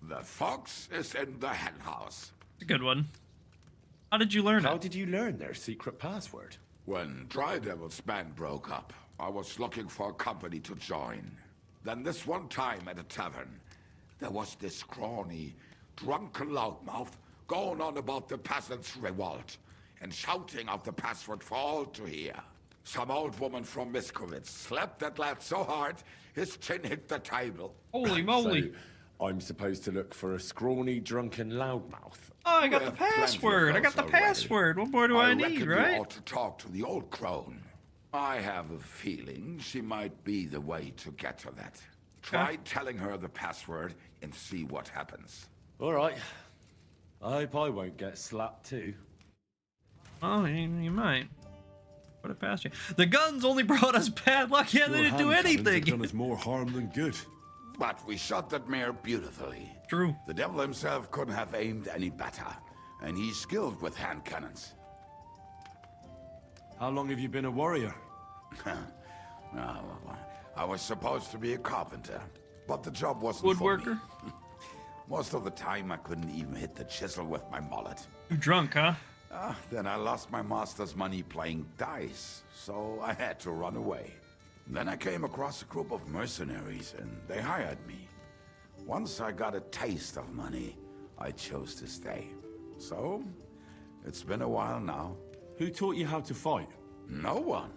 The fox is in the henhouse. It's a good one. How did you learn it? How did you learn their secret password? When Dry Devil's band broke up, I was looking for a company to join. Then this one time at a tavern, there was this scrawny, drunken loudmouth going on about the peasants' revolt and shouting out the password for all to hear. Some old woman from Miskovitz slapped that lad so hard, his chin hit the table. Holy moly. So, I'm supposed to look for a scrawny, drunken loudmouth. Oh, I got the password. I got the password. What more do I need, reckon right? You ought to talk to the old crone. I have a feeling she might be the way to get to that. Try telling her the password and see what happens. All right. I hope I won't get slapped too. Oh, you might. Put it past you. The guns only brought us bad luck. Yeah, they didn't do anything. Done us more harm than good. But we shot that mare beautifully. True. The devil himself couldn't have aimed any better, and he's skilled with hand cannons. How long have you been a warrior? I was supposed to be a carpenter, but the job wasn't woodworker. For me. Most of the time, I couldn't even hit the chisel with my mallet. You drunk, huh? Then I lost my master's money playing dice, so I had to run away. Then I came across a group of mercenaries, and they hired me. Once I got a taste of money, I chose to stay. So, it's been a while now. Who taught you how to fight? No one.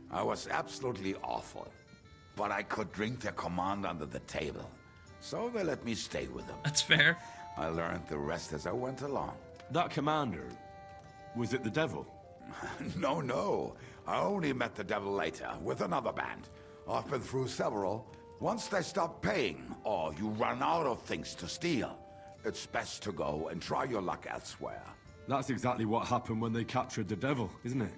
I was absolutely awful. But I could drink their command under the table. So they let me stay with them. That's fair. I learned the rest as I went along. That commander, was it the devil? No. I only met the devil later, with another band. I've been through several. Once they stop paying, or you run out of things to steal, it's best to go and try your luck elsewhere. That's exactly what happened when they captured the devil, isn't it?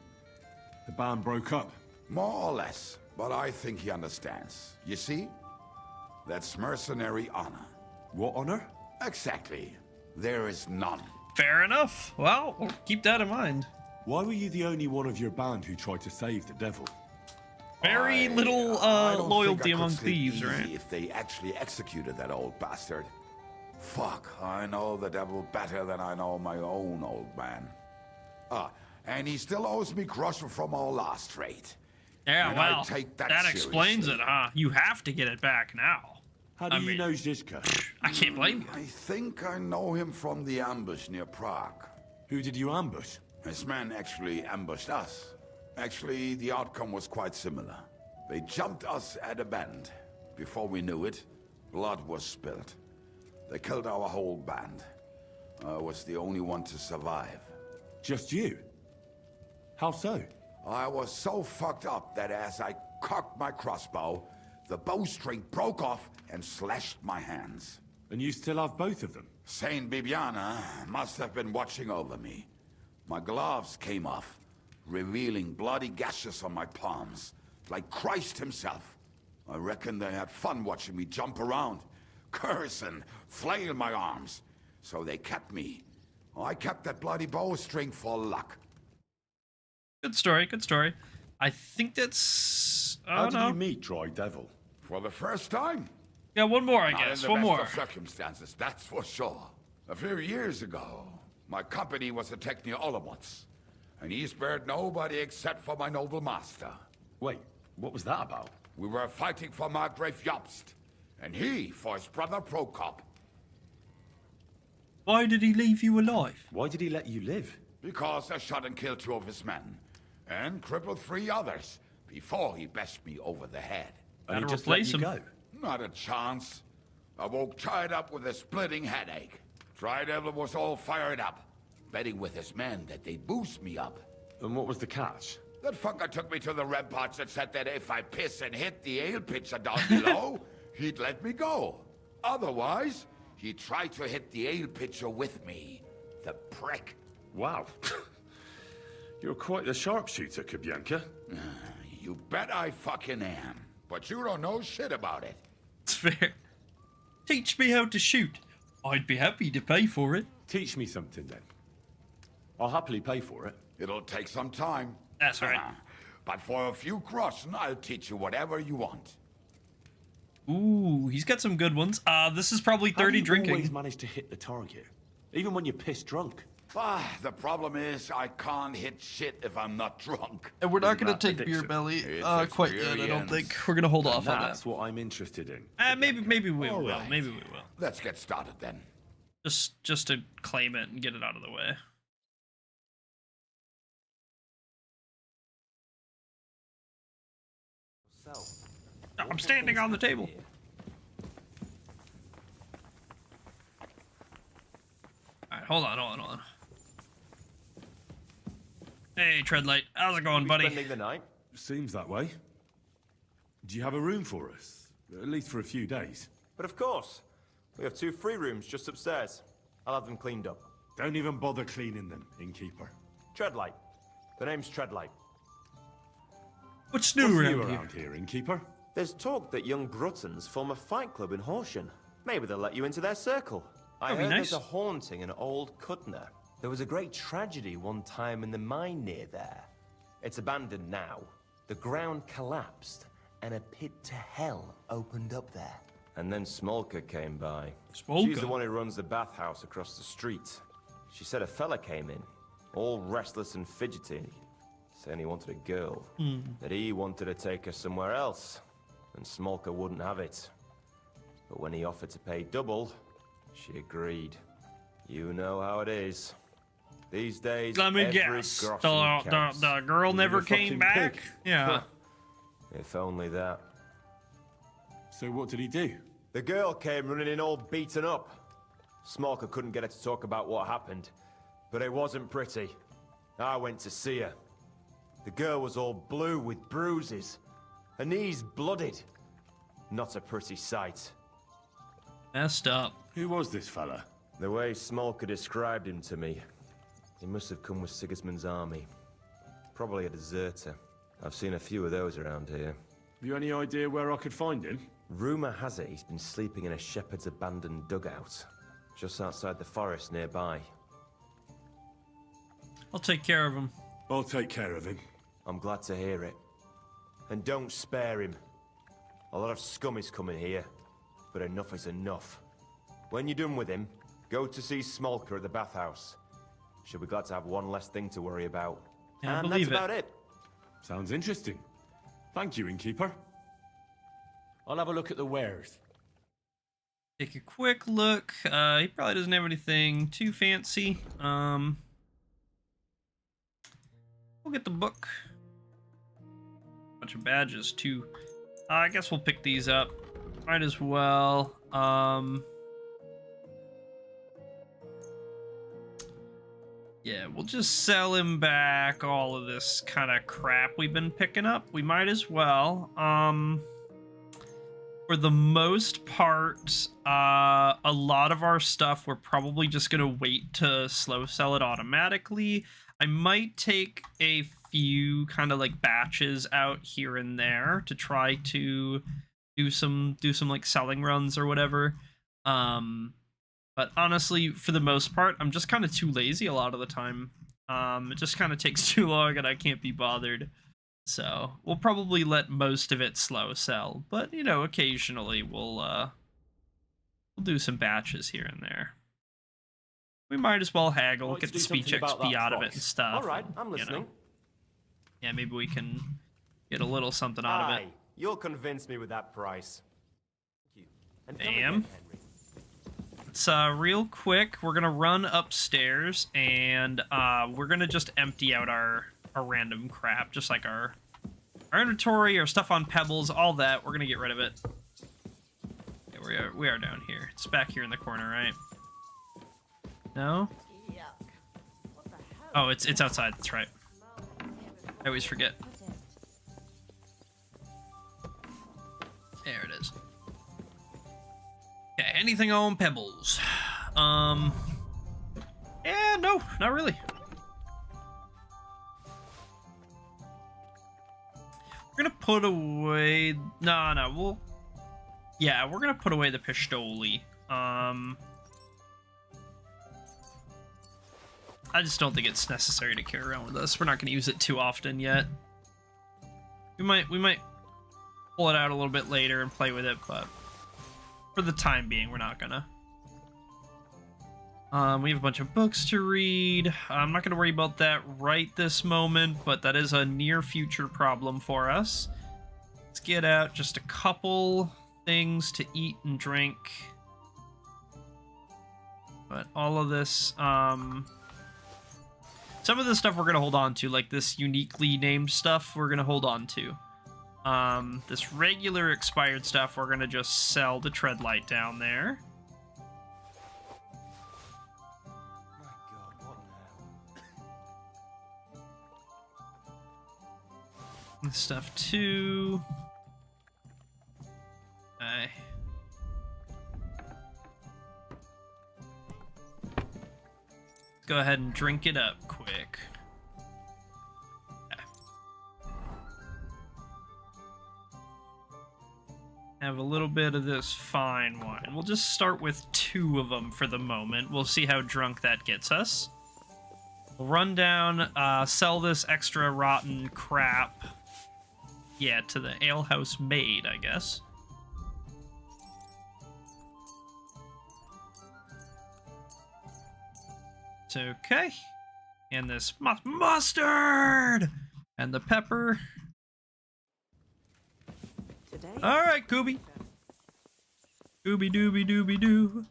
The band broke up. More or less, but I think he understands. You see? That's mercenary honor. What honor? Exactly. There is none. Fair enough. Well, we'll keep that in mind. Why were you the only one of your band who tried to save the devil? Very little loyalty among thieves, right? If they actually executed that old bastard. Fuck, I know the devil better than I know my own old man. And he still owes me groschen from our last raid. Yeah, and well, I take that explains seriously. it, huh? You have to get it back now. How do you know Žižka? I can't blame you. I think I know him from the ambush near Prague. Who did you ambush? His men actually ambushed us. Actually, the outcome was quite similar. They jumped us at a bend. Before we knew it, blood was spilled. They killed our whole band. I was the only one to survive. Just you? How so? I was so fucked up that as I cocked my crossbow, the bowstring broke off and slashed my hands. And you still have both of them? Saint Bibiana must have been watching over me. My gloves came off, revealing bloody gashes on my palms, like Christ himself. I reckon they had fun watching me jump around, curse and flail my arms. So they kept me. I kept that bloody bowstring for luck. Good story, good story. I think that's... Oh, How did no. you meet Dry Devil? For the first time? Yeah, one more, I Not guess. in the One best more. of circumstances, that's for sure. A few years ago, my company was attacked near Olomouc, and he spared nobody except for my noble master. Wait, what was that about? We were fighting for Margrave Jobst, and he for his brother Prokop. Why did he leave you alive? Why did he let you live? Because I shot and killed 2 of his men, and crippled 3 others, before he bashed me over the head. And he just let you go? Not a chance. I woke tied up with a splitting headache. Tri-Devil was all fired up, betting with his men that they'd boost me up. And what was the catch? That fucker took me to the ramparts and said that if I piss and hit the ale pitcher down below, he'd let me go. Otherwise, he'd try to hit the ale pitcher with me. The prick. Wow. You're quite the sharpshooter, Kuttenberg. You bet I fucking am. But you don't know shit about it. It's fair. Teach me how to shoot. I'd be happy to pay for it. Teach me something, then. I'll happily pay for it. It'll take some time. That's right. But for a few groschen, I'll teach you whatever you want. Ooh, he's got some good ones. This is probably 30 drinking. How do you always manage to hit the target? Even when you're pissed drunk? The problem is I can't hit shit if I'm not drunk. And we're not going to take Beer Belly quite yet, I don't think. We're going to hold off on that. That's what I'm interested in. Maybe we will. Right. Maybe we will. Let's get started then. Just to claim it and get it out of the way. I'm standing on the table. Alright, hold on. Hey, Treadlight. How's it going, buddy? Spending the night? Seems that way. Do you have a room for us? At least for a few days. But of course. We have 2 free rooms just upstairs. I'll have them cleaned up. Don't even bother cleaning them, innkeeper. Treadlight. The name's Treadlight. What's new around here, innkeeper? There's talk that young Bruttons form a fight club in Horsham. Maybe they'll let you into their circle. I That'd be heard nice. there's a haunting in old Kuttner. There was a great tragedy one time in the mine near there. It's abandoned now. The ground collapsed, and a pit to hell opened up there. And then Smolka came by. Smolka? She's the one who runs the bathhouse across the street. She said a fella came in, all restless and fidgety, saying he wanted a girl. That he wanted to take her somewhere else, and Smolka wouldn't have it. But when he offered to pay double, she agreed. You know how it is. These days, Let me every guess. groschen counts. The girl never came back? pig. Yeah. If only that. So what did he do? The girl came running in all beaten up. Smolka couldn't get her to talk about what happened, but it wasn't pretty. I went to see her. The girl was all blue with bruises. Her knees blooded. Not a pretty sight. Messed up. Who was this fella? The way Smolka described him to me, he must have come with Sigismund's army. Probably a deserter. I've seen a few of those around here. Have you any idea where I could find him? Rumour has it he's been sleeping in a shepherd's abandoned dugout, just outside the forest nearby. I'll take care of him. I'll take care of him. I'm glad to hear it. And don't spare him. A lot of scum is coming here, but enough is enough. When you're done with him, go to see Smolka at the bathhouse. She'll be glad to have one less thing to worry about. Yeah, I and believe that's about it. Sounds interesting. Thank you, innkeeper. I'll have a look at the wares. Take a quick look. He probably doesn't have anything too fancy. We'll get the book. Bunch of badges too. I guess we'll pick these up. Might as well. Yeah, we'll just sell him back all of this kind of crap we've been picking up. We might as well. For the most part, a lot of our stuff, we're probably just going to wait to slow sell it automatically. I might take a few kind of like batches out here and there to try to do some like selling runs or whatever. But honestly, for the most part, I'm just kind of too lazy a lot of the time. It just kind of takes too long and I can't be bothered. So we'll probably let most of it slow sell. But, you know, occasionally we'll do some batches here and there. We might as well haggle, get the speech XP out of it and stuff. All right, I'm listening. You know. Yeah, maybe we can get a little something out of it. You'll convince me with that price. Thank you. And come Bam. again, Henry. It's real quick. We're gonna run upstairs and we're gonna just empty out our random crap, just like our inventory, our stuff on pebbles, all that. We're gonna get rid of it. Yeah, we are down here. It's back here in the corner, right? No? Oh, it's outside. That's right. I always forget. There it is. Yeah, anything on pebbles? Yeah, no, not really. We're gonna put away. No, yeah, we're gonna put away the pistoli. I just don't think it's necessary to carry around with us. We're not gonna use it too often yet. We might pull it out a little bit later and play with it, but for the time being, we're not gonna. We have a bunch of books to read. I'm not gonna worry about that right this moment, but that is a near future problem for us. Let's get out just a couple things to eat and drink. But all of this, some of this stuff we're gonna hold on to, like this uniquely named stuff, we're gonna hold on to. This regular expired stuff, we're gonna just sell the Treadlight down there. This stuff too. Okay. Let's go ahead and drink it up quick. Have a little bit of this fine wine. We'll just start with 2 of them for the moment. We'll see how drunk that gets us. We'll run down, sell this extra rotten crap. Yeah, to the alehouse maid, I guess. It's okay. And this mustard! And the pepper. All right, Gooby. Gooby dooby dooby doo.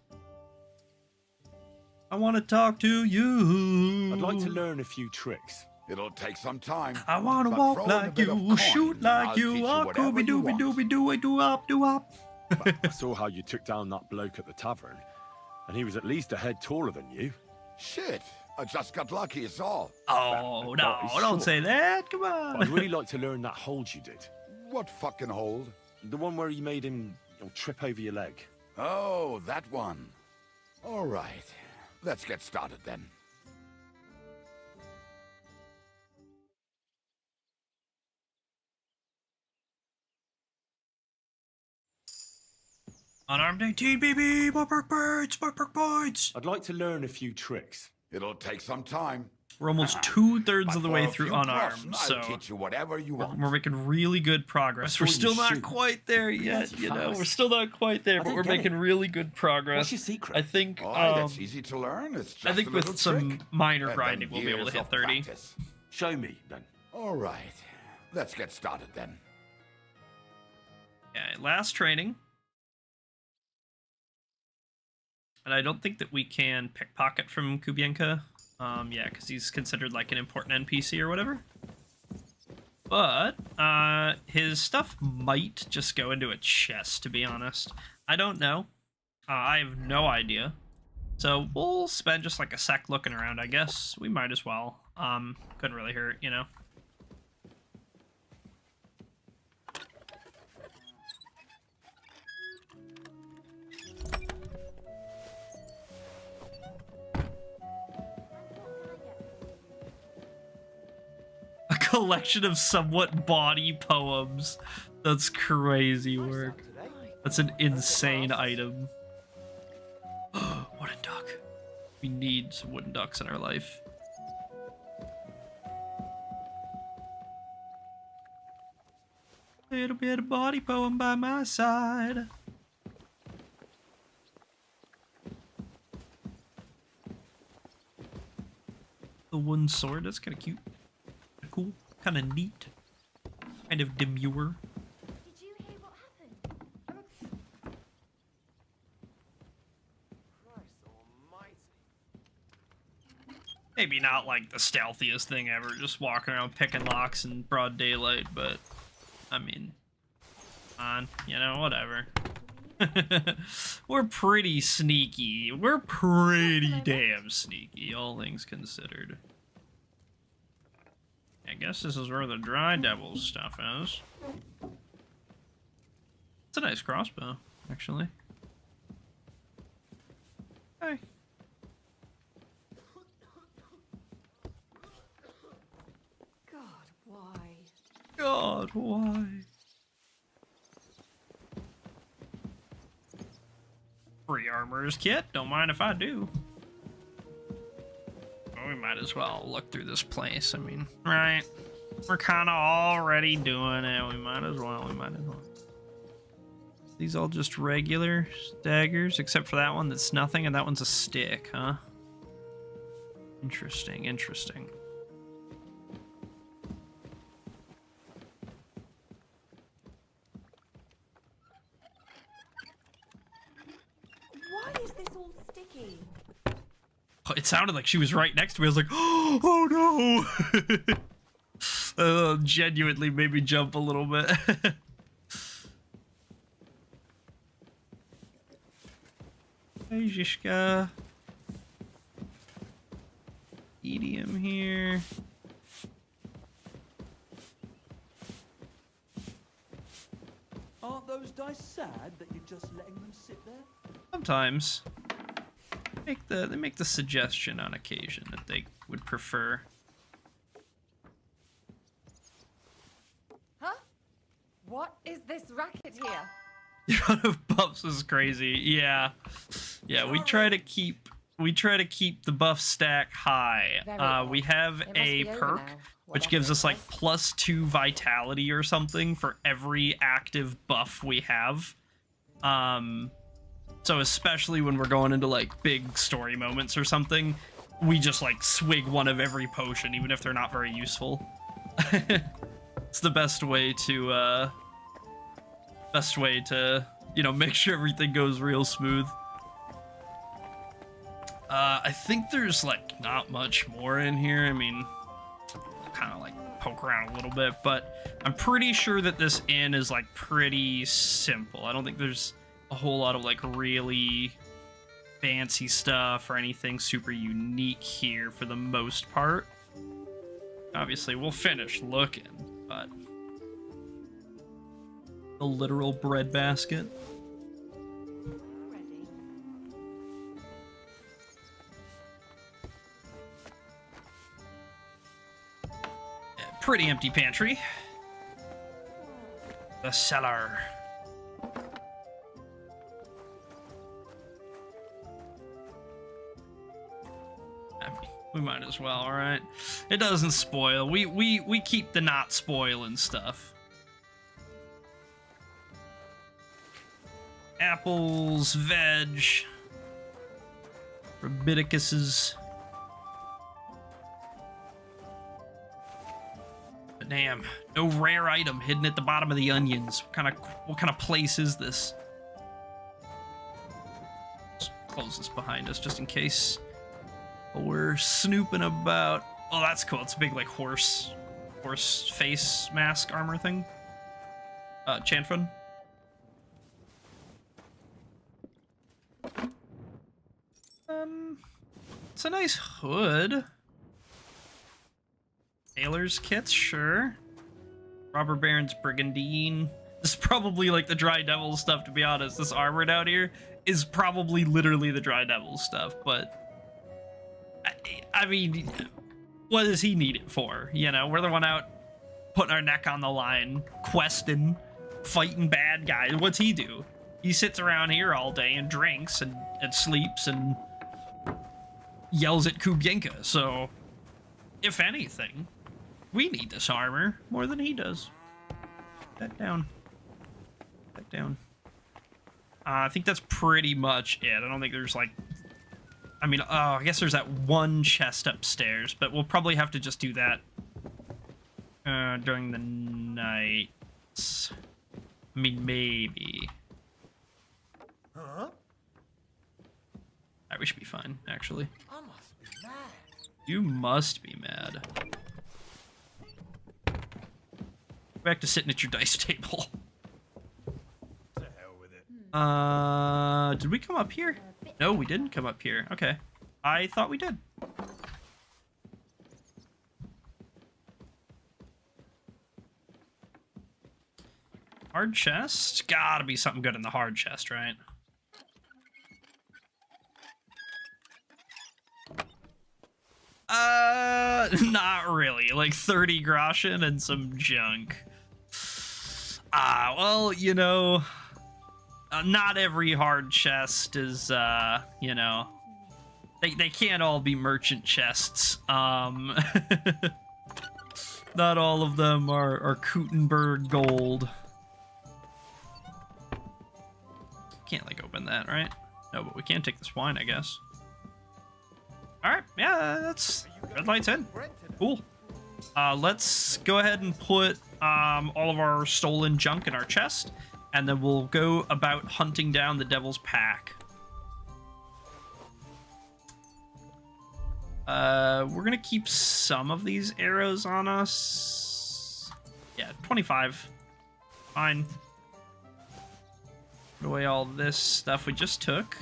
I want to talk to you. I'd like to learn a few tricks. It'll take some time. I want to walk like you, shoot like you. Oh, Gooby dooby dooby doo, I do up. I saw how you took down that bloke at the tavern, and he was at least a head taller than you. Shit, I just got lucky, it's all. Oh, no, don't say that. Come on. But I'd really like to learn that hold you did. What fucking hold? The one where you made him trip over your leg. Oh, that one. All right, let's get started then. Unarmed 18, baby! More perk points! I'd like to learn a few tricks. It'll take some time. We're almost 2/3 of the way through unarmed, so I'll teach you whatever you want. We're making really good progress. We're still not quite there yet, you know. We're still not quite there, but we're making really good progress. What's your secret? I think. That's easy to learn. It's just I think a with little some trick. minor And grinding, then we'll be able to years hit of 30. practice. Show me then. All right, let's get started then. Yeah, last training. And I don't think that we can pickpocket from Kubienka. Yeah, because he's considered like an important NPC or whatever. But his stuff might just go into a chest, to be honest. I don't know. I have no idea. So we'll spend just like a sec looking around, I guess. We might as well. Couldn't really hurt, you know. A collection of somewhat bawdy poems. That's crazy work. That's an insane item. What a We need some wooden ducks in our life. Little bit of body poem by my side. The wooden sword, that's kind of cute. Cool, kind of neat. Kind of demure. Did you hear what happened? Maybe not like the stealthiest thing ever, just walking around picking locks in broad daylight, but I mean, you know, whatever. We're pretty sneaky. We're pretty damn sneaky, all things considered. I guess this is where the Dry Devil stuff is. It's a nice crossbow, actually. Hey. God, why? God, why? Free armorer's kit, don't mind if I do. Well, we might as well look through this place, I mean, right? We're kind of already doing it, we might as well. These all just regular daggers, except for that one that's nothing, and that one's a stick, huh? Interesting, interesting. Why is this all sticky? It sounded like she was right next to me. I was like, oh no! Genuinely made me jump a little bit. Hey, Zishka. Medium here. Aren't those dice sad that you're just letting them sit there? Sometimes. They make the suggestion on occasion that they would prefer. Huh? What is this racket here? The amount of buffs is crazy. Yeah. Yeah, we try to keep the buff stack high. We have a perk which gives us like +2 vitality or something for every active buff we have. So especially when we're going into like big story moments or something, we just like swig one of every potion, even if they're not very useful. It's the best way to you know, make sure everything goes real smooth. I think there's like not much more in here. I mean, kind of like poke around a little bit, but I'm pretty sure that this inn is like pretty simple. I don't think there's a whole lot of like really fancy stuff or anything super unique here for the most part. Obviously, we'll finish looking, but a literal breadbasket. Pretty empty pantry. The cellar. I mean, we might as well, all right? It doesn't spoil. We keep the not spoiling stuff. Apples, veg, Rabbidicuses. But damn, no rare item hidden at the bottom of the onions. What kind of place is this? Let's close this behind us just in case we're snooping about. Oh, that's cool. It's a big like horse face mask armor thing. Chanfun. It's a nice hood. Tailor's kits, sure. Robber Baron's Brigandine. This is probably like the Dry Devil stuff, to be honest. This armor down here is probably literally the Dry Devil stuff, but I mean, what does he need it for? You know, we're the one out putting our neck on the line, questing, fighting bad guys. What's he do? He sits around here all day and drinks and sleeps and yells at Kubienka, so if anything, we need this armor more than he does. That down. That down. I think that's pretty much it. I don't think there's like... I mean, I guess there's that one chest upstairs, but we'll probably have to just do that during the nights. I mean, maybe. Huh? We should be fine, actually. I must be mad. You must be mad. Back to sitting at your dice table. To hell with it. Did we come up here? No, we didn't come up here. Okay. I thought we did. Hard chest? Gotta be something good in the hard chest, right? Not really. Like 30 groschen and some junk. Well, you know, not every hard chest is, you know, they can't all be merchant chests. Not all of them are Kuttenberg gold. Can't, like, open that, right? No, but we can take this wine, I guess. Alright, yeah, that's... red light's in. Cool. Let's go ahead and put all of our stolen junk in our chest, and then we'll go about hunting down the Devil's Pack. We're gonna keep some of these arrows on us. Yeah, 25. Fine. Put away all this stuff we just took.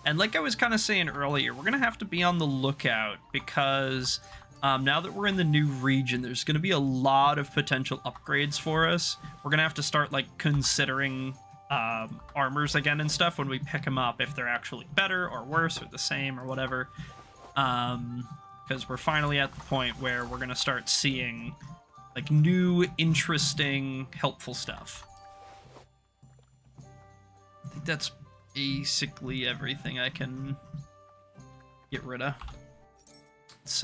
And like I was kind of saying earlier, we're going to have to be on the lookout because now that we're in the new region, there's going to be a lot of potential upgrades for us. We're going to have to start like considering armors again and stuff when we pick them up, if they're actually better or worse or the same or whatever. Because we're finally at the point where we're going to start seeing like new, interesting, helpful stuff. I think that's basically everything I can get rid of. Let's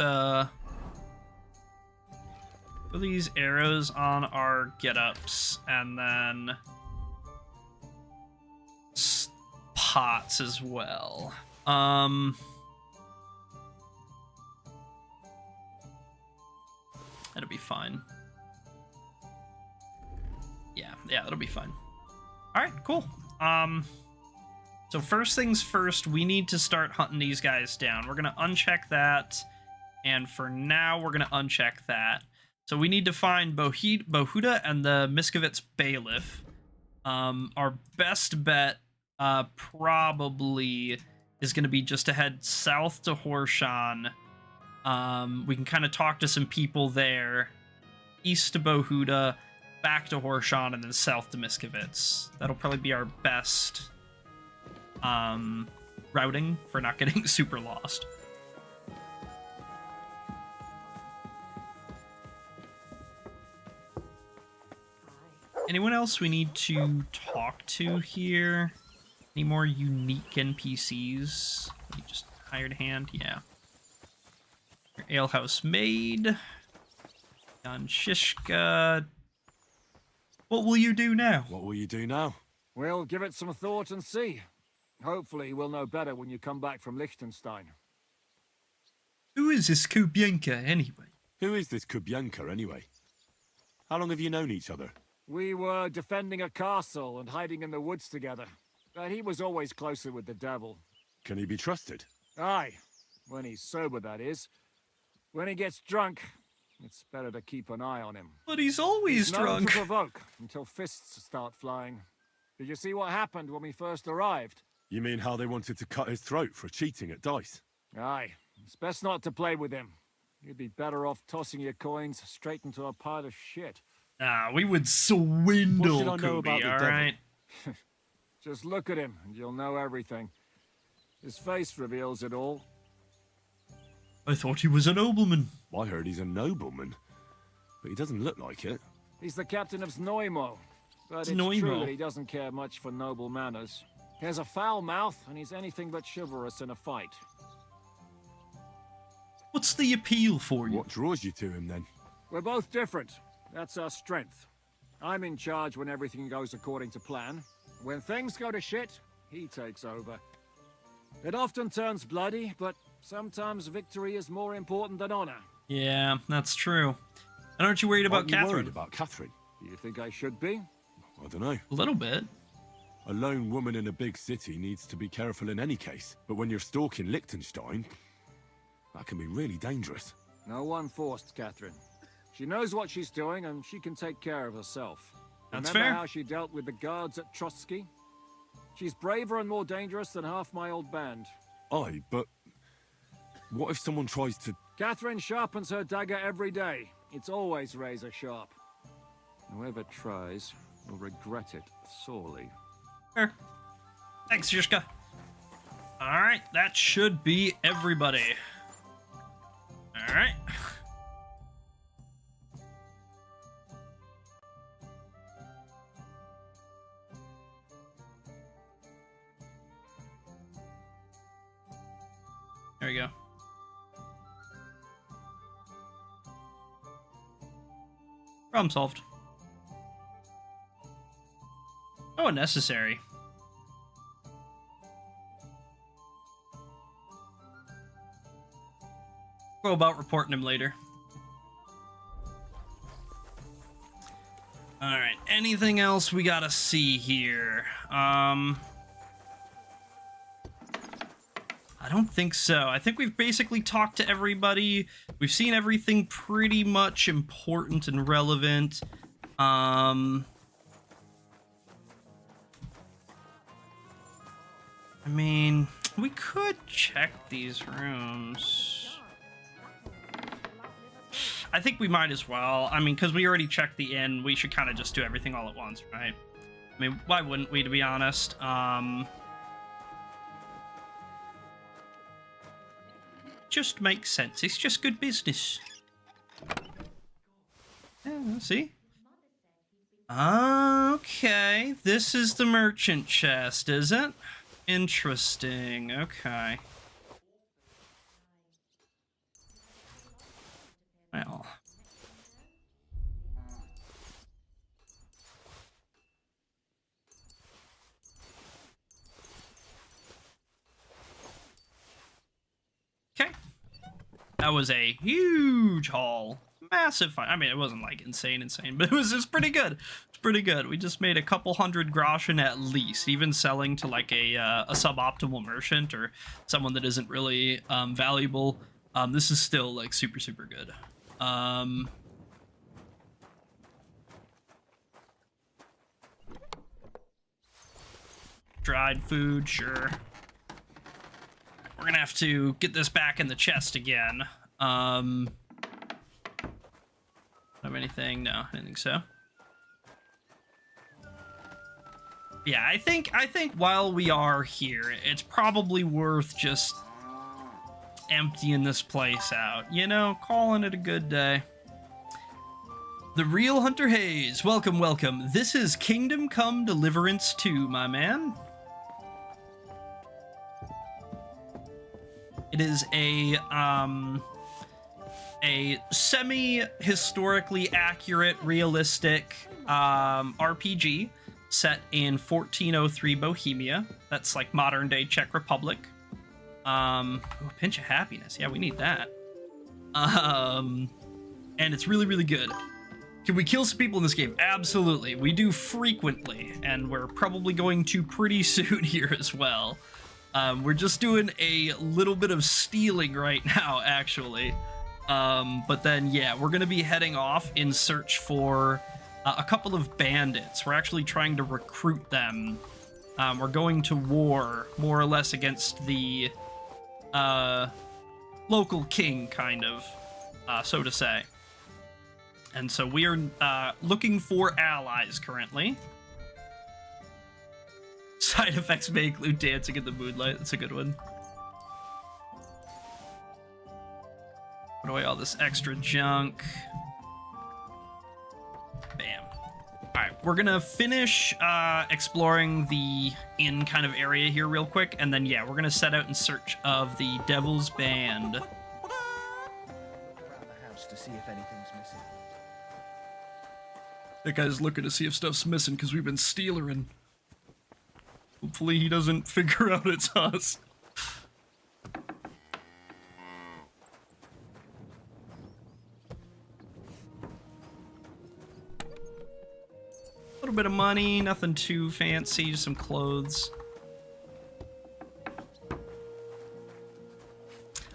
put these arrows on our get-ups, and then pots as well. That'll be fine. Yeah, that'll be fine. Alright, cool. So first things first, we need to start hunting these guys down. We're going to uncheck that, and for now, we're going to uncheck that. So we need to find Bohuda and the Miskovitz Bailiff. Our best bet probably is going to be just to head south to Horshan. We can kind of talk to some people there. East to Bohuda, back to Horshan, and then south to Miskovitz. That'll probably be our best routing for not getting super lost. Anyone else we need to talk to here? Any more unique NPCs? You just hired hand? Yeah. Your alehouse maid. Jan Shishka. What will you do now? What will you do now? We'll give it some thought and see. Hopefully we'll know better when you come back from Liechtenstein. Who is this Kubienka, anyway? Who is this Kubienka, anyway? How long have you known each other? We were defending a castle and hiding in the woods together. But he was always closer with the devil. Can he be trusted? Aye. When he's sober, that is. When he gets drunk, it's better to keep an eye on him. But he's always known drunk. To provoke until fists start flying. Did you see what happened when we first arrived? You mean how they wanted to cut his throat for cheating at dice? Aye. It's best not to play with him. You'd be better off tossing your coins straight into a pile of shit. We would swindle What should I know about the all devil? right? Just look at him, and you'll know everything. His face reveals it all. I thought he was a nobleman. I heard he's a nobleman, but he doesn't look like it. He's the captain of Znojmo, but it's Znojmo. true that he doesn't care much for noble manners. He has a foul mouth, and he's anything but chivalrous in a fight. What's the appeal for you? What draws you to him, then? We're both different. That's our strength. I'm in charge when everything goes according to plan. When things go to shit, he takes over. It often turns bloody, but sometimes victory is more important than honor. Yeah, that's true. And aren't you worried about Aren't you Catherine? worried about Catherine? Do you think I should be? I don't know. A little bit. A lone woman in a big city needs to be careful in any case. But when you're stalking Liechtenstein, that can be really dangerous. No one forced Catherine. She knows what she's doing, and she can take care of herself. That's Remember fair. how she dealt with the guards at Trotsky? She's braver and more dangerous than half my old band. Aye, but what if someone tries to... Catherine sharpens her dagger every day. It's always razor sharp. Whoever tries will regret it sorely. Sure. Thanks, Zhishka. Alright, that should be everybody. Alright. There we go. Problem solved. Oh, unnecessary. Go about reporting him later. Alright, anything else we gotta see here? I don't think so. I think we've basically talked to everybody. We've seen everything pretty much important and relevant. I mean, we could check these rooms. I think we might as well. I mean, because we already checked the inn, we should kind of just do everything all at once, right? I mean, why wouldn't we, to be honest? Just makes sense. It's just good business. Yeah, see? Okay, this is the merchant chest, is it? Interesting, okay. Well. Okay. That was a huge haul. Massive find. I mean, it wasn't like insane, but it was just pretty good. It's pretty good. We just made a couple hundred groschen at least, even selling to like a suboptimal merchant or someone that isn't really valuable. This is still like super, super good. Dried food, sure. We're gonna have to get this back in the chest again. Have anything? No, I don't think so. Yeah, I think while we are here, it's probably worth just emptying this place out. You know, calling it a good day. The real Hunter Hayes, welcome, welcome. This is Kingdom Come Deliverance 2, my man. It is a semi-historically accurate, realistic RPG set in 1403 Bohemia. That's like modern-day Czech Republic. Ooh, pinch of happiness. Yeah, we need that. And it's really, really good. Can we kill some people in this game? Absolutely. We do frequently, and we're probably going to pretty soon here as well. We're just doing a little bit of stealing right now, actually. But then, yeah, we're going to be heading off in search for a couple of bandits. We're actually trying to recruit them. We're going to war, more or less, against the local king, kind of, so to say. And so we are looking for allies currently. Side effects may include dancing in the moonlight. That's a good one. Put away all this extra junk. Bam. Alright, we're gonna finish exploring the inn kind of area here real quick, and then, yeah, we're gonna set out in search of the Devil's Band. Look around the house to see if anything's missing. That guy's looking to see if stuff's missing because we've been stealering. Hopefully he doesn't figure out it's us. A little bit of money, nothing too fancy, just some clothes.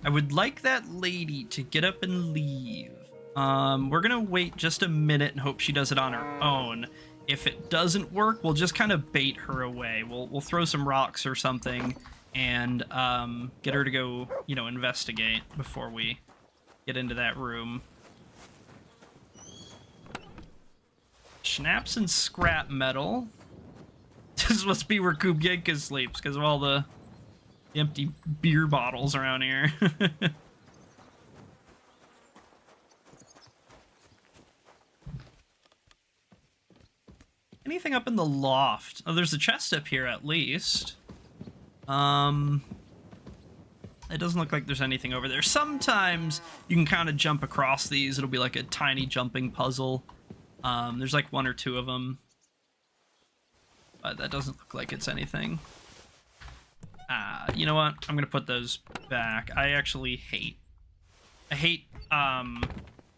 I would like that lady to get up and leave. We're gonna wait just a minute and hope she does it on her own. If it doesn't work, we'll just kind of bait her away. We'll throw some rocks or something and get her to go, you know, investigate before we get into that room. Schnapps and scrap metal. This must be where Kuttenberg sleeps because of all the empty beer bottles around here. Anything up in the loft? Oh, there's a chest up here at least. It doesn't look like there's anything over there. Sometimes you can kind of jump across these. It'll be like a tiny jumping puzzle. There's like 1 or 2 of them. But that doesn't look like it's anything. You know what? I'm gonna put those back. I actually hate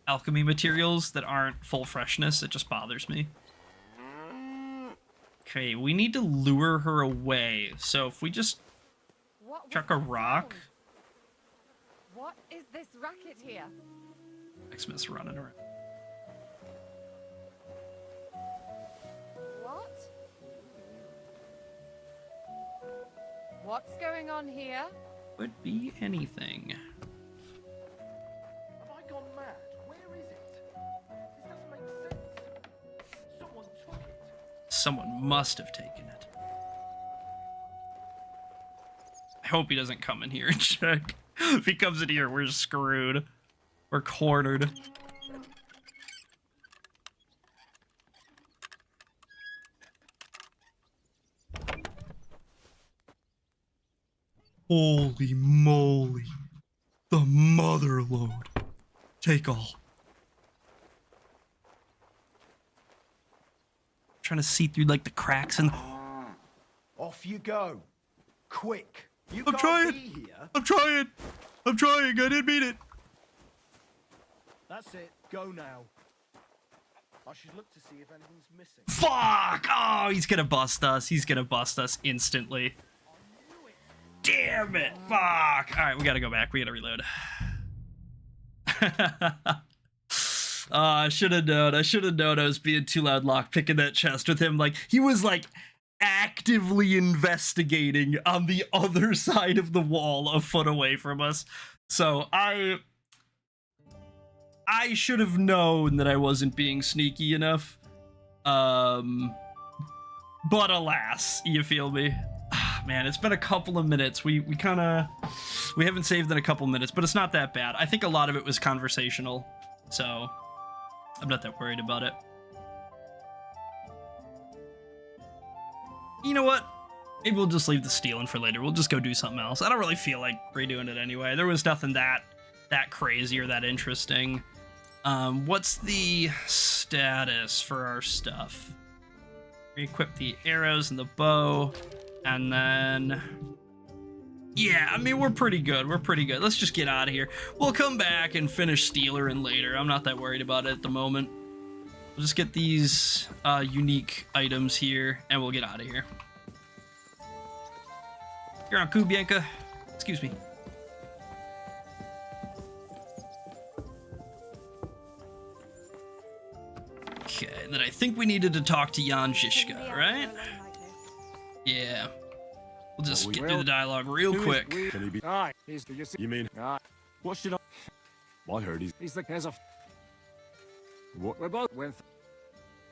alchemy materials that aren't full freshness. It just bothers me. Okay, we need to lure her away. So if we just chuck a rock. What is this racket here? Xmas running around. What? What's going on here? Could be anything. Have I gone mad? Where is it? This doesn't make sense. Someone took it. Someone must have taken it. I hope he doesn't come in here and check. If he comes in here, we're screwed. We're cornered. Holy moly. The mother load. Take all. Trying to see through like the cracks and Off you go. Quick. You I'm can't trying. be here. I'm trying. I didn't mean it. That's it. Go now. I should look to see if anything's missing. Fuck! Oh, he's gonna bust us. He's gonna bust us instantly. Damn it! Fuck! Alright, we gotta go back. We gotta reload. I should have known. I should have known I was being too loud lockpicking that chest with him. Like, he was like actively investigating on the other side of the wall a foot away from us. So I should have known that I wasn't being sneaky enough. But alas, you feel me? Man, it's been a couple of minutes. We haven't saved in a couple minutes, but it's not that bad. I think a lot of it was conversational, so I'm not that worried about it. You know what? Maybe we'll just leave the stealing for later. We'll just go do something else. I don't really feel like redoing it anyway. There was nothing that crazy or that interesting. What's the status for our stuff? Re-equip the arrows and the bow, and then... Yeah, I mean, we're pretty good. We're pretty good. Let's just get out of here. We'll come back and finish Stealer later. I'm not that worried about it at the moment. We'll just get these unique items here, and we'll get out of here. You're on Kuttenberg. Excuse me. Okay, then I think we needed to talk to Jan Žižka, right? Yeah. We'll just get through the dialogue real quick. Can he be? You mean? What should I? Well, I heard he's the case of. What? We're both with.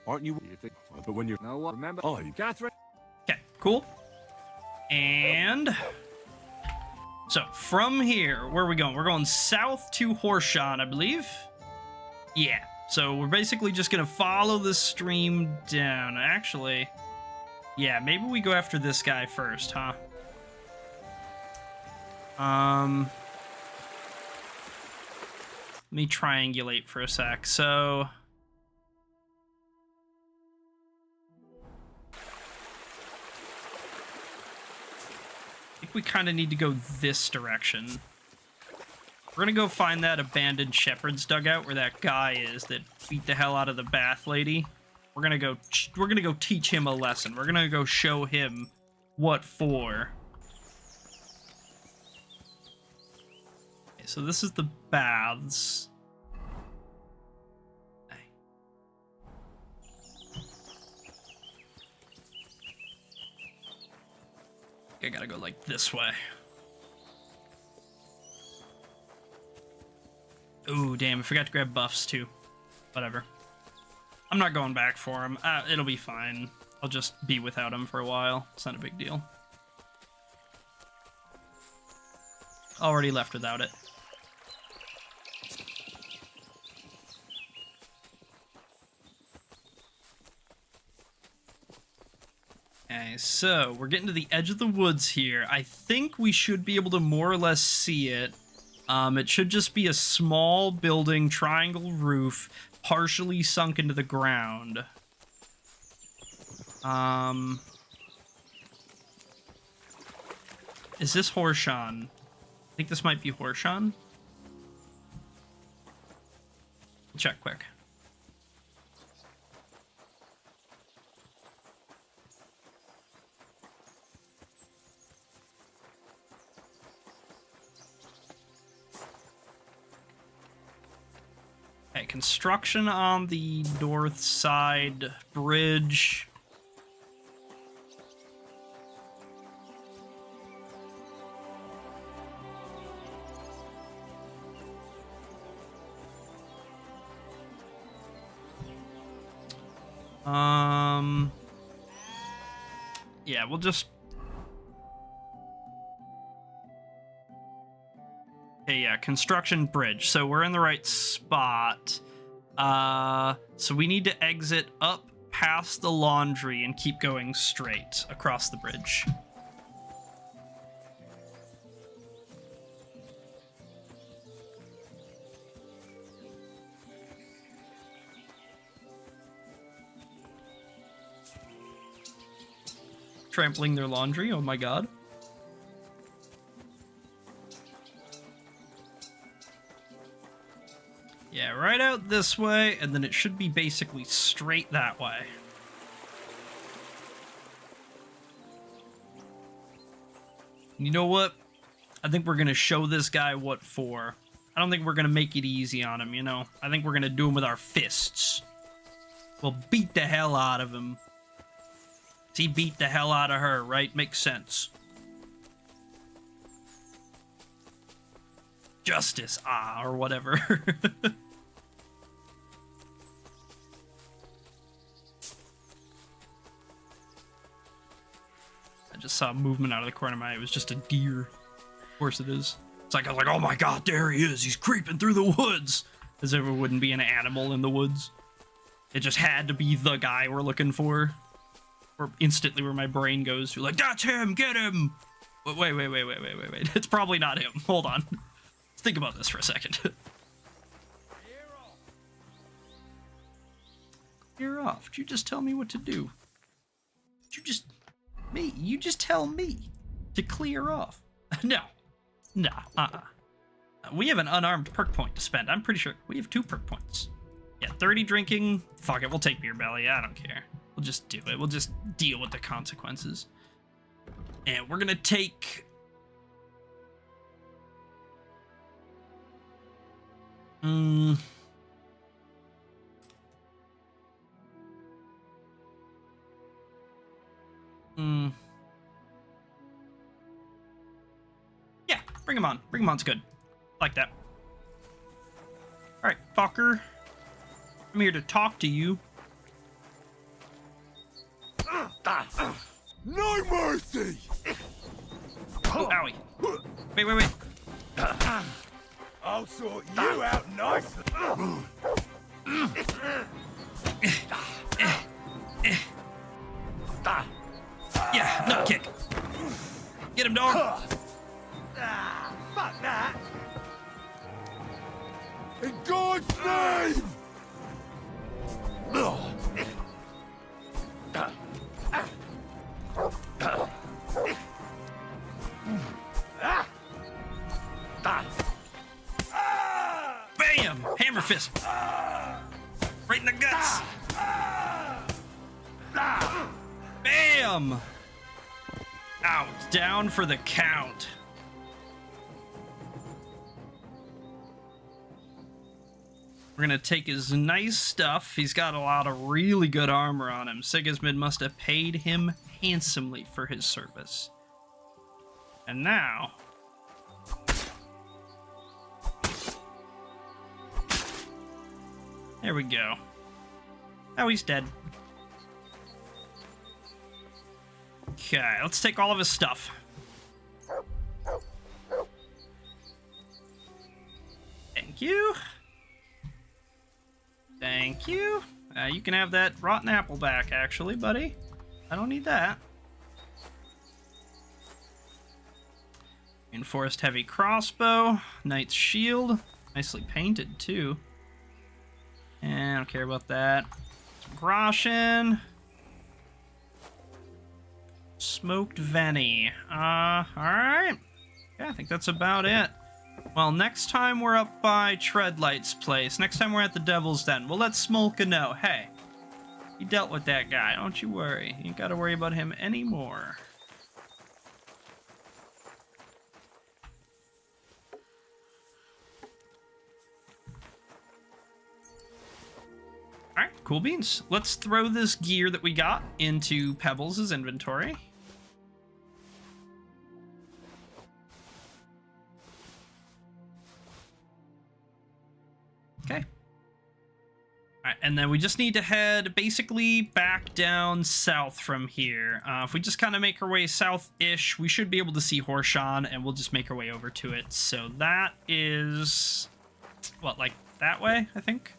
Aren't you? You think? But when you're. No one. Remember? Oh, you Catherine. Okay, cool. And so from here, where are we going? We're going south to Horshan, I believe. Yeah. So we're basically just gonna follow the stream down. Actually, yeah, maybe we go after this guy first, huh? Let me triangulate for a sec. So I think we kind of need to go this direction. We're gonna go find that abandoned shepherd's dugout where that guy is that beat the hell out of the bath lady. We're gonna go teach him a lesson. We're gonna go show him what for. Okay, so this is the baths. I gotta go like this way. Ooh, damn, I forgot to grab buffs too. Whatever. I'm not going back for him. It'll be fine. I'll just be without him for a while. It's not a big deal. Already left without it. Okay, so we're getting to the edge of the woods here. I think we should be able to more or less see it. It should just be a small building, triangle roof, partially sunk into the ground. Is this Horshan? I think this might be Horshan. Check quick. Okay, construction on the north side bridge. Yeah, we'll just... Okay, yeah, construction bridge. So we're in the right spot. So we need to exit up past the laundry and keep going straight across the bridge. Trampling their laundry, oh my god. Yeah, right out this way, and then it should be basically straight that way. You know what? I think we're gonna show this guy what for. I don't think we're gonna make it easy on him, you know? I think we're gonna do him with our fists. We'll beat the hell out of him. He beat the hell out of her, right? Makes sense. Justice, or whatever. I just saw movement out of the corner of my eye. It was just a deer. Of course it is. It's like, I was like, oh my god, there he is. He's creeping through the woods. As if it wouldn't be an animal in the woods. It just had to be the guy we're looking for. Or instantly where my brain goes to, like, that's him, get him! Wait. It's probably not him. Hold on. Let's think about this for a second. Clear off. Did you just tell me what to do? You just tell me to clear off. No. We have an unarmed perk point to spend. I'm pretty sure we have 2 perk points. Yeah, 30 drinking. Fuck it, we'll take beer belly. I don't care. We'll just do it. We'll just deal with the consequences. And we're gonna take... Yeah, bring him on. Bring him on's good. Like that. Alright, fucker. I'm here to talk to you. No mercy! Oh, owie. Wait. I'll sort you out nicely. fist. Right in the guts. Bam! Out. Down for the count. We're gonna take his nice stuff. He's got a lot of really good armor on him. Sigismund must have paid him handsomely for his service. And now... there we go. Oh, he's dead. Okay, let's take all of his stuff. Thank you. Thank you. You can have that rotten apple back, actually, buddy. I don't need that. Reinforced heavy crossbow. Knight's shield. Nicely painted, too. And I don't care about that. Some Groshin. Smoked Venny. Alright. Yeah, I think that's about it. Well, next time we're up by Treadlight's place, next time we're at the Devil's Den, we'll let Smolka know, hey, you dealt with that guy, don't you worry. You ain't gotta worry about him anymore. Alright, cool beans. Let's throw this gear that we got into Pebbles' inventory. Okay. Alright, and then we just need to head basically back down south from here. If we just kind of make our way south-ish, we should be able to see Horshan, and we'll just make our way over to it. So that is... what, like that way, I think?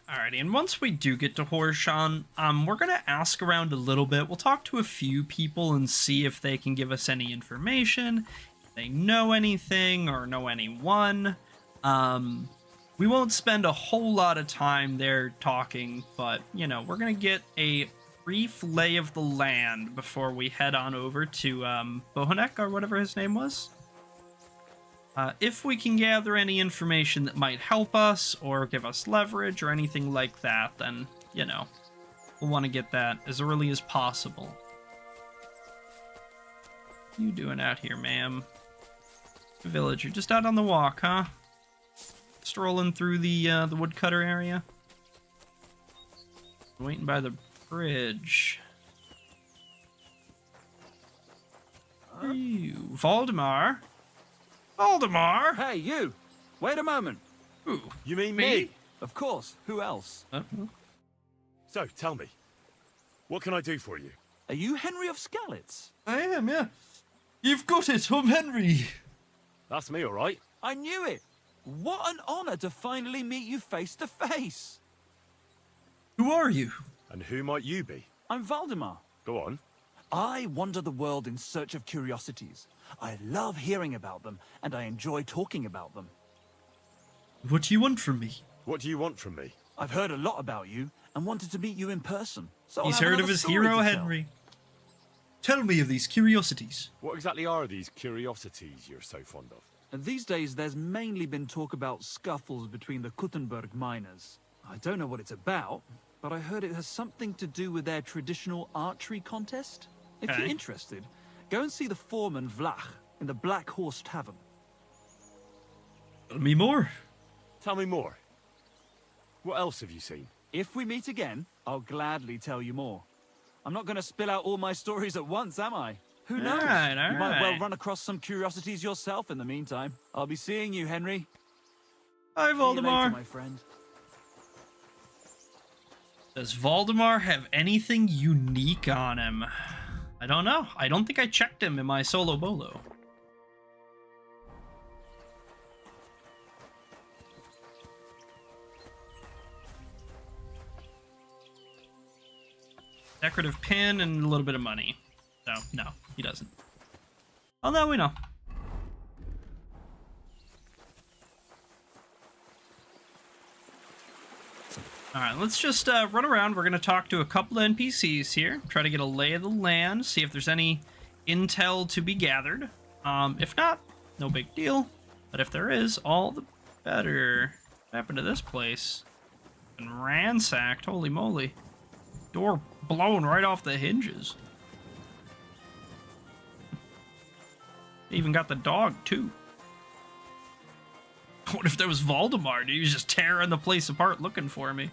Alrighty, and once we do get to Horshan, we're going to ask around a little bit. We'll talk to a few people and see if they can give us any information, if they know anything or know anyone. We won't spend a whole lot of time there talking, but, you know, we're going to get a brief lay of the land before we head on over to Bohanek, or whatever his name was. If we can gather any information that might help us or give us leverage or anything like that, then, you know, we'll want to get that as early as possible. What are you doing out here, ma'am? Village, you're just out on the walk, huh? Strolling through the woodcutter area? Waiting by the bridge. Who are you? Valdemar? Valdemar! Hey, you! Wait a moment. Who? You mean me? Of course. Who else? So, tell me, what can I do for you? Are you Henry of Skalitz? I am, yeah. You've got it, I'm Henry. That's me, all right. I knew it. What an honor to finally meet you face to face. Who are you? And who might you be? I'm Valdemar. Go on. I wander the world in search of curiosities. I love hearing about them, and I enjoy talking about them. What do you want from me? What do you want from me? I've heard a lot about you, and wanted to meet you in person. So He's heard of his hero, Henry. Tell me of these curiosities. What exactly are these curiosities you're so fond of? And these days, there's mainly been talk about scuffles between the Kuttenberg miners. I don't know what it's about, but I heard it has something to do with their traditional archery contest. If you're interested, go and see the foreman Vlach in the Black Horse Tavern. Tell me more. Tell me more. What else have you seen? If we meet again, I'll gladly tell you more. I'm not going to spill out all my stories at once, am I? Who knows? All right. You might well run across some curiosities yourself in the meantime. I'll be seeing you, Henry. Hi, Valdemar. See you later, my friend. Does Valdemar have anything unique on him? I don't know. I don't think I checked him in my solo bolo. Decorative pin and a little bit of money. So, no, he doesn't. Oh, no, we know. Alright, let's just run around. We're going to talk to a couple of NPCs here. Try to get a lay of the land. See if there's any intel to be gathered. If not, no big deal. But if there is, all the better. What happened to this place? Been ransacked. Holy moly. Door blown right off the hinges. Even got the dog, too. What if there was Voldemort? He was just tearing the place apart looking for me.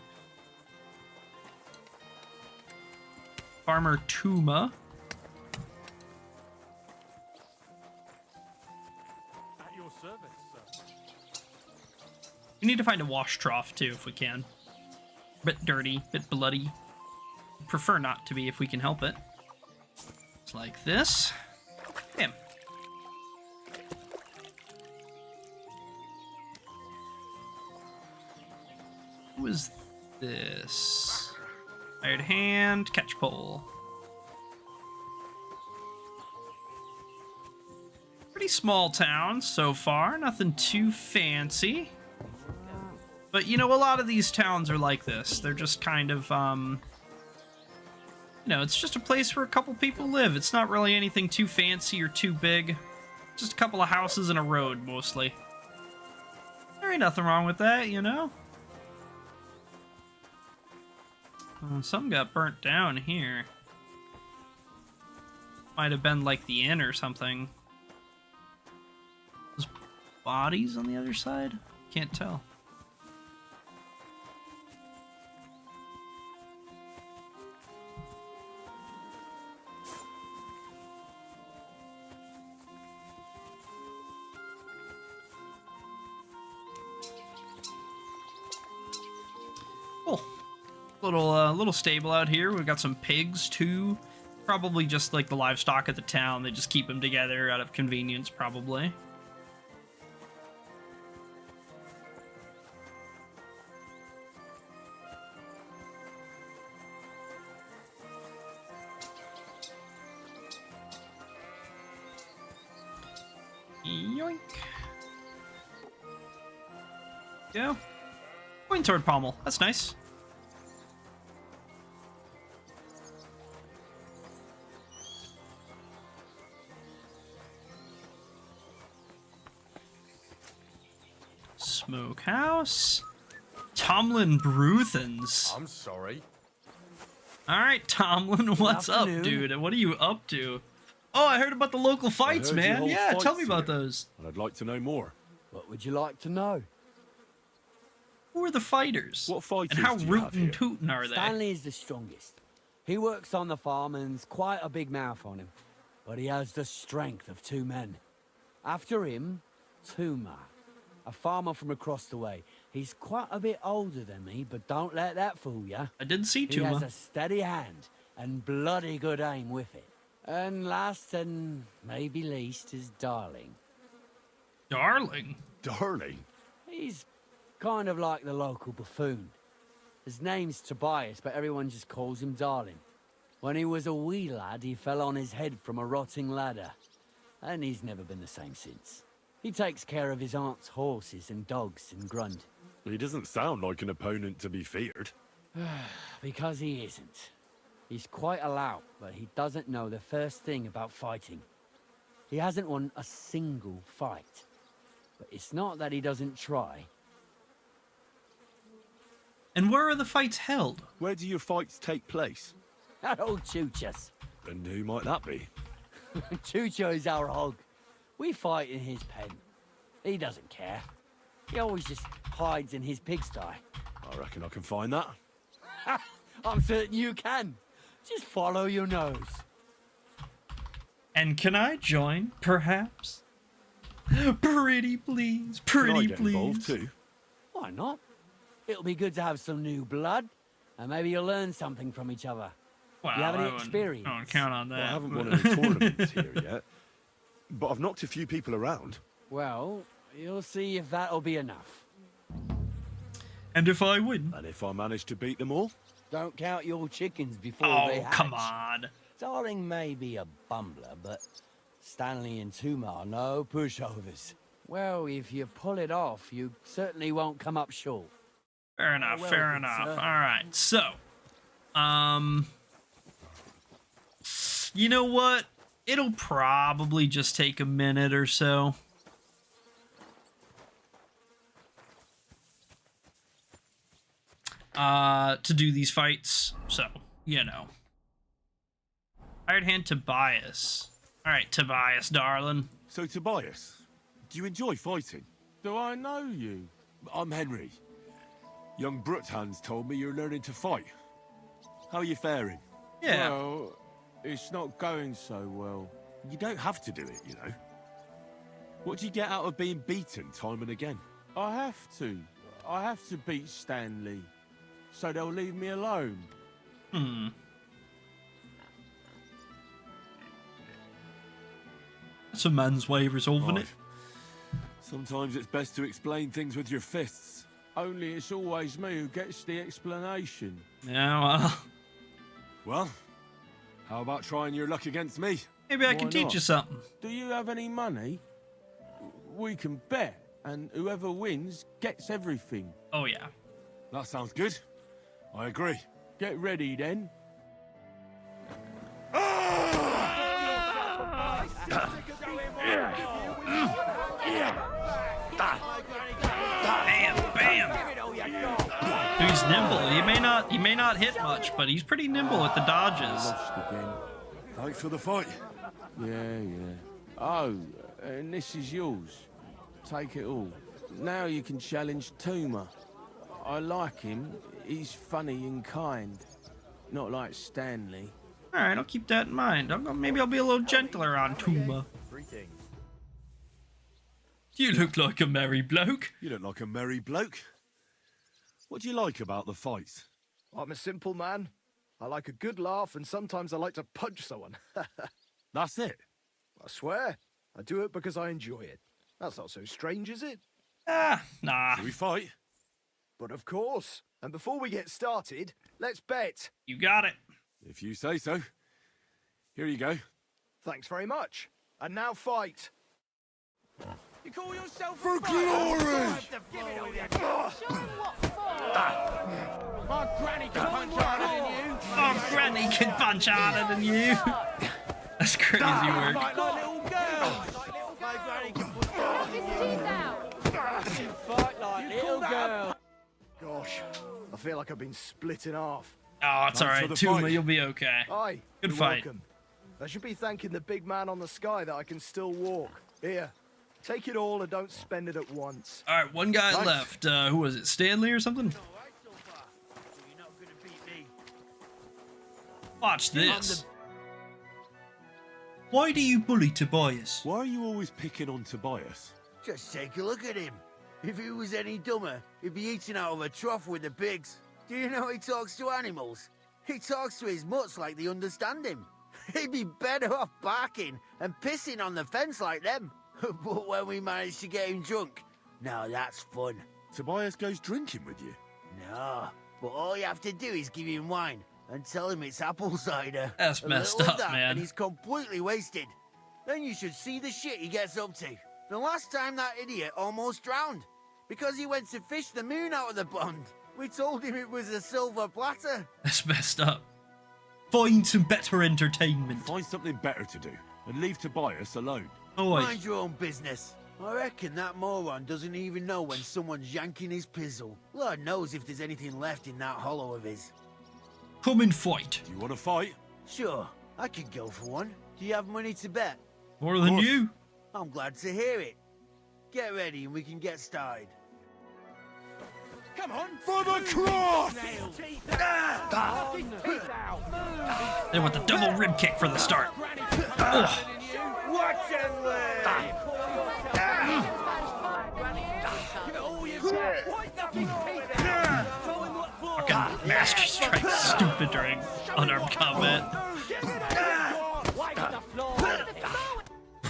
Farmer Tuma. At your service, sir. We need to find a wash trough, too, if we can. Bit dirty, bit bloody. Prefer not to be if we can help it. It's like this. Bam. Who is this? Hired hand, catch pole. Pretty small town so far, nothing too fancy. But you know, a lot of these towns are like this. They're just kind of, you know, it's just a place where a couple people live. It's not really anything too fancy or too big. Just a couple of houses and a road, mostly. There ain't nothing wrong with that, you know? Some got burnt down here. Might have been like the inn or something. There's bodies on the other side? Can't tell. Cool. Little stable out here. We've got some pigs too. Probably just like the livestock of the town. They just keep them together out of convenience, probably. Yoink. Yeah. Point sword pommel. That's nice. Smokehouse. Tomlin Bruthens. I'm sorry. Alright, Tomlin, what's up, afternoon. dude? What are you up to? Oh, I heard about the local fights, I heard you man. hold Yeah, tell fights me about here, those. And I'd like to know more. What would you like to know? Who are the fighters? What fighters And how do you have rootin' here? tootin' are they? Stanley is the strongest. He works on the farm and's quite a big mouth on him. But he has the strength of two men. After him, Tuma, a farmer from across the way. He's quite a bit older than me, but don't let that fool ya. I didn't see He has Tuma. a steady hand and bloody good aim with it. And last and maybe least is Darling. Darling? Darling? He's kind of like the local buffoon. His name's Tobias, but everyone just calls him Darling. When he was a wee lad, he fell on his head from a rotting ladder. And he's never been the same since. He takes care of his aunt's horses and dogs in Grund. He doesn't sound like an opponent to be feared. Because he isn't. He's quite a lout, but he doesn't know the first thing about fighting. He hasn't won a single fight. But it's not that he doesn't try. And where are the fights held? Where do your fights take place? At old Chucha's. And who might that be? Chucho is our hog. We fight in his pen. He doesn't care. He always just hides in his pigsty. I reckon I can find that. I'm certain you can. Just follow your nose. And can I join, perhaps? Pretty please, Can I pretty get involved please. too? Why not? It'll be good to have some new blood, and maybe you'll learn something from each other. Wow, you have any I wouldn't- experience? I don't count on that. Well, I haven't won any tournaments here yet. But I've knocked a few people around. Well, you'll see if that'll be enough. And if I win? And if I manage to beat them all? Don't count your chickens before they Oh, hatch. come on. Darling may be a bumbler, but Stanley and Tuma are no pushovers. Well, if you pull it off, you certainly won't come up short. Fair enough, Well, fair good enough. sir. Alright, so. You know what? It'll probably just take a minute or so. To do these fights. So, you know. Hired hand Tobias. Alright, Tobias, darling. So, Tobias, do you enjoy fighting? Do I know you? I'm Henry. Young Bruthans told me you're learning to fight. How are you faring? Yeah. Well, it's not going so well. You don't have to do it, you know. What do you get out of being beaten time and again? I have to. I have to beat Stanley. So they'll leave me alone. That's a man's way of resolving it. Sometimes it's best to explain things with your fists. Only it's always me who gets the explanation. Yeah, well. Well, how about trying your luck against me? Maybe I Why can teach not? you something. Do you have any money? We can bet, and whoever wins gets everything. Oh, yeah. That sounds good. I agree. Get ready, then. Bam, bam. Dude, he's nimble. He may not hit much, but he's pretty nimble at the dodges. Lost again. Thanks for the fight. Yeah. Oh, and this is yours. Take it all. Now you can challenge Tuma. I like him. He's funny and kind. Not like Stanley. Alright, I'll keep that in mind. Maybe I'll be a little gentler on Tuma. You look like a merry bloke. You look like a merry bloke. What do you like about the fights? I'm a simple man. I like a good laugh, and sometimes I like to punch someone. That's it? I swear. I do it because I enjoy it. That's not so strange, is it? Ah, nah. Shall we fight? But of course. And before we get started, let's bet. You got it. If you say so. Here you go. Thanks very much. And now fight. You call yourself For glory! My granny can punch harder than you. Oh, Granny can punch harder than you. That's crazy work. Like little girls. My granny can punch harder than you. Fight like little girls. Gosh, I feel like I've been split in half. Oh, it's alright, Tuma, you'll be okay. Aye. Good you're fight. Welcome. I should be thanking the big man on the sky that I can still walk. Here, take it all and don't spend it at once. Alright, one guy Nice. left. Who was it? Stanley or something? Watch this. Why do you bully Tobias? Why are you always picking on Tobias? Just take a look at him. If he was any dumber, he'd be eating out of a trough with the pigs. Do you know he talks to animals? He talks to his mutts like they understand him. He'd be better off barking and pissing on the fence like them. But when we managed to get him drunk, now that's fun. Tobias goes drinking with you? No, but all you have to do is give him wine and tell him it's apple cider. That's A messed little up, of that, man. And he's completely wasted. Then you should see the shit he gets up to. The last time that idiot almost drowned because he went to fish the moon out of the pond. We told him it was a silver platter. That's messed up. Find some better entertainment. Find something better to do and leave Tobias alone. Always. Mind your own business. I reckon that moron doesn't even know when someone's yanking his pizzle. Lord knows if there's anything left in that hollow of his. Come and fight. Do you want to fight? Sure, I could go for one. Do you have money to bet? More than you. I'm glad to hear it. Get ready and we can get started. Come on! For the cross! They want the double rib kick for the start. Oh. Watch and learn! Fucking Master Strike stupid during unarmed combat.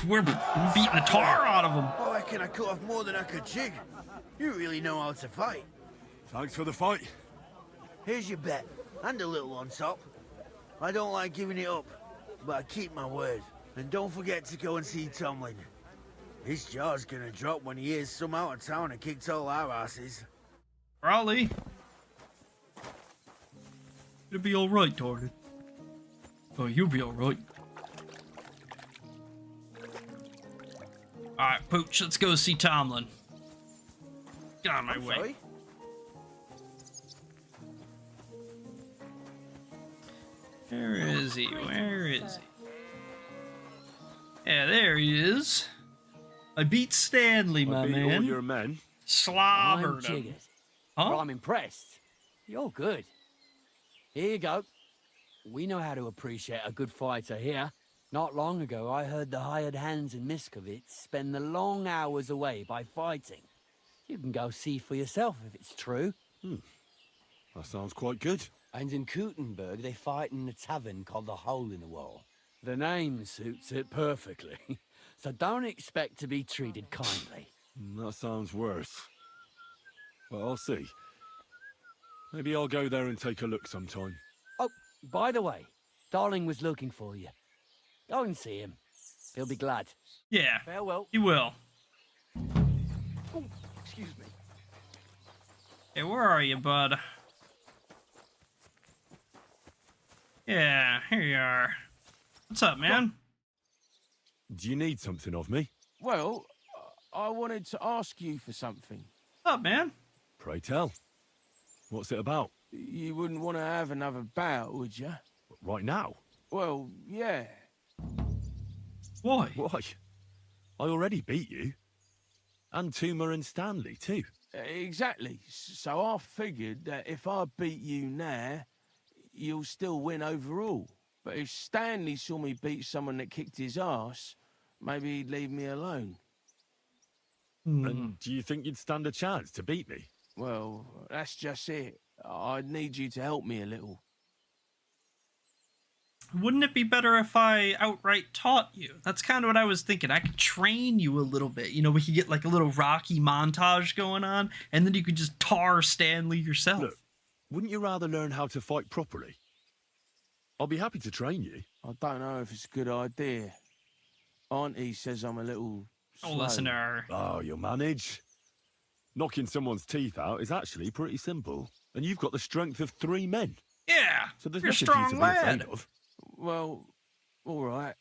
We're beating the tar out of them. I reckon I cut off more than I could chew. You really know how to fight. Thanks for the fight. Here's your bet, and a little on top. I don't like giving it up, but I keep my word. And don't forget to go and see Tomlin. His jaw's gonna drop when he hears some out of town and kicked all our asses. Raleigh. It'll be alright, darling. Oh, you'll be alright. Alright, Pooch, let's go see Tomlin. Get on my way. Sorry? Where is he? Where is he? Yeah, there he is. I beat Stanley, my beat man. all your men. Slobbered I'm him. jiggered. Huh? Well, I'm impressed. You're good. Here you go. We know how to appreciate a good fighter here. Not long ago, I heard the hired hands in Miskovitz spend the long hours away by fighting. You can go see for yourself if it's true. That sounds quite good. And in Kuttenberg, they fight in a tavern called the Hole in the Wall. The name suits it perfectly. So don't expect to be treated kindly. That sounds worse. Well, I'll see. Maybe I'll go there and take a look sometime. Oh, by the way, Darling was looking for you. Go and see him. He'll be glad. Yeah. Farewell. He will. Oh, excuse me. Hey, where are you, bud? Yeah, here you are. What's up, man? Do you need something of me? Well, I wanted to ask you for something. What's up, man? Pray tell. What's it about? You wouldn't want to have another bout, would you? Right now? Well, yeah. Why? Why? I already beat you. And Tuma and Stanley, too. Exactly. So I figured that if I beat you now, you'll still win overall. But if Stanley saw me beat someone that kicked his ass, maybe he'd leave me alone. And do you think you'd stand a chance to beat me? Well, that's just it. I'd need you to help me a little. Wouldn't it be better if I outright taught you? That's kind of what I was thinking. I could train you a little bit. You know, we could get like a little Rocky montage going on, and then you could just tar Stanley yourself. Look, wouldn't you rather learn how to fight properly? I'll be happy to train you. I don't know if it's a good idea. Auntie says I'm a little slow. Oh, listen to her. Oh, you'll manage. Knocking someone's teeth out is actually pretty simple. And you've got the strength of 3 men. Yeah, So there's you're a nothing strong for you to be lad. afraid of. Well, all right.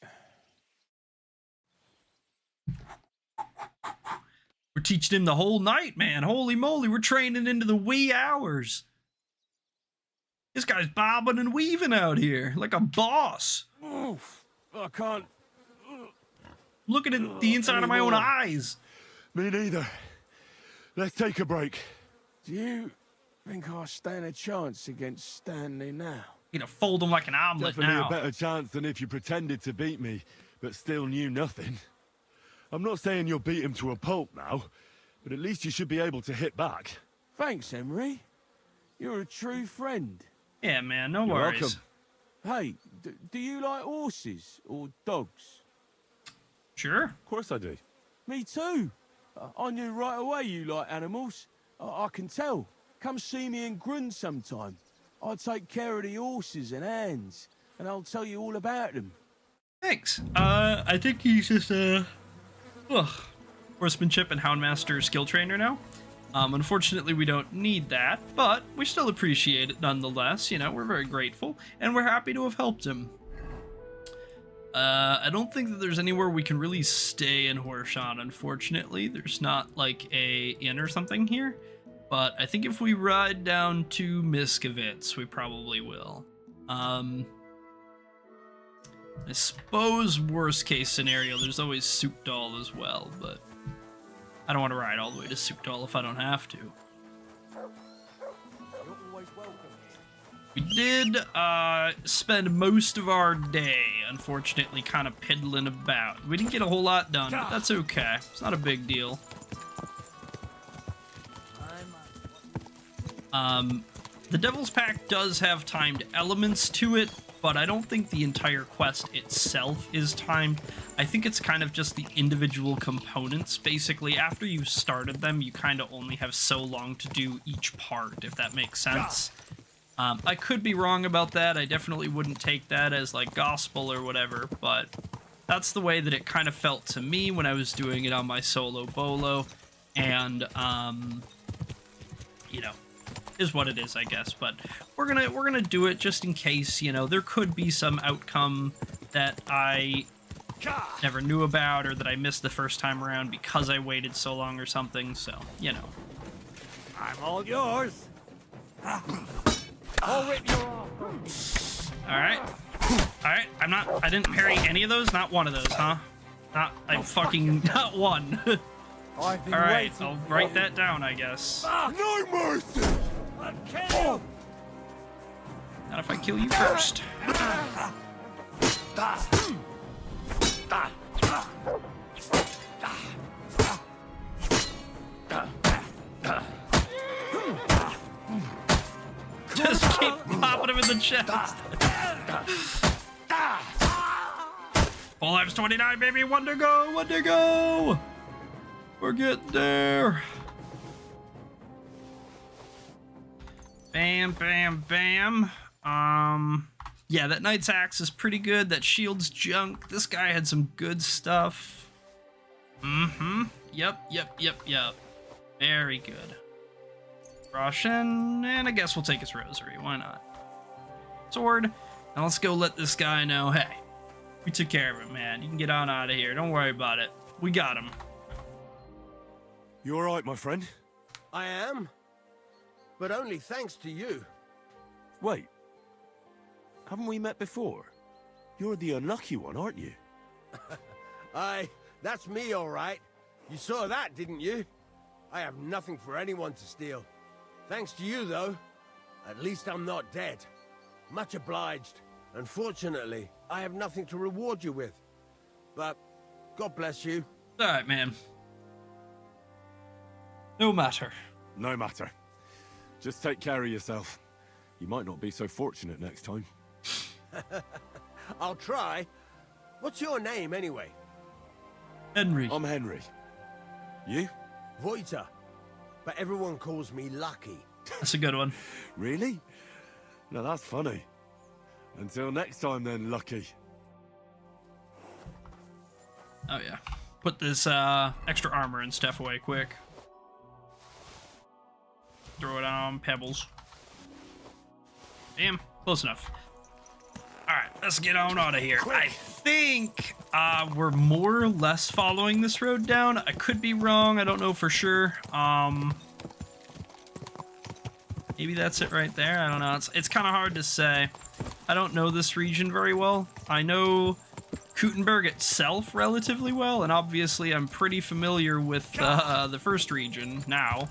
We're teaching him the whole night, man. Holy moly, we're training into the wee hours. This guy's bobbing and weaving out here like a boss. Oof, I can't. Looking at the inside of my own eyes. Me neither. Let's take a break. Do you think I stand a chance against Stanley now? You know, fold him like an omelet Definitely now. a better chance than if you pretended to beat me, but still knew nothing. I'm not saying you'll beat him to a pulp now, but at least you should be able to hit back. Thanks, Emery. You're a true friend. Yeah, man, no You're worries. welcome. Hey, do you like horses or dogs? Sure. Of course I do. Me too. I knew right away you like animals. I can tell. Come see me in Grun sometime. I'll take care of the horses and hands, and I'll tell you all about them. Thanks. I think he's just, horsemanship and houndmaster skill trainer now. Unfortunately, we don't need that, but we still appreciate it nonetheless. You know, we're very grateful, and we're happy to have helped him. I don't think that there's anywhere we can really stay in Horshan, unfortunately. There's not, like, a inn or something here. But I think if we ride down to Miskovitz, we probably will. I suppose worst case scenario, there's always Sukdal as well, but I don't want to ride all the way to Sukdal if I don't have to. We did spend most of our day, unfortunately, kind of piddling about. We didn't get a whole lot done, but that's okay. It's not a big deal. The Devil's Pack does have timed elements to it, but I don't think the entire quest itself is timed. I think it's kind of just the individual components. Basically, after you've started them, you kind of only have so long to do each part, if that makes sense. I could be wrong about that. I definitely wouldn't take that as, like, gospel or whatever, but that's the way that it kind of felt to me when I was doing it on my solo bolo. And, you know, is what it is, I guess. But we're gonna do it just in case, you know, there could be some outcome that I never knew about or that I missed the first time around because I waited so long or something. So, you know. I'm all yours. I'll rip your off. Alright. Alright, I didn't parry any of those? Not one of those, huh? Not one. Alright, I'll write that down, I guess. No mercy! I'll kill you! Not if I kill you first. Just keep popping him in the chest. Full lives 29, baby. One to go. One to go. We're getting there. Bam, bam, bam. Yeah, that knight's axe is pretty good. That shield's junk. This guy had some good stuff. Yep. Very good. Russian, and I guess we'll take his rosary. Why not? Sword. Now let's go let this guy know, hey, we took care of him, man. You can get on out of here. Don't worry about it. We got him. You all right, my friend? I am. But only thanks to you. Wait. Haven't we met before? You're the unlucky one, aren't you? Aye, that's me, all right. You saw that, didn't you? I have nothing for anyone to steal. Thanks to you, though. At least I'm not dead. Much obliged. Unfortunately, I have nothing to reward you with. But God bless you. All right, man. No matter. No matter. Just take care of yourself. You might not be so fortunate next time. I'll try. What's your name, anyway? Henry. I'm Henry. You? Voita. But everyone calls me Lucky. That's a good one. Really? No, that's funny. Until next time then, Lucky. Oh, yeah. Put this extra armor and stuff away quick. Throw it on pebbles. Damn, close enough. Alright, let's get on out of here. I think we're more or less following this road down. I could be wrong, I don't know for sure. Maybe that's it right there, I don't know. It's kind of hard to say. I don't know this region very well. I know Kuttenberg itself relatively well, and obviously I'm pretty familiar with the first region now.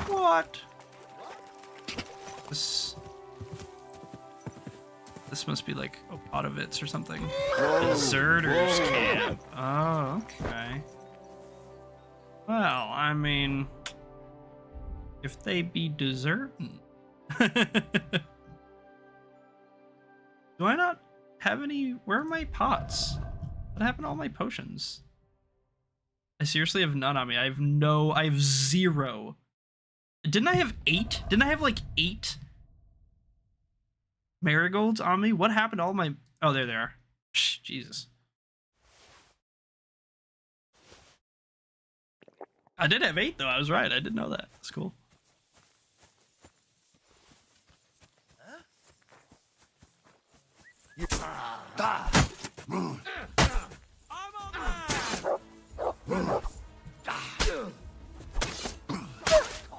What? This must be like Opovitz or something. Deserters camp. Oh, okay. Well, I mean, if they be deserting. Do I not have any? Where are my pots? What happened to all my potions? I seriously have none on me. I have 0. Didn't I have 8? Didn't I have like 8 marigolds on me? What happened to all my... Oh, there they are. Psh, Jesus. I did have 8 though. I was right. I didn't know that. That's cool.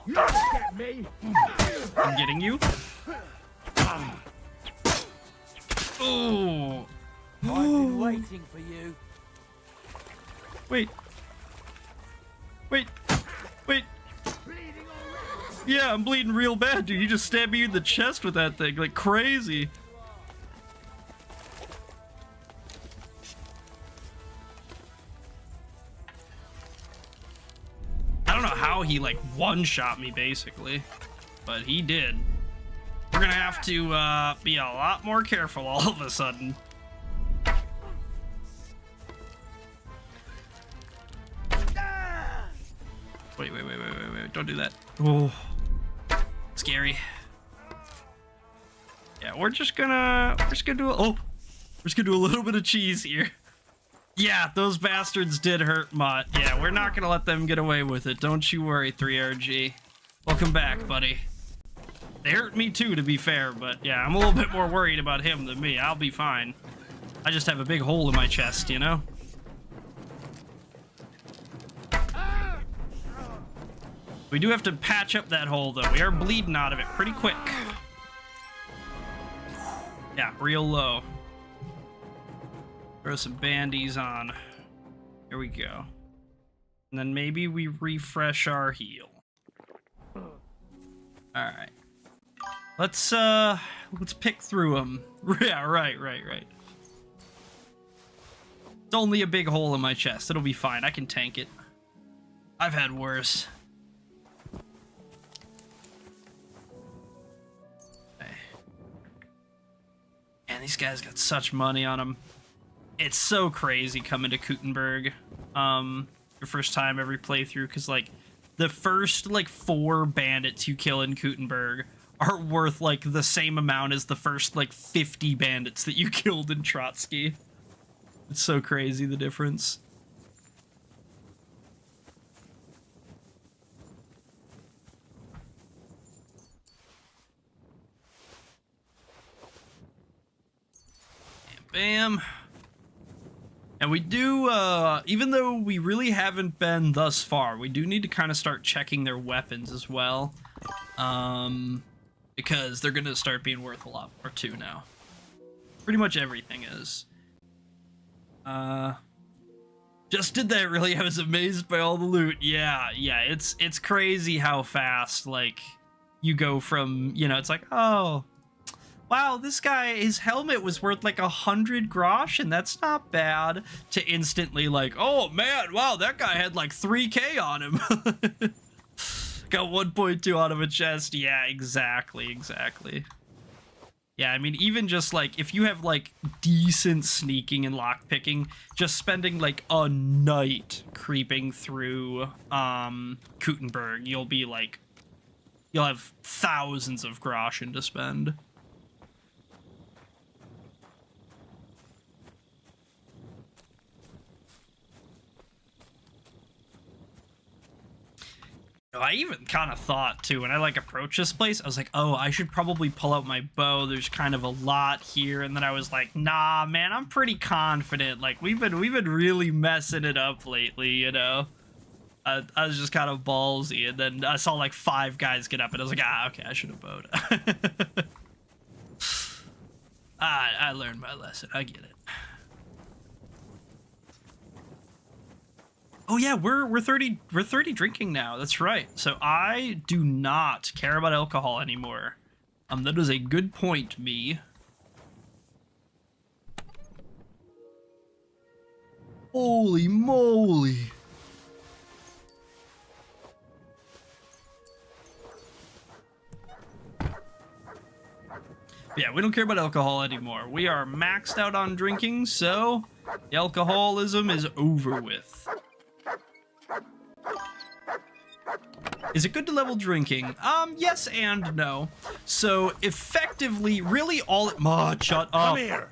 Get me. I'm getting you. Oh. I've been waiting for you. Wait. Yeah, I'm bleeding real bad, dude. You just stabbed me in the chest with that thing, like crazy. I don't know how he like one-shot me basically, but he did. We're gonna have to be a lot more careful all of a sudden. Wait, don't do that. Oh, scary. Yeah, we're just gonna do a little bit of cheese here. Yeah, those bastards did hurt Mutt. Yeah, we're not gonna let them get away with it. Don't you worry, 3RG. Welcome back, buddy. They hurt me too, to be fair, but yeah, I'm a little bit more worried about him than me. I'll be fine. I just have a big hole in my chest, you know? We do have to patch up that hole, though. We are bleeding out of it pretty quick. Yeah, real low. Throw some bandies on. Here we go. And then maybe we refresh our heal. Alright. Let's pick through them. Yeah, right. It's only a big hole in my chest. It'll be fine. I can tank it. I've had worse. Okay. Man, these guys got such money on them. It's so crazy coming to Kuttenberg. Your first time every playthrough, because, like, the first, like, 4 bandits you kill in Kuttenberg are worth, like, the same amount as the first, like, 50 bandits that you killed in Trotsky. It's so crazy, the difference. Bam. And we do, even though we really haven't been thus far, we do need to kind of start checking their weapons as well. Because they're going to start being worth a lot more too now. Pretty much everything is. Just did that really? I was amazed by all the loot. Yeah, it's crazy how fast, like, you go from, you know, it's like, oh, wow, this guy, his helmet was worth like 100 grosh, and that's not bad, to instantly like, oh man, wow, that guy had like 3k on him. Got 1.2 out of a chest. Yeah, exactly. Yeah, I mean, even just like, if you have like decent sneaking and lockpicking, just spending like a night creeping through Kuttenberg, you'll be like, you'll have thousands of groschen to spend. I even kind of thought too, when I like approached this place, I was like, oh, I should probably pull out my bow. There's kind of a lot here. And then I was like, nah, man, I'm pretty confident. Like, we've been really messing it up lately, you know? I was just kind of ballsy, and then I saw like 5 guys get up, and I was like, ah, okay, I should have bowed. I learned my lesson. I get it. Oh yeah, we're 30 drinking now. That's right. So I do not care about alcohol anymore. That is a good point, me. Holy moly. Yeah, we don't care about alcohol anymore. We are maxed out on drinking, so the alcoholism is over with. Is it good to level drinking? Yes and no. So, effectively, really all it... shut up. Come here.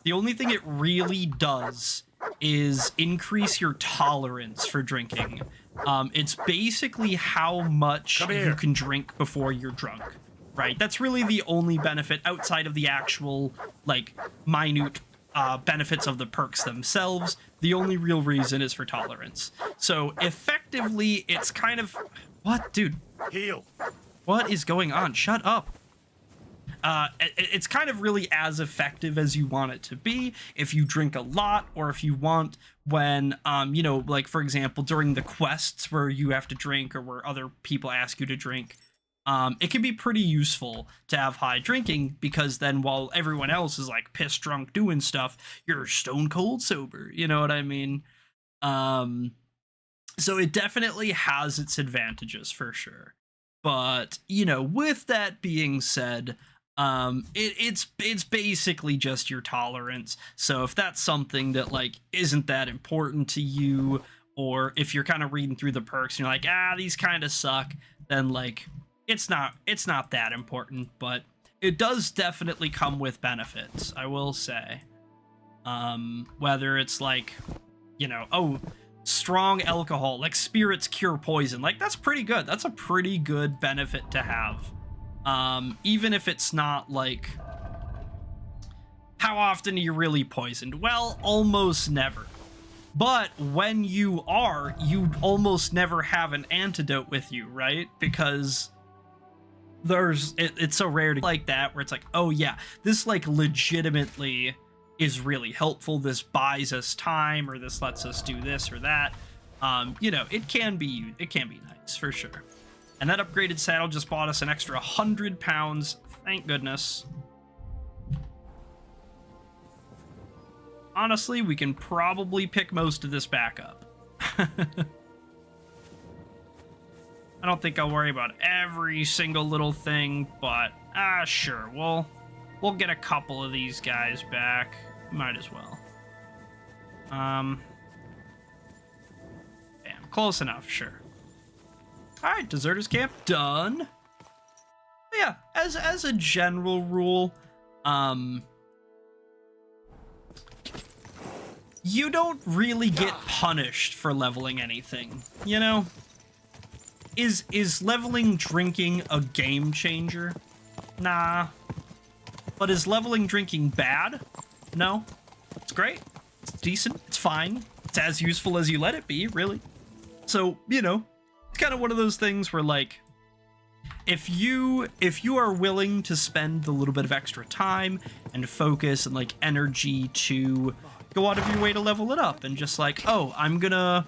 The only thing it really does is increase your tolerance for drinking. It's basically how much you can drink before you're drunk, right? That's really the only benefit outside of the actual, like, minute benefits of the perks themselves. The only real reason is for tolerance. So, effectively, it's kind of... What? Dude. Heal. What is going on? Shut up. It's kind of really as effective as you want it to be if you drink a lot, or if you want when, you know, like, for example, during the quests where you have to drink or where other people ask you to drink, it can be pretty useful to have high drinking, because then while everyone else is, like, pissed drunk doing stuff, you're stone cold sober. You know what I mean? So it definitely has its advantages for sure. But, you know, with that being said, it's basically just your tolerance. So if that's something that, like, isn't that important to you, or if you're kind of reading through the perks and you're like, ah, these kind of suck, then, like, it's not that important. But it does definitely come with benefits, I will say. Whether it's like, you know, oh, strong alcohol, like spirits cure poison. Like, that's pretty good. That's a pretty good benefit to have. Even if it's not, like... How often are you really poisoned? Well, almost never. But when you are, you almost never have an antidote with you, right? Because it's so rare to like that, where it's like, oh yeah, this like legitimately is really helpful. This buys us time, or this lets us do this or that. You know, it can be nice for sure. And that upgraded saddle just bought us an extra 100 pounds. Thank goodness. Honestly, we can probably pick most of this back up. I don't think I'll worry about every single little thing, but sure, we'll get a couple of these guys back. Might as well. Bam, close enough, sure. All right, deserters camp done. But yeah, as a general rule, you don't really get punished for leveling anything, you know? Is leveling drinking a game changer? Nah. But is leveling drinking bad? No. It's great. It's decent. It's fine. It's as useful as you let it be, really. So, you know, it's kind of one of those things where, like, if you are willing to spend the little bit of extra time and focus and, like, energy to go out of your way to level it up, and just like, oh, I'm gonna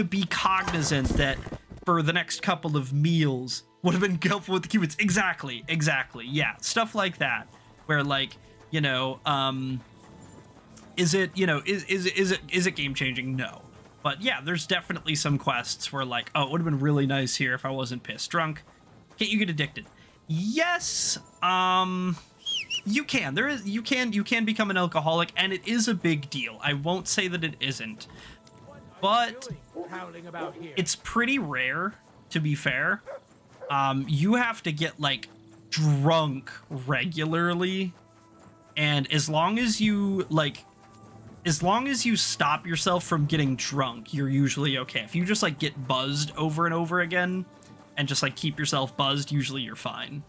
be cognizant that for the next couple of meals would have been helpful with the cubits. Exactly. Yeah, stuff like that, where, like, you know, is it game changing? No. But yeah, there's definitely some quests where, like, oh, it would have been really nice here if I wasn't pissed drunk. Can't you get addicted? Yes. You can. You can become an alcoholic, and it is a big deal. I won't say that it isn't, but it's pretty rare, to be fair. You have to get, like, drunk regularly, and as long as you stop yourself from getting drunk, you're usually okay. If you just, like, get buzzed over and over again and just, like, keep yourself buzzed, usually you're fine.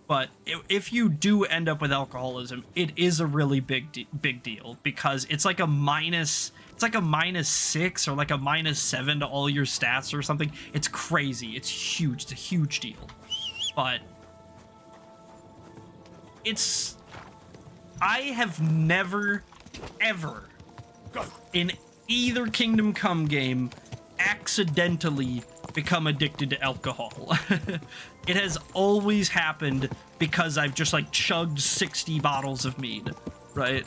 But if you do end up with alcoholism, it is a really big deal, because it's like a -6 or like a -7 to all your stats or something. It's crazy. It's huge. It's a huge deal. But I have never, ever in either Kingdom Come game accidentally become addicted to alcohol. It has always happened because I've just, like, chugged 60 bottles of mead, right?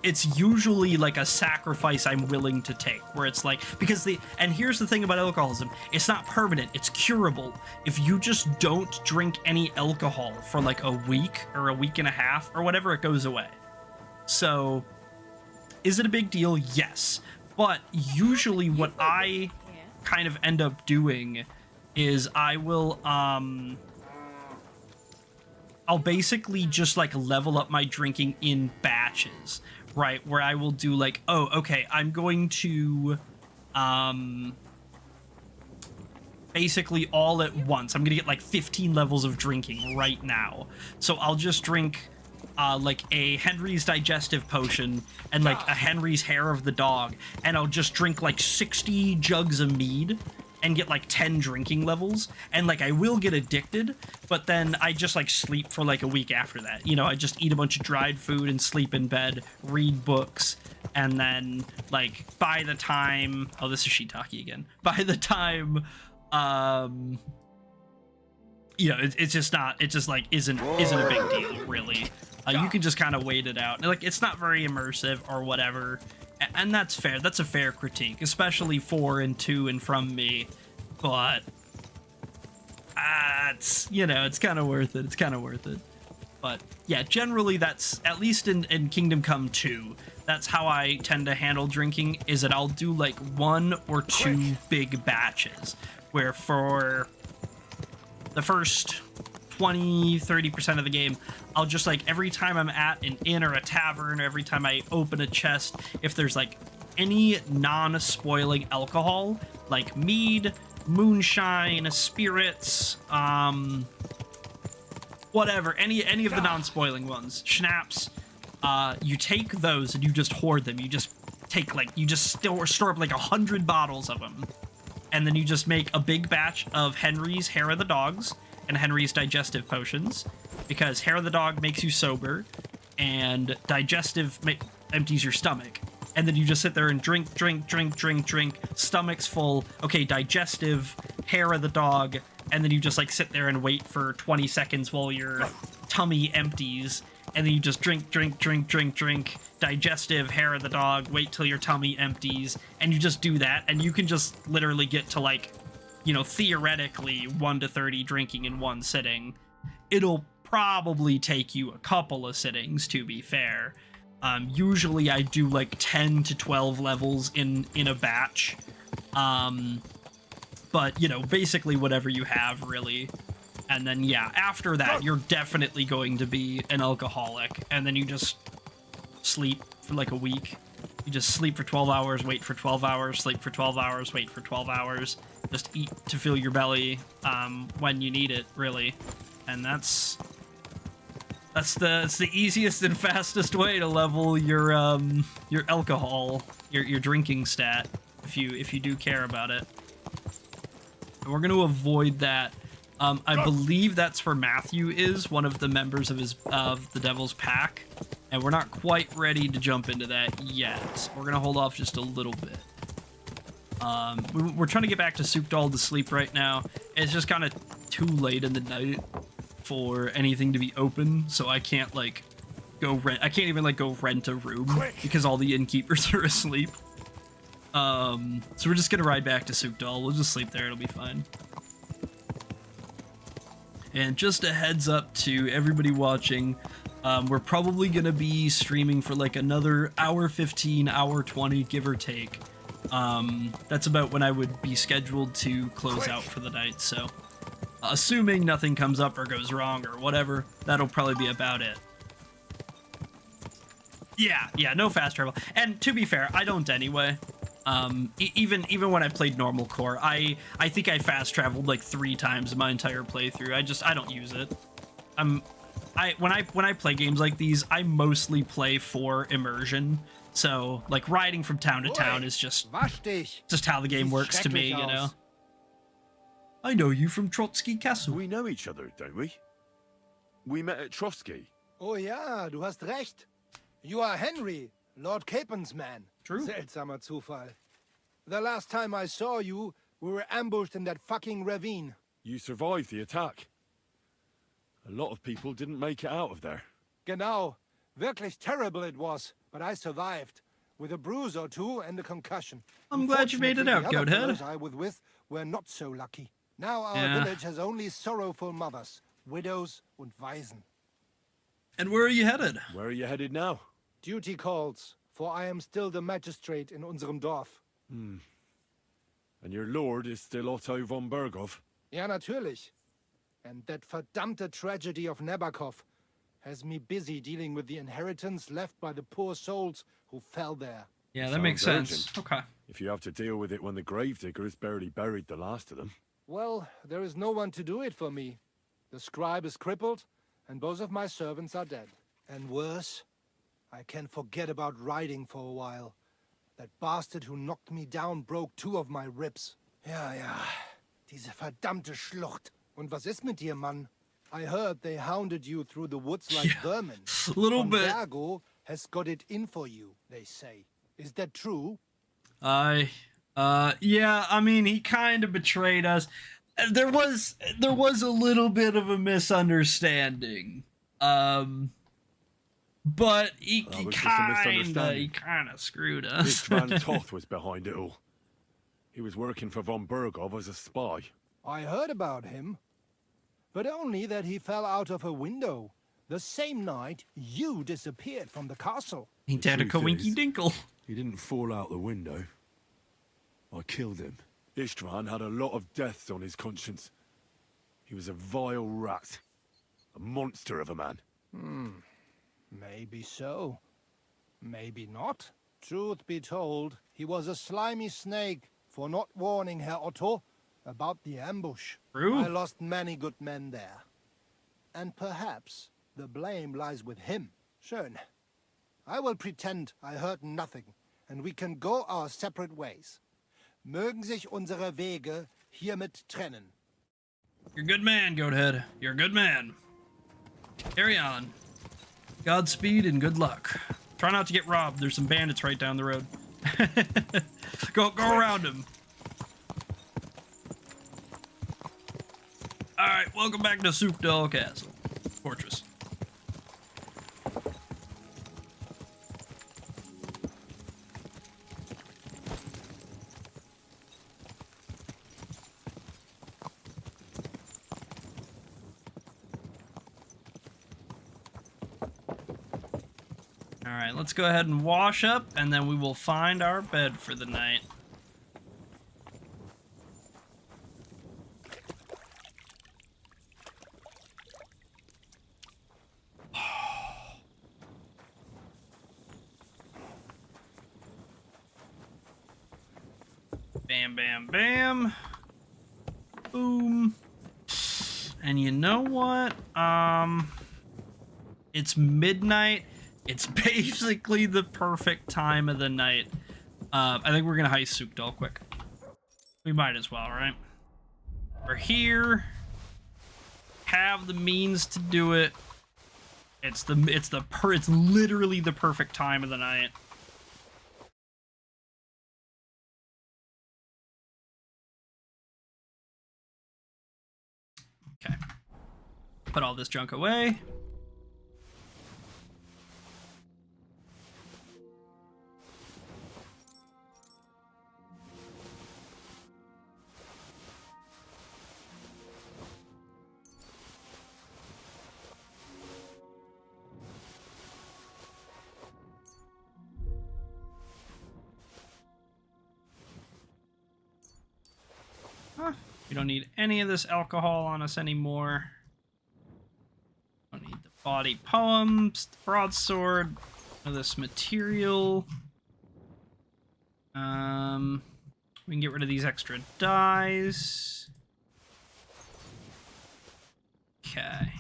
It's usually like a sacrifice I'm willing to take, where it's like, because and here's the thing about alcoholism, it's not permanent, it's curable. If you just don't drink any alcohol for like a week or a week and a half or whatever, it goes away. So is it a big deal? Yes. But usually what I kind of end up doing is I will I'll basically just, like, level up my drinking in batches, right? Where I will do, like, oh, okay, I'm going to basically all at once, I'm gonna get like 15 levels of drinking right now. So I'll just drink like a Henry's digestive potion and like a Henry's hair of the dog, and I'll just drink like 60 jugs of mead and get like 10 drinking levels, and like I will get addicted, but then I just like sleep for like a week after that. You know, I just eat a bunch of dried food and sleep in bed, read books, and then like by the time, oh, this is shiitake again. By the time you know, it's just not, it just like isn't a big deal really. You can just kind of wait it out. Like, it's not very immersive or whatever, and that's fair. That's a fair critique, especially for and to and from me. But it's, you know, it's kind of worth it. It's kind of worth it. But yeah, generally that's, at least in Kingdom Come 2, that's how I tend to handle drinking, is that I'll do like 1 or 2 big batches, where for the first 20-30% of the game, I'll just like, every time I'm at an inn or a tavern, or every time I open a chest, if there's like any non-spoiling alcohol, like mead, moonshine, spirits, whatever, any of the non-spoiling ones, schnapps, you take those and you just hoard them. You just take store up like 100 bottles of them, and then you just make a big batch of Henry's Hair of the Dogs and Henry's digestive potions, because Hair of the Dog makes you sober, and digestive empties your stomach. And then you just sit there and drink, stomach's full, okay, digestive, Hair of the Dog, and then you just like sit there and wait for 20 seconds while your tummy empties, and then you just drink, digestive, Hair of the Dog, wait till your tummy empties, and you just do that, and you can just literally get to, like, you know, theoretically 1 to 30 drinking in one sitting. It'll probably take you a couple of sittings, to be fair. Usually I do like 10 to 12 levels in a batch. But, you know, basically whatever you have, really. And then, yeah, after that, you're definitely going to be an alcoholic. And then you just sleep for like a week. You just sleep for 12 hours, wait for 12 hours, sleep for 12 hours, wait for 12 hours. Just eat to fill your belly when you need it, really. And that's the easiest and fastest way to level your alcohol, your drinking stat, if you do care about it. And we're going to avoid that. I believe that's where Matthew is, one of the members of the Devil's Pack, and we're not quite ready to jump into that yet. We're going to hold off just a little bit. We're trying to get back to Sookdal to sleep right now. It's just kind of too late in the night for anything to be open, so I can't like I can't even like go rent a room because all the innkeepers are asleep. So we're just gonna ride back to Sookdal. We'll just sleep there, it'll be fine. And just a heads up to everybody watching, we're probably gonna be streaming for like another hour 15, hour 20, give or take. That's about when I would be scheduled to close out for the night, so assuming nothing comes up or goes wrong or whatever, that'll probably be about it. Yeah, no fast travel. And to be fair, I don't anyway. Even when I played normal core, I think I fast traveled like 3 times in my entire playthrough. I don't use it. When I play games like these, I mostly play for immersion. So like riding from town to town is just how the game works to me, you know. I know you from Trotsky Castle. We know each other, don't we? We met at Trotsky. Oh ja, du hast recht. You are Henry, Lord Capen's man. True. Seltsamer Zufall. The last time I saw you, we were ambushed in that fucking ravine. You survived the attack. A lot of people didn't make it out of there. Genau. Wirklich terrible it was, but I survived. With a bruise or two and a concussion. I'm glad you made it out, Goathead. I was with were not so lucky. Now our village has only sorrowful mothers, widows und Waisen. And where are you headed? Where are you headed now? Duty calls, for I am still the magistrate in unserem Dorf. And your lord is still Otto von Berghoff? Ja, natürlich. And that verdammte tragedy of Nabokov has me busy dealing with the inheritance left by the poor souls who fell there. Yeah, that makes sense. Okay. If you have to deal with it when the gravediggers barely buried the last of them. Well, there is no one to do it for me. The scribe is crippled, and both of my servants are dead. And worse, I can forget about riding for a while. That bastard who knocked me down broke 2 of my ribs. Ja, diese verdammte Schlucht. Und was ist mit dir, Mann? I heard they hounded you through the woods like vermin. A little bit. Bergo has got it in for you, they say. Is that true? Yeah, I mean, he kind of betrayed us. There was a little bit of a misunderstanding. But he kind of screwed us. This Toth was behind it all. He was working for von Berghoff as a spy. I heard about him, but only that he fell out of a window. The same night you disappeared from the castle. Ain't that a coinky dinkle? He didn't fall out the window. I killed him. Istvan had a lot of deaths on his conscience. He was a vile rat. A monster of a man. Maybe so. Maybe not. Truth be told, he was a slimy snake for not warning Herr Otto about the ambush. True. I lost many good men there. And perhaps the blame lies with him. Schön. I will pretend I heard nothing, and we can go our separate ways. Mögen sich unsere Wege hiermit trennen. You're a good man, Goathead. You're a good man. Carry on. Godspeed and good luck. Try not to get robbed. There's some bandits right down the road. Go around them. Alright, welcome back to Sookdal Castle. Fortress. Alright, let's go ahead and wash up, and then we will find our bed for the night. Bam, bam, bam. Boom. And you know what? It's midnight. It's basically the perfect time of the night. I think we're gonna heist Sookdal quick. We might as well, right? We're here. Have the means to do it. It's literally the perfect time of the night. Okay. Put all this junk away. We don't need any of this alcohol on us anymore. Don't need the body poems, the broadsword, none of this material. We can get rid of these extra dies. Okay.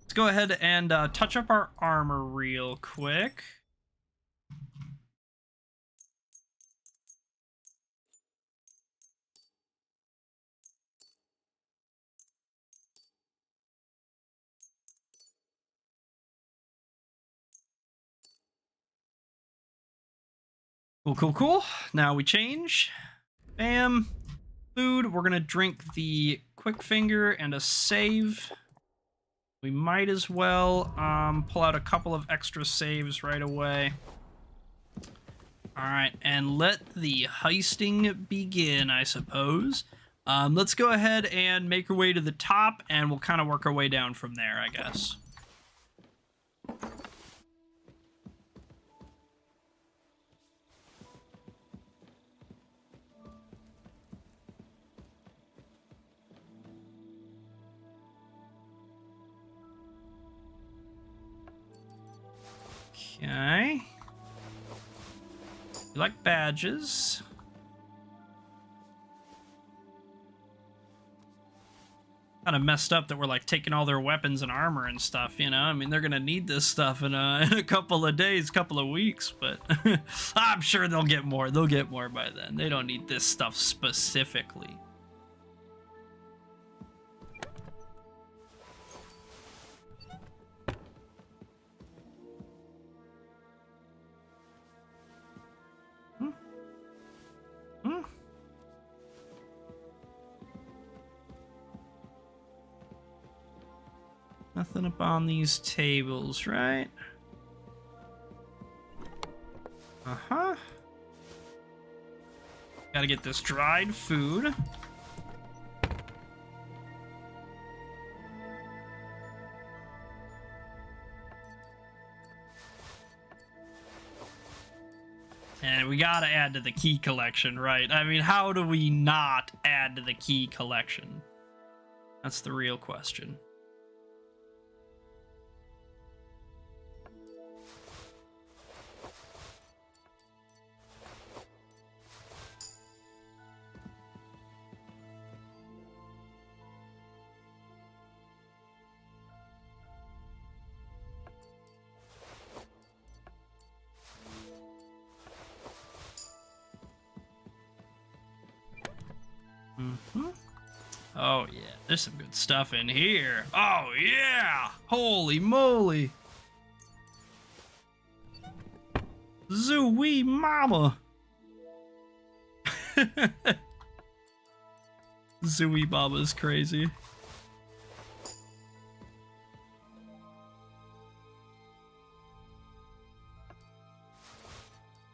Let's go ahead and touch up our armor real quick. Cool, cool, cool. Now we change. Bam. Food. We're gonna drink the quick finger and a save. We might as well pull out a couple of extra saves right away. Alright, and let the heisting begin, I suppose. Let's go ahead and make our way to the top, and we'll kind of work our way down from there, I guess. Okay. You like badges? Kind of messed up that we're like taking all their weapons and armor and stuff, you know? I mean, they're gonna need this stuff in a couple of days, couple of weeks, but I'm sure they'll get more. They'll get more by then. They don't need this stuff specifically. Nothing up on these tables, right? Uh-huh. Gotta get this dried food. And we gotta add to the key collection, right? I mean, how do we not add to the key collection? That's the real question. Mm-hmm. Oh, yeah. There's some good stuff in here. Oh, yeah. Holy moly. Zooey mama. Zooey mama's crazy.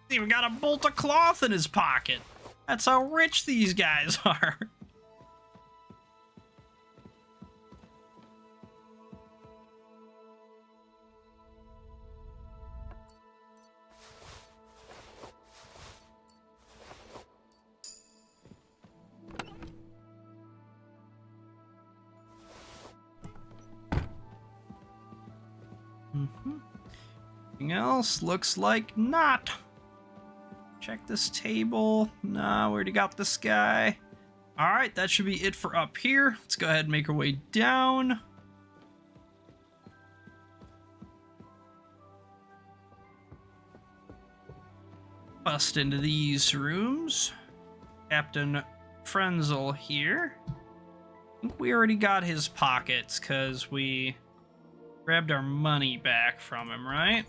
He's even got a bolt of cloth in his pocket. That's how rich these guys are. Anything else? Looks like not. Check this table. Nah, we already got this guy. Alright, that should be it for up here. Let's go ahead and make our way down. Bust into these rooms. Captain Frenzel here. I think we already got his pockets because we grabbed our money back from him, right?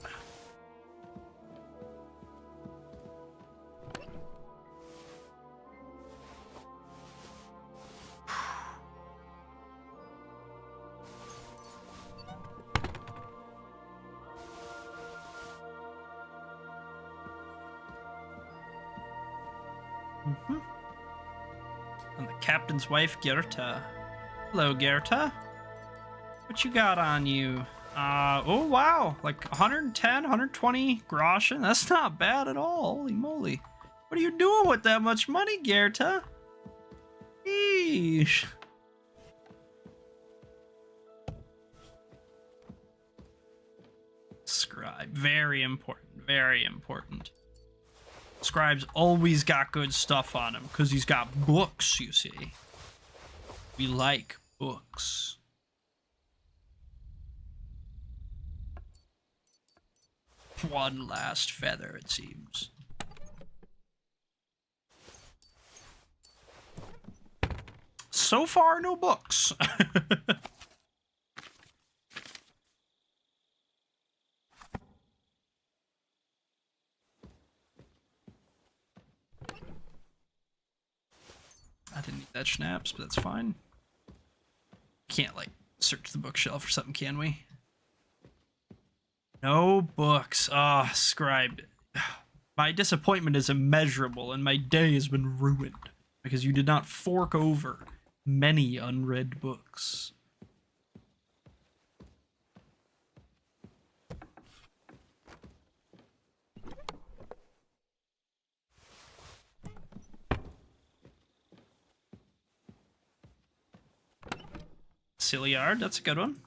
And the captain's wife, Gerta. Hello, Gerta. What you got on you? Oh wow, like 110, 120 groschen. That's not bad at all. Holy moly. What are you doing with that much money, Gerta? Eesh. Scribe, very important, very important. Scribe's always got good stuff on him because he's got books, you see. We like books. One last feather, it seems. So far, no books. I didn't need that schnapps, but that's fine. Can't, like, search the bookshelf or something, can we? No books. Ah, Scribe. My disappointment is immeasurable, and my day has been ruined because you did not fork over many unread books. Silliard, that's a good one.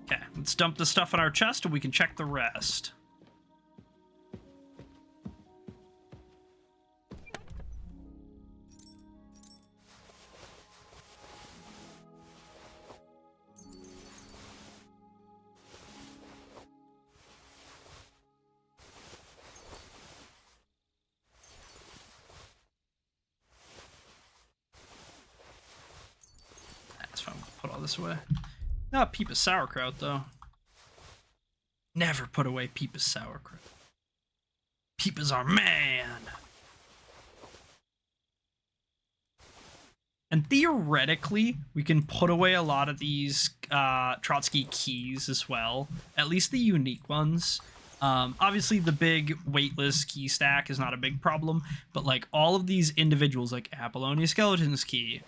Okay, let's dump the stuff in our chest and we can check the rest. That's fine, we'll put all this away. Not Peepa's sauerkraut, though. Never put away Peepa's sauerkraut. Peepa's our man! And theoretically, we can put away a lot of these Trotsky keys as well. At least the unique ones. Obviously, the big weightless key stack is not a big problem, but like all of these individuals, like Apollonia Skeleton's key,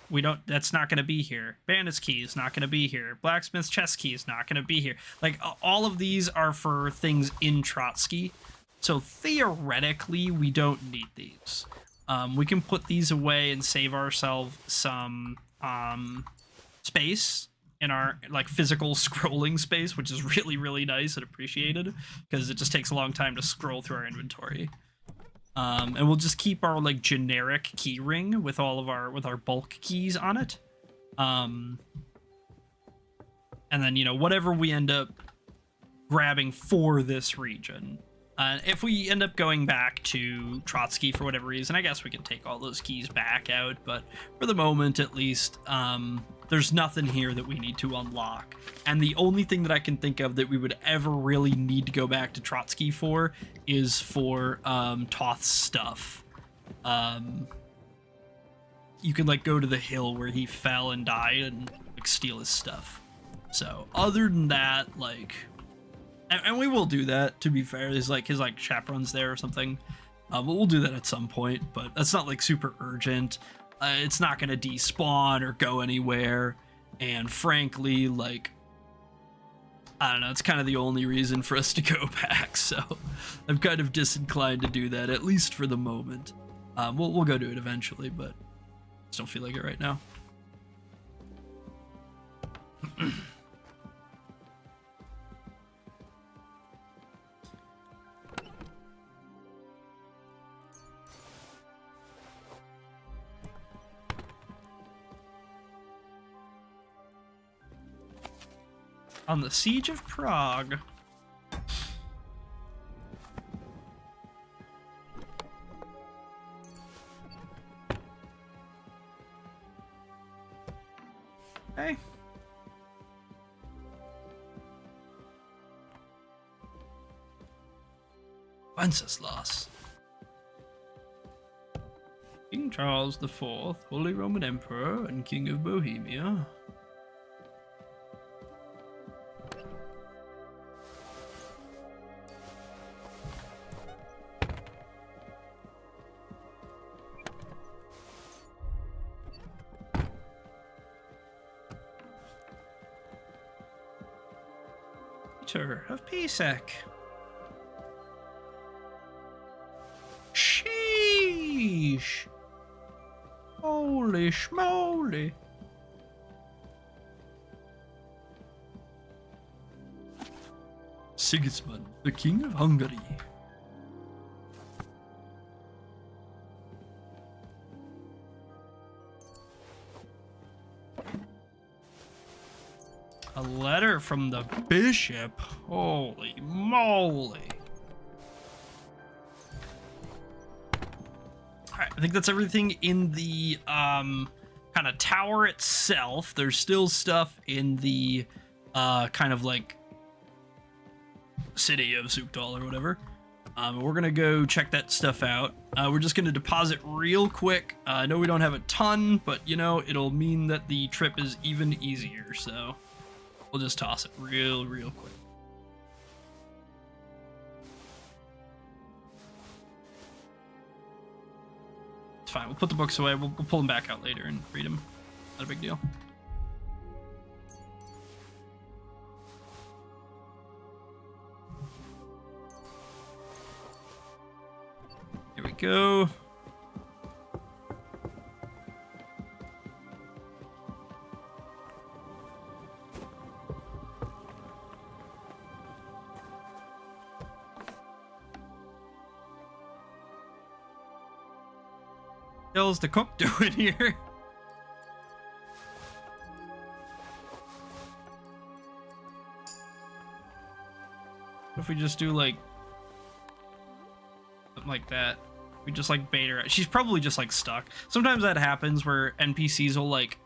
that's not going to be here. Bandit's key is not going to be here. Blacksmith's chest key is not going to be here. Like all of these are for things in Trotsky, so theoretically, we don't need these. We can put these away and save ourselves some space in our like physical scrolling space, which is really, really nice and appreciated because it just takes a long time to scroll through our inventory. And we'll just keep our like generic key ring with all of our bulk keys on it. And then, you know, whatever we end up grabbing for this region, If we end up going back to Trotsky for whatever reason, I guess we can take all those keys back out, but for the moment at least, there's nothing here that we need to unlock. And the only thing that I can think of that we would ever really need to go back to Trotsky for is for Toth's stuff. You can like go to the hill where he fell and died and like steal his stuff. So other than that, like, and we will do that, to be fair. There's like his like chaperone's there or something. But we'll do that at some point, but that's not like super urgent. It's not gonna despawn or go anywhere. And frankly, like, I don't know, it's kind of the only reason for us to go back. So I'm kind of disinclined to do that, at least for the moment. We'll go do it eventually, but just don't feel like it right now. On the Siege of Prague. Okay. Wenceslas. King Charles IV, Holy Roman Emperor and King of Bohemia. Peter of Pisek. Sheesh. Holy schmoly. Sigismund, the King of Hungary. A letter from the bishop. Holy moly. Alright, I think that's everything in the kind of tower itself. There's still stuff in the kind of like city of Sukdal or whatever. We're gonna go check that stuff out. We're just gonna deposit real quick. I know we don't have a ton, but you know, it'll mean that the trip is even easier, so we'll just toss it real quick. It's fine. We'll put the books away. We'll pull them back out later and read them. Not a big deal. Here we go. What the hell's the cook doing here? What if we just do like something like that? We just like bait her out. She's probably just like stuck. Sometimes that happens where NPCs will like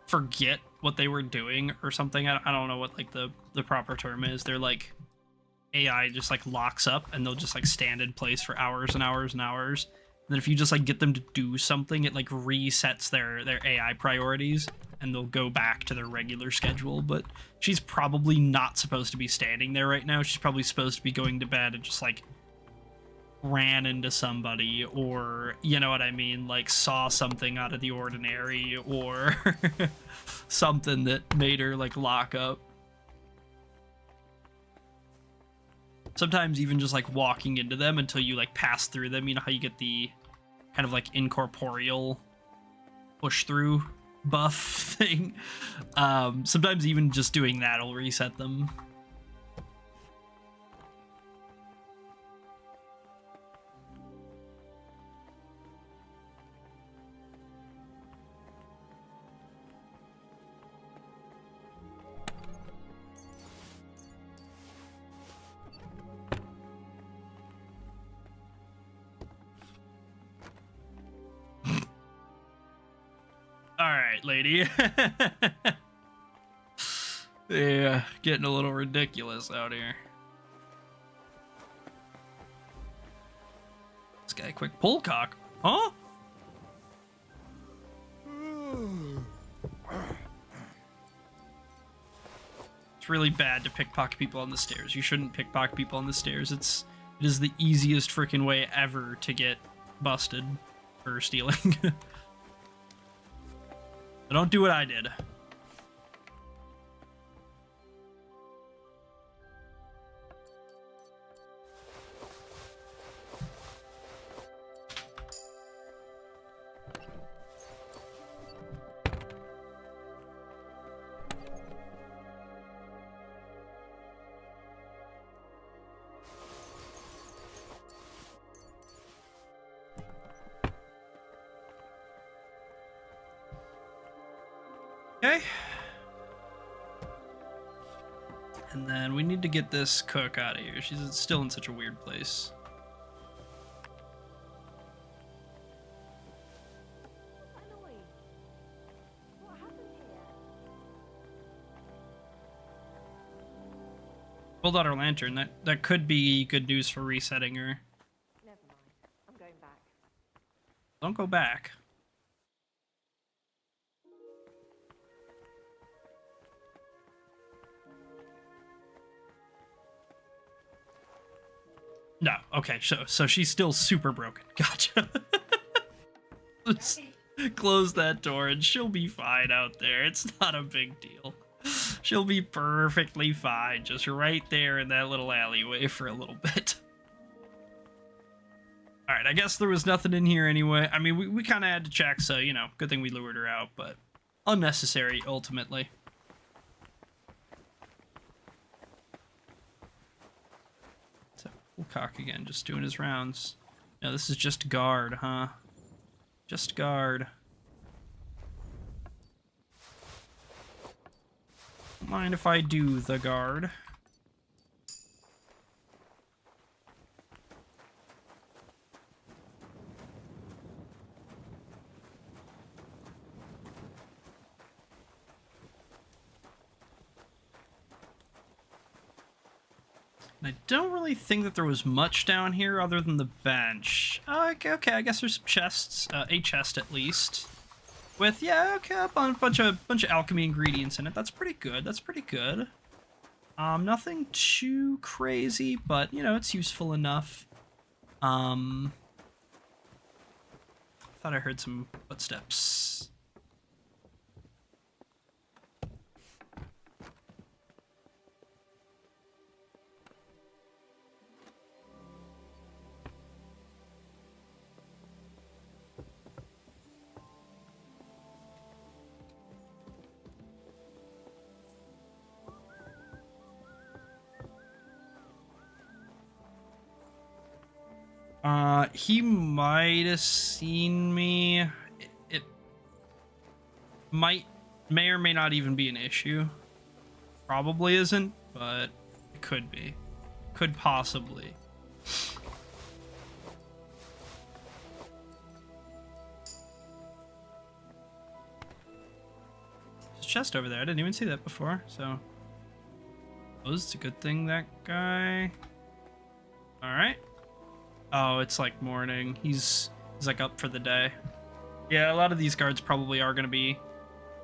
forget what they were doing or something. I don't know what like the proper term is. They're like AI just like locks up and they'll just like stand in place for hours and hours and hours. And then if you just like get them to do something, it like resets their AI priorities and they'll go back to their regular schedule. But she's probably not supposed to be standing there right now. She's probably supposed to be going to bed and just like ran into somebody, or you know what I mean, like saw something out of the ordinary, or something that made her like lock up. Sometimes even just like walking into them until you like pass through them, you know how you get the kind of like incorporeal push through buff thing. Sometimes even just doing that will reset them. right, lady. Yeah, getting a little ridiculous out here. This guy, quick pull cock. Huh? It's really bad to pickpocket people on the stairs. You shouldn't pickpocket people on the stairs. It is the easiest freaking way ever to get busted for stealing. So don't do what I did. Okay. And then we need to get this cook out of here. She's still in such a weird place. Pulled out our lantern. That could be good news for resetting her. Never mind. I'm going back. Don't go back. No, okay, so she's still super broken. Gotcha. Let's close that door and she'll be fine out there. It's not a big deal. She'll be perfectly fine, just right there in that little alleyway for a little bit. Alright, I guess there was nothing in here anyway. I mean, we kind of had to check, so, you know, good thing we lured her out, but unnecessary, ultimately. Cock again, just doing his rounds. No, this is just guard, huh? Just guard. Don't mind if I do the guard. I don't really think that there was much down here other than the bench. Okay, I guess there's some chests, a chest at least, with a bunch of alchemy ingredients in it. That's pretty good. That's pretty good. Nothing too crazy, but you know it's useful enough. Thought I heard some footsteps. He might have seen me. It may or may not even be an issue. Probably isn't, but it could be. Could possibly. There's a chest over there. I didn't even see that before, so. Oh, it's a good thing that guy. Alright. Oh, it's like morning. He's like up for the day. Yeah, a lot of these guards probably are gonna be.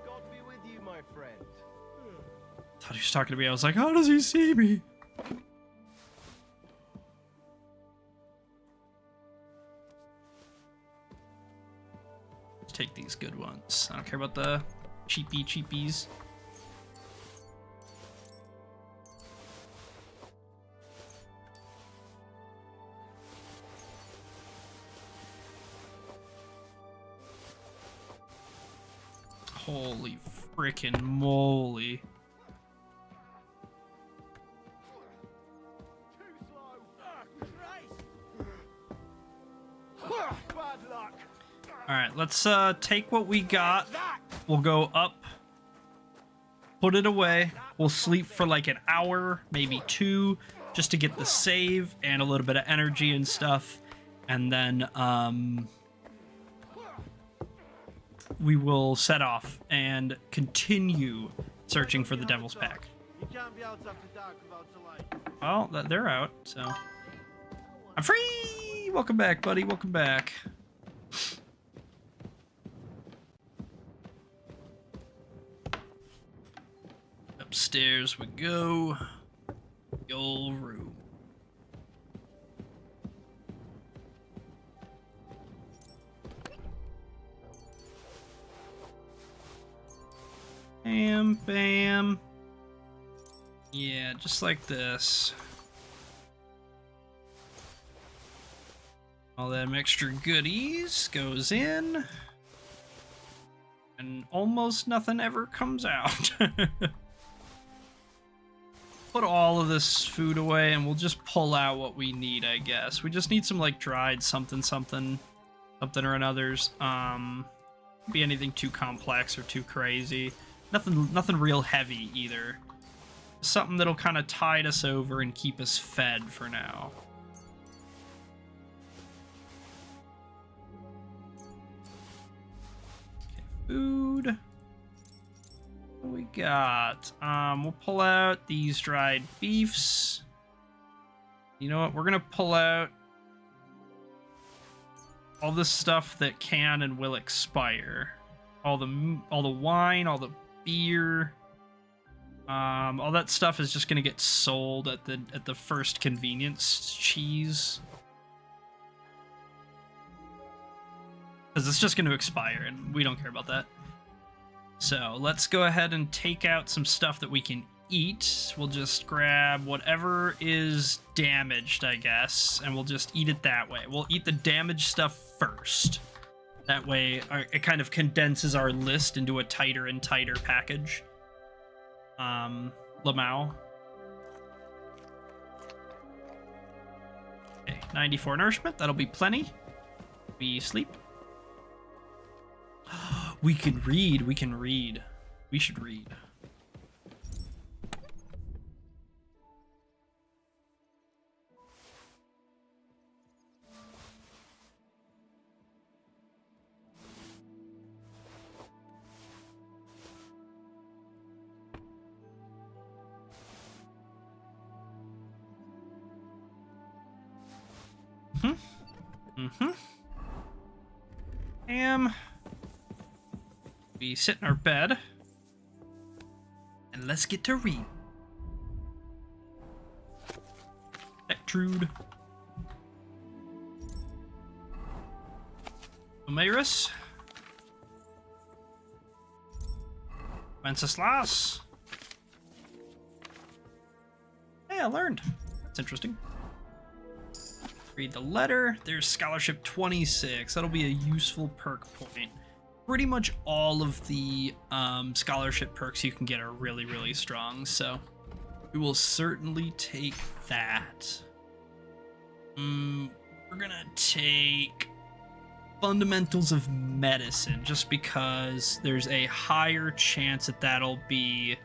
God be with you, my friend. Thought he was talking to me. I was like, how does he see me? Let's take these good ones. I don't care about the cheapies. Holy frickin' moly. Alright, let's take what we got. We'll go up, put it away. We'll sleep for like an hour, maybe 2, just to get the save and a little bit of energy and stuff. And then, we will set off and continue searching for the Devil's Pack. You can't be out after dark without a light. Well, they're out, so... I'm free! Welcome back, buddy. Welcome back. Upstairs we go. The old room. Bam, bam. Yeah, just like this. All them extra goodies goes in. And almost nothing ever comes out. Put all of this food away and we'll just pull out what we need, I guess. We just need some like dried something or another's. Be anything too complex or too crazy. Nothing real heavy either. Something that'll kind of tide us over and keep us fed for now. Okay, food. What we got? We'll pull out these dried beefs. You know what? We're gonna pull out all this stuff that can and will expire. All the wine, all the beer. All that stuff is just gonna get sold at the first convenience cheese. Because it's just gonna expire and we don't care about that. So let's go ahead and take out some stuff that we can eat. We'll just grab whatever is damaged, I guess, and we'll just eat it that way. We'll eat the damaged stuff first. That way it kind of condenses our list into a tighter and tighter package. Lamau. Okay, 94 nourishment, that'll be plenty. We sleep. We can read, we can read. We should read. We sit in our bed and let's get to read. Etrude. Omerus. Wenceslas. Hey, I learned. That's interesting. Read the letter. There's scholarship 26. That'll be a useful perk point. Pretty much all of the scholarship perks you can get are really, really strong, so we will certainly take that. We're gonna take fundamentals of medicine just because there's a higher chance that that'll be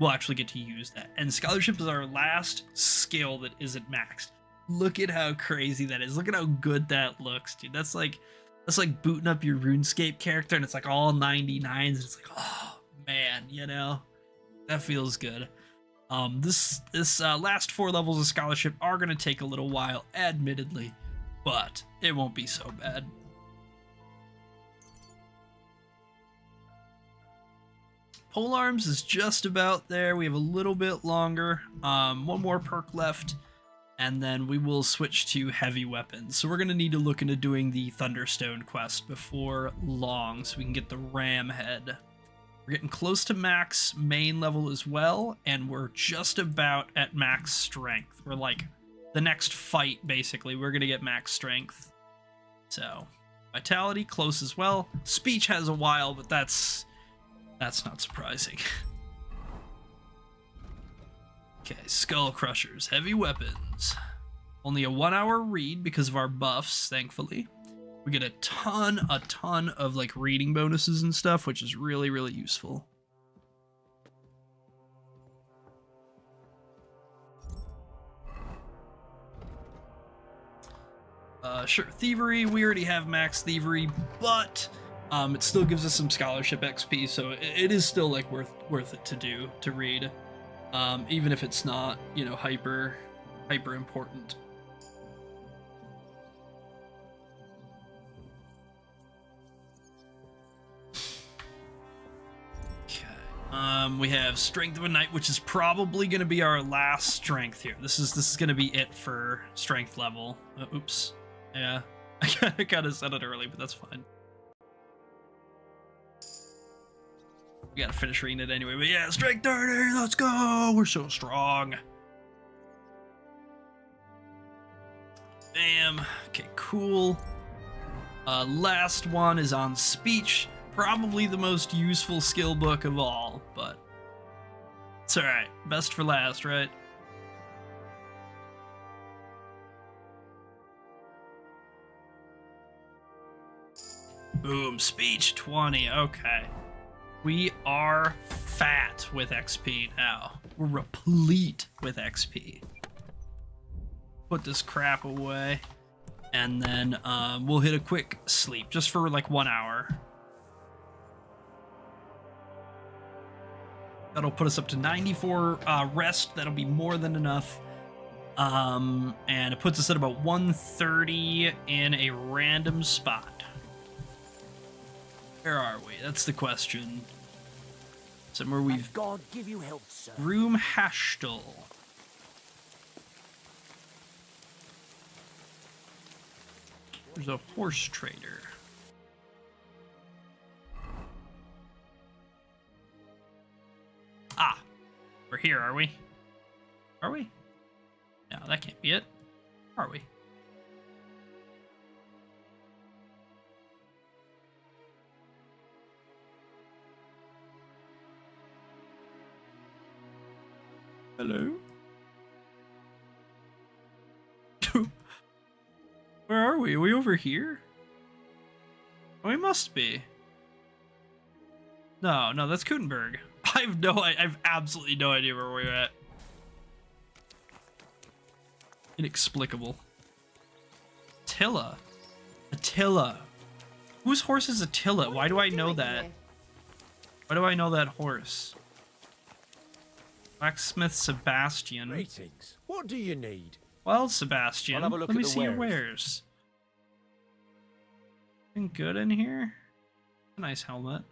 we'll actually get to use that. And scholarship is our last skill that isn't maxed. Look at how crazy that is. Look at how good that looks, dude. That's like booting up your RuneScape character and it's like all 99s and it's like, oh man, you know, that feels good. This last 4 levels of scholarship are going to take a little while, admittedly, but it won't be so bad. Polearms is just about there. We have a little bit longer. One more perk left. And then we will switch to heavy weapons. So we're going to need to look into doing the Thunderstone quest before long so we can get the ram head. We're getting close to max main level as well, and we're just about at max strength. We're like the next fight, basically. We're going to get max strength. So vitality, close as well. Speech has a while, but that's not surprising. Okay, Skull Crushers, heavy weapons. Only a 1-hour read because of our buffs, thankfully. We get a ton of like reading bonuses and stuff, which is really, really useful. Sure, Thievery, we already have max Thievery, but It still gives us some scholarship XP, so it is still like worth it to read, even if it's not, you know, hyper important. We have Strength of a Knight, which is probably going to be our last strength here. This is going to be it for strength level. Oops. Yeah, I kind of said it early, but that's fine. We gotta finish reading it anyway. But yeah, Strength 30, let's go! We're so strong. Bam. Okay, cool. Last one is on speech. Probably the most useful skill book of all, but it's alright. Best for last, right? Boom. Speech 20. Okay. We are fat with XP now. We're replete with XP. Put this crap away. And then we'll hit a quick sleep, just for like 1 hour. That'll put us up to 94 rest. That'll be more than enough. And it puts us at about 130 in a random spot. Where are we? That's the question. Somewhere we've... God give you health, sir. Room Hashtel. There's a horse trader. Ah, we're here, are we? Are we? No, that can't be it. Are we? Hello? Where are we? Are we over here? Oh, we must be. No, that's Kuttenberg. I've absolutely no idea where we're at. Inexplicable. Attila. Whose horse is Attila? Why do I know that? Why do I know that horse? Blacksmith Sebastian. Greetings. What do you need? Well, Sebastian, I'll have a look let at me the see your wares. wares. Anything good in here? A nice helmet.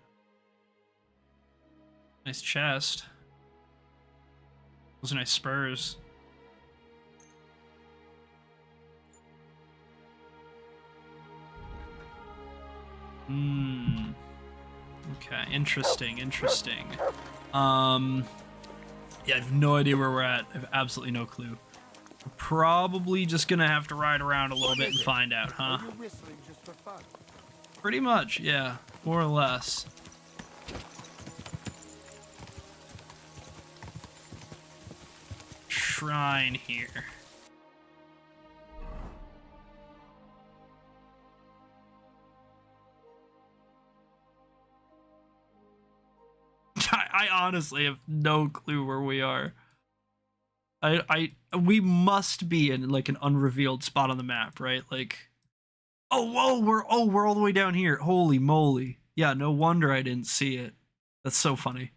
Nice chest. Those are nice spurs. Okay, interesting. Yeah, I have no idea where we're at. I have absolutely no clue. We're probably just gonna have to ride around a little bit and find out, huh? Pretty much, yeah. More or less. Shrine here. I honestly have no clue where we are. We must be in like an unrevealed spot on the map, right? Like, whoa, we're all the way down here. Holy moly. Yeah, no wonder I didn't see it. That's so funny.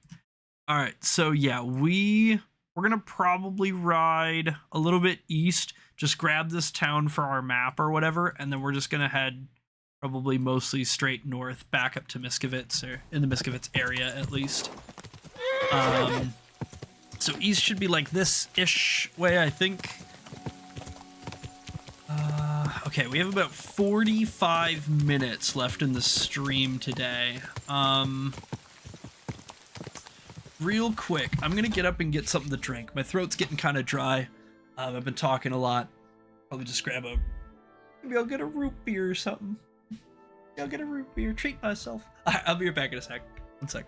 All right, so yeah, we're gonna probably ride a little bit east, just grab this town for our map or whatever, and then we're just gonna head probably mostly straight north, back up to Miskovitz, or in the Miskovitz area at least. So east should be like this-ish way, I think. Okay, we have about 45 minutes left in the stream today. Real quick, I'm gonna get up and get something to drink. My throat's getting kind of dry. I've been talking a lot. Probably just grab maybe I'll get a root beer or something. I'll get a root beer, treat myself. I'll be right back in a sec. 1 sec.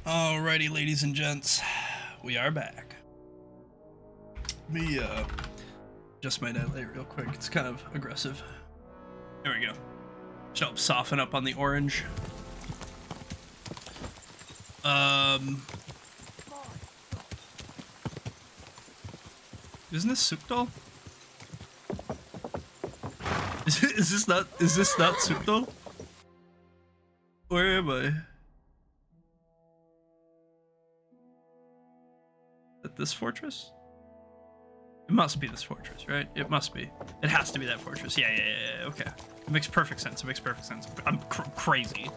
Alrighty, ladies and gents, we are back. Let me adjust my nightlight real quick. It's kind of aggressive. There we go. Should help soften up on the orange. Isn't this Sukdal? Is this not Sukdal? Where am I? At this fortress? It must be this fortress, right? It must be. It has to be that fortress. Yeah, okay. It makes perfect sense. It makes perfect sense. I'm crazy.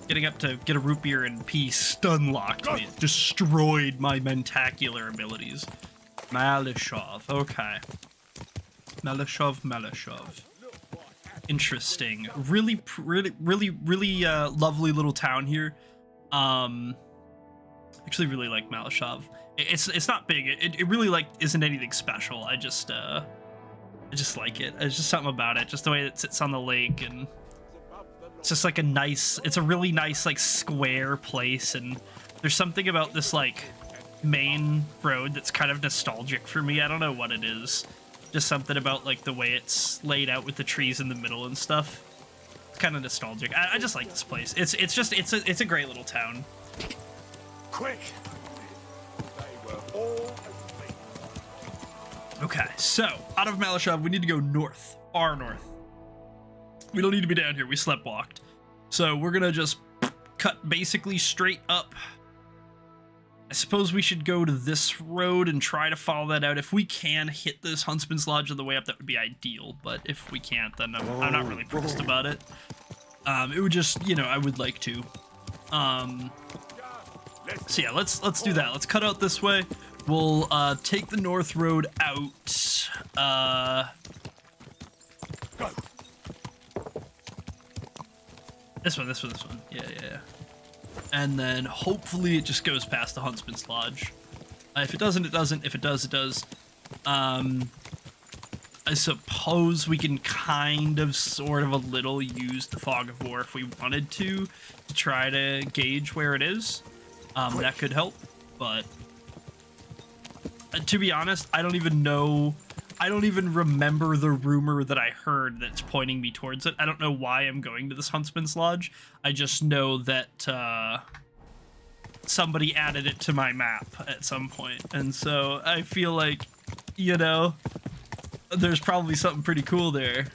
Getting up to get a root beer and pee stun locked me. It destroyed my mentacular abilities. Malishov. Okay. Malishov. Interesting. Really lovely little town here. Actually really like Malishov. It's not big. It really like isn't anything special. I just like it. It's just something about it. Just the way it sits on the lake, and it's just like it's a really nice like square place, and there's something about this like main road that's kind of nostalgic for me. I don't know what it is. Just something about like the way it's laid out with the trees in the middle and stuff. It's kind of nostalgic. I just like this place. It's a great little town. Quick! Okay, so out of Malishov, we need to go north, far north. We don't need to be down here. We sleptwalked, so we're gonna just cut basically straight up. I suppose we should go to this road and try to follow that out. If we can hit this Huntsman's Lodge on the way up, that would be ideal. But if we can't, then I'm not really pressed about it. It would just, I would like to. So yeah, let's do that. Let's cut out this way. We'll take the north road out. This one. Yeah. And then hopefully it just goes past the Huntsman's Lodge. If it doesn't, it doesn't. If it does, it does. I suppose we can kind of, sort of, a little use the Fog of War if we wanted to try to gauge where it is. That could help, but to be honest, I don't even remember the rumor that I heard that's pointing me towards it. I don't know why I'm going to this Huntsman's Lodge. I just know that somebody added it to my map at some point, and so I feel like, there's probably something pretty cool there.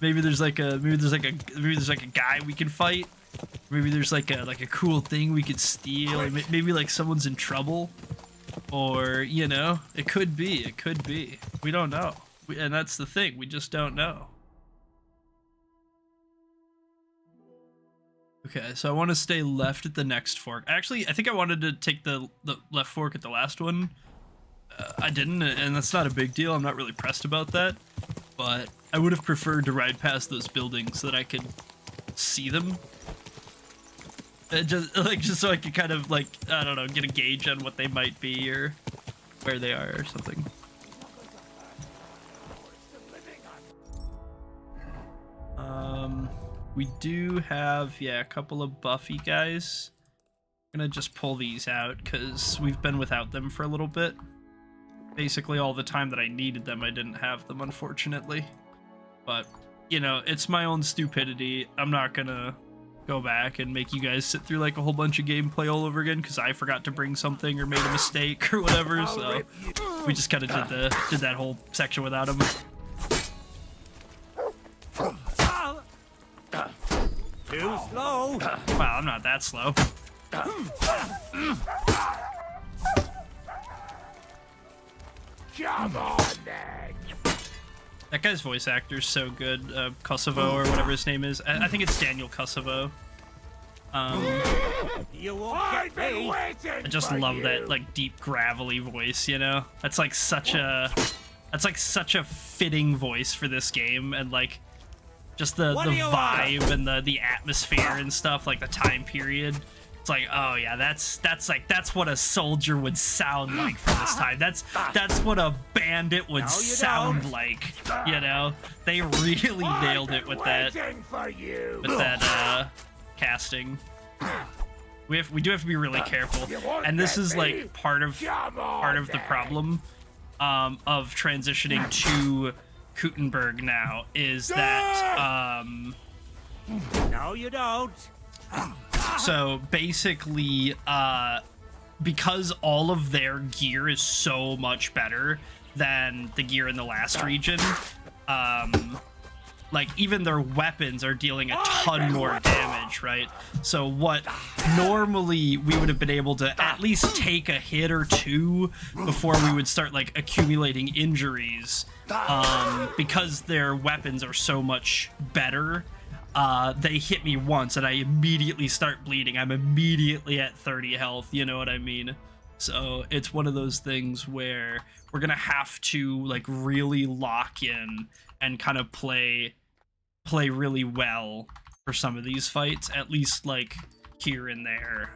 Maybe there's like a guy we can fight. Maybe there's like a cool thing we could steal. Maybe like someone's in trouble. Or, it could be. We don't know. And that's the thing. We just don't know. Okay, so I want to stay left at the next fork. Actually, I think I wanted to take the left fork at the last one. I didn't, and that's not a big deal. I'm not really pressed about that. But I would have preferred to ride past those buildings so that I could see them. Just so I could kind of, I don't know, get a gauge on what they might be or where they are or something. We do have, a couple of Buffy guys. I'm gonna just pull these out because we've been without them for a little bit. Basically all the time that I needed them, I didn't have them, unfortunately. But, it's my own stupidity. I'm not gonna go back and make you guys sit through like a whole bunch of gameplay all over again because I forgot to bring something or made a mistake or whatever, so we just kind of did that whole section without him. Too slow. Wow, I'm not that slow. Come on, then. That guy's voice actor's so good. Kosovo or whatever his name is. I think it's Daniel Kosovo. You won't get me. I just love that deep gravelly voice, That's like such a fitting voice for this game, and just the vibe and the atmosphere and stuff, like the time period. It's like, oh yeah, that's what a soldier would sound like for this time. That's what a bandit would sound like, They really nailed it with that casting. we do have to be really careful, and this is like part of the problem of transitioning to Kuttenberg now is that No, you don't. so basically because all of their gear is so much better than the gear in the last region, like even their weapons are dealing a ton more damage, right? So what normally we would have been able to at least take a hit or two before we would start like accumulating injuries, because their weapons are so much better, they hit me once and I immediately start bleeding. I'm immediately at 30 health, you know what I mean? So it's one of those things where we're gonna have to like really lock in and kind of play really well for some of these fights, at least like here and there.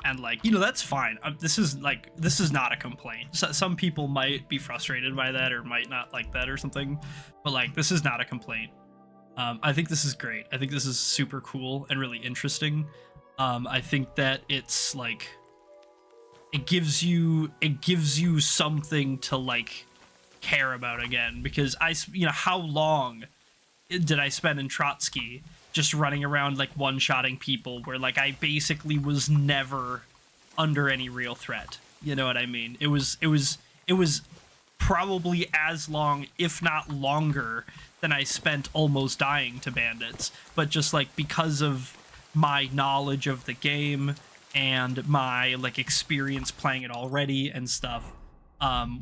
And like, you know, that's fine. This is not a complaint. Some people might be frustrated by that or might not like that or something, but like, this is not a complaint. I think this is great. I think this is super cool and really interesting. I think that it's like, it gives you something to like care about again, because how long did I spend in Trotsky just running around like one-shotting people where like I basically was never under any real threat, you know what I mean? It was probably as long, if not longer, than I spent almost dying to bandits, but just like because of my knowledge of the game and my like experience playing it already and stuff,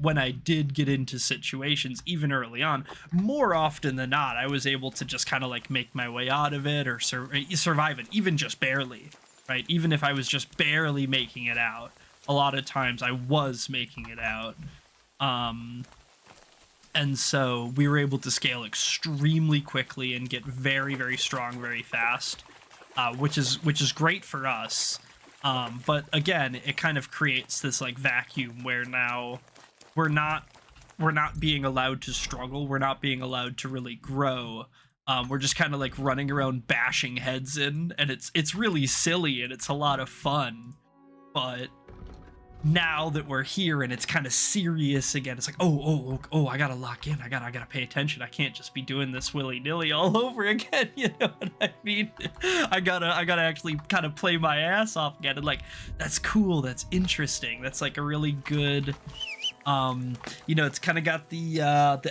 when I did get into situations, even early on, more often than not, I was able to just kind of like make my way out of it or survive it, even just barely, right? Even if I was just barely making it out, a lot of times I was making it out. And so we were able to scale extremely quickly and get very, very strong very fast, which is great for us. But again, it kind of creates this like vacuum where now we're not being allowed to struggle. We're not being allowed to really grow. We're just kind of like running around bashing heads in, and it's really silly and it's a lot of fun. But now that we're here and it's kind of serious again, it's like, oh, I gotta lock in. I gotta pay attention. I can't just be doing this willy-nilly all over again. You know what I mean? I gotta actually kind of play my ass off again. And like, that's cool. That's interesting. That's like a really good, you know, it's kind of got the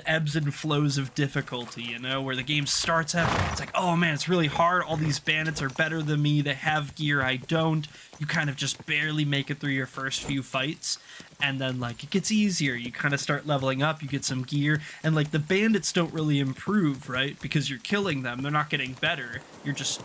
ebbs and flows of difficulty, you know, where the game starts out, it's like, oh man, it's really hard. All these bandits are better than me. They have gear I don't. You kind of just barely make it through your first few fights, and then like it gets easier. You kind of start leveling up, you get some gear, and like the bandits don't really improve, right? Because you're killing them. They're not getting better. You're just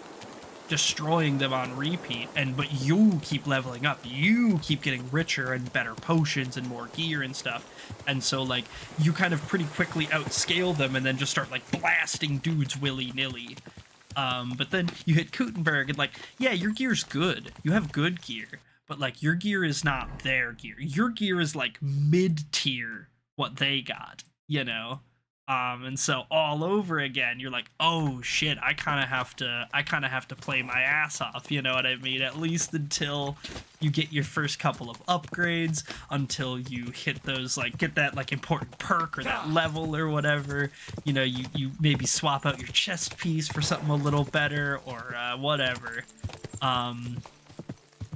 destroying them on repeat, but you keep leveling up. You keep getting richer and better potions and more gear and stuff. And so like you kind of pretty quickly outscale them and then just start like blasting dudes willy-nilly. But then you hit Kuttenberg and like, yeah, your gear's good. You have good gear, but like your gear is not their gear. Your gear is like mid-tier what they got, you know? And so all over again, you're like, oh shit, I kind of have to play my ass off, you know what I mean? At least until you get your first couple of upgrades, until you hit those, like, get that like important perk or that level or whatever. You know, you maybe swap out your chest piece for something a little better or whatever.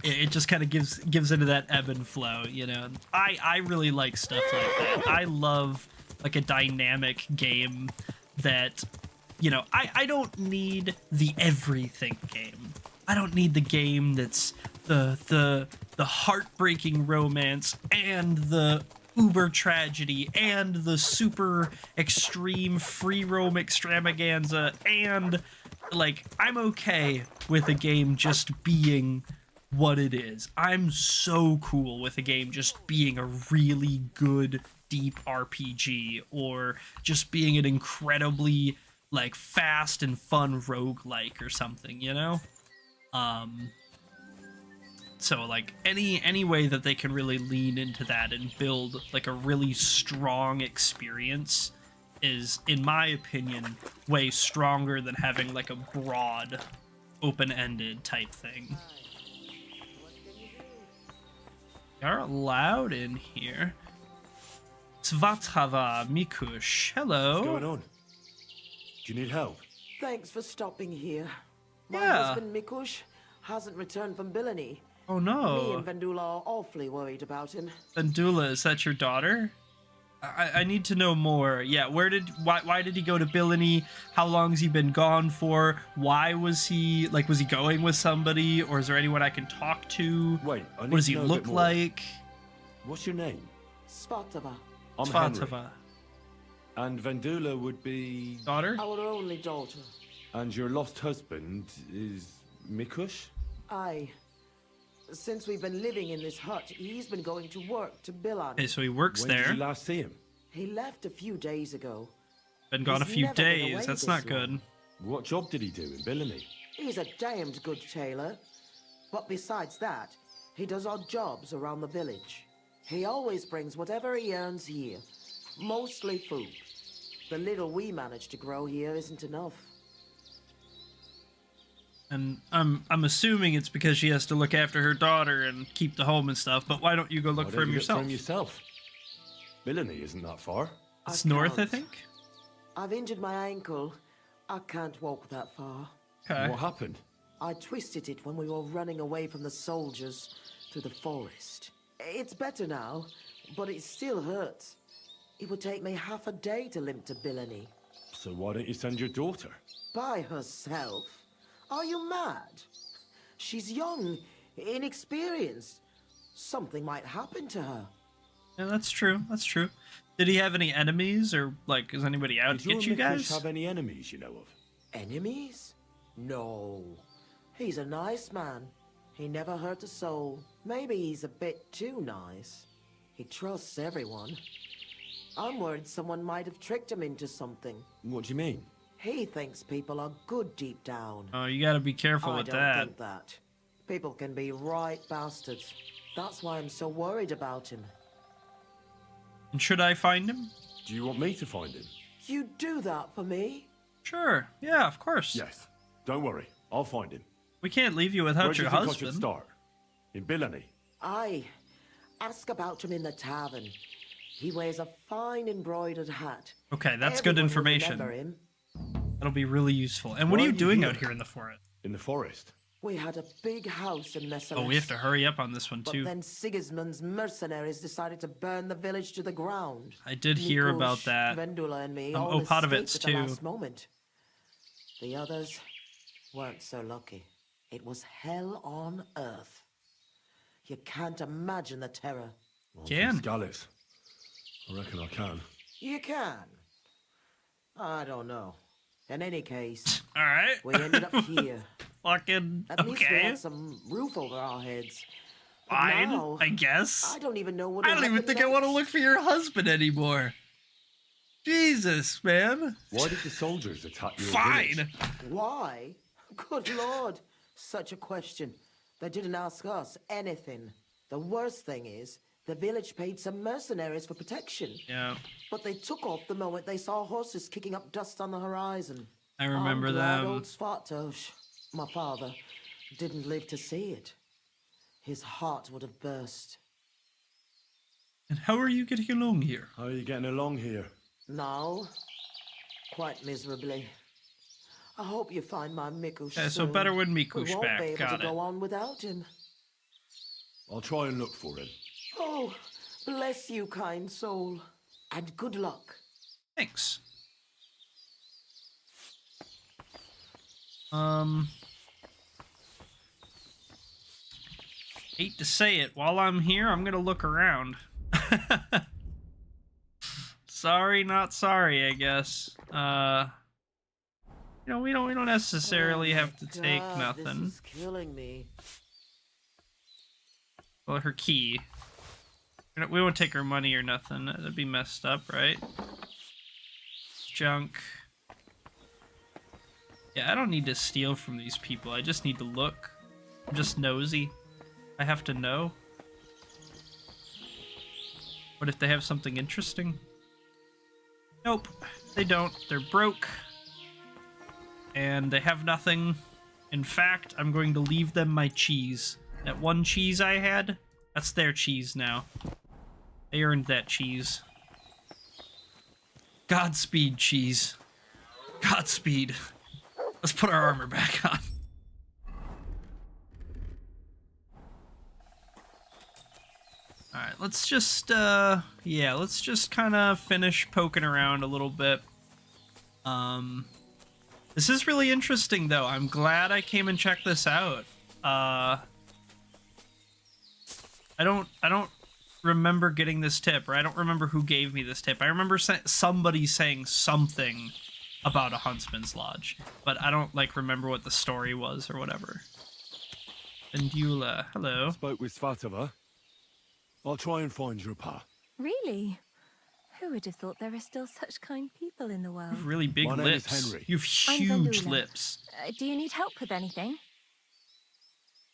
It just kind of gives into that ebb and flow, you know? I really like stuff like that. I love like a dynamic game that, you know, I don't need the everything game. I don't need the game that's the heartbreaking romance and the uber tragedy and the super extreme free roam extravaganza, and like I'm okay with a game just being what it is. I'm so cool with a game just being a really good deep RPG, or just being an incredibly like fast and fun roguelike or something, you know? So like any way that they can really lean into that and build like a really strong experience is, in my opinion, way stronger than having like a broad open-ended type thing. We are allowed in here. Svatava Mikush, hello. What's going on? Do you need help? Thanks for stopping here. My Yeah. husband Mikush hasn't returned from Billany. Oh no. Me and Vendula are awfully worried about him. Vendula, is that your daughter? I need to know more. Yeah, why did he go to Billany? How long has he been gone for? Why was he going with somebody, or is there anyone I can talk to? Wait, I need what does to he know a look bit more. like? What's your name? Svatava. I'm Henry. Svatava. And Vendula would be... Daughter? Our only daughter. And your lost husband is Mikush? Aye. Since we've been living in this hut, he's been going to work to Billany. Okay, so he works When there. did you last see him? He left a few days ago. Been gone a He's few never been away days. That's this not long. good. What job did he do in Billany? He's a damned good tailor. But besides that, he does odd jobs around the village. He always brings whatever he earns here. Mostly food. The little we manage to grow here isn't enough. And I'm assuming it's because she has to look after her daughter and keep the home and stuff. But why don't you go look Why for don't him you look for yourself? Billany isn't that far. It's I north, I can't. think. I've injured my ankle. I can't walk that far. Okay. What happened? I twisted it when we were running away from the soldiers through the forest. It's better now, but it still hurts. It would take me half a day to limp to Billany. So why don't you send your daughter? By herself? Are you mad? She's young, inexperienced. Something might happen to her. Yeah, that's true. That's true. Did he have any enemies, or like, is anybody out to Did get you Mikush guys? have any enemies you know of? Enemies? No. He's a nice man. He never hurt a soul. Maybe he's a bit too nice. He trusts everyone. I'm worried someone might have tricked him into something. What do you mean? He thinks people are good deep down. Oh, you gotta be careful I with don't that. think that. People can be right bastards. That's why I'm so worried about him. And should I find him? Do you want me to find him? You'd do that for me? Sure. Yeah, of course. Yes. Don't worry. I'll find him. We can't leave you without Where do your you think I should husband. start? In Billany? Aye. Ask about him in the tavern. He wears a fine embroidered hat. Okay, that's good Everyone will information. remember him. That'll be really useful. And what Why are you are you doing here? out here in the forest? In the forest? We had a big house in Messalus. Oh, we have to hurry up on this one But too. then Sigismund's mercenaries decided to burn the village to the ground. I did hear about Mikush, that. Vendula and me Some all Opatovits, escaped at the too. last moment. The others weren't so lucky. It was hell on earth. You can't imagine the terror. Can. Scallis. I reckon I can. You can. I don't know. In any case, All right. we ended up here. Fucking At least we okay. had some roof over our heads. But Fine, now, I guess. I don't even know what. I don't even think I want to look for your husband anymore. Jesus, man. Why did the soldiers attack your Fine. village? Why? Good Lord, such a question. They didn't ask us anything. The worst thing is, the village paid some mercenaries for protection. Yeah, But they took off the moment they saw horses kicking up dust on the horizon. I remember I'm glad them. old Svartosh, my father, didn't live to see it. His heart would have burst. And how are you getting along here? How are you getting along here? Now, quite miserably. I hope you find my Mikush Yeah, so soon. better when We Mikush won't back. be able Got to it. go on without him. I'll try and look for him. Oh, bless you, kind soul. And good luck. Thanks. Hate to say it, while I'm here, I'm gonna look around. Sorry, not sorry, I guess. You know, we don't necessarily have to take God, nothing. This is killing me. Well, her key. We won't take her money or nothing. That'd be messed up, right? Junk. Yeah, I don't need to steal from these people. I just need to look. I'm just nosy. I have to know. What if they have something interesting? Nope, they don't. They're broke. And they have nothing. In fact, I'm going to leave them my cheese. That one cheese I had, that's their cheese now. They earned that cheese. Godspeed, cheese. Godspeed. Let's put our armor back on. Alright, let's just, yeah, let's just kind of finish poking around a little bit. This is really interesting, though. I'm glad I came and checked this out. I don't remember getting this tip, or I don't remember who gave me this tip. I remember somebody saying something about a huntsman's lodge, but I don't, like, remember what the story was or whatever. Vendula, hello. Spoke with Svatova. I'll try and find your pa. Really? Who would have thought there are still such kind people in the world? You have really big My name lips. is Henry. You have huge Vendula. lips. Do you need help with anything?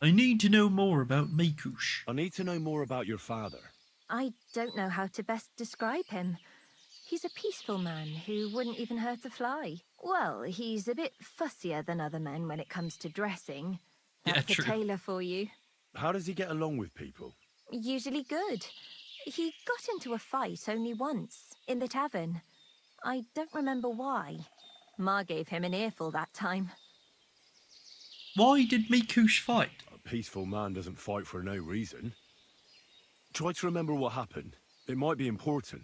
I need to know more about Mikush. I need to know more about your father. I don't know how to best describe him. He's a peaceful man who wouldn't even hurt a fly. Well, he's a bit fussier than other men when it comes to dressing. That's Yeah, the true. tailor for you. How does he get along with people? Usually good. He got into a fight only once, in the tavern. I don't remember why. Ma gave him an earful that time. Why did Mikush fight? A peaceful man doesn't fight for no reason. Try to remember what happened. It might be important.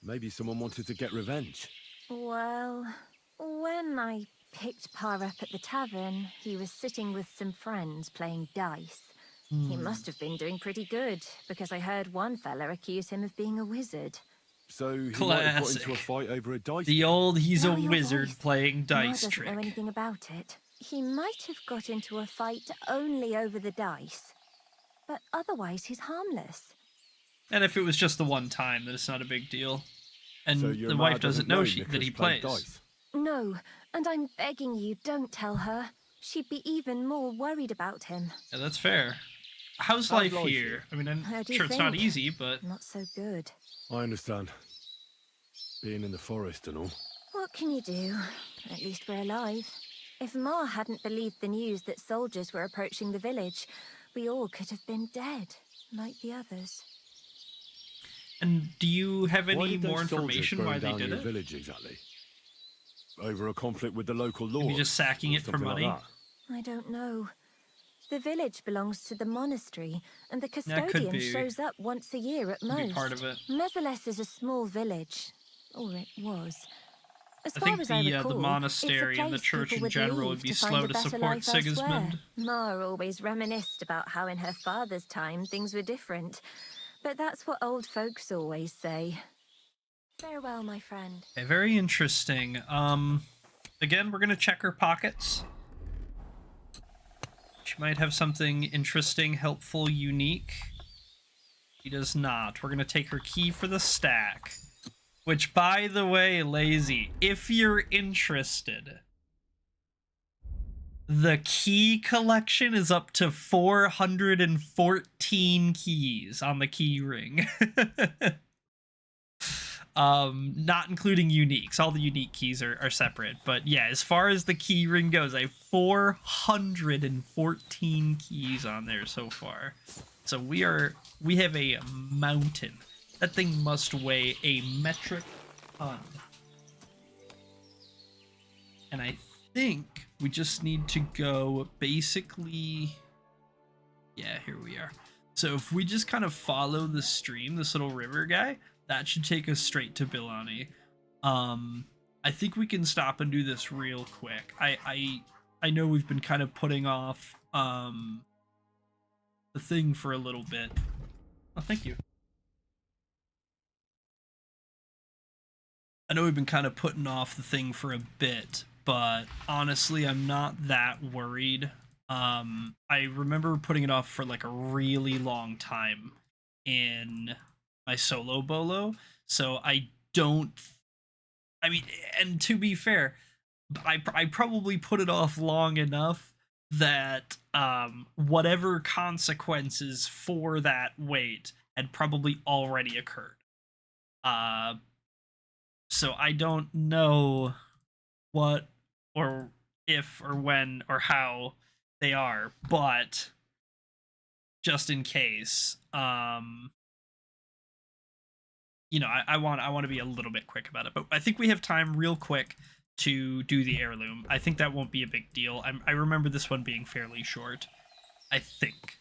Maybe someone wanted to get revenge. Well, when I picked Pa up at the tavern, he was sitting with some friends playing dice. He must have been doing pretty good, because I heard one fella accuse him of being a wizard. So he might have got Classic. into a fight over a dice. The old he's a Now your wizard voice. playing Ma dice doesn't trick. know anything about it. He might have got into a fight only over the dice, but otherwise he's harmless. And if it was just the one time, then it's not a big deal. And So your the ma wife doesn't know that Nicholas he played plays. dice. No, and I'm begging you, don't tell her. She'd be even more worried about him. Yeah, that's fair. How's life here? I mean, I'm How do you sure it's not think? easy, but... Not so good. I understand. Being in the forest and all. What can you do? At least we're alive. If Ma hadn't believed the news that soldiers were approaching the village, we all could have been dead, like the others. And do you have Why any did those more soldiers information burn why they down did your it? village exactly? Over a conflict with the local law? Maybe just sacking it for money? I don't know. The village belongs to the monastery, and the That could custodian be- shows up once a year at could be most. part of it. Mezeles is a small village, or it was. As I far think as I the recall, monastery it's a and the place church people in would general leave would be find slow a to better support life elsewhere. Sigismund. Ma always reminisced about how in her father's time things were different, but that's what old folks always say. Farewell, my friend. Okay, very interesting. Again, we're gonna check her pockets. She might have something interesting, helpful, unique. She does not. We're gonna take her key for the stack. Which, by the way, Lazy, if you're interested, the key collection is up to 414 keys on the key ring. Not including uniques. All the unique keys are separate. But yeah, as far as the key ring goes, I have 414 keys on there so far. So we have a mountain. That thing must weigh a metric ton. And I think we just need to go basically... Yeah, here we are. So if we just kind of follow the stream, this little river guy, that should take us straight to Bilani. I think we can stop and do this real quick. I know we've been kind of putting off the thing for a little bit. Oh, thank you. I know we've been kind of putting off the thing for a bit, but honestly, I'm not that worried. I remember putting it off for like a really long time in my solo bolo, so I mean, and to be fair, I probably put it off long enough that whatever consequences for that wait had probably already occurred. So I don't know what or if or when or how they are, but just in case, you know, I want to be a little bit quick about it. But I think we have time real quick to do the heirloom. I think that won't be a big deal. I remember this one being fairly short, I think.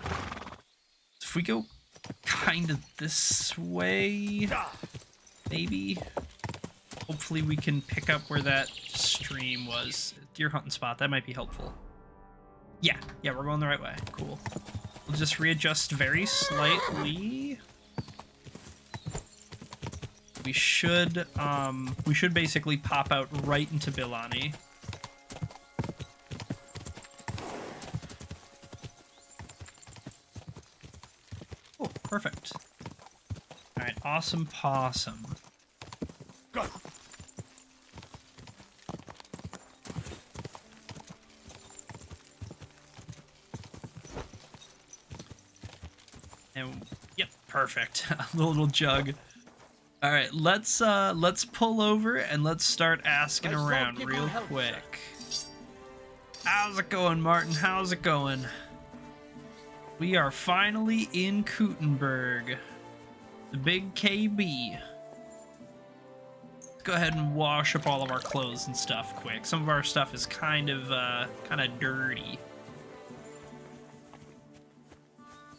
If we go kind of this way, maybe. Hopefully we can pick up where that stream was. Deer hunting spot, that might be helpful. Yeah, we're going the right way. Cool. We'll just readjust very slightly. We should basically pop out right into Bilani. Oh, perfect. Alright, awesome possum. Go. And yep, perfect. A little jug. All right, let's pull over and let's start asking around real quick. How's it going, Martin? How's it going? We are finally in Kuttenberg, the big KB. Let's go ahead and wash up all of our clothes and stuff quick. Some of our stuff is kind of dirty.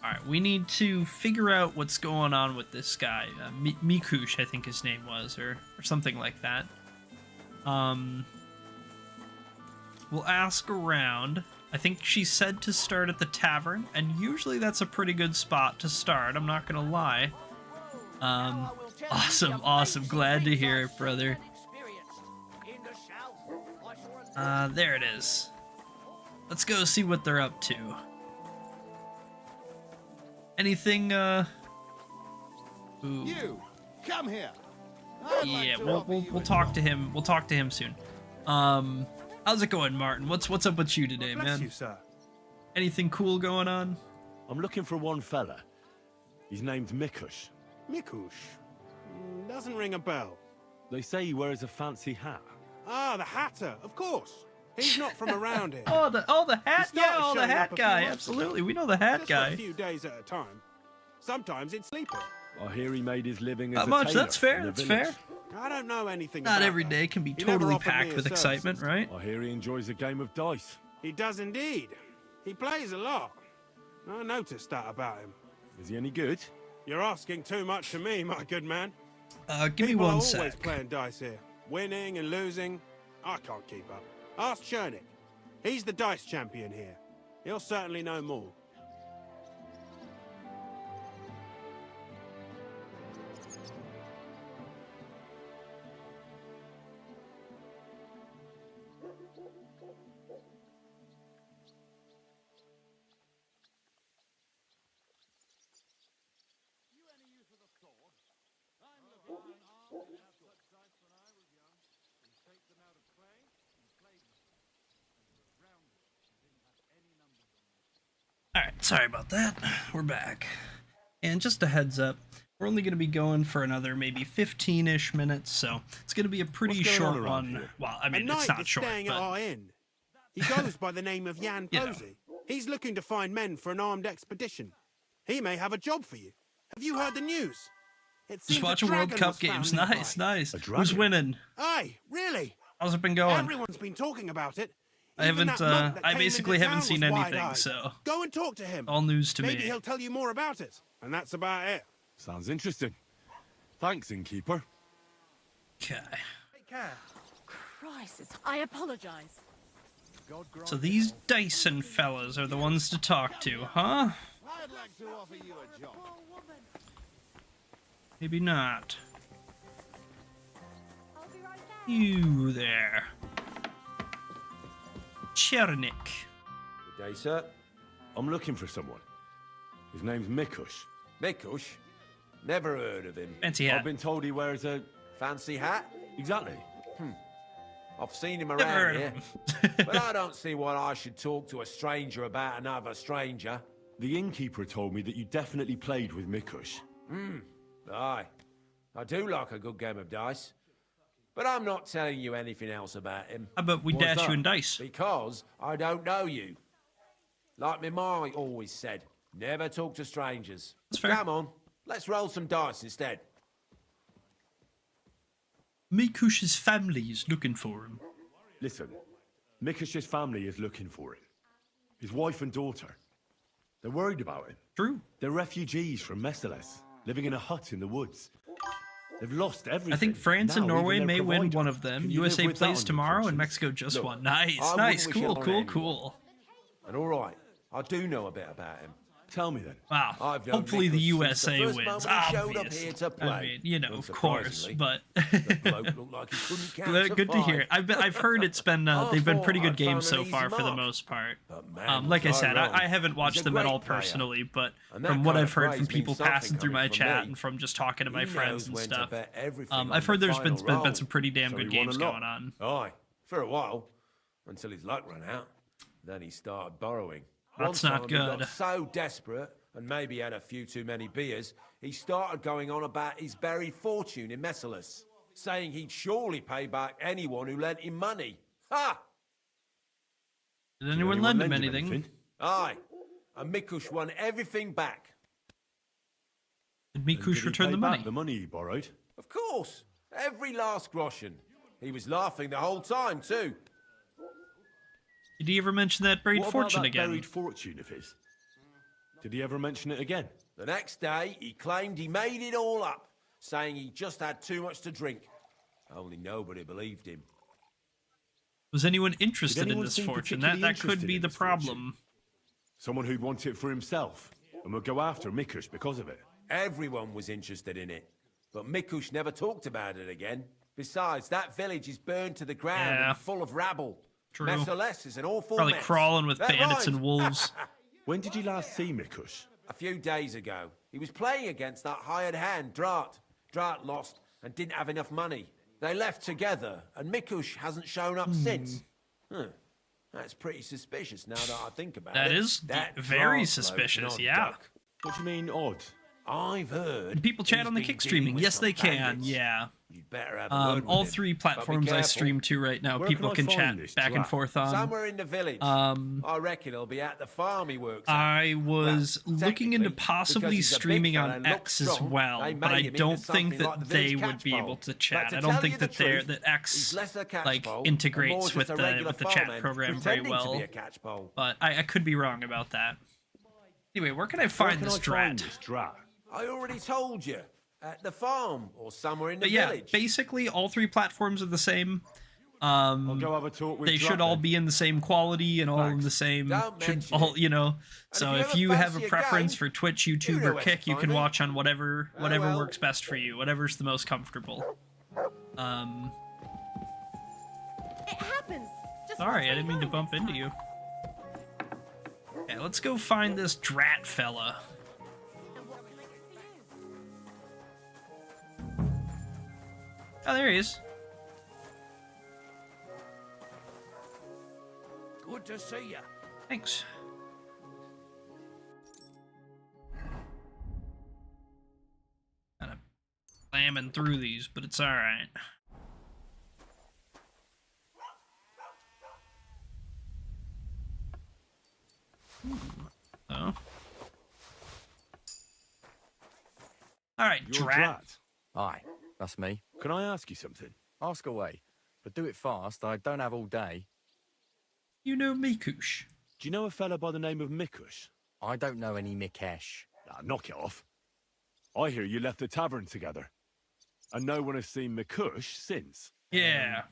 Alright, we need to figure out what's going on with this guy. Mikush, I think his name was, or something like that. We'll ask around. I think she said to start at the tavern, and usually that's a pretty good spot to start, I'm not gonna lie. Awesome. Glad to hear it, brother. There it is. Let's go see what they're up to. Anything, Ooh. You, come here. Yeah, we'll talk to him. We'll talk to him soon. How's it going, Martin? What's up with you today, man? Bless you, sir. Anything cool going on? I'm looking for one fella. His name's Mikush. Mikush? Doesn't ring a bell. They say he wears a fancy hat. Ah, the Hatter, of course. He's not from around here. the hat, yeah, the hat guy. Absolutely, we know the hat guy. Just for a few days at a time. Sometimes it's sleeper. I hear he made his living as Not a much. tailor That's fair. in the That's village. fair. I don't know anything Not about every that. day can be He never totally offered me packed his with excitement, services. right? I hear he enjoys a game of dice. He does indeed. He plays a lot. I noticed that about him. Is he any good? You're asking too much to me, my good man. Give me People one are sec. always playing dice here. Winning and losing. I can't keep up. Ask Chernik. He's the dice champion here. He'll certainly know more. Alright, sorry about that. We're back. And just a heads up, we're only going to be going for another maybe 15-ish minutes, so it's going to be a pretty What's going on short around one. here? Well, I A mean, knight it's not is short, staying at but... our inn. He goes by the name of Jan You know. Posey. He's looking to find men for an armed expedition. He may have a job for you. Have you heard the news? It Just seems watching World dragon Cup was found games. nearby. Nice. Who's dragon? winning? Aye, really? How's it been going? Everyone's been talking about it. I Even haven't, that monk that I came basically into haven't town seen was anything, wide-eyed. so... Go and talk to him. All news to Maybe me. he'll tell you more about it. And that's about it. Sounds interesting. Thanks, innkeeper. Okay. Christ, I apologize. So these Dyson fellas are the ones to talk to, huh? I'd like to offer you a job. Maybe not. You there. Chernik. Good day, sir. I'm looking for someone. His name's Mikush. Mikush? Never heard of him. Fancy hat. I've been told he wears a... Fancy hat? Exactly. I've seen him Never around heard of here. him. But I don't see why I should talk to a stranger about another stranger. The innkeeper told me that you definitely played with Mikush. Aye. I do like a good game of dice. But I'm not telling you anything else about him. How about we dash you in dice? Because I don't know you. Like my ma always said, never talk to strangers. That's fair. Come on, let's roll some dice instead. Mikush's family is looking for him. Listen, Mikush's family is looking for him. His wife and daughter. They're worried about him. True. They're refugees from Messeles, living in a hut in the woods. They've lost everything. I think France and Now Norway even their may win provider. one of them. Can you USA live with that plays on your tomorrow and conscience? Mexico just Look, won. Nice, I nice, wouldn't wish cool, it on cool, anyone. cool. And all right, I do know a bit about him. Tell me then. Wow. I've known Hopefully the Nicholas since the USA first wins. moment he showed up Obvious. here to play. I mean, you know, of course, Unsurprisingly, but the bloke looked like he couldn't count good to five. hear. I've heard it's been they've been pretty good games so easy far for the mark. most part. But man, Like I was said, wrong. I haven't He's watched a them at great all player. personally, but And that from what kind I've of heard praise from people means something passing through my coming from chat me. and from just talking to my He friends knows and when to stuff, bet everything on I've heard the there's been final roll. some pretty damn So good he won games a lot. going on. Aye, for a while, until his luck ran out. Then he started borrowing. That's One not time he got good. so desperate, and maybe had a few too many beers, he started going on about his buried fortune in Messeles, saying he'd surely pay back anyone who lent him money. Ha! Did anyone lend him anything? Aye, and Mikush won everything back. Did And did Mikush he return pay the back money? the money he borrowed? Of course, every last groschen. He was laughing the whole time, too. Did he ever mention that buried What fortune about that again? buried fortune of his? Did he ever mention it again? The next day, he claimed he made it all up, saying he just had too much to drink. Only nobody believed him. Was anyone interested in anyone this seem fortune? particularly That could interested be in the this fortune? problem. Someone who'd want it for himself and would go after Mikush because of it. Everyone was interested in it, but Mikush never talked about it again. Besides, that village is burned to the ground Yeah. and full of rabble. True. Messeles is an awful Probably mess. crawling with That bandits rhymes. and wolves. When did you last see Mikush? A few days ago, he was playing against that hired hand, Drat. Drat lost and didn't have enough money. They left together, and Mikush hasn't shown up since. Huh. That's pretty suspicious now that I think about That it. is That very Drat bloke's suspicious, an odd yeah. duck. What do you mean odd? I've heard. Can people chat he's on the been kick dealing streaming? with Yes, some they can. bandits. Yeah. You'd better have a word with All him. three But be platforms I careful. stream to right now. Where People can I can find chat this back and drat? forth on. Somewhere in the village. I reckon he'll be at the farm he works at. I was Well, looking into technically, possibly because he's a big streaming fella on and looks X as strong, well, they but I made him don't into think something that like the they village would be catch able bowl. to But chat. to I don't tell think you the that truth, that he's X less a catch like bowl and more integrates with just a the regular chat farmhand program very pretending to be well. a catch bowl. But I could be wrong about that. Anyway, where can I find this drat? I already told you. At the farm or somewhere in the But yeah, village. basically all three platforms are the same. I'll go have a talk with They Drat should all then. be in the same quality and all in the same. Don't Should mention all, you know. So if if you you ever have a fancy a preference game, for Twitch, YouTube, know or where to Kick, you find can me. watch on whatever Oh, well. works best for you. Whatever's the most comfortable. It happens. Just Sorry, I didn't mean to bump into you. Okay, let's go find this drat fella. Oh, there he is. Good to see you. Thanks. Kind of slamming through these, but it's alright. Oh. Alright, You're drat. Drat. Aye, that's me. Can I ask you something? Ask away. But do it fast, I don't have all day. You know Mikush. Do you know a fella by the name of Mikush? I don't know any Mikesh. Ah, knock it off. I hear you left the tavern together. And no one has seen Mikush since. Yeah.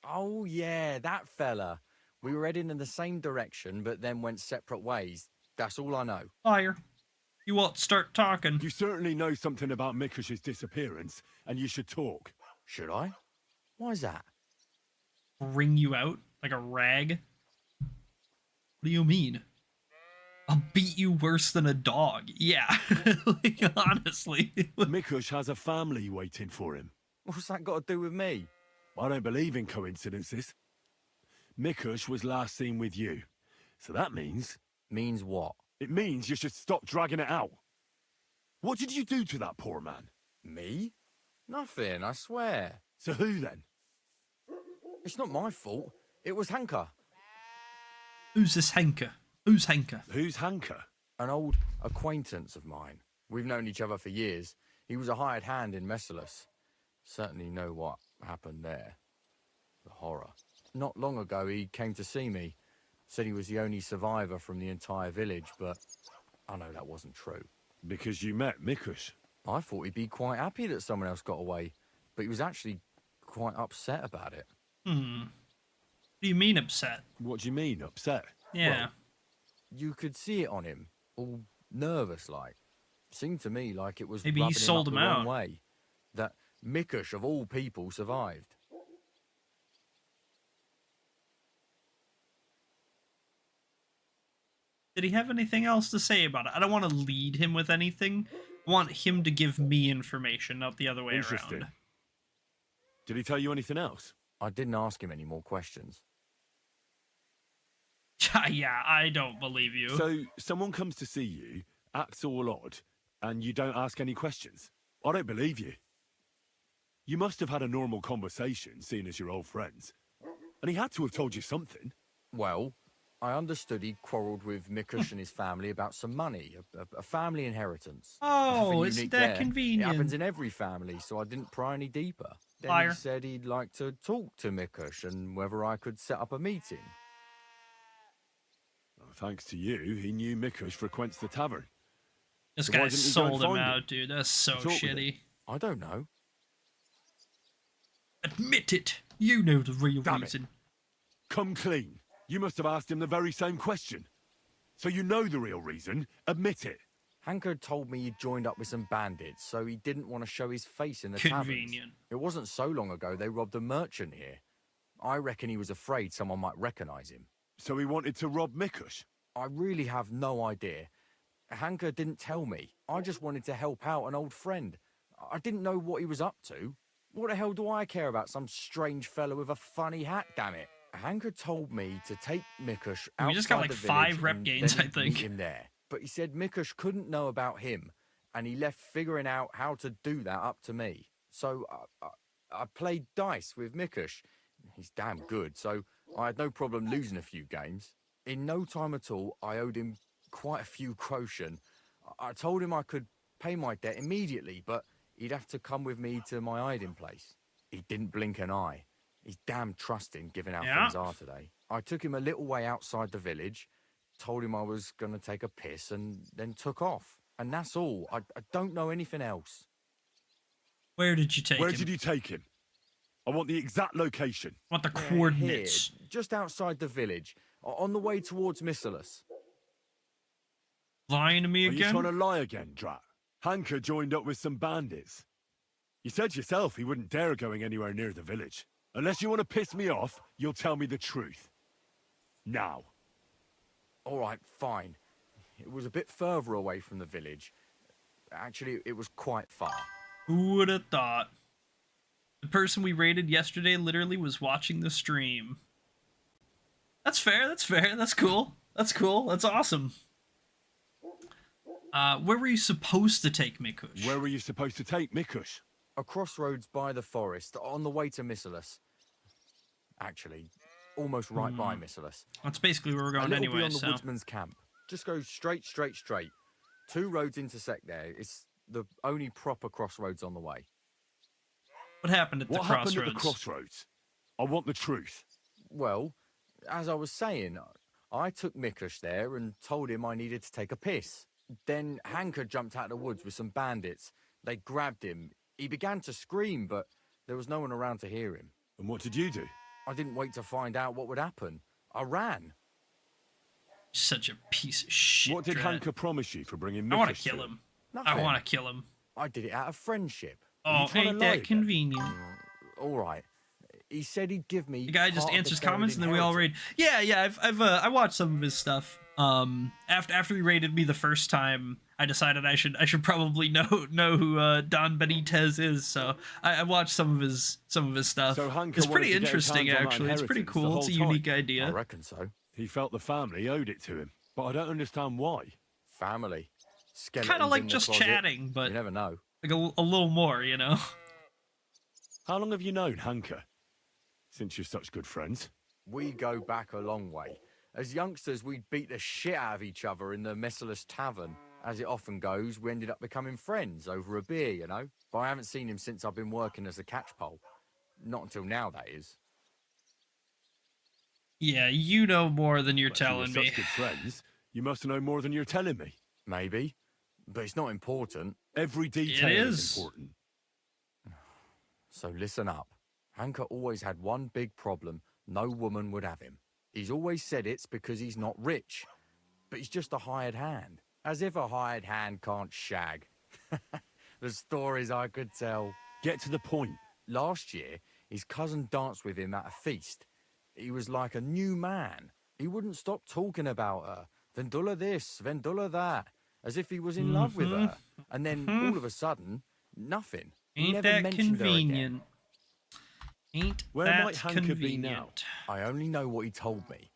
Oh, yeah, that fella. We were heading in the same direction, but then went separate ways. That's all I know. Liar. You want to start talking? You certainly know something about Mikush's disappearance, and you should talk. Should I? Why's that? Wring you out like a rag? What do you mean? I'll beat you worse than a dog. Yeah, like, honestly. Mikush has a family waiting for him. What's that got to do with me? I don't believe in coincidences. Mikush was last seen with you. So that means... Means what? It means you should stop dragging it out. What did you do to that poor man? Me? Nothing, I swear. So who then? It's not my fault. It was Hanker. Who's this Hanker? Who's Hanker? Who's Hanker? An old acquaintance of mine. We've known each other for years. He was a hired hand in Messalus. Certainly know what happened there. The horror. Not long ago, he came to see me. Said he was the only survivor from the entire village, but I know that wasn't true. Because you met Mikush? I thought he'd be quite happy that someone else got away, but he was actually quite upset about it. What do you mean upset? What do you mean, upset? Yeah. Well, you could see it on him, all nervous like. Seemed to me like it was Maybe he rubbing sold him him up the wrong out. way. That Mikush, of all people, survived. Did he have anything else to say about it? I don't want to lead him with anything. I want him to give me information, not the other way Interesting. around. Did he tell you anything else? I didn't ask him any more questions. Yeah, I don't believe you. So, someone comes to see you, acts all odd, and you don't ask any questions? I don't believe you. You must have had a normal conversation, seeing as you're old friends. And he had to have told you something. Well, I understood he quarrelled with Mikush and his family about some money, a family inheritance. Oh, Nothing isn't unique that there. convenient? It happens in every family, so I didn't pry any deeper. Then Liar. he said he'd like to talk to Mikush and whether I could set up a meeting. Well, thanks to you, he knew Mikush frequents the tavern. This So why guy didn't he go and sold him find out, dude. That's so Talk with him. shitty. I don't know. Admit it. You know the real Damn it. reason. Come clean. You must have asked him the very same question. So you know the real reason. Admit it. Hanker told me he'd joined up with some bandits, so he didn't want to show his face in the taverns. Convenient. It wasn't so long ago they robbed a merchant here. I reckon he was afraid someone might recognize him. So he wanted to rob Mikush? I really have no idea. Hanker didn't tell me. I just wanted to help out an old friend. I didn't know what he was up to. What the hell do I care about some strange fellow with a funny hat, damn it? Hanker told me to take Mikush outside We just got like the 5 village rep and gains, then I think. meet him there. But he said Mikush couldn't know about him, and he left figuring out how to do that up to me. So I played dice with Mikush. He's damn good, so I had no problem losing a few games. In no time at all, I owed him quite a few groschen. I told him I could pay my debt immediately, but he'd have to come with me to my hiding place. He didn't blink an eye. He's damn trusting, given how things are today. I took him a little way outside the village, told him I was going to take a piss, and then took off. And that's all. I don't know anything else. Where did you take Where him? did you take him? I want the exact location. I want the Here, coordinates. just outside the village, on the way towards Missalus. Lying to me Are you again? trying to lie again, Drat? Hanker joined up with some bandits. You said yourself he wouldn't dare going anywhere near the village. Unless you want to piss me off, you'll tell me the truth. Now. All right, fine. It was a bit further away from the village. Actually, it was quite far. Who would have thought? The person we raided yesterday literally was watching the stream. That's fair, that's fair, that's cool. That's cool, that's awesome. Where were you supposed to take Mikush? Where were you supposed to take Mikush? A crossroads by the forest, on the way to Missalus. Actually, almost right by Missalus. That's basically where we're going a little anyway, beyond the so... woodsman's camp. Just go straight. 2 roads intersect there. It's the only proper crossroads on the way. What happened at the What crossroads? happened at the crossroads? I want the truth. Well, as I was saying, I took Mikush there and told him I needed to take a piss. Then Hanker jumped out of the woods with some bandits. They grabbed him. He began to scream, but there was no one around to hear him. And what did you do? I didn't wait to find out what would happen. I ran. Such a piece of shit. What did Drat. Hanker promise you for bringing Mikush I want to kill to him. Nothing. I want to kill him. I did it out of friendship. Oh, trying to ain't lie that again? convenient. All right. He said he'd give me. The guy just part of answers the buried comments and then we all raid. inheritance. Yeah, I watched some of his stuff. After he raided me the first time, I decided I should probably know who Don Benitez is. So I watched some of his stuff. So Hanker It's wanted pretty to get his interesting, hands on that actually. It's pretty inheritance the cool. It's a whole unique time? I idea. reckon so. He felt the family owed it to him, but I don't understand why. Family. Kind Skeletons of like in the just closet. chatting, but You never know. like a little more, you know. How long have you known Hanker? since you're such good friends? We go back a long way. As youngsters, we'd beat the shit out of each other in the Merciless Tavern. As it often goes, we ended up becoming friends over a beer, you know? But I haven't seen him since I've been working as a catchpole. Not until now, that is. Yeah, you know more than you're But if you were telling me. such good friends, you must know more than you're telling me. Maybe. But it's not important. Every detail is important. So listen up. Hanker always had one big problem. No woman would have him. He's always said it's because he's not rich. But he's just a hired hand. As if a hired hand can't shag. The stories I could tell. Get to the point. Last year, his cousin danced with him at a feast. He was like a new man. He wouldn't stop talking about her. Vendula this, Vendula that. As if he was in love with her. And then, all of a sudden, nothing. He Ain't never that mentioned her convenient? again. Ain't Where that might Hanker convenient? be now? I only know what he told me.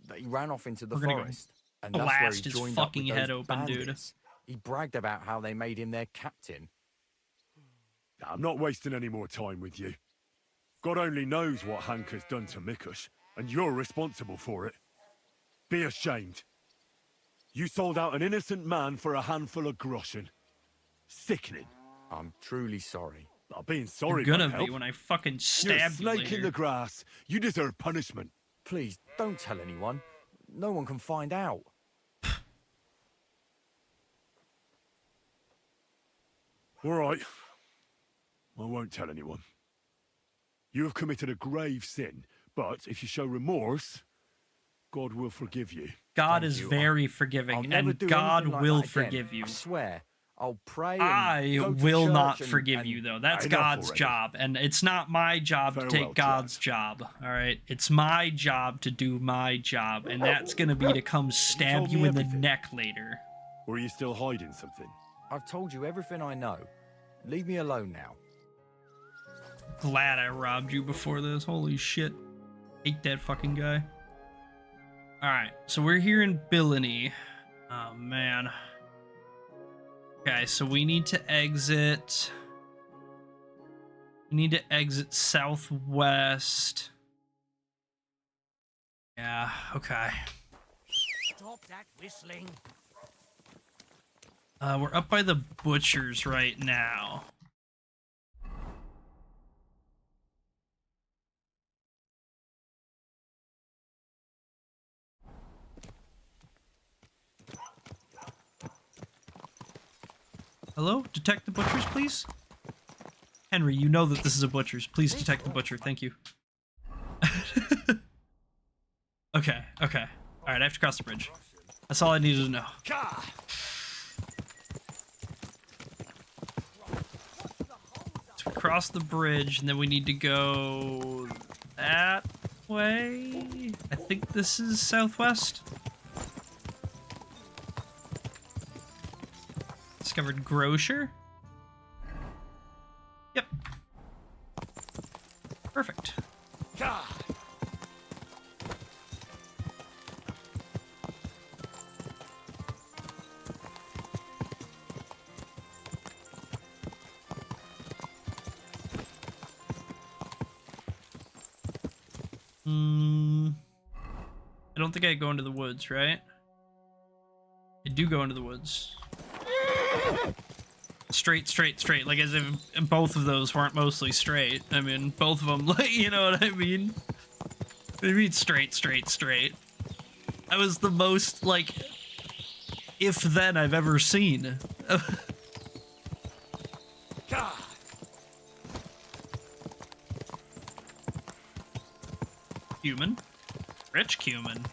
That he ran off into the We're gonna go forest. And that's where blast he his joined fucking up with head those open, dude. bandits. He bragged about how they made him their captain. I'm not wasting any more time with you. God only knows what Hanker's done to Mikush, and you're responsible for it. Be ashamed. You sold out an innocent man for a handful of groschen. Sickening. I'm truly sorry. Not being sorry You're gonna won't be help. when I fucking You're a stab you snake in later. the grass. You deserve punishment. Please, don't tell anyone. No one can find out. All right. I won't tell anyone. You have committed a grave sin, but if you show remorse, God will forgive you. God Thank is you. very I'll forgiving, never and do God anything like will that again. forgive you. I swear. I'll pray and I go to will church not and- forgive and- you, though. That's Enough God's already. job, and it's not my job to Farewell, take God's job, all right? It's my job to do my job, and that's going to be to come stab told you me in the everything. neck later. Or are you still hiding something? I've told you everything I know. Leave me alone now. Glad I robbed you before this. Holy shit. Hate that fucking guy. Alright, so we're here in Billany. Oh, man. Okay, so we need to exit... We need to exit southwest. Yeah, okay. Stop that whistling. We're up by the butchers right now. Hello? Detect the butchers, please? Henry, you know that this is a butcher's. Please detect the butcher. Thank you. Okay, okay. Alright, I have to cross the bridge. That's all I needed to know. So we cross the bridge, and then we need to go that way. I think this is southwest. Discovered grocer. Yep. Perfect. I don't think I go into the woods, right? I do go into the woods. Straight, straight, straight. Like, as if both of those weren't mostly straight. I mean, both of them, like, you know what I mean? I mean, straight, straight, straight. That was the most, like, if-then I've ever seen. Human. Rich Cumin.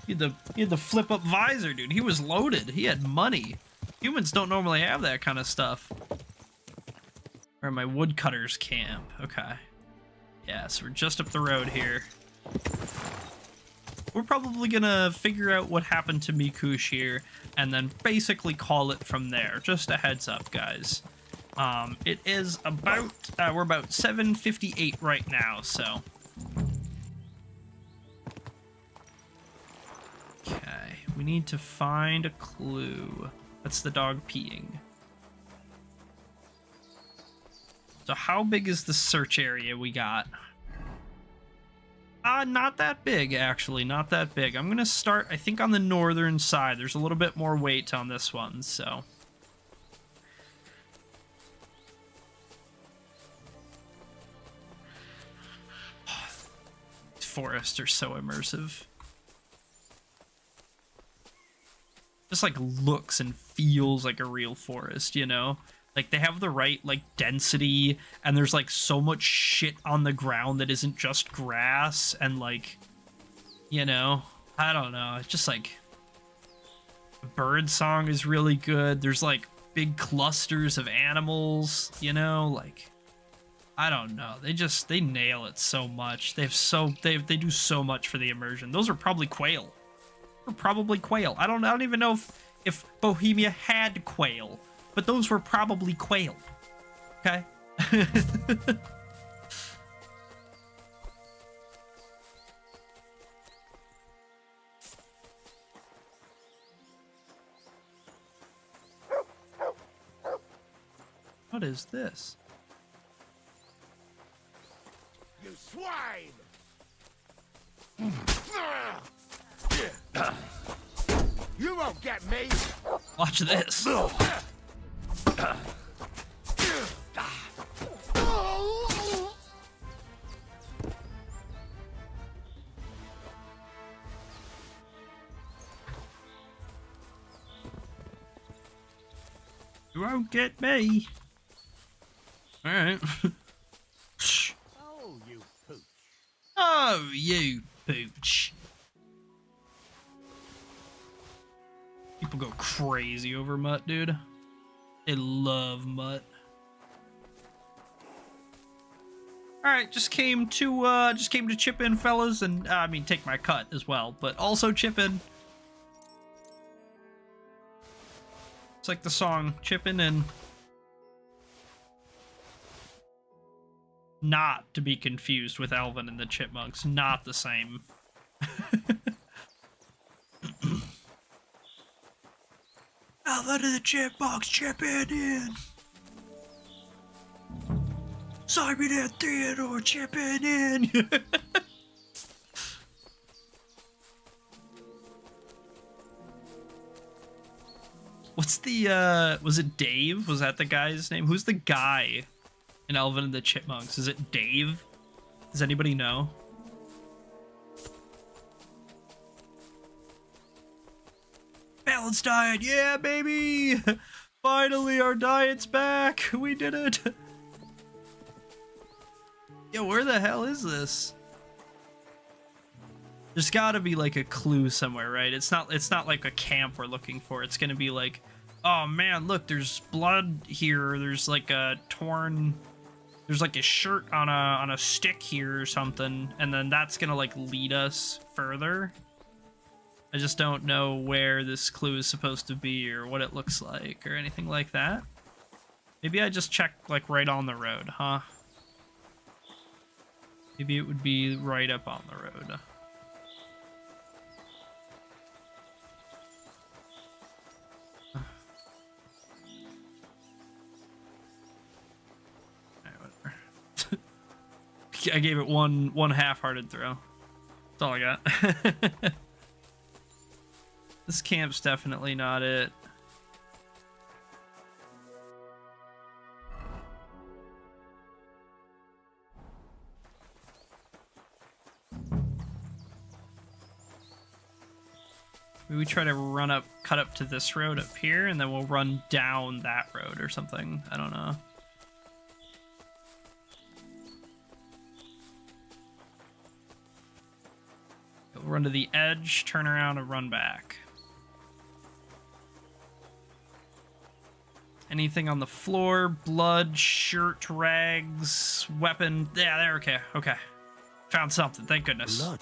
He had the flip-up visor, dude. He was loaded. He had money. Humans don't normally have that kind of stuff. Or my woodcutter's camp. Okay. Yeah, so we're just up the road here. We're probably gonna figure out what happened to Mikush here, and then basically call it from there. Just a heads up, guys. It is about, we're about 7:58 right now, so... Okay, we need to find a clue. That's the dog peeing. So how big is the search area we got? Not that big, actually. Not that big. I'm going to start, I think, on the northern side. There's a little bit more weight on this one, so... These forests are so immersive. Just, like, looks and feels like a real forest, you know? Like, they have the right, like, density, and there's, like, so much shit on the ground that isn't just grass, and, like, you know, I don't know. It's just, like, bird song is really good. There's, like, big clusters of animals, you know? Like, I don't know. They nail it so much. They do so much for the immersion. Those are probably quail. They're probably quail. I don't even know if Bohemia had quail. But those were probably quail. Okay? What is this? You swine! You won't get me! Watch this. You won't get me. Alright. Oh, you pooch. Oh, you pooch. People go crazy over mutt, dude. They love mutt. Alright, just came to chip in, fellas, and I mean take my cut as well, but also chip in. It's like the song, chipping in. Not to be confused with Alvin and the Chipmunks, not the same. Alvin and the Chipmunks chipping in. Simon and Theodore chipping in. What's the, was it Dave? Was that the guy's name? Who's the guy in Alvin and the Chipmunks? Is it Dave? Does anybody know? Balanced diet, yeah, baby! Finally, our diet's back! We did it! Yo, where the hell is this? There's gotta be like a clue somewhere, right? It's not like a camp we're looking for. It's gonna be like, oh man, look, there's blood here. There's like a torn, there's like a shirt on a stick here or something, and then that's gonna like lead us further. I just don't know where this clue is supposed to be or what it looks like or anything like that. Maybe I just check like right on the road, huh? Maybe it would be right up on the road. I gave it one half-hearted throw. That's all I got. This camp's definitely not it. Maybe we try to cut up to this road up here, and then we'll run down that road or something. I don't know. We'll run to the edge, turn around, and run back. Anything on the floor? Blood, shirt, rags, weapon. Yeah, there, okay, okay. Found something, thank goodness. Blood.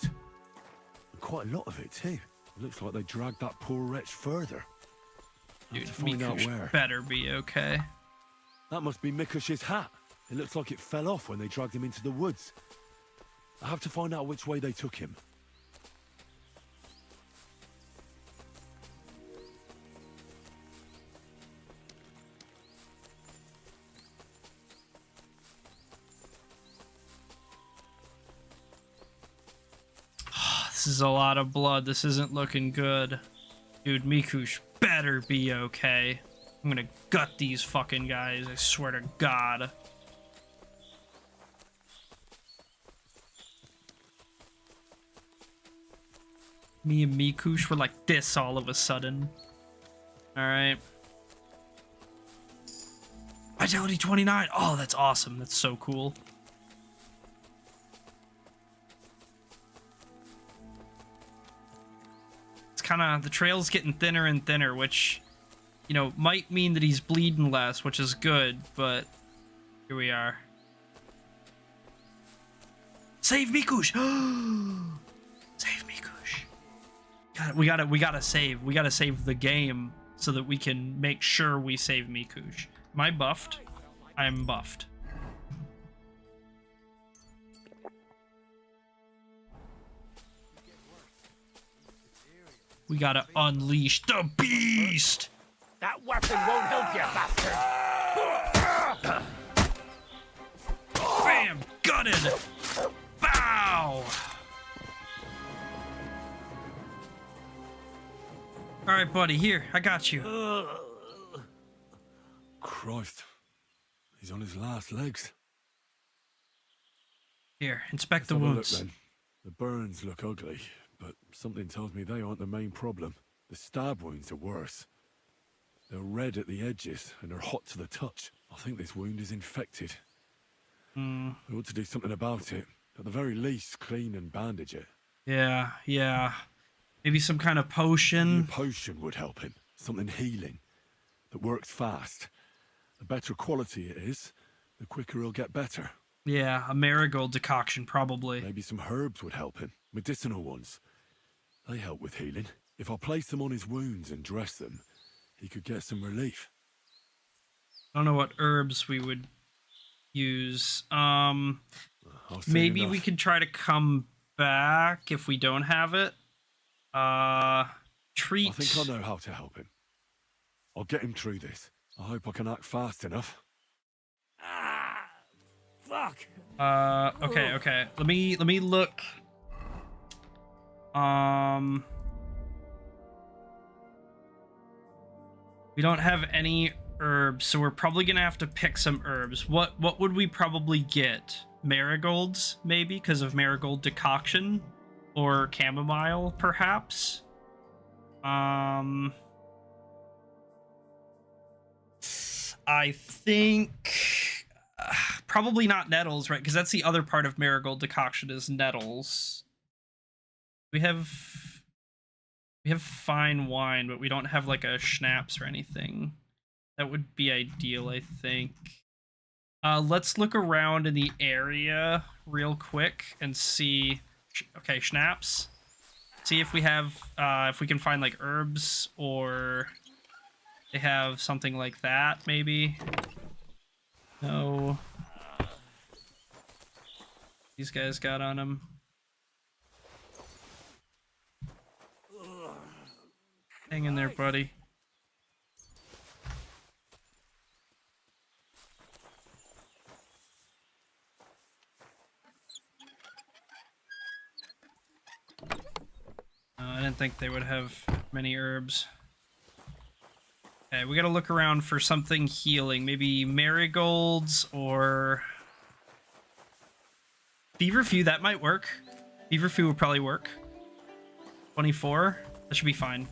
Quite a lot of it, too. It looks like they dragged that poor wretch further. Dude, to find out where. Better be okay. That must be Mikush's hat. It looks like it fell off when they dragged him into the woods. I have to find out which way they took him. This is a lot of blood. This isn't looking good. Dude, Mikush better be okay. I'm gonna gut these fucking guys, I swear to God. Me and Mikush were like this all of a sudden. Alright. Vitality 29! Oh, that's awesome. That's so cool. It's kind of... The trail's getting thinner and thinner, which, you know, might mean that he's bleeding less, which is good, but here we are. Save Mikush! Save Mikush. We gotta save. We gotta save the game so that we can make sure we save Mikush. Am I buffed? I'm buffed. We gotta unleash the beast! That weapon won't help you, bastard! Bam! Gutted! Bow! Alright, buddy, here, I got you. Christ. He's on his last legs. Here, inspect the Let's have a wounds. look, then. The burns look ugly, but something tells me they aren't the main problem. The stab wounds are worse. They're red at the edges, and they're hot to the touch. I think this wound is infected. We ought to do something about it. At the very least, clean and bandage it. Yeah. Maybe some kind of potion. A potion would help him. Something healing. That works fast. The better quality it is, the quicker he'll get better. Yeah, a marigold decoction, probably. Maybe some herbs would help him. Medicinal ones. They help with healing. If I place them on his wounds and dress them, he could get some relief. I don't know what herbs we would use. I've seen Maybe enough. we could try to come back if we don't have it. Treat. I think I know how to help him. I'll get him through this. I hope I can act fast enough. Fuck! Okay. Let me look. We don't have any herbs, so we're probably gonna have to pick some herbs. What would we probably get? Marigolds, maybe, because of marigold decoction? Or chamomile, perhaps? I think... probably not nettles, right? Because that's the other part of marigold decoction is nettles. We have fine wine, but we don't have like a schnapps or anything. That would be ideal, I think. Let's look around in the area real quick and see. Okay, schnapps. See if we have, if we can find like herbs or they have something like that, maybe. No. These guys got on them. Hang in there, buddy. I didn't think they would have many herbs. Okay, we gotta look around for something healing. Maybe marigolds or... Feverfew, that might work. Feverfew would probably work. 24? That should be fine.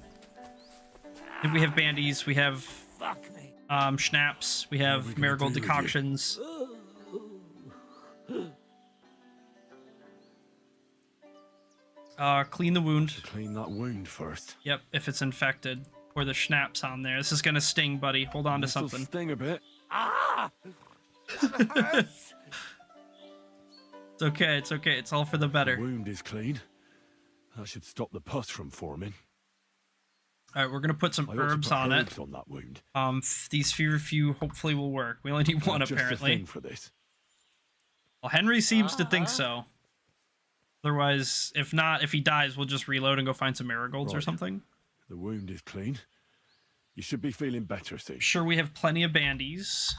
If we have bandies, we have schnapps, we have marigold decoctions. Clean the wound. Clean that wound first. Yep, if it's infected. Or the schnapps on there. This is gonna sting, buddy. Hold on to something. Sting a bit. Ah! That hurts! It's okay, it's okay. It's all for the better. The wound is clean. That should stop the pus from forming. Alright, we're gonna put some herbs on it. On that wound. These feverfew hopefully will work. We only need one, Just the apparently. thing for this. Well, Henry seems to think so. Otherwise, if not, if he dies, we'll just reload and go find some marigolds or Right. something. The wound is clean. You should be feeling better soon. Sure, we have plenty of bandies.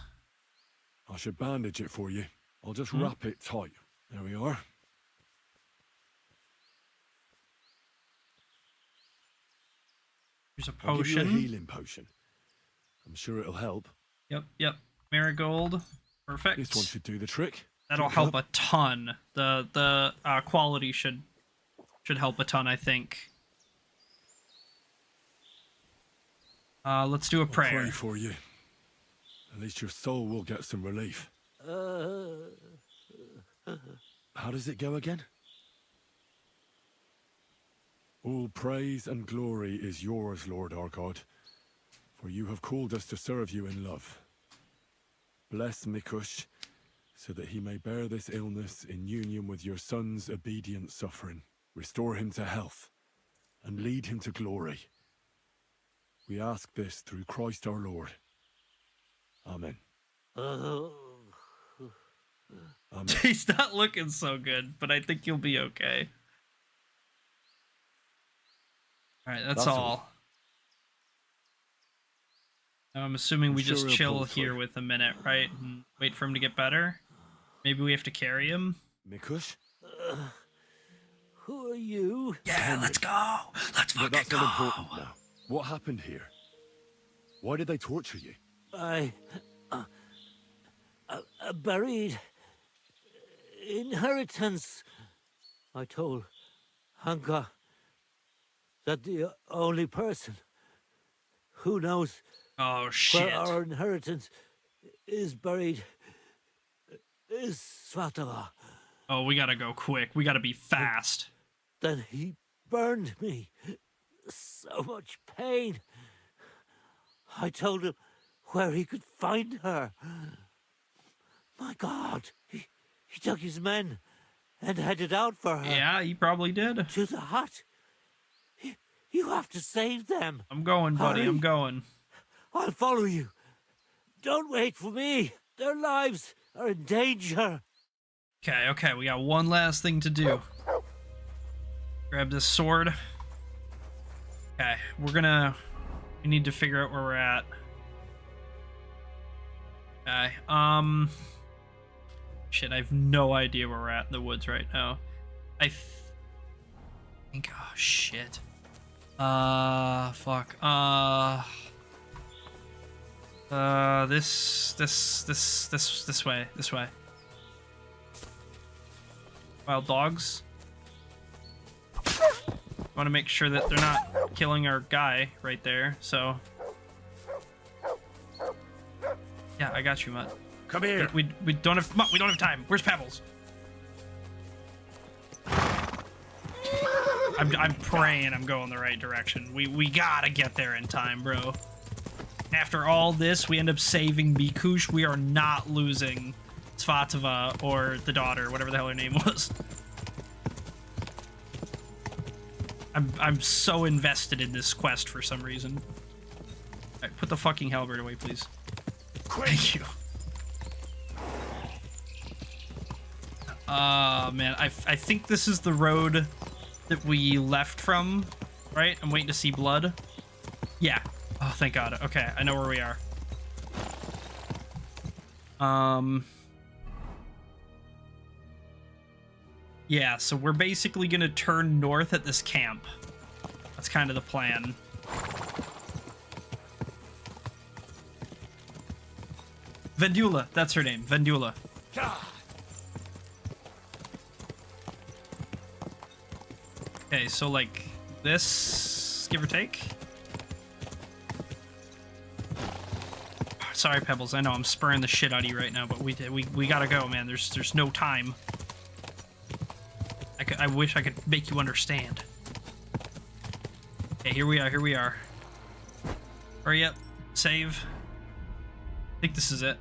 I should bandage it for you. I'll just wrap it tight. There we are. There's a I'll give you a potion. healing potion. I'm sure it'll help. Yep. Marigold. Perfect. This one should do the trick. That'll Drink help up. a ton. The quality should help a ton, I think. Let's do a I'll prayer. pray for you. At least your soul will get some relief. How does it go again? All praise and glory is yours, Lord our God, for you have called us to serve you in love. Bless Mikush, so that he may bear this illness in union with your son's obedient suffering. Restore him to health, and lead him to glory. We ask this through Christ our Lord. Amen. Amen. He's not looking so good, but I think you'll be okay. Alright, that's all. Now I'm assuming we just chill here with a minute, right? And wait for him to get better? Maybe we have to carry him? Mikush? Who are you? Yeah, let's go. Let's fucking That's go. not important now. What happened here? Why did they torture you? I buried inheritance. I told Hanka that the only person who knows shit. where our inheritance is buried is Svatava. Oh, we gotta go quick. We gotta be fast. Then he burned me. So much pain. I told him where he could find her. My God, he took his men and headed out for her. Yeah, he probably did. To the hut. You have to save them. I'm going, buddy. Hurry. I'm going. I'll follow you. Don't wait for me. Their lives are in danger. Okay, we got one last thing to do. Grab this sword. Okay, we need to figure out where we're at. Okay, shit, I have no idea where we're at in the woods right now. I think, oh shit. Fuck. This way. Wild dogs. Want to make sure that they're not killing our guy right there, so. Yeah, I got you, Mutt. Come here. We don't have Mutt, we don't have time. Where's Pebbles? I'm praying I'm going the right direction. We gotta get there in time, bro. After all this, we end up saving Mikush. We are not losing Svatava or the daughter, whatever the hell her name was. I'm so invested in this quest for some reason. Alright, put the fucking halberd away, please. Thank you. Man, I think this is the road that we left from, right? I'm waiting to see blood. Yeah. Oh, thank God. Okay, I know where we are. Yeah, so we're basically gonna turn north at this camp. That's kind of the plan. Vendula, that's her name. Vendula. Okay, so like this, give or take. Sorry, Pebbles. I know I'm spurring the shit out of you right now, but we gotta go, man. There's no time. I wish I could make you understand. Okay, here we are. Hurry up. Save. I think this is it.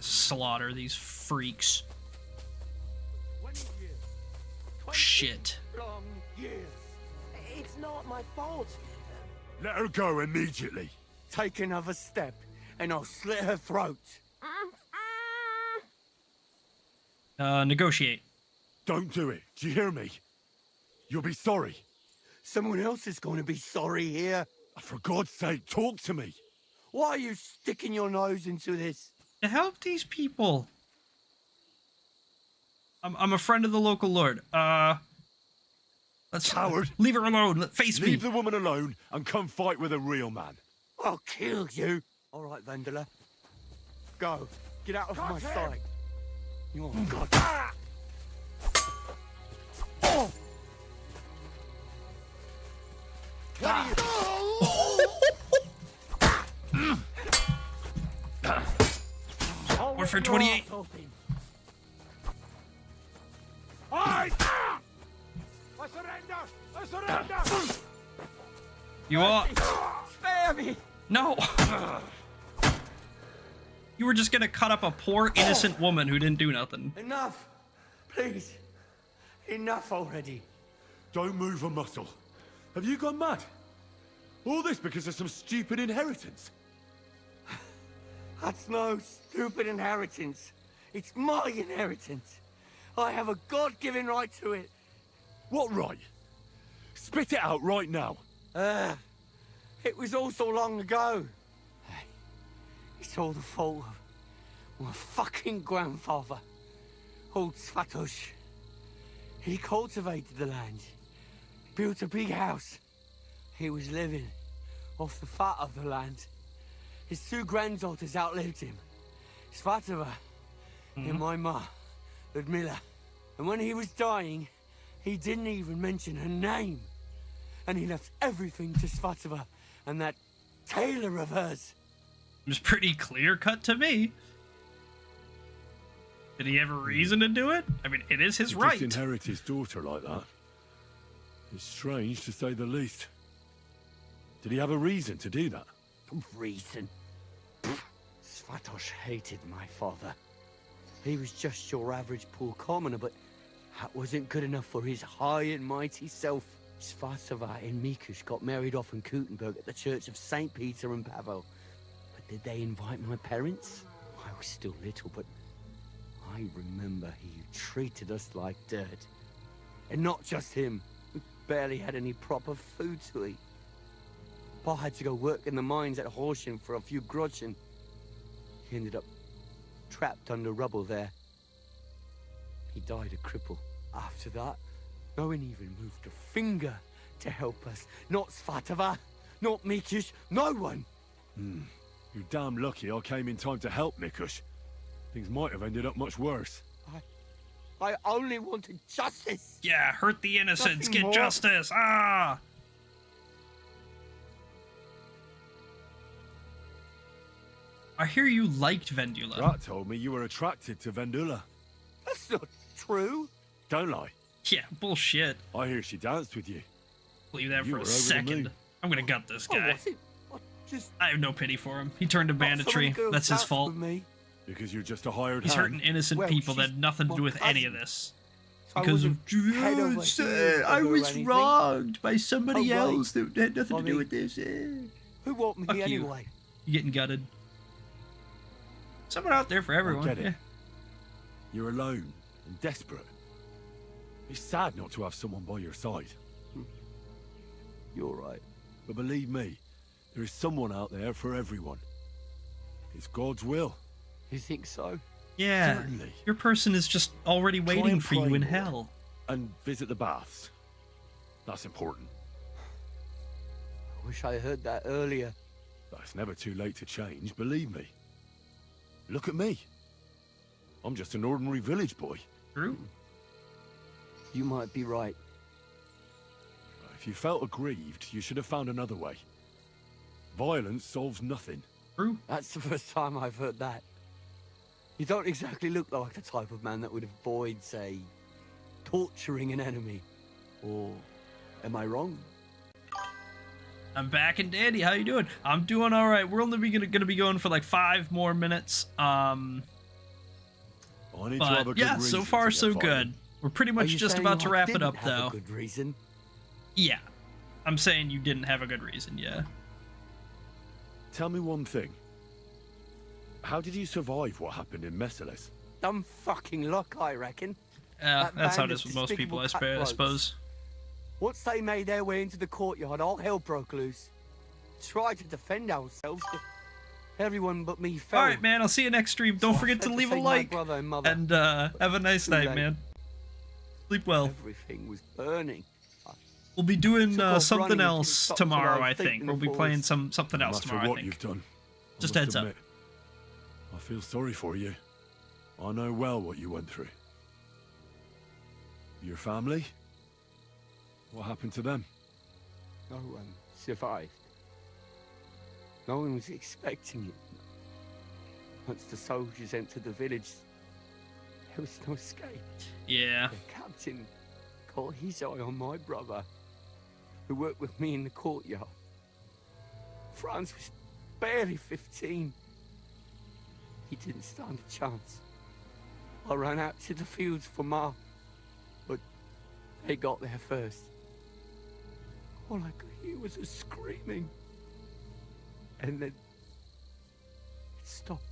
Slaughter these freaks. Shit. Long years. It's not my fault. Let her go immediately. Take another step, and I'll slit her throat. Negotiate. Don't do it. Do you hear me? You'll be sorry. Someone else is going to be sorry here. For God's sake, talk to me. Why are you sticking your nose into this? To help these people. I'm a friend of the local lord. Let's Coward. leave her alone. Face me. Leave the woman alone and come fight with a real man. I'll kill you. All right, Vendela. Go. Get out of my sight. You are God. Oh! We're for 28. I surrender! I surrender! You are. Spare me! No. You were just gonna cut up a poor innocent woman who didn't do nothing. Enough! Please. Enough already. Don't move a muscle. Have you gone mad? All this because of some stupid inheritance? That's no stupid inheritance. It's my inheritance. I have a God-given right to it. What right? Spit it out right now. It was all so long ago. Hey, it's all the fault of my fucking grandfather, old Svatosh. He cultivated the land, built a big house. He was living off the fat of the land. His two granddaughters outlived him, Svatova and my ma, Ludmila. And when he was dying, he didn't even mention her name. And he left everything to Svatova and that tailor of hers. It was pretty clear cut to me. Did he have a reason to do it? I mean, it is his right. Disinherit his daughter like that. It's strange to say the least. Did he have a reason to do that? Reason? Svatosh hated my father. He was just your average poor commoner, but that wasn't good enough for his high and mighty self. Svatova and Mikush got married off in Kuttenberg at the Church of St. Peter and Pavel. But did they invite my parents? I was still little, but I remember he treated us like dirt. And not just him. We barely had any proper food to eat. Pa had to go work in the mines at Horsham for a few groschen. He ended up trapped under rubble there. He died a cripple. After that, no one even moved a finger to help us. Not Svatova, not Mikush, no one. You're damn lucky I came in time to help, Mikush. Things might have ended up much worse. I only wanted justice. Yeah, hurt the innocents, Nothing get more. justice. Ah! I hear you liked Vendula. Rat told me you were attracted to Vendula. That's not true. Don't lie. Yeah, bullshit. I hear she danced with you. Believe that You for were a over the second. moon. I'm gonna gut this Oh, guy. was it? What, just I have no pity for him. He turned to not so many banditry. girls That's his danced fault. with me. Because you're just a hired He's hand. hurting innocent Well, people that she's had nothing to do my with any of cousin. this. I Because of wasn't head over heels for I her or was anything. wronged by somebody Oh, right. else that had nothing to do mean, with this. Who want me Fuck you. anyway? You're getting gutted. Someone out there for everyone. get it. Yeah. You're alone and desperate. It's sad not to have someone by your side. You're right. But believe me, there is someone out there for everyone. It's God's will. You think so? Yeah. Certainly. Your person is just already Try waiting and for you pray in more. hell. And visit the baths. That's important. I wish I heard that earlier. But it's never too late to change, believe me. Look at me. I'm just an ordinary village boy. True. You might be right. If you felt aggrieved, you should have found another way. Violence solves nothing. True. That's the first time I've heard that. You don't exactly look like the type of man that would avoid, say, torturing an enemy. Or am I wrong? I'm back and dandy. How you doing? I'm doing all right. We're only gonna be going for like 5 more minutes. I need to have a But good yeah, reason so far to get so violent. good. We're pretty Are much you just saying about to I wrap it didn't up, have though. A good reason. Yeah, I'm saying you didn't have a good reason. Yeah. Tell me one thing. How did you survive what happened in Messales? Dumb fucking luck, I reckon. That That's how band it is of with most people, I despicable cutthroats. suppose. Once they made their way into the courtyard, all hell broke loose. Tried to defend ourselves, but everyone but me fell. All right, man. I'll see you next stream. Don't So I forget to had leave a save my like brother and mother. and have a nice Too night, late. man. Sleep well. Everything was burning. We'll be doing Took off something running and else didn't stop tomorrow, till I I think think. We'll be before playing it's- something No else matter tomorrow, I what think. you've done, I Just must heads up. admit, I feel sorry for you. I know well what you went through. Your family? What happened to them? No one survived. No one was expecting it. Once the soldiers entered the village, there was no escape. Yeah. The captain got his eye on my brother, who worked with me in the courtyard. Franz was barely 15. He didn't stand a chance. I ran out to the fields for Ma, but they got there first. All I could hear was her screaming. And then it stopped.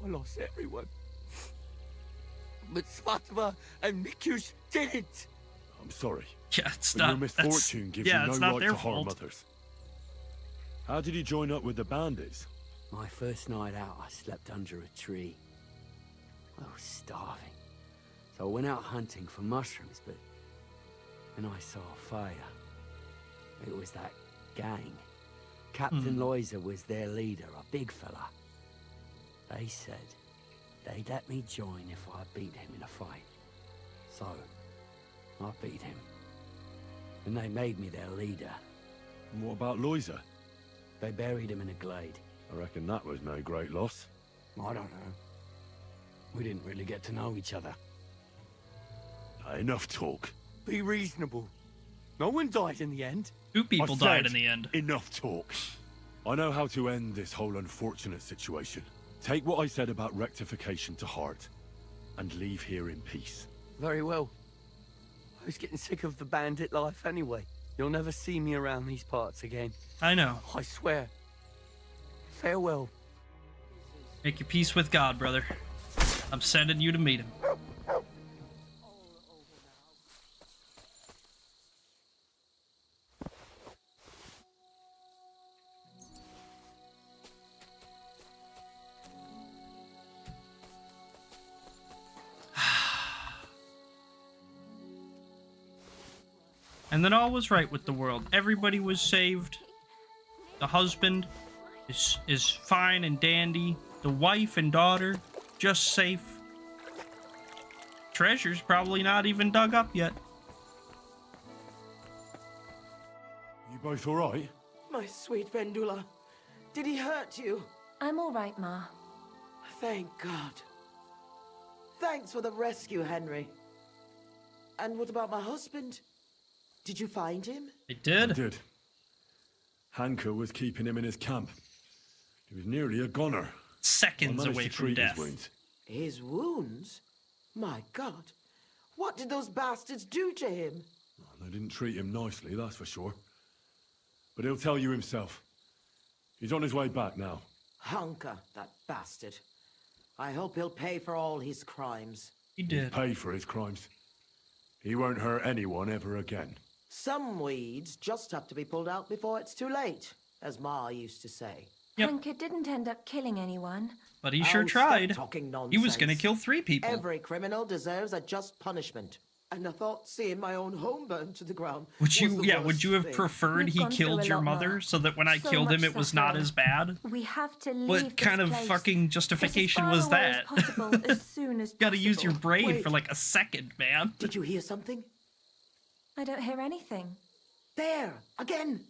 I lost everyone. But Svatova and Mikush didn't. I'm sorry. Yeah, it's but not. your misfortune gives you it's no not right their to harm fault. others. How did you join up with the bandits? My first night out, I slept under a tree. I was starving. So I went out hunting for mushrooms, but then I saw a fire. It was that gang. Captain Loiser was their leader, a big fella. They said they'd let me join if I beat him in a fight. So, I beat him. And they made me their leader. And what about Loiser? They buried him in a glade. I reckon that was no great loss. I don't know. We didn't really get to know each other. Enough talk. Be reasonable. No one died in the end. 2 people I died said in the end. Enough talk. I know how to end this whole unfortunate situation. Take what I said about rectification to heart, and leave here in peace. Very well. I was getting sick of the bandit life anyway. You'll never see me around these parts again. I know. I swear. Farewell. Make your peace with God, brother. I'm sending you to meet him. And then all was right with the world. Everybody was saved. The husband is fine and dandy. The wife and daughter just safe. Treasure's probably not even dug up yet. You both alright? My sweet Vendula. Did he hurt you? I'm all right, Ma. Thank God. Thanks for the rescue, Henry. And what about my husband? Did you find him? I did. I did. Hanka was keeping him in his camp. He was nearly a goner. Seconds away from treat death. His wounds. His wounds? My God. What did those bastards do to him? They didn't treat him nicely, that's for sure. But he'll tell you himself. He's on his way back now. Hanka, that bastard. I hope he'll pay for all his crimes. He did. He'll pay for his crimes. He won't hurt anyone ever again. Some weeds just have to be pulled out before it's too late, as Ma used to say. Yep. Hanka didn't end up killing anyone. But he sure Oh, stop tried. talking He was nonsense. gonna kill 3 people. Every criminal deserves a just punishment. And I thought seeing my own home burned to the ground Would was you, the yeah, would worst you have thing. preferred We've he gone through killed a your lot, mother Ma. so that when I So killed him much it was not suffering. as bad? We have to leave What kind this of place. fucking justification was that? Get as far away as possible, as soon as Gotta use your possible. brain Wait. for like a second, man. Did you hear something? I don't hear anything. There! Again!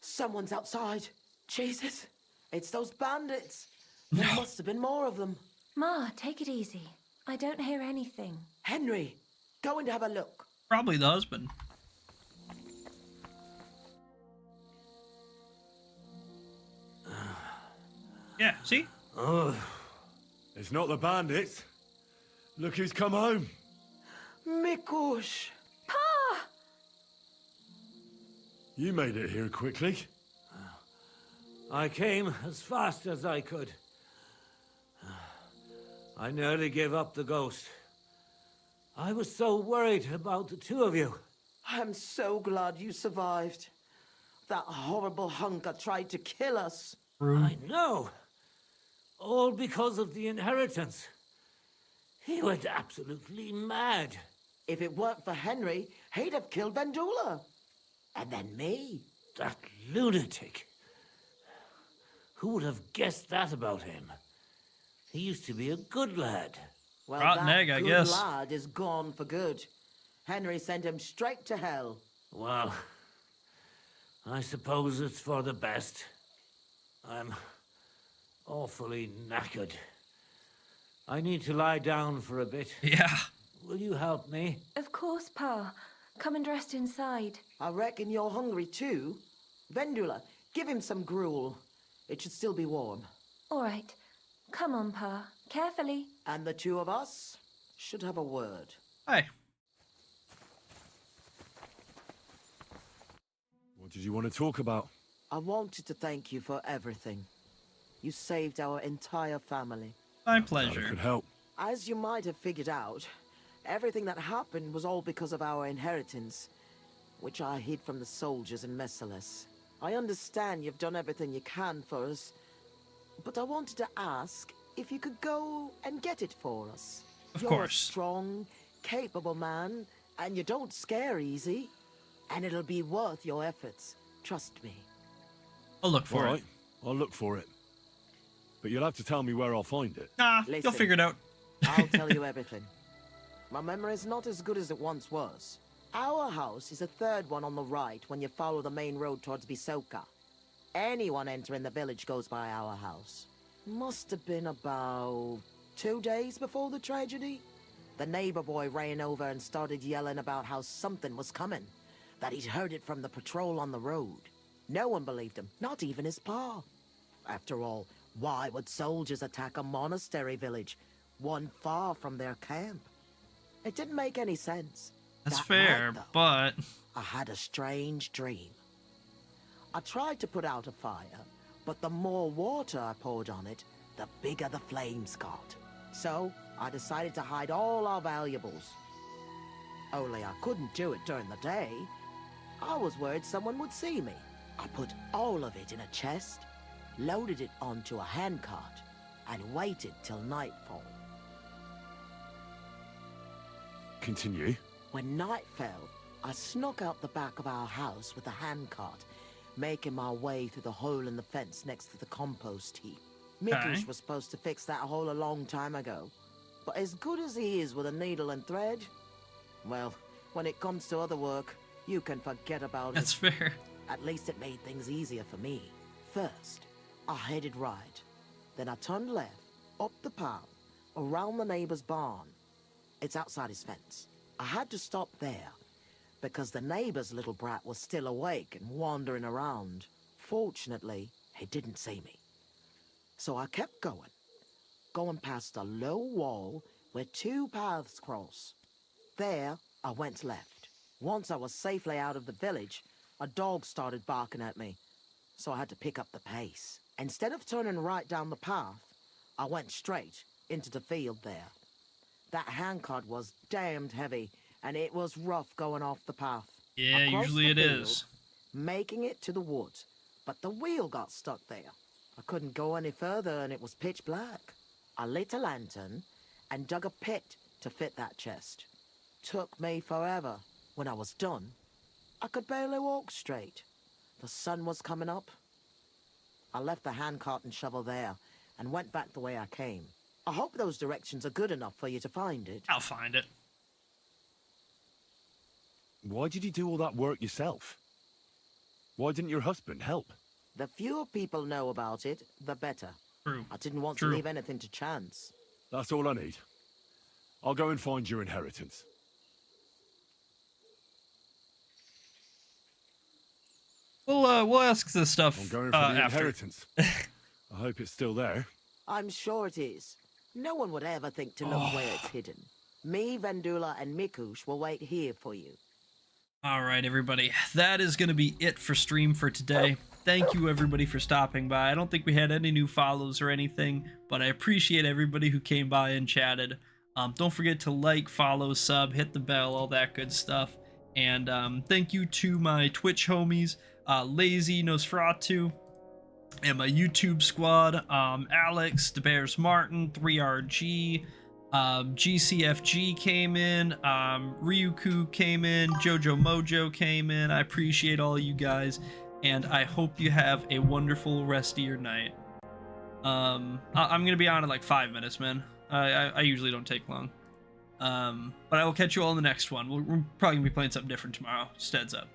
Someone's outside. Jesus! It's those bandits! There must have been more of them. Ma, take it easy. I don't hear anything. Henry, go and have a look. Probably the husband. Yeah, see? It's not the bandits. Look who's come home. Mikush! Pa! You made it here quickly. I came as fast as I could. I nearly gave up the ghost. I was so worried about the 2 of you. I'm so glad you survived. That horrible hunker tried to kill us. I know. All because of the inheritance. He went absolutely mad. If it weren't for Henry, he'd have killed Vendula. And then me. That lunatic. Who would have guessed that about him? He used to be a good lad. Well, Rotten that egg, I good guess. lad is gone for good. Henry sent him straight to hell. Well, I suppose it's for the best. I'm awfully knackered. I need to lie down for a bit. Yeah. Will you help me? Of course, Pa. Come and rest inside. I reckon you're hungry too. Vendula, give him some gruel. It should still be warm. All right. Come on, Pa. Carefully. And the two of us should have a word. Hey. What did you want to talk about? I wanted to thank you for everything. You saved our entire family. My Glad pleasure. I could help. As you might have figured out, everything that happened was all because of our inheritance, which I hid from the soldiers in Messalis. I understand you've done everything you can for us, but I wanted to ask if you could go and get it for us. Of You're course. a strong, capable man, and you don't scare easy, and it'll be worth your efforts. Trust me. I'll look for All it. right, I'll look for it. But you'll have to tell me where I'll find it. Nah, you'll Listen. figure it out. I'll tell you everything. My memory's not as good as it once was. Our house is the third one on the right when you follow the main road towards Visoka. Anyone entering the village goes by our house. Must have been about 2 days before the tragedy. The neighbor boy ran over and started yelling about how something was coming, that he'd heard it from the patrol on the road. No one believed him, not even his pa. After all, why would soldiers attack a monastery village, one far from their camp? It didn't make any sense. That's That fair, night, though, but I had a strange dream. I tried to put out a fire, but the more water I poured on it, the bigger the flames got. So, I decided to hide all our valuables. Only I couldn't do it during the day. I was worried someone would see me. I put all of it in a chest, loaded it onto a handcart, and waited till nightfall. Continue. When night fell, I snuck out the back of our house with a handcart, making my way through the hole in the fence next to the compost heap. Mikush was supposed to fix that hole a long time ago, but as good as he is with a needle and thread, well, when it comes to other work, you can forget about it. that's fair. At least it made things easier for me. First, I headed right. Then I turned left, up the path, around the neighbor's barn. It's outside his fence. I had to stop there, because the neighbor's little brat was still awake and wandering around. Fortunately, he didn't see me. So I kept going past a low wall where two paths cross. There, I went left. Once I was safely out of the village, a dog started barking at me, so I had to pick up the pace. Instead of turning right down the path, I went straight into the field there. That handcart was damned heavy, and it was rough going off the path. Yeah, I crossed usually the it field, is. making it to the woods, but the wheel got stuck there. I couldn't go any further, and it was pitch black. I lit a lantern and dug a pit to fit that chest. Took me forever. When I was done, I could barely walk straight. The sun was coming up. I left the handcart and shovel there and went back the way I came. I hope those directions are good enough for you to find it. I'll find it. Why did you do all that work yourself? Why didn't your husband help? The fewer people know about it, the better. True. I didn't want True. to leave anything to chance. That's all I need. I'll go and find your inheritance. We'll ask this stuff I'm going for the after. inheritance. I hope it's still there. I'm sure it is. No one would ever think to look where it's hidden. Me, Vendula, and Mikush will wait here for you. All right, everybody. That is going to be it for stream for today. Thank you, everybody, for stopping by. I don't think we had any new follows or anything, but I appreciate everybody who came by and chatted. Don't forget to like, follow, sub, hit the bell, all that good stuff. And thank you to my Twitch homies, Lazy, Nosferatu, and my YouTube squad, Alex, DeBears Martin, 3RG, GCFG came in, Ryuku came in, Jojo Mojo came in. I appreciate all you guys, and I hope you have a wonderful rest of your night. I'm gonna be on in like 5 minutes, man. I usually don't take long. But I will catch you all in the next one. We're probably gonna be playing something different tomorrow. Steads up.